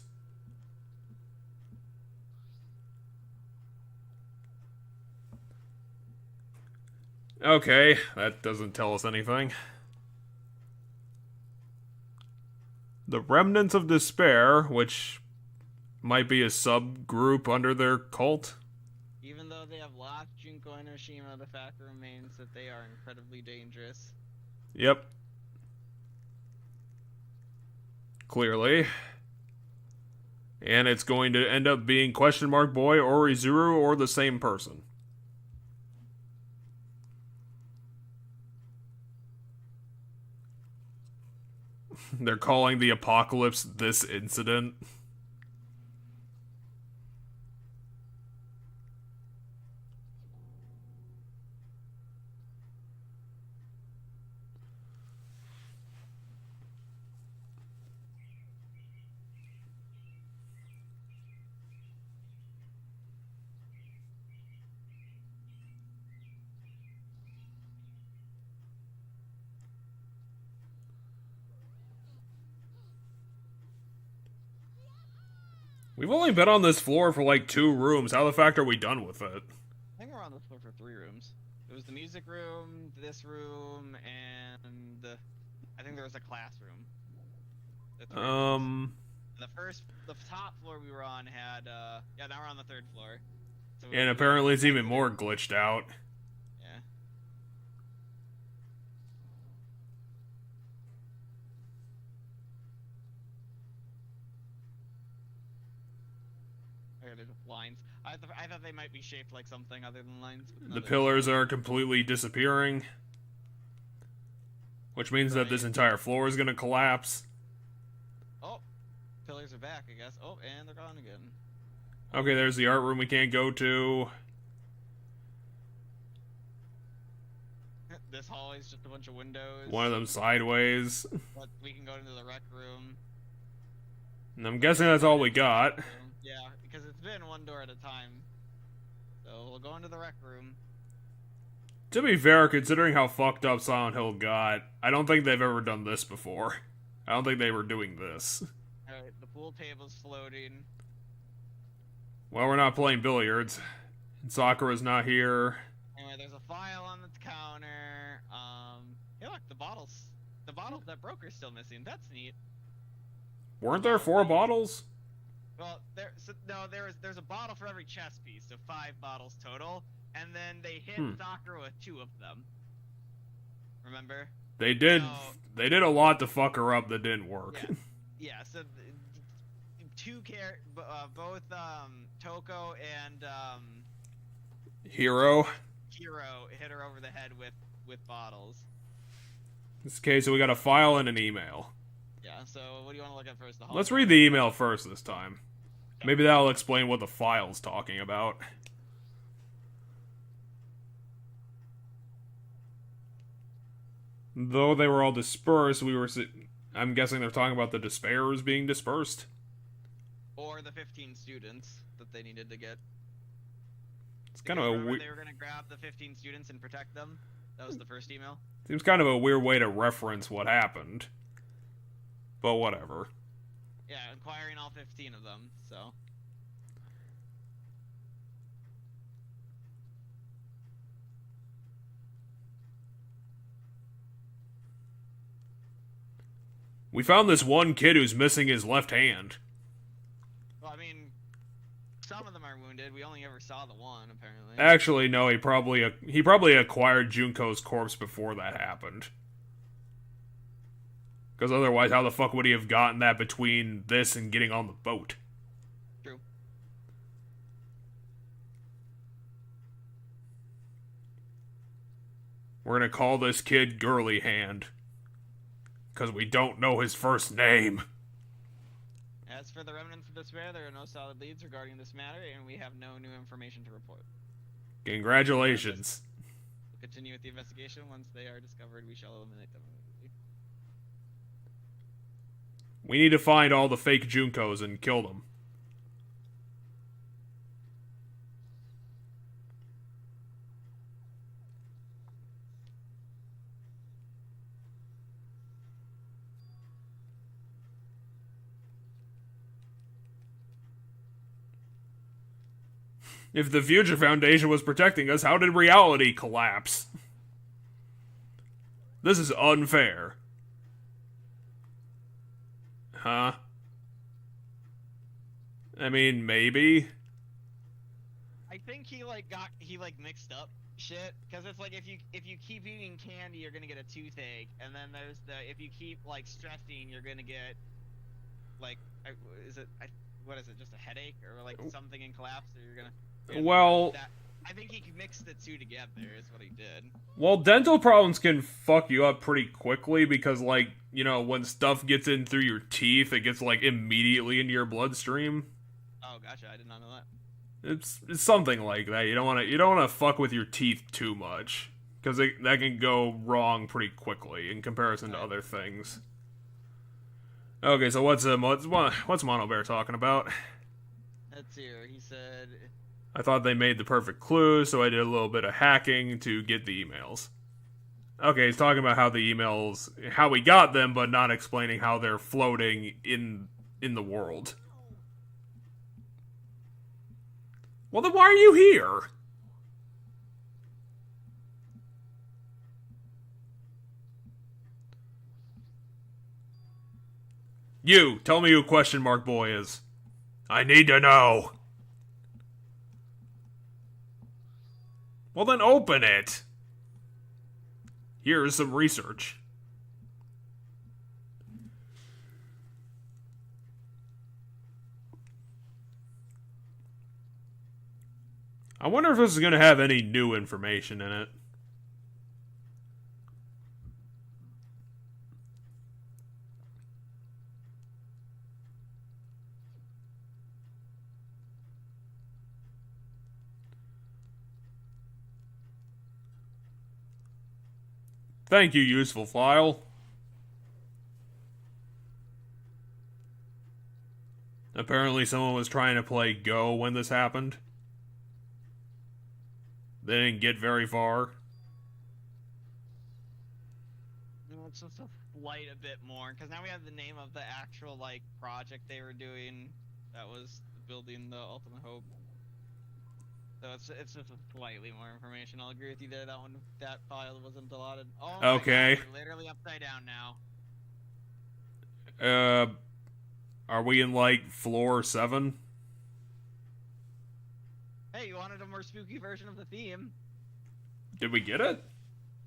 Okay, that doesn't tell us anything. The Remnants of Despair, which might be a subgroup under their cult. Even though they have lost Junko and Oshima, the fact remains that they are incredibly dangerous. Yep. Clearly. And it's going to end up being Question Mark Boy or Izuru or the same person. They're calling the apocalypse this incident. We've only been on this floor for like 2 rooms. How the fuck are we done with it? I think we're on the floor for 3 rooms. It was the music room, this room, and I think there was a classroom. The 3 rooms. The top floor we were on had, yeah, now we're on the 3rd floor. So And apparently it's even more glitched out. Yeah. Okay, there's lines. I thought they might be shaped like something other than lines. But no, The they're pillars are completely disappearing. Which means that this entire floor is gonna collapse. not. Oh, pillars are back, I guess. Oh, and they're gone again. Okay, there's the art room we can't go to. This hallway is just a bunch of windows. One of them sideways. But we can go into the rec room. And I'm guessing that's all we got. Yeah, because it's been one door at a time. So we'll go into the rec room. To be fair, considering how fucked up Silent Hill got, I don't think they've ever done this before. I don't think they were doing this. Alright, the pool table's floating. Well, we're not playing billiards. And Sakura's not here. Anyway, there's a file on the counter. Hey look, the bottles that broke are still missing. That's neat. Weren't there 4 bottles? Well, there's a bottle for every chess piece, so 5 bottles total. And then they hit Sakura with 2 of them. Remember? They did. So, They did a lot to fuck her up that didn't work. yeah. So both Toko and Hero. Hiro hit her over the head with bottles. Okay, so we got a file and an email. Yeah. So what do you want to look at first? Let's read the email first this time. Maybe that'll explain what the file's talking about. Though they were all dispersed, I'm guessing they're talking about the despairs being dispersed. Or the 15 students that they needed to get. It's kind of a weird. They were gonna grab the 15 students and protect them. That was the first email. Seems kind of a weird way to reference what happened. But whatever. Yeah, acquiring all 15 of them. So. We found this one kid who's missing his left hand. Well, I mean, some of them are wounded. We only ever saw the one, apparently. Actually, no, he probably acquired Junko's corpse before that happened. Because otherwise, how the fuck would he have gotten that between this and getting on the boat? True. We're gonna call this kid Girly Hand. Because we don't know his first name. As for the remnants of despair, there are no solid leads regarding this matter, and we have no new information to report. Congratulations. We'll continue with the investigation. Once they are discovered, we shall eliminate them immediately. We need to find all the fake Junkos and kill them. If the Future Foundation was protecting us, how did reality collapse? This is unfair. Huh? I mean, maybe. I think he mixed up shit, because it's like if you keep eating candy, you're gonna get a toothache, and then there's if you keep like stressing, you're gonna get like what is it, just a headache or like something in collapse, or you're gonna. Well, I think he mixed the two together is what he did. Well, dental problems can fuck you up pretty quickly because, like, you know, when stuff gets in through your teeth, it gets, like, immediately into your bloodstream. Oh, gotcha. I did not know that. It's something like that. You don't want to fuck with your teeth too much because that can go wrong pretty quickly in comparison to other things. Okay, so what's Mono Bear talking about? Let's see here. He said. I thought they made the perfect clue, so I did a little bit of hacking to get the emails. Okay, he's talking about how the emails, how we got them, but not explaining how they're floating in the world. Well, then why are you here? You, tell me who Question Mark Boy is. I need to know. Well, then open it. Here's some research. I wonder if this is going to have any new information in it. Thank you, useful file. Apparently someone was trying to play Go when this happened. They didn't get very far. Let's just light a bit more, because now we have the name of the actual, like, project they were doing that was building the Ultimate Hope. So it's just slightly more information. I'll agree with you there. That file wasn't allotted. Oh my Okay. God, we're literally upside down now. Are we in, like, floor 7? Hey, you wanted a more spooky version of the theme? Did we get it?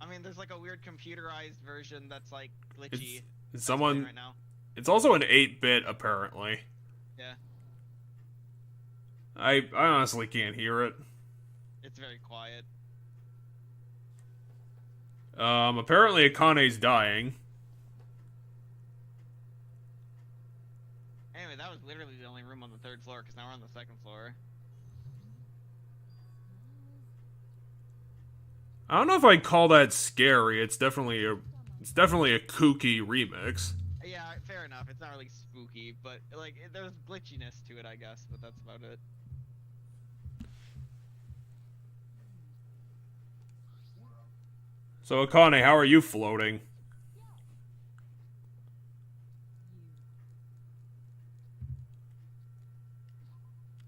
I mean, there's like a weird computerized version that's like glitchy. It's someone... right now. It's also an 8-bit, apparently. Yeah, I honestly can't hear it. it's very quiet. Apparently Akane's dying. Anyway, that was literally the only room on the 3rd floor, because now we're on the 2nd floor. I don't know if I'd call that scary. It's definitely a kooky remix. Yeah, fair enough. It's not really spooky, but like there's glitchiness to it, I guess. But that's about it. So Akane, how are you floating?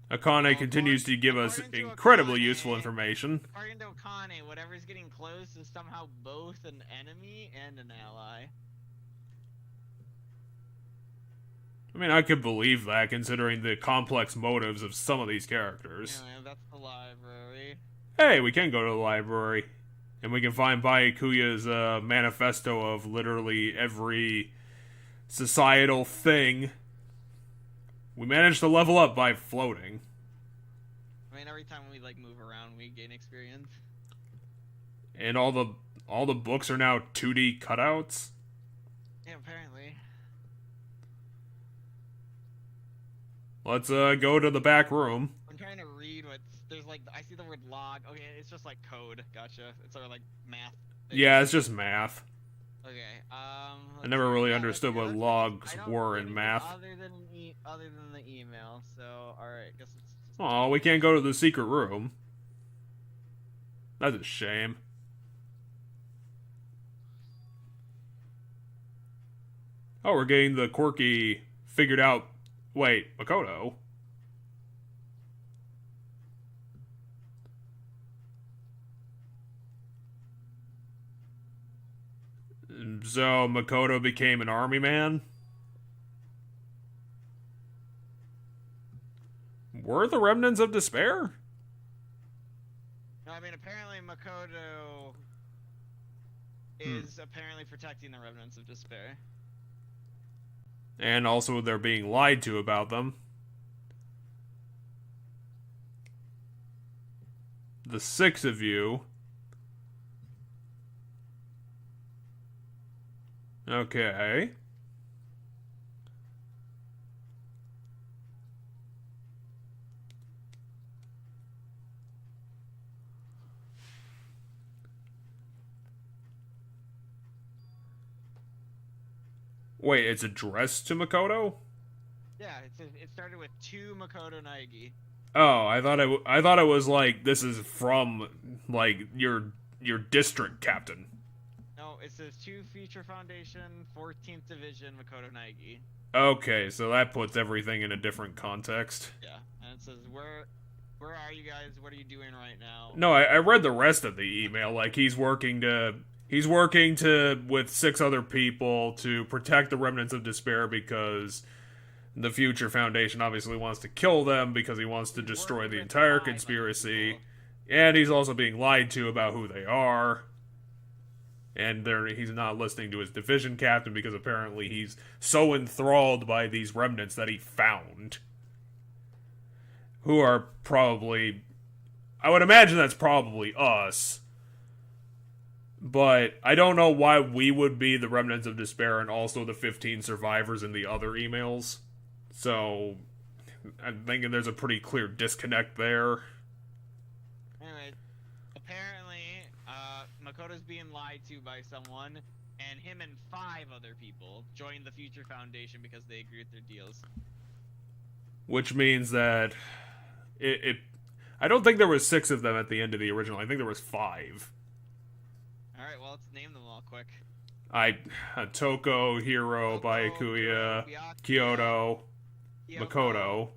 Akane continues to give us according to incredibly Akane- useful information. According to Akane, whatever's getting close is somehow both an enemy and an ally. I mean, I could believe that, considering the complex motives of some of these characters. Anyway, that's the library. Hey, we can go to the library. And we can find Byakuya's manifesto of literally every societal thing. We managed to level up by floating. I mean, every time we like move around, we gain experience. And all the books are now 2D cutouts. Yeah, apparently. Let's go to the back room. I'm trying to read what's there's like I see the word log. Okay, it's just like code. Gotcha. It's sort of like math. Yeah, it's just math. Okay. I never really understood what logs were in math. Other than the email. So, all right. Guess it's. Oh, we can't go to the secret room. That's a shame. Oh, we're getting the quirky figured out. Wait, Makoto. So Makoto became an army man? Were the remnants of despair? No, I mean apparently Makoto is apparently protecting the remnants of despair. And also they're being lied to about them. The 6 of you. Okay. Wait, it's addressed to Makoto? Yeah, it started with 2 Makoto Naegi. Oh, I thought it was like this is from like your district captain. No, it says 2 Future Foundation, 14th Division, Makoto Naegi. Okay, so that puts everything in a different context. Yeah, and it says Where are you guys? What are you doing right now? No, I read the rest of the email. Like, he's working with 6 other people to protect the remnants of despair because the Future Foundation obviously wants to kill them because he wants to destroy the entire conspiracy. And he's also being lied to about who they are. And he's not listening to his division captain because apparently he's so enthralled by these remnants that he found. Who are probably... I would imagine that's probably us. But I don't know why we would be the remnants of despair and also the 15 survivors in the other emails. So, I'm thinking there's a pretty clear disconnect there. Anyway, apparently, Makoto's being lied to by someone, and him and 5 other people joined the Future Foundation because they agreed with their deals. Which means that I don't think there was 6 of them at the end of the original. I think there was 5. Alright, well, let's name them all quick. Toko, Hiro, Byakuya, Kyoto, Makoto.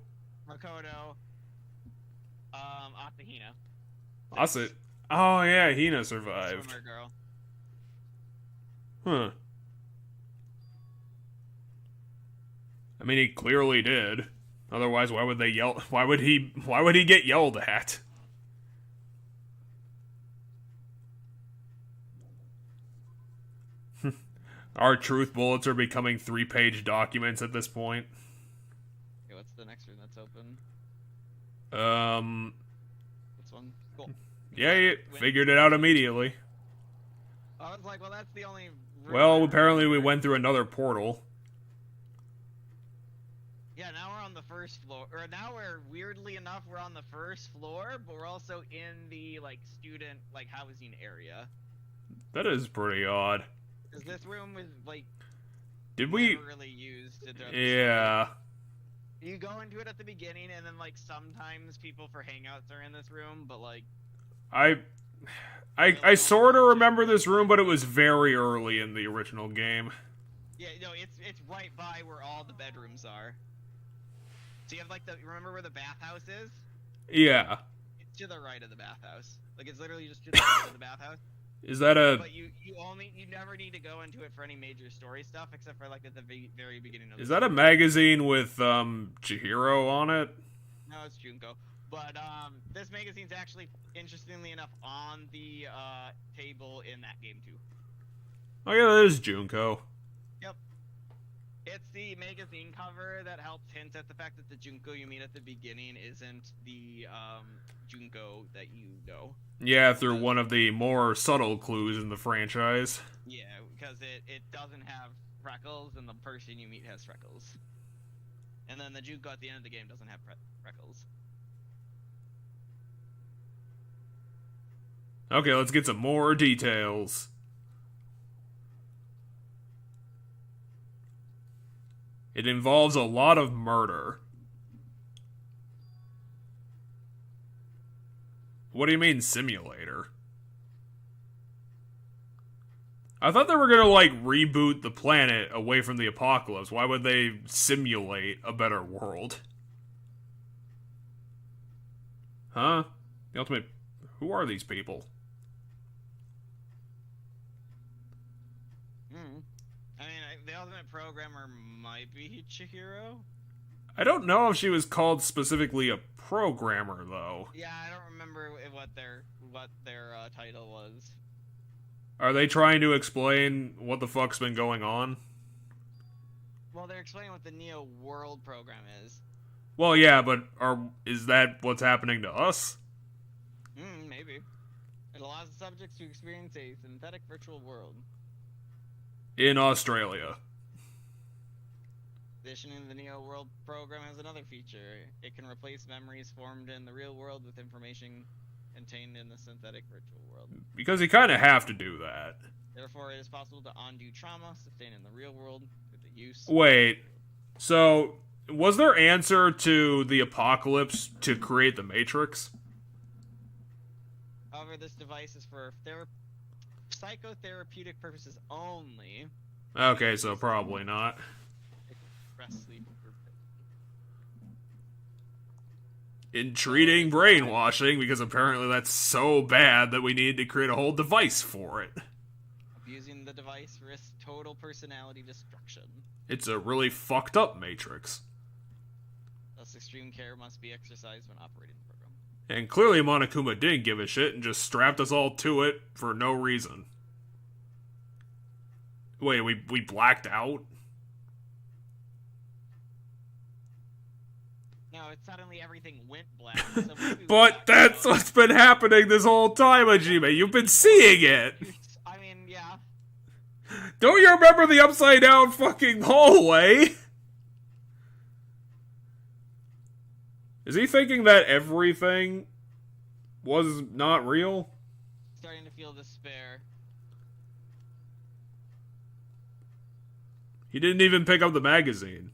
Asahina. Oh yeah, Hina survived. Swimmer girl. Huh. I mean, he clearly did. Otherwise, why would they yell? Why would he get yelled at? Our truth bullets are becoming 3-page documents at this point. Okay, what's the next room that's open? This one? Cool. Yeah, you figured it out immediately. I was like, well, that's the only room. Well, apparently we went through another portal. Yeah, now we're on the first floor. Or now weirdly enough, we're on the first floor, but we're also in the, student, housing area. That is pretty odd. Because this room was, Did we... never really used. Yeah. You go into it at the beginning, and then, sometimes people for hangouts are in this room, but, I sort of remember this room, but it was very early in the original game. Yeah, no, it's right by where all the bedrooms are. So you have, remember where the bathhouse is? Yeah. It's to the right of the bathhouse. It's literally just to the right of the bathhouse. Is that a... But you never need to go into it for any major story stuff, except for, at the very beginning of the Is that a magazine with, Chihiro on it? No, it's Junko. But, this magazine's actually, interestingly enough, on the, table in that game, too. Oh yeah, that is Junko. Yep. It's the magazine cover that helps hint at the fact that the Junko you meet at the beginning isn't the, Junko that you know. Yeah, through one of the more subtle clues in the franchise. Yeah, because it doesn't have freckles, and the person you meet has freckles. And then the Junko at the end of the game doesn't have freckles. Okay, let's get some more details. It involves a lot of murder. What do you mean, simulator? I thought they were gonna, reboot the planet away from the apocalypse. Why would they simulate a better world? Huh? The ultimate... Who are these people? The ultimate programmer might be Chihiro. I don't know if she was called specifically a programmer, though. Yeah, I don't remember what their title was. Are they trying to explain what the fuck's been going on? Well, they're explaining what the Neo World program is. Well, yeah, but is that what's happening to us? Maybe. It allows the subjects to experience a synthetic virtual world. In Australia. Additionally, the Neo World program has another feature. It can replace memories formed in the real world with information contained in the synthetic virtual world. Because you kind of have to do that. Therefore, it is possible to undo trauma sustained in the real world with the use... Wait, so was their answer to the apocalypse to create the Matrix? However, this device is for psychotherapeutic purposes only. Okay, so probably not. in treating brainwashing, because apparently that's so bad that we need to create a whole device for it. Abusing the device risks total personality destruction. It's a really fucked up matrix. Thus, extreme care must be exercised when operating the program. And clearly Monokuma didn't give a shit and just strapped us all to it for no reason. Wait, we blacked out? No, it's suddenly everything went black. So maybe we But blacked that's out. what's been happening this whole time, Hajime. You've been seeing it. I mean, yeah. Don't you remember the upside down fucking hallway? Is he thinking that everything was not real? Starting to feel despair. He didn't even pick up the magazine.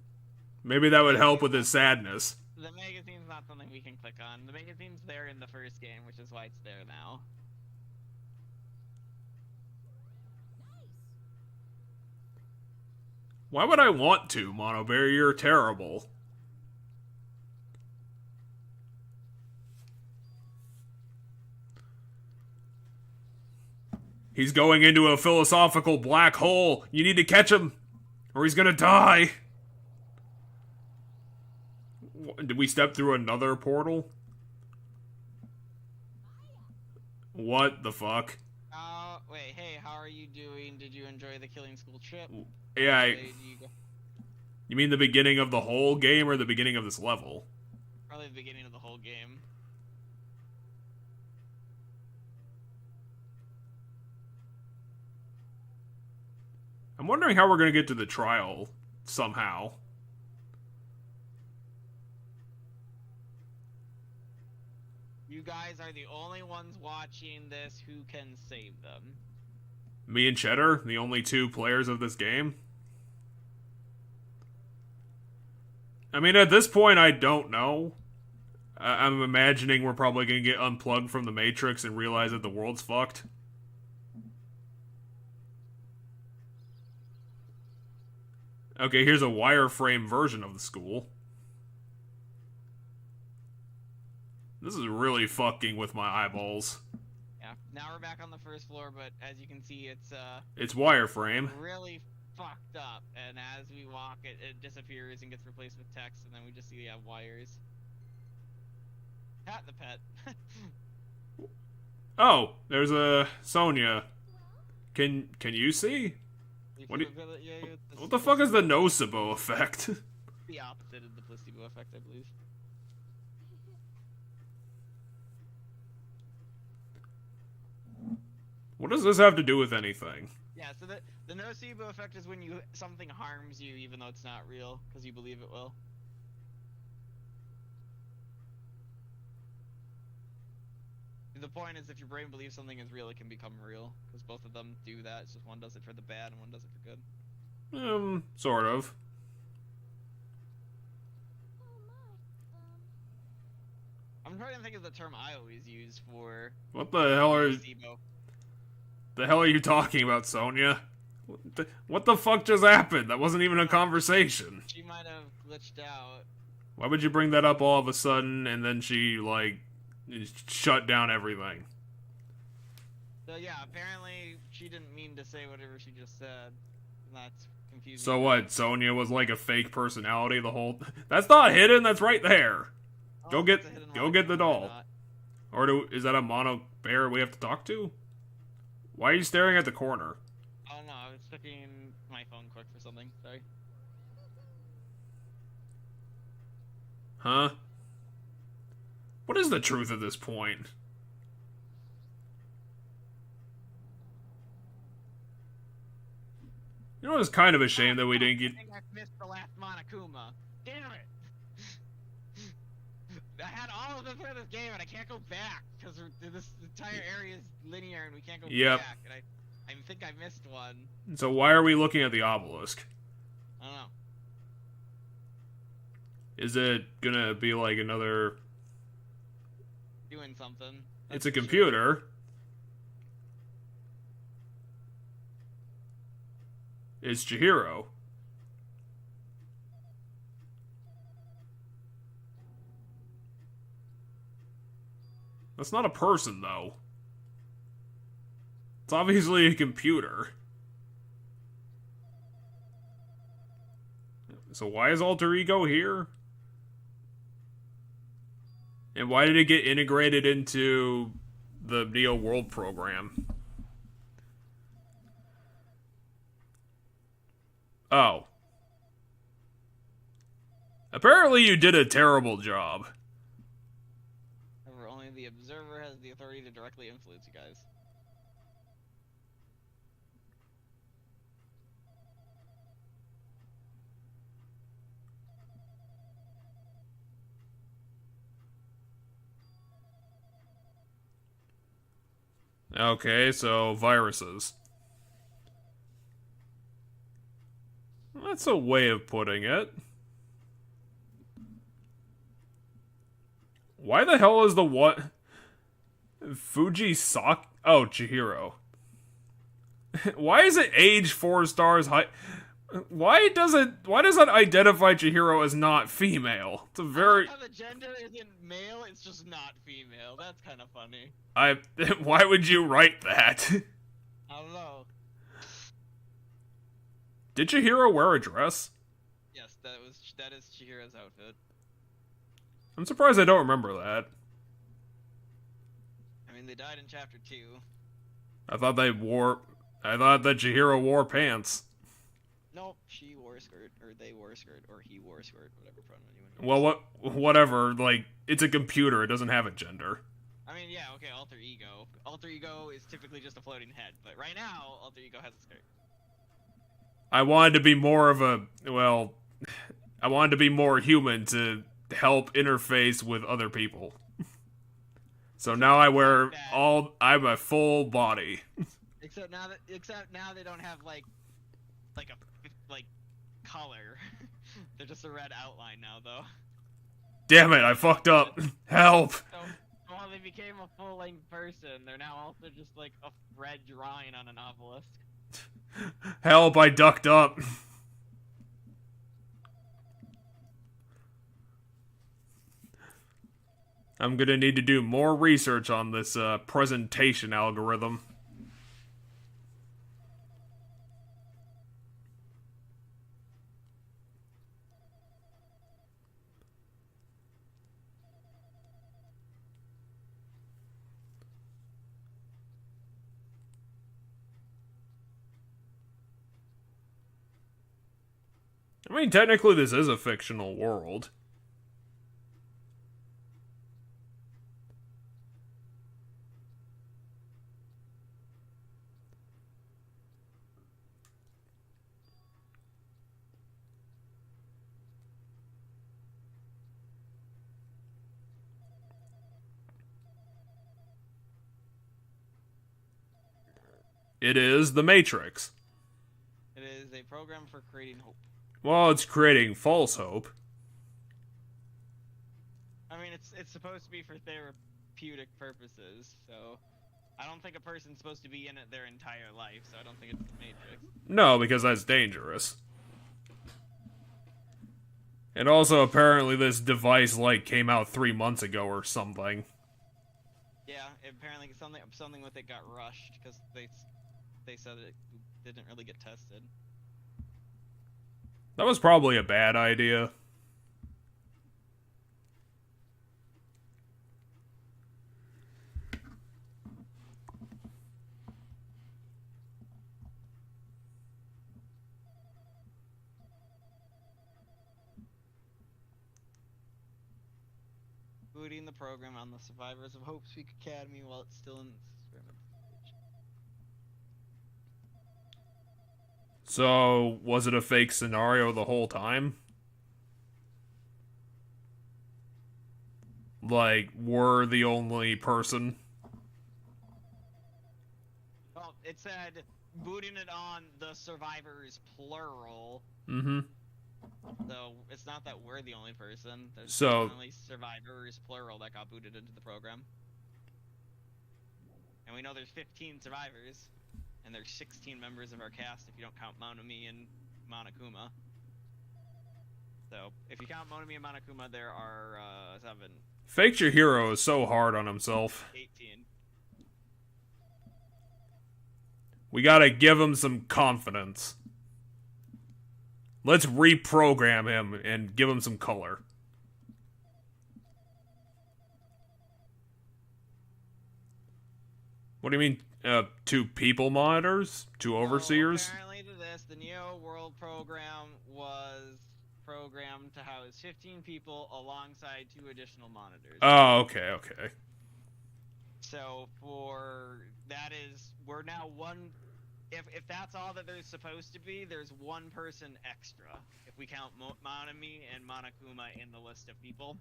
Maybe that would help with his sadness. The magazine's not something we can click on. The magazine's there in the first game, which is why it's there now. Why would I want to, Monoberry? You're terrible. He's going into a philosophical black hole. You need to catch him, or he's gonna die. Did we step through another portal? What the fuck? Wait, hey, how are you doing? Did you enjoy the Killing School trip? Yeah, Which way do you go? you mean the beginning of the whole game or the beginning of this level? Probably the beginning of the whole game. I'm wondering how we're gonna get to the trial somehow. You guys are the only ones watching this who can save them. Me and Cheddar, the only two players of this game. I mean, at this point, I don't know. I'm imagining we're probably gonna get unplugged from the Matrix and realize that the world's fucked. Okay, here's a wireframe version of the school. This is really fucking with my eyeballs. Yeah. Now we're back on the first floor, but as you can see, It's wireframe. really fucked up. And as we walk, it disappears and gets replaced with text, and then we just see we have wires. Pat the pet. Oh, there's a Sonya. Can you see? What do you- What the fuck is the nocebo effect? The opposite of the placebo effect, I believe. What does this have to do with anything? Yeah, so the nocebo effect is when something harms you even though it's not real, because you believe it will. The point is, if your brain believes something is real, it can become real, because both of them do that. It's just one does it for the bad and one does it for good. Sort of. I'm trying to think of the term I always use for What the hell are nocebo. the hell are you talking about, Sonya? What the fuck just happened? That wasn't even a conversation. She might have glitched out. Why would you bring that up all of a sudden and then she, like, shut down everything? So yeah, apparently she didn't mean to say whatever she just said. And that's confusing. So what, Sonya was like a fake personality the whole... That's not hidden, that's right there! Oh, Go that's get a hidden go line, get the or doll. not. Or is that a mono bear we have to talk to? Why are you staring at the corner? Oh no, I was checking my phone quick for something. Sorry. Huh? What is the truth at this point? You know, it's kind of a shame that we didn't get... I think I missed the last Monokuma. Damn it! I had all of them for this game and I can't go back because this entire area is linear and we can't go Yep. back. And I think I missed one. So why are we looking at the obelisk? I don't know. Is it gonna be like another... Doing something. It's That's a for sure. computer. It's Chihiro. That's not a person, though. It's obviously a computer. So why is Alter Ego here? And why did it get integrated into the Neo World program? Oh. Apparently you did a terrible job. However, only the observer has the authority to directly influence you guys. Okay, so viruses. That's a way of putting it. Why the hell is the what? Fuji Sak? Oh, Chihiro. Why is it age 4 stars high? Why does it identify Chihiro as not female? It's a very... How the gender isn't male, it's just not female. That's kind of funny. Why would you write that? I don't know. Did Chihiro wear a dress? Yes, that is Chihiro's outfit. I'm surprised I don't remember that. I mean, they died in chapter 2. I thought that Chihiro wore pants. Nope, she wore a skirt, or they wore a skirt, or he wore a skirt, whatever pronoun you want to use. Well, whatever. Like, it's a computer. It doesn't have a gender. I mean, yeah, okay, alter ego. Alter ego is typically just a floating head, but right now, alter ego has a skirt. I wanted to be more of a, well, I wanted to be more human to help interface with other people. So now I wear I'm a full body. Except now they don't have like color. They're just a red outline now, though. Damn it, I fucked up. Help. So while they became a full-length person, they're now also just like a red drawing on an obelisk. Help, I ducked up. I'm gonna need to do more research on this presentation algorithm. I mean, technically this is a fictional world. It is the Matrix. It is a program for creating hope. Well, it's creating false hope. I mean, it's supposed to be for therapeutic purposes, so I don't think a person's supposed to be in it their entire life, so I don't think it's the Matrix. No, because that's dangerous. And also, apparently this device, like, came out 3 months ago or something. Yeah, apparently something with it got rushed, because they said it didn't really get tested. That was probably a bad idea. Booting the program on the survivors of Hope Speak Academy while it's still in its experimental stage. So, was it a fake scenario the whole time? Like, we're the only person? Well, it said booting it on the survivors, plural. Mm-hmm. So, it's not that we're the only person. There's So- definitely survivors, plural, that got booted into the program. And we know there's 15 survivors. And there's 16 members of our cast if you don't count Monami and Monokuma. So, if you count Monami and Monokuma, there are 7. Fake Chihiro is so hard on himself. 18. We gotta give him some confidence. Let's reprogram him and give him some color. What do you mean, 2 people monitors? 2 overseers? So apparently to this, the Neo World program was programmed to house 15 people alongside 2 additional monitors. Oh, okay. So we're now one. If that's all that there's supposed to be, there's 1 person extra. If we count Monami and Monokuma in the list of people.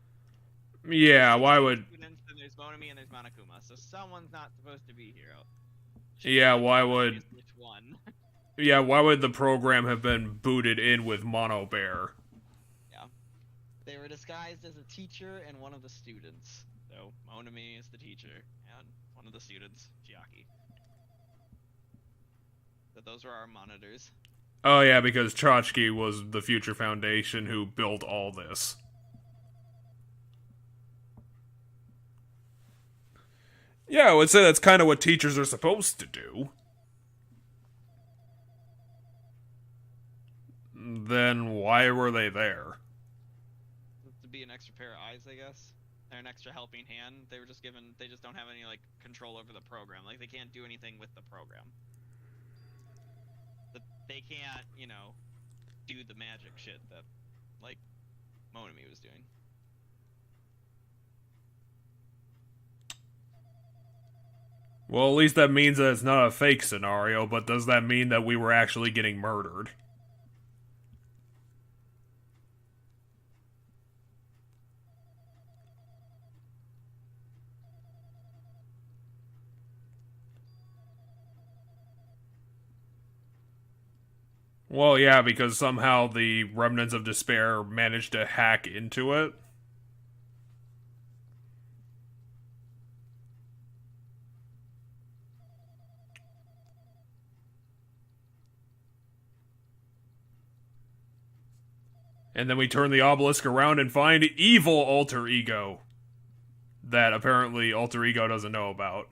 Yeah, why would... Students, then there's Monami and there's Monokuma. So someone's not supposed to be here. Yeah, why would... Which one? Yeah, why would the program have been booted in with Mono Bear? Yeah. They were disguised as a teacher and one of the students. So Monami is the teacher and one of the students, Chiaki. So those are our monitors. Oh yeah, because Chachki was the Future Foundation who built all this. Yeah, I would say that's kind of what teachers are supposed to do. Then why were they there? To be an extra pair of eyes, I guess. Or an extra helping hand. They just don't have any, like, control over the program. Like, they can't do anything with the program. They can't, do the magic shit that, like, Monami was doing. Well, at least that means that it's not a fake scenario, but does that mean that we were actually getting murdered? Well, yeah, because somehow the Remnants of Despair managed to hack into it. And then we turn the obelisk around and find evil Alter Ego. That apparently Alter Ego doesn't know about.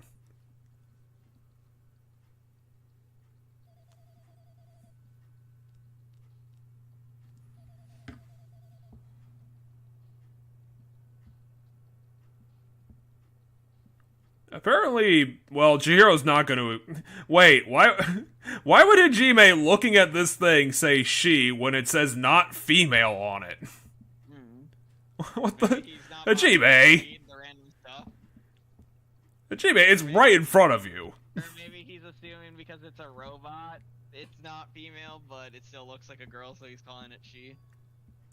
Apparently, well, Chihiro's not gonna... Wait, why would Hajime, looking at this thing, say she when it says not female on it? What the... Hajime! Hajime, it's right in front of you. Or maybe he's assuming because it's a robot, it's not female, but it still looks like a girl, so he's calling it she.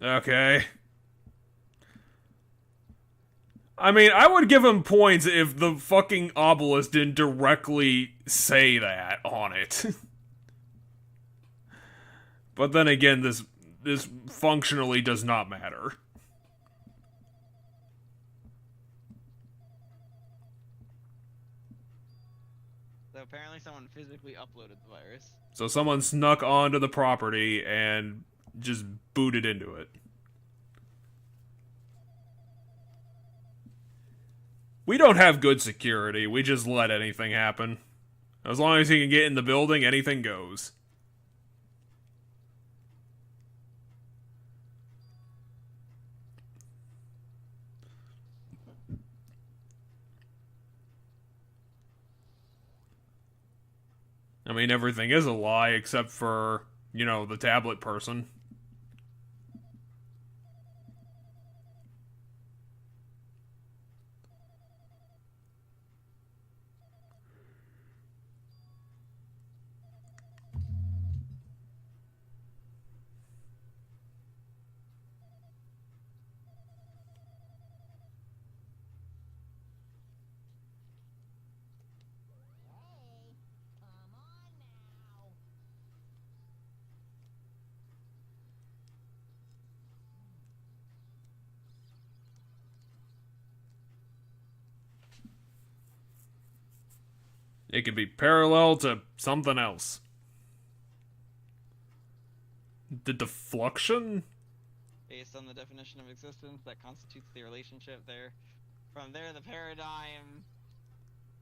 Okay. I mean, I would give him points if the fucking obelisk didn't directly say that on it. But then again, this functionally does not matter. So apparently someone physically uploaded the virus. So someone snuck onto the property and just booted into it. We don't have good security, we just let anything happen. As long as he can get in the building, anything goes. I mean, everything is a lie except for, the tablet person. It could be parallel to something else. The deflection? Based on the definition of existence that constitutes the relationship there. From there, the paradigm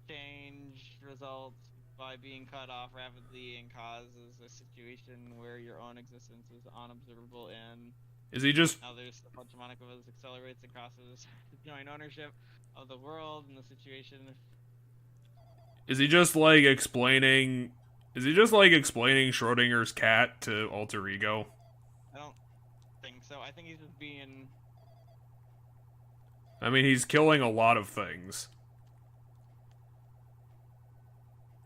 change results by being cut off rapidly and causes a situation where your own existence is unobservable and Is he just others. The bunch of Monaco accelerates and crosses joint ownership of the world and the situation. Is he just like explaining Schrodinger's cat to alter ego? I don't think so. I think he's just being. I mean, he's killing a lot of things.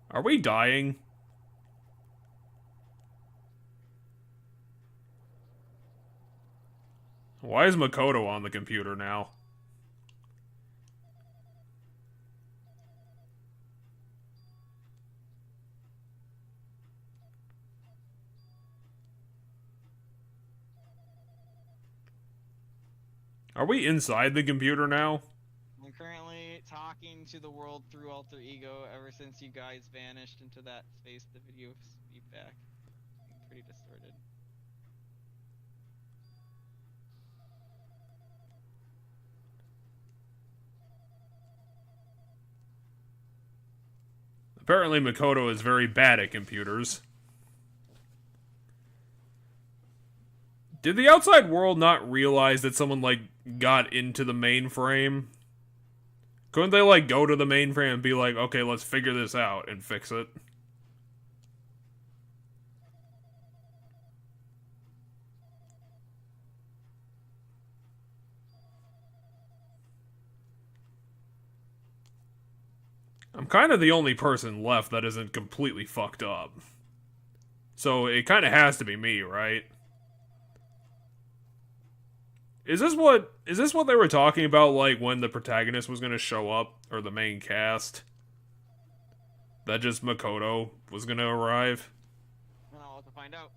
Are we dying? Why is Makoto on the computer now? Are we inside the computer now? I'm currently talking to the world through alter ego ever since you guys vanished into that space. The video feedback pretty distorted. Apparently Makoto is very bad at computers. Did the outside world not realize that someone, like, got into the mainframe? Couldn't they, like, go to the mainframe and be like, okay, let's figure this out and fix it? I'm kind of the only person left that isn't completely fucked up. So it kind of has to be me, right? Is this what they were talking about, like, when the protagonist was gonna show up, or the main cast? That just Makoto was gonna arrive? I'll have to find out.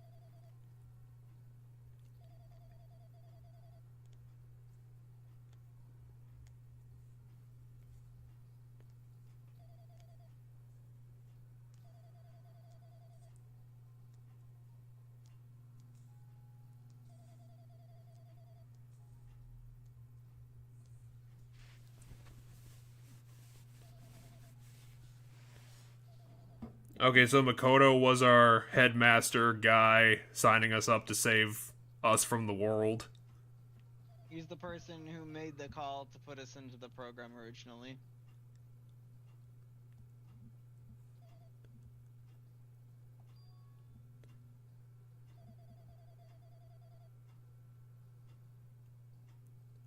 Okay, so Makoto was our headmaster guy signing us up to save us from the world. He's the person who made the call to put us into the program originally.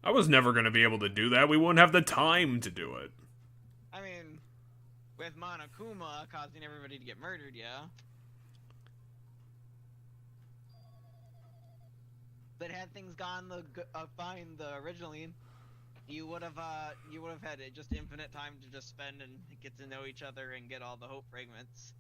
I was never going to be able to do that. We wouldn't have the time to do it. I mean, with Monokuma causing everybody to get murdered, yeah. But had things gone fine originally, you would have had just infinite time to just spend and get to know each other and get all the hope fragments.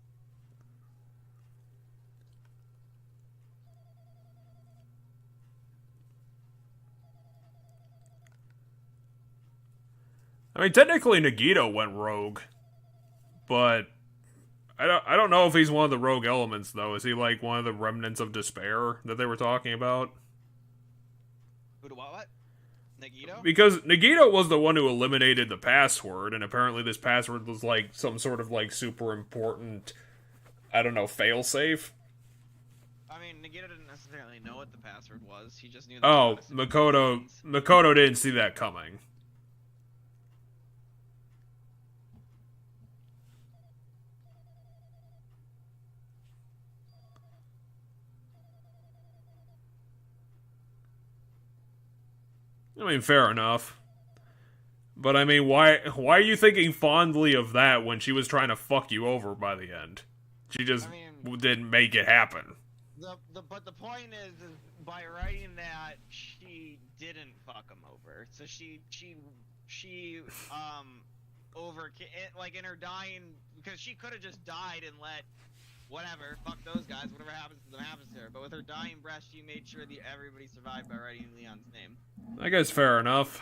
I mean, technically Nagito went rogue, but I don't know if he's one of the rogue elements though. Is he like one of the remnants of despair that they were talking about? Who do what? Nagito? Because Nagito was the one who eliminated the password, and apparently this password was like some sort of like super important, I don't know, failsafe. I mean, Nagito didn't necessarily know what the password was. He just knew that. Oh, Makoto didn't see that coming. I mean, fair enough. But I mean, why are you thinking fondly of that when she was trying to fuck you over by the end? She just didn't make it happen. But the point is by writing that she didn't fuck him over. So she like in her dying, because she could have just died and let whatever, fuck those guys, whatever happens to them happens to her. But with her dying breath, she made sure that everybody survived by writing Leon's name. I guess fair enough.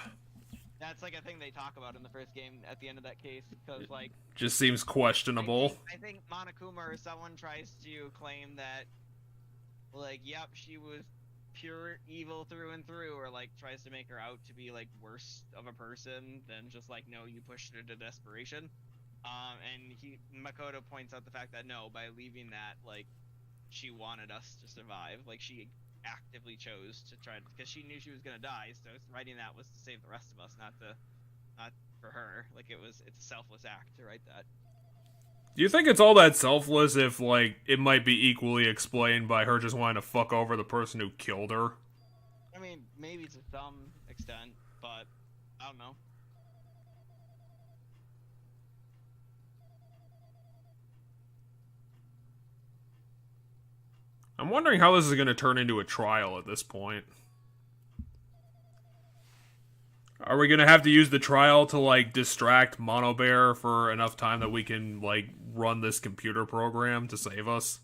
That's like a thing they talk about in the first game at the end of that case, because like just seems questionable. I think Monokuma or someone tries to claim that, like, yep, she was pure evil through and through, or like tries to make her out to be like worse of a person than just like, no, you pushed her to desperation. And Makoto points out the fact that no, by leaving that, like, she wanted us to survive. Like, she actively chose to try, because she knew she was gonna die. So writing that was to save the rest of us, not for her. Like, it's a selfless act to write that. Do you think it's all that selfless if, like, it might be equally explained by her just wanting to fuck over the person who killed her? I mean, maybe to some extent, but I don't know. I'm wondering how this is going to turn into a trial at this point. Are we going to have to use the trial to, like, distract Mono Bear for enough time that we can, like, run this computer program to save us?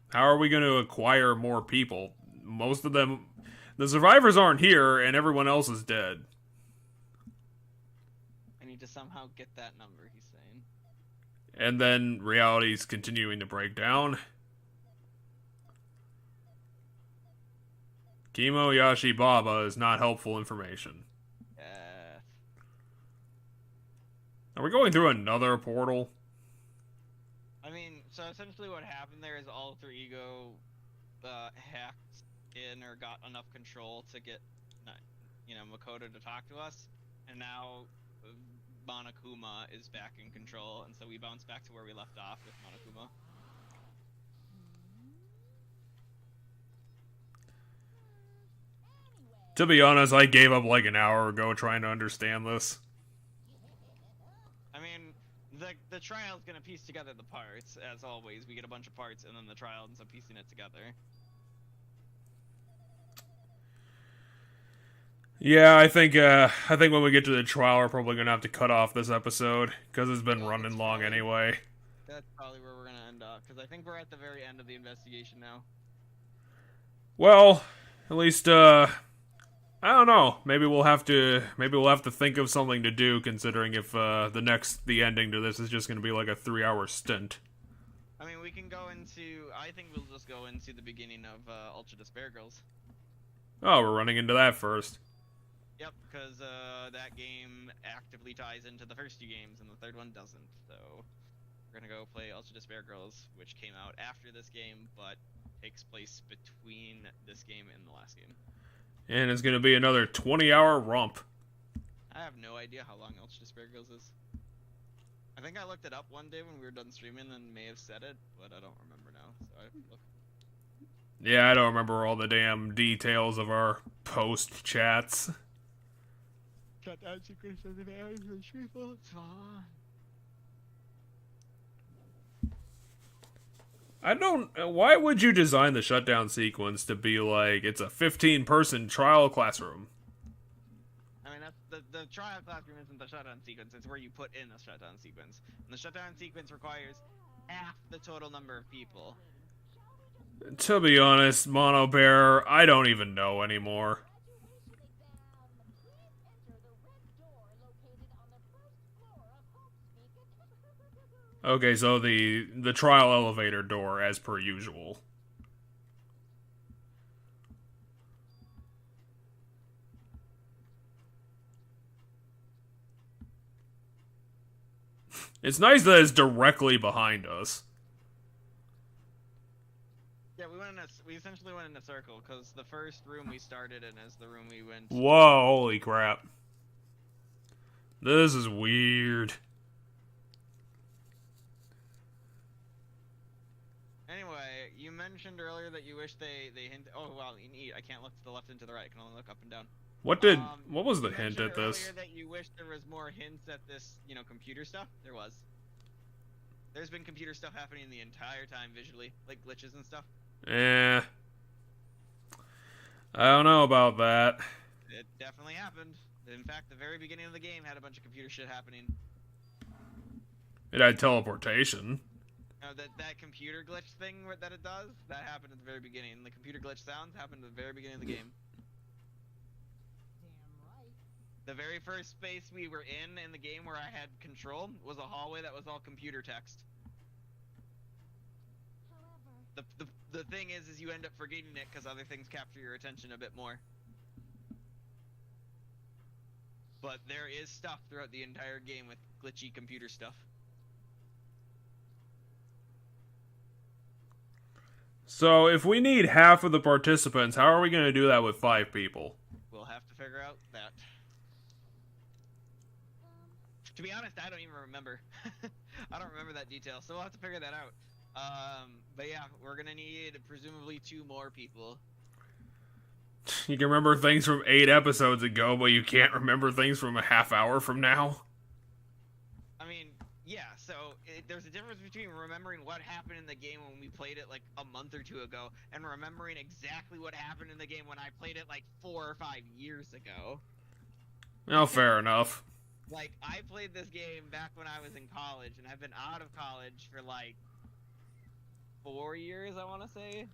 How are we going to acquire more people? Most of them... The survivors aren't here, and everyone else is dead. I need to somehow get that number, he's saying. And then reality's continuing to break down. Kimoyashi Baba is not helpful information. Are we going through another portal? I mean, so essentially what happened there is Alter Ego hacked in or got enough control to get, Makoto to talk to us, and now Monokuma is back in control, and so we bounce back to where we left off with Monokuma. To be honest, I gave up like an hour ago trying to understand this. I mean, the trial's gonna piece together the parts, as always. We get a bunch of parts, and then the trial ends up piecing it together. Yeah, I think when we get to the trial, we're probably gonna have to cut off this episode because it's been running long anyway. That's probably where we're gonna end up, because I think we're at the very end of the investigation now. Well, at least I don't know. Maybe we'll have to think of something to do, considering if the ending to this is just gonna be like a 3-hour stint. I mean, we can go into. I think we'll just go into the beginning of Ultra Despair Girls. Oh, we're running into that first. Yep, because that game actively ties into the first two games, and the third one doesn't. So we're gonna go play Ultra Despair Girls, which came out after this game, but takes place between this game and the last game. And it's gonna be another 20-hour romp. I have no idea how long Ultra Despair Girls is. I think I looked it up one day when we were done streaming and may have said it, but I don't remember now, so I have to look. Yeah, I don't remember all the damn details of our post chats. Shutdown secrets of the very truthful. It's fine. I don't. Why would you design the shutdown sequence to be like it's a 15-person trial classroom? I mean, that's the trial classroom isn't the shutdown sequence. It's where you put in a shutdown sequence. And the shutdown sequence requires half the total number of people. To be honest, Mono Bear, I don't even know anymore. Okay, so the trial elevator door, as per usual. It's nice that it's directly behind us. Yeah, we essentially went in a circle, because the first room we started in is the room we went to. Whoa, holy crap. This is weird. Anyway, you mentioned earlier that you wish they hint. Oh, wow, neat. I can't look to the left and to the right. I can only look up and down. What was the hint at this? Earlier that you wish there was more hints at this, computer stuff. There was. There's been computer stuff happening the entire time visually, like glitches and stuff. I don't know about that. It definitely happened. In fact, the very beginning of the game had a bunch of computer shit happening. It had teleportation. That computer glitch thing that it does, that happened at the very beginning. The computer glitch sounds happened at the very beginning of the game. Damn right. The very first space we were in the game where I had control was a hallway that was all computer text. However, The thing is you end up forgetting it because other things capture your attention a bit more. But there is stuff throughout the entire game with glitchy computer stuff. So, if we need half of the participants, how are we going to do that with 5 people? We'll have to figure out that. To be honest, I don't even remember. I don't remember that detail, so we'll have to figure that out. But yeah, we're gonna need presumably 2 more people. You can remember things from 8 episodes ago, but you can't remember things from a half hour from now? I mean, yeah, so there's a difference between remembering what happened in the game when we played it like a month or 2 ago, and remembering exactly what happened in the game when I played it like 4 or 5 years ago. Oh, fair enough. Like, I played this game back when I was in college, and I've been out of college for like 4 years, I want to say.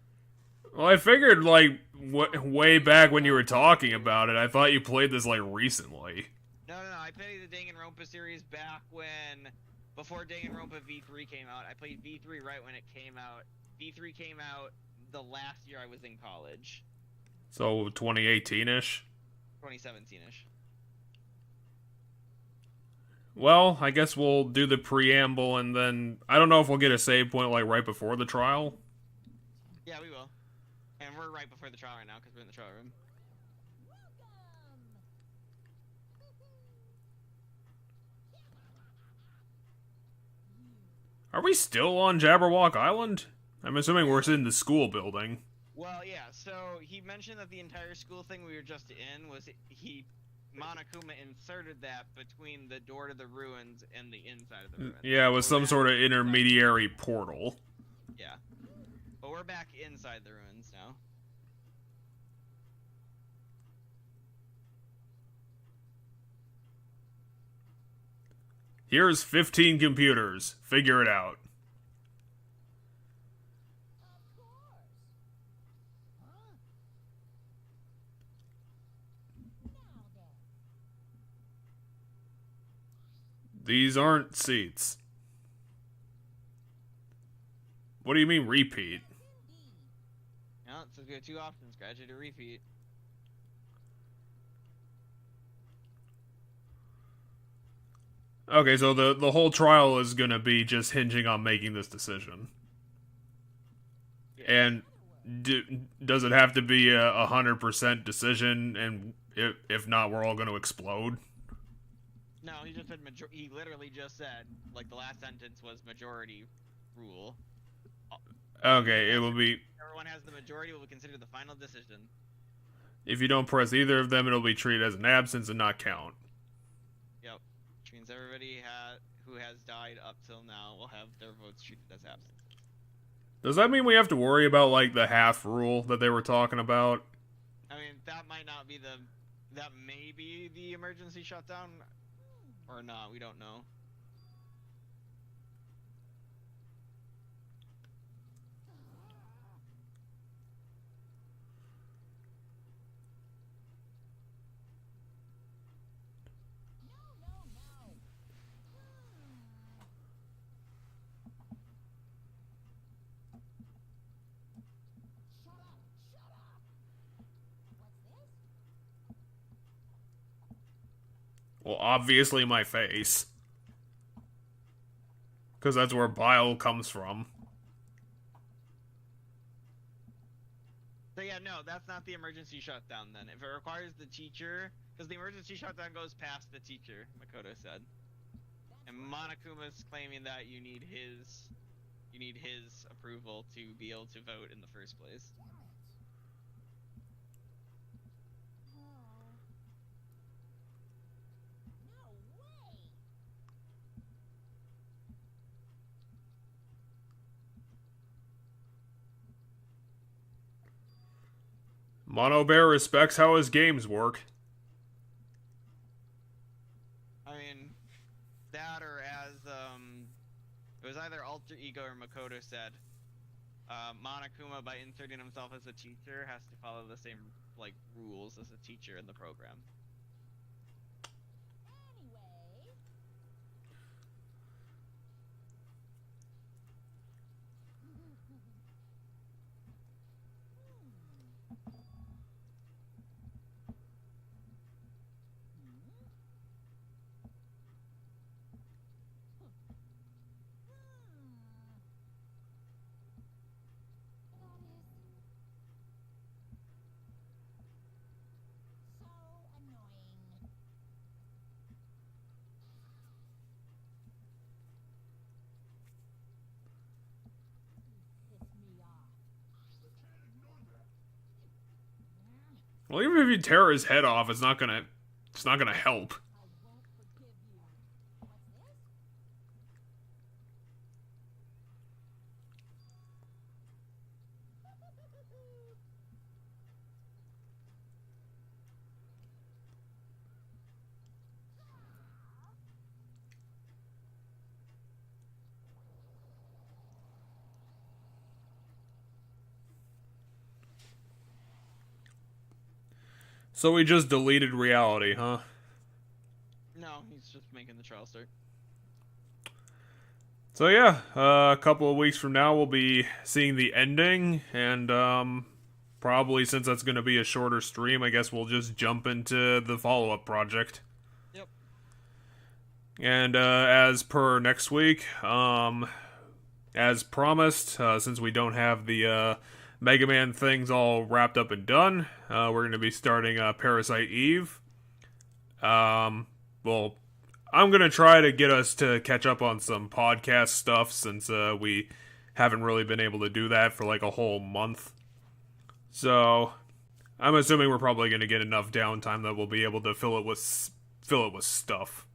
Well, I figured, like, way back when you were talking about it, I thought you played this, like, recently. No, I played the Danganronpa series back when, before Danganronpa V3 came out. I played V3 right when it came out. V3 came out the last year I was in college. So, 2018-ish? 2017-ish. Well, I guess we'll do the preamble, and then I don't know if we'll get a save point like right before the trial. Yeah, we will. And we're right before the trial right now because we're in the trial room. Are we still on Jabberwock Island? I'm assuming we're in the school building. Well, yeah, so he mentioned that the entire school thing we were just in was Monokuma inserted that between the door to the ruins and the inside of the ruins. Yeah, it was some sort of intermediary portal. Yeah. But we're back inside the ruins now. Here's 15 computers. Figure it out. These aren't seats. What do you mean repeat? No, it says we have 2 options, graduate or repeat. Okay, so the whole trial is gonna be just hinging on making this decision. Yeah. And does it have to be a 100% decision? And if not, we're all gonna explode? No, he just said he literally just said, like, the last sentence was majority rule. Okay, it will be... Everyone has the majority will be considered the final decision. If you don't press either of them, it'll be treated as an absence and not count. Yep. Which means everybody who has died up till now will have their votes treated as absences. Does that mean we have to worry about, like, the half rule that they were talking about? I mean, that might not be that may be the emergency shutdown, or not, we don't know. Well, obviously my face. Because that's where bile comes from. So yeah, no, that's not the emergency shutdown then. If it requires the teacher, because the emergency shutdown goes past the teacher, Makoto said. And Monokuma's claiming that you need his approval to be able to vote in the first place. Mono Bear respects how his games work. I mean, that or as, it was either Alter Ego or Makoto said, Monokuma, by inserting himself as a teacher, has to follow the same, like, rules as a teacher in the program. Well, even if you tear his head off, it's not gonna help. I won't forgive you. What's this? So we just deleted reality, huh? No, he's just making the trial start. So yeah, a couple of weeks from now we'll be seeing the ending, and probably since that's going to be a shorter stream, I guess we'll just jump into the follow-up project. Yep. And as per next week, as promised, since we don't have the Mega Man things all wrapped up and done, we're going to be starting Parasite Eve. Well, I'm going to try to get us to catch up on some podcast stuff since we haven't really been able to do that for like a whole month. So, I'm assuming we're probably going to get enough downtime that we'll be able to fill it with stuff.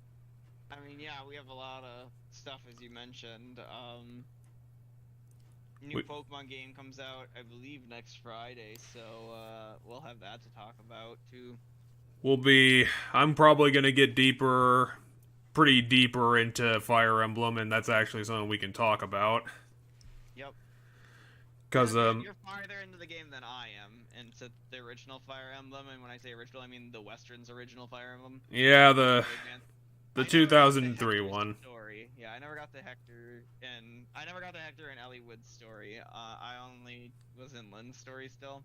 I mean, yeah, we have a lot of stuff, as you mentioned. New Pokemon game comes out, I believe, next Friday, so we'll have that to talk about, too. I'm probably going to get pretty deeper into Fire Emblem, and that's actually something we can talk about. Yep. Because, You're farther into the game than I am, into the original Fire Emblem, and when I say original, I mean the Western's original Fire Emblem. yeah, the I never got 2003 Hector's one. Story. Yeah, I never got the Hector and Ellie Wood story. I only was in Lynn's story still.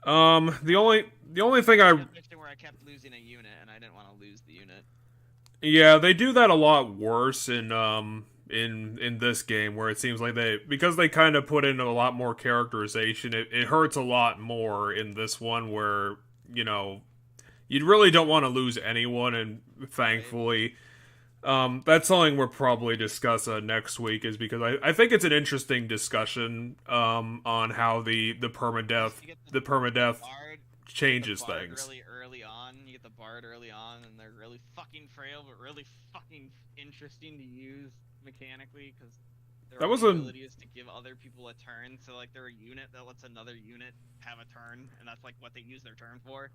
The only thing I Where I kept losing a unit, and I didn't want to lose the unit. Yeah, they do that a lot worse in this game, where it seems like because they kind of put in a lot more characterization, it hurts a lot more in this one, where, you know, you really don't want to lose anyone, and thankfully, that's something we'll probably discuss next week, is because I think it's an interesting discussion on how the permadeath Bard, changes Bard things. Really early on, you get the Bard early on, and they're really fucking frail, but really fucking interesting to use mechanically, because their ability is to give other people a turn. So like they're a unit that lets another unit have a turn, and that's like what they use their turn for.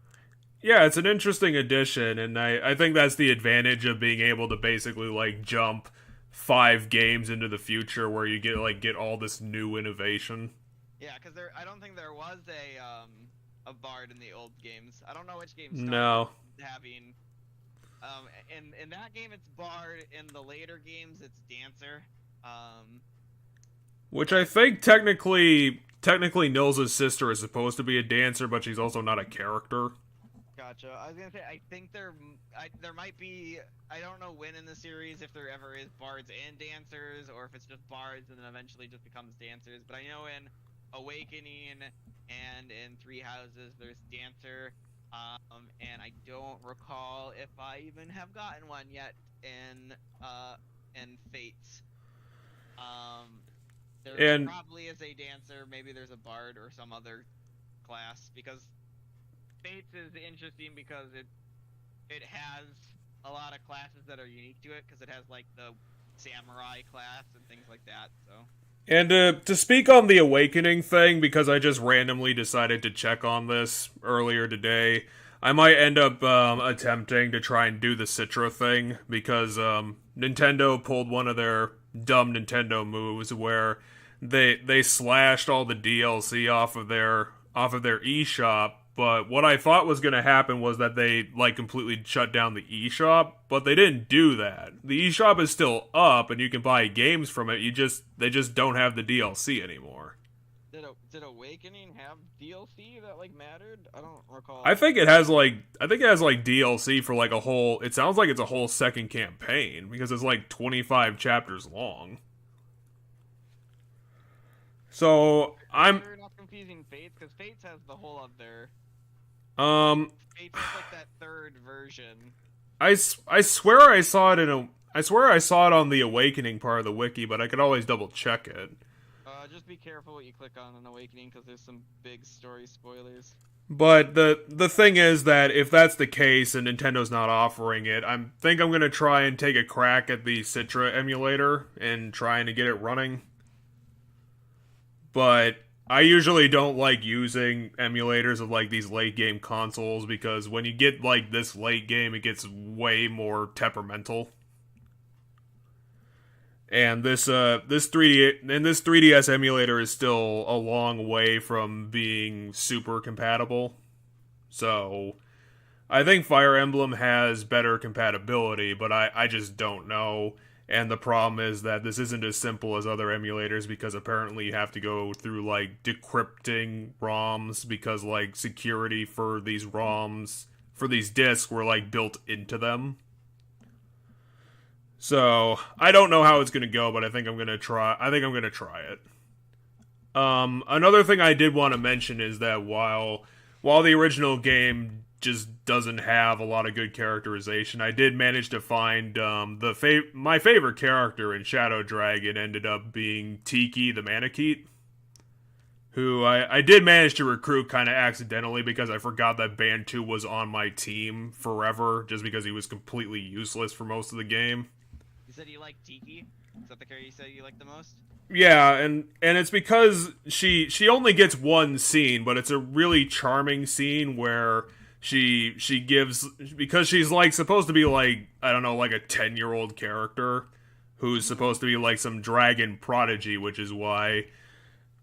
Yeah, it's an interesting addition, and I think that's the advantage of being able to basically like jump 5 games into the future, where you get all this new innovation. Yeah, because I don't think there was a Bard in the old games. I don't know which games No. having. In that game it's Bard. In the later games it's Dancer. Which I think technically Nilsa's sister is supposed to be a dancer, but she's also not a character. Gotcha. I was gonna say, I think there might be, I don't know when in the series, if there ever is bards and dancers, or if it's just bards and then eventually just becomes dancers, but I know in Awakening and in Three Houses there's dancer, and I don't recall if I even have gotten one yet in Fates. There probably is a dancer, maybe there's a bard or some other class, because Fates is interesting because it has a lot of classes that are unique to it, because it has like the samurai class and things like that. So. And to speak on the Awakening thing, because I just randomly decided to check on this earlier today, I might end up attempting to try and do the Citra thing, because Nintendo pulled one of their dumb Nintendo moves where they slashed all the DLC off of their eShop. But what I thought was going to happen was that they like completely shut down the eShop, but they didn't do that. The eShop is still up, and you can buy games from it. They just don't have the DLC anymore. Did Awakening have DLC that like mattered? I don't recall. I think it has like DLC for like a whole. It sounds like it's a whole second campaign, because it's like 25 chapters long. So I'm not confusing Fates, because Fates has the whole other. Fates has like that third version. I swear I saw it on the Awakening part of the wiki, but I could always double check it. Just be careful what you click on in Awakening, because there's some big story spoilers. But the thing is that if that's the case and Nintendo's not offering it, I'm gonna try and take a crack at the Citra emulator and trying to get it running. But I usually don't like using emulators of like these late game consoles because when you get like this late game, it gets way more temperamental. And this 3DS emulator is still a long way from being super compatible. So I think Fire Emblem has better compatibility, but I just don't know. And the problem is that this isn't as simple as other emulators because apparently you have to go through like decrypting ROMs because like security for these ROMs for these discs were like built into them. So I don't know how it's gonna go, but I think I'm gonna try it. Another thing I did want to mention is that while the original game just doesn't have a lot of good characterization, I did manage to find my favorite character in Shadow Dragon ended up being Tiki the Manakete, who I did manage to recruit kind of accidentally because I forgot that Bantu was on my team forever just because he was completely useless for most of the game. You said you like Tiki? Is that the character you said you like the most? Yeah, and it's because she only gets one scene, but it's a really charming scene where she gives, because she's like supposed to be like, I don't know, like a 10-year-old character who's supposed to be like some dragon prodigy, which is why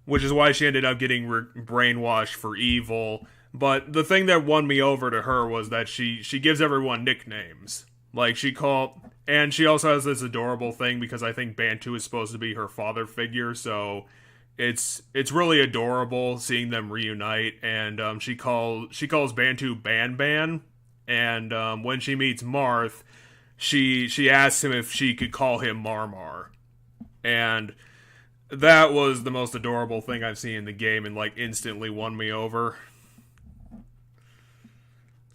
she ended up getting brainwashed for evil. But the thing that won me over to her was that she gives everyone nicknames. Like she also has this adorable thing because I think Bantu is supposed to be her father figure, so it's really adorable seeing them reunite. And she calls Bantu Ban Ban, and when she meets Marth, she asks him if she could call him Marmar, and that was the most adorable thing I've seen in the game, and like instantly won me over.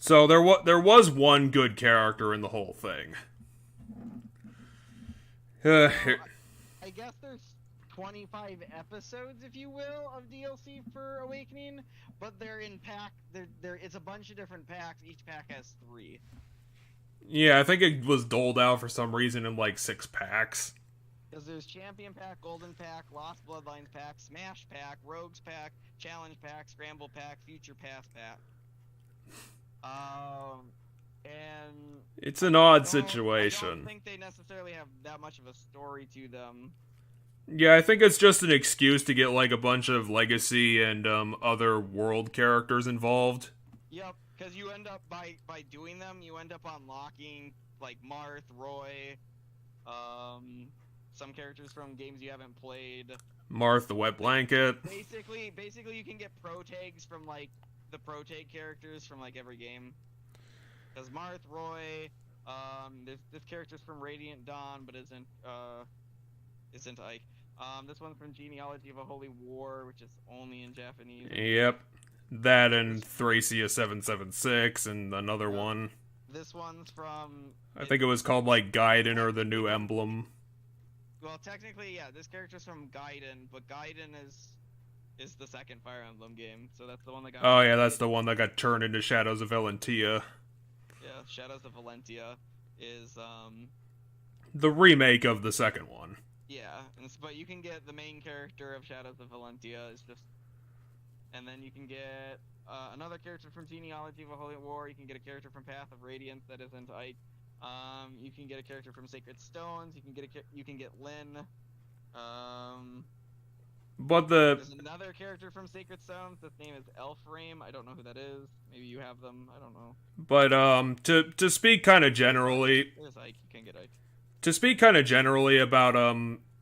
So there was one good character in the whole thing. I guess there's 25 episodes, if you will, of DLC for Awakening, but they're in pack. It's a bunch of different packs. Each pack has 3. Yeah, I think it was doled out for some reason in like 6 packs. Because there's Champion Pack, Golden Pack, Lost Bloodlines Pack, Smash Pack, Rogues Pack, Challenge Pack, Scramble Pack, Future Pass Pack. And it's an odd I situation. don't think they necessarily have that much of a story to them. Yeah, I think it's just an excuse to get like a bunch of legacy and other world characters involved. Yep, because you end up by doing them, you end up unlocking like Marth, Roy, some characters from games you haven't played. Marth the Wet Blanket. Basically, you can get pro tags from like the pro tag characters from like every game. Because Marth, Roy, this character's from Radiant Dawn, but isn't Ike. This one's from Genealogy of a Holy War, which is only in Japanese. Yep. That and Thracia 776 and another one. This one's from... I think it was called like Gaiden or the New Emblem. Well, technically, yeah, this character's from Gaiden, but Gaiden is the second Fire Emblem game, so that's the one that got... Oh yeah, that's the one that got turned into Shadows of Valentia. Yeah, Shadows of Valentia is, the remake of the second one. Yeah, but you can get the main character of Shadows of Valentia is just... And then you can get another character from Genealogy of a Holy War, you can get a character from Path of Radiance that isn't Ike. You can get a character from Sacred Stones, you can get Lyn. But there's another character from Sacred Stones. His name is Elframe. I don't know who that is. Maybe you have them. I don't know. But to speak kind of generally, there's Ike. You can get Ike. To speak kind of generally about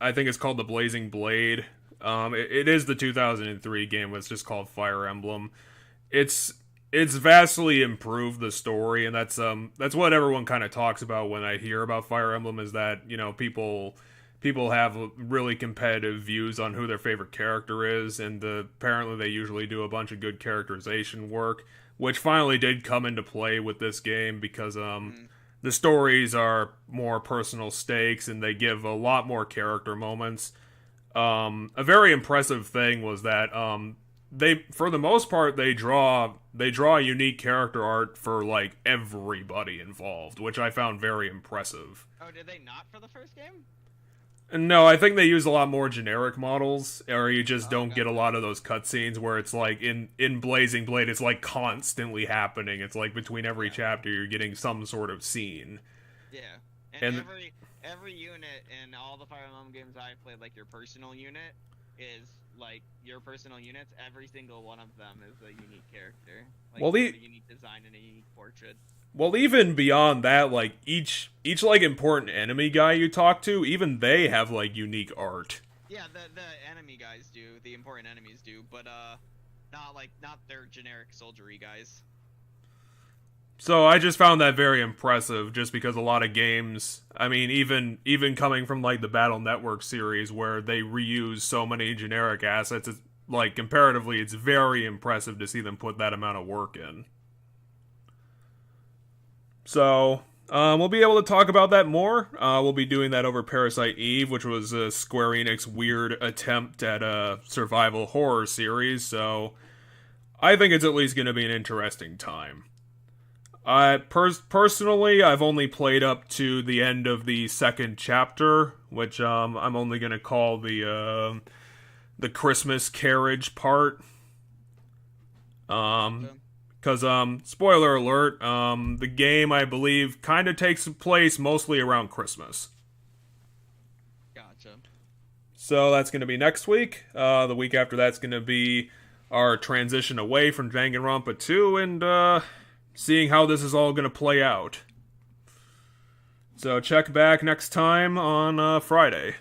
I think it's called the Blazing Blade. It is the 2003 game. It's just called Fire Emblem. It's vastly improved the story, and that's what everyone kind of talks about when I hear about Fire Emblem. Is that, you know, people have really competitive views on who their favorite character is, and apparently they usually do a bunch of good characterization work, which finally did come into play with this game because the stories are more personal stakes and they give a lot more character moments. A very impressive thing was that for the most part, they draw a unique character art for like everybody involved, which I found very impressive. Oh, did they not for the first game? No, I think they use a lot more generic models, or you just don't get a gotcha. lot of those cutscenes where it's like in Blazing Blade, it's like constantly happening. It's like between every chapter, you're getting some sort of scene. Yeah, And- every unit in all the Fire Emblem games I played, like your personal unit, is like your personal units. Every single one of them is a unique character. Like, Well, a unique design and a unique portrait. Well, even beyond that, like each like important enemy guy you talk to, even they have like unique art. Yeah, the enemy guys do, the important enemies do, but not their generic soldiery guys. So I just found that very impressive, just because a lot of games, I mean, even coming from like the Battle Network series where they reuse so many generic assets, it's like comparatively, it's very impressive to see them put that amount of work in. So, we'll be able to talk about that more. We'll be doing that over Parasite Eve, which was a Square Enix weird attempt at a survival horror series, so I think it's at least going to be an interesting time. Personally, I've only played up to the end of the second chapter, which I'm only going to call the Christmas carriage part. Because, spoiler alert, the game, I believe, kind of takes place mostly around Christmas. Gotcha. So that's going to be next week. The week after that's going to be our transition away from Danganronpa 2 and seeing how this is all going to play out. So check back next time on Friday.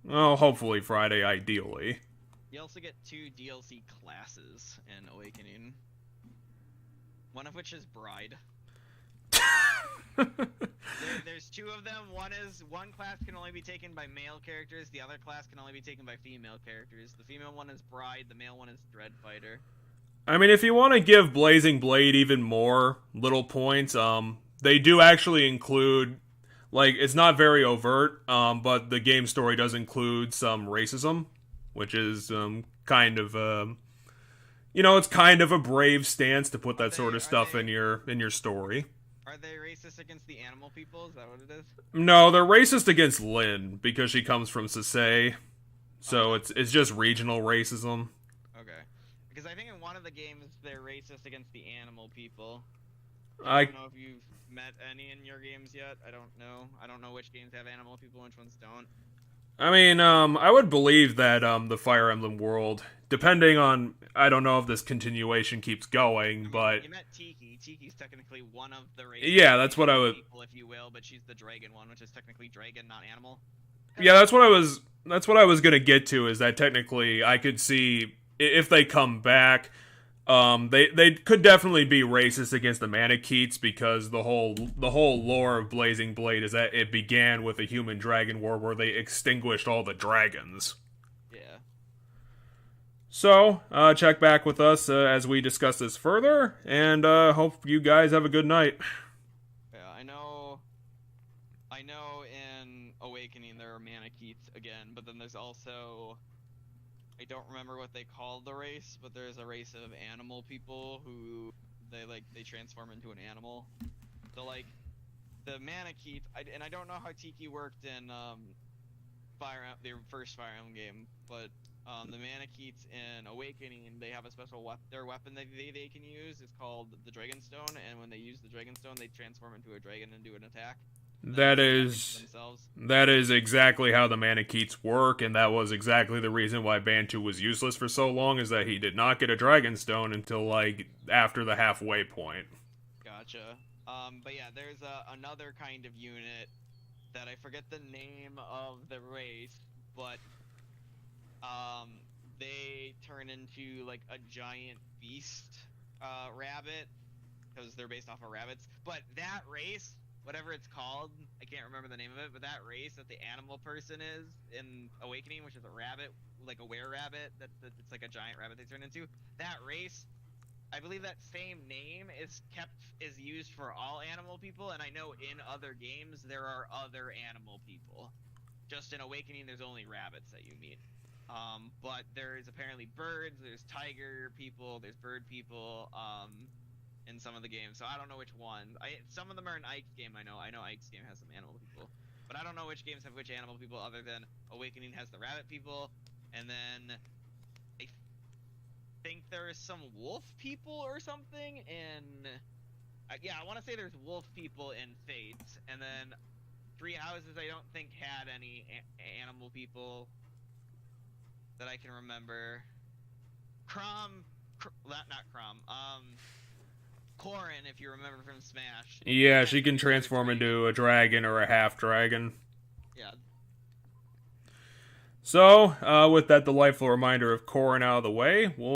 Well, hopefully Friday, ideally. You also get 2 DLC classes in Awakening. One of which is Bride. There's 2 of them. One class can only be taken by male characters. The other class can only be taken by female characters. The female one is Bride. The male one is Dreadfighter. I mean, if you want to give Blazing Blade even more little points, they do actually include, like, it's not very overt, but the game story does include some racism, which is kind of it's kind of a brave stance to put that sort of stuff in your story. Are they racist against the animal people? Is that what it is? No, they're racist against Lynn because she comes from Sasei. So it's just regional racism. Okay. Because I think in one of the games they're racist against the animal people. I don't know if you've met any in your games yet. I don't know. I don't know which games have animal people and which ones don't. I mean, I would believe that the Fire Emblem world, depending on, I don't know if this continuation keeps going, but You met Tiki. Tiki's technically one of the races. Yeah, that's what I would. People, if you will, but she's the dragon one, which is technically dragon, not animal. Yeah, that's what I was gonna get to. Is that technically I could see if they come back, they could definitely be racist against the Manicheets because the whole lore of Blazing Blade is that it began with a human dragon war where they extinguished all the dragons. Yeah. So, check back with us as we discuss this further, and hope you guys have a good night. Yeah, I know in Awakening there are Manicheets again, but then there's also, I don't remember what they call the race, but there's a race of animal people who they transform into an animal. So like the Manicheets, and I don't know how Tiki worked in the first Fire Emblem game, but the Manicheets in Awakening, they have a special their weapon that they can use is called the Dragonstone, and when they use the Dragonstone, they transform into a dragon and do an attack. That is exactly how the Manicheets work, and that was exactly the reason why Bantu was useless for so long, is that he did not get a Dragonstone until, like, after the halfway point. Gotcha. But yeah, there's another kind of unit that I forget the name of the race, but they turn into, like, a giant beast rabbit, because they're based off of rabbits. But that race, whatever it's called, I can't remember the name of it, but that race that the animal person is in Awakening, which is a rabbit, like a were-rabbit, it's like a giant rabbit they turn into, that race, I believe that same name is used for all animal people, and I know in other games there are other animal people. Just in Awakening, there's only rabbits that you meet. But there's apparently birds, there's tiger people, there's bird people, in some of the games. So I don't know which one. Some of them are in Ike's game, I know. I know Ike's game has some animal people. But I don't know which games have which animal people other than Awakening has the rabbit people. And then I think there's some wolf people or something in... yeah, I want to say there's wolf people in Fates. And then Three Houses I don't think had any animal people that I can remember. Not Crom. Corin, if you remember from Smash. Yeah, she can transform into a dragon or a half dragon. Yeah. So, with that delightful reminder of Corin out of the way, we'll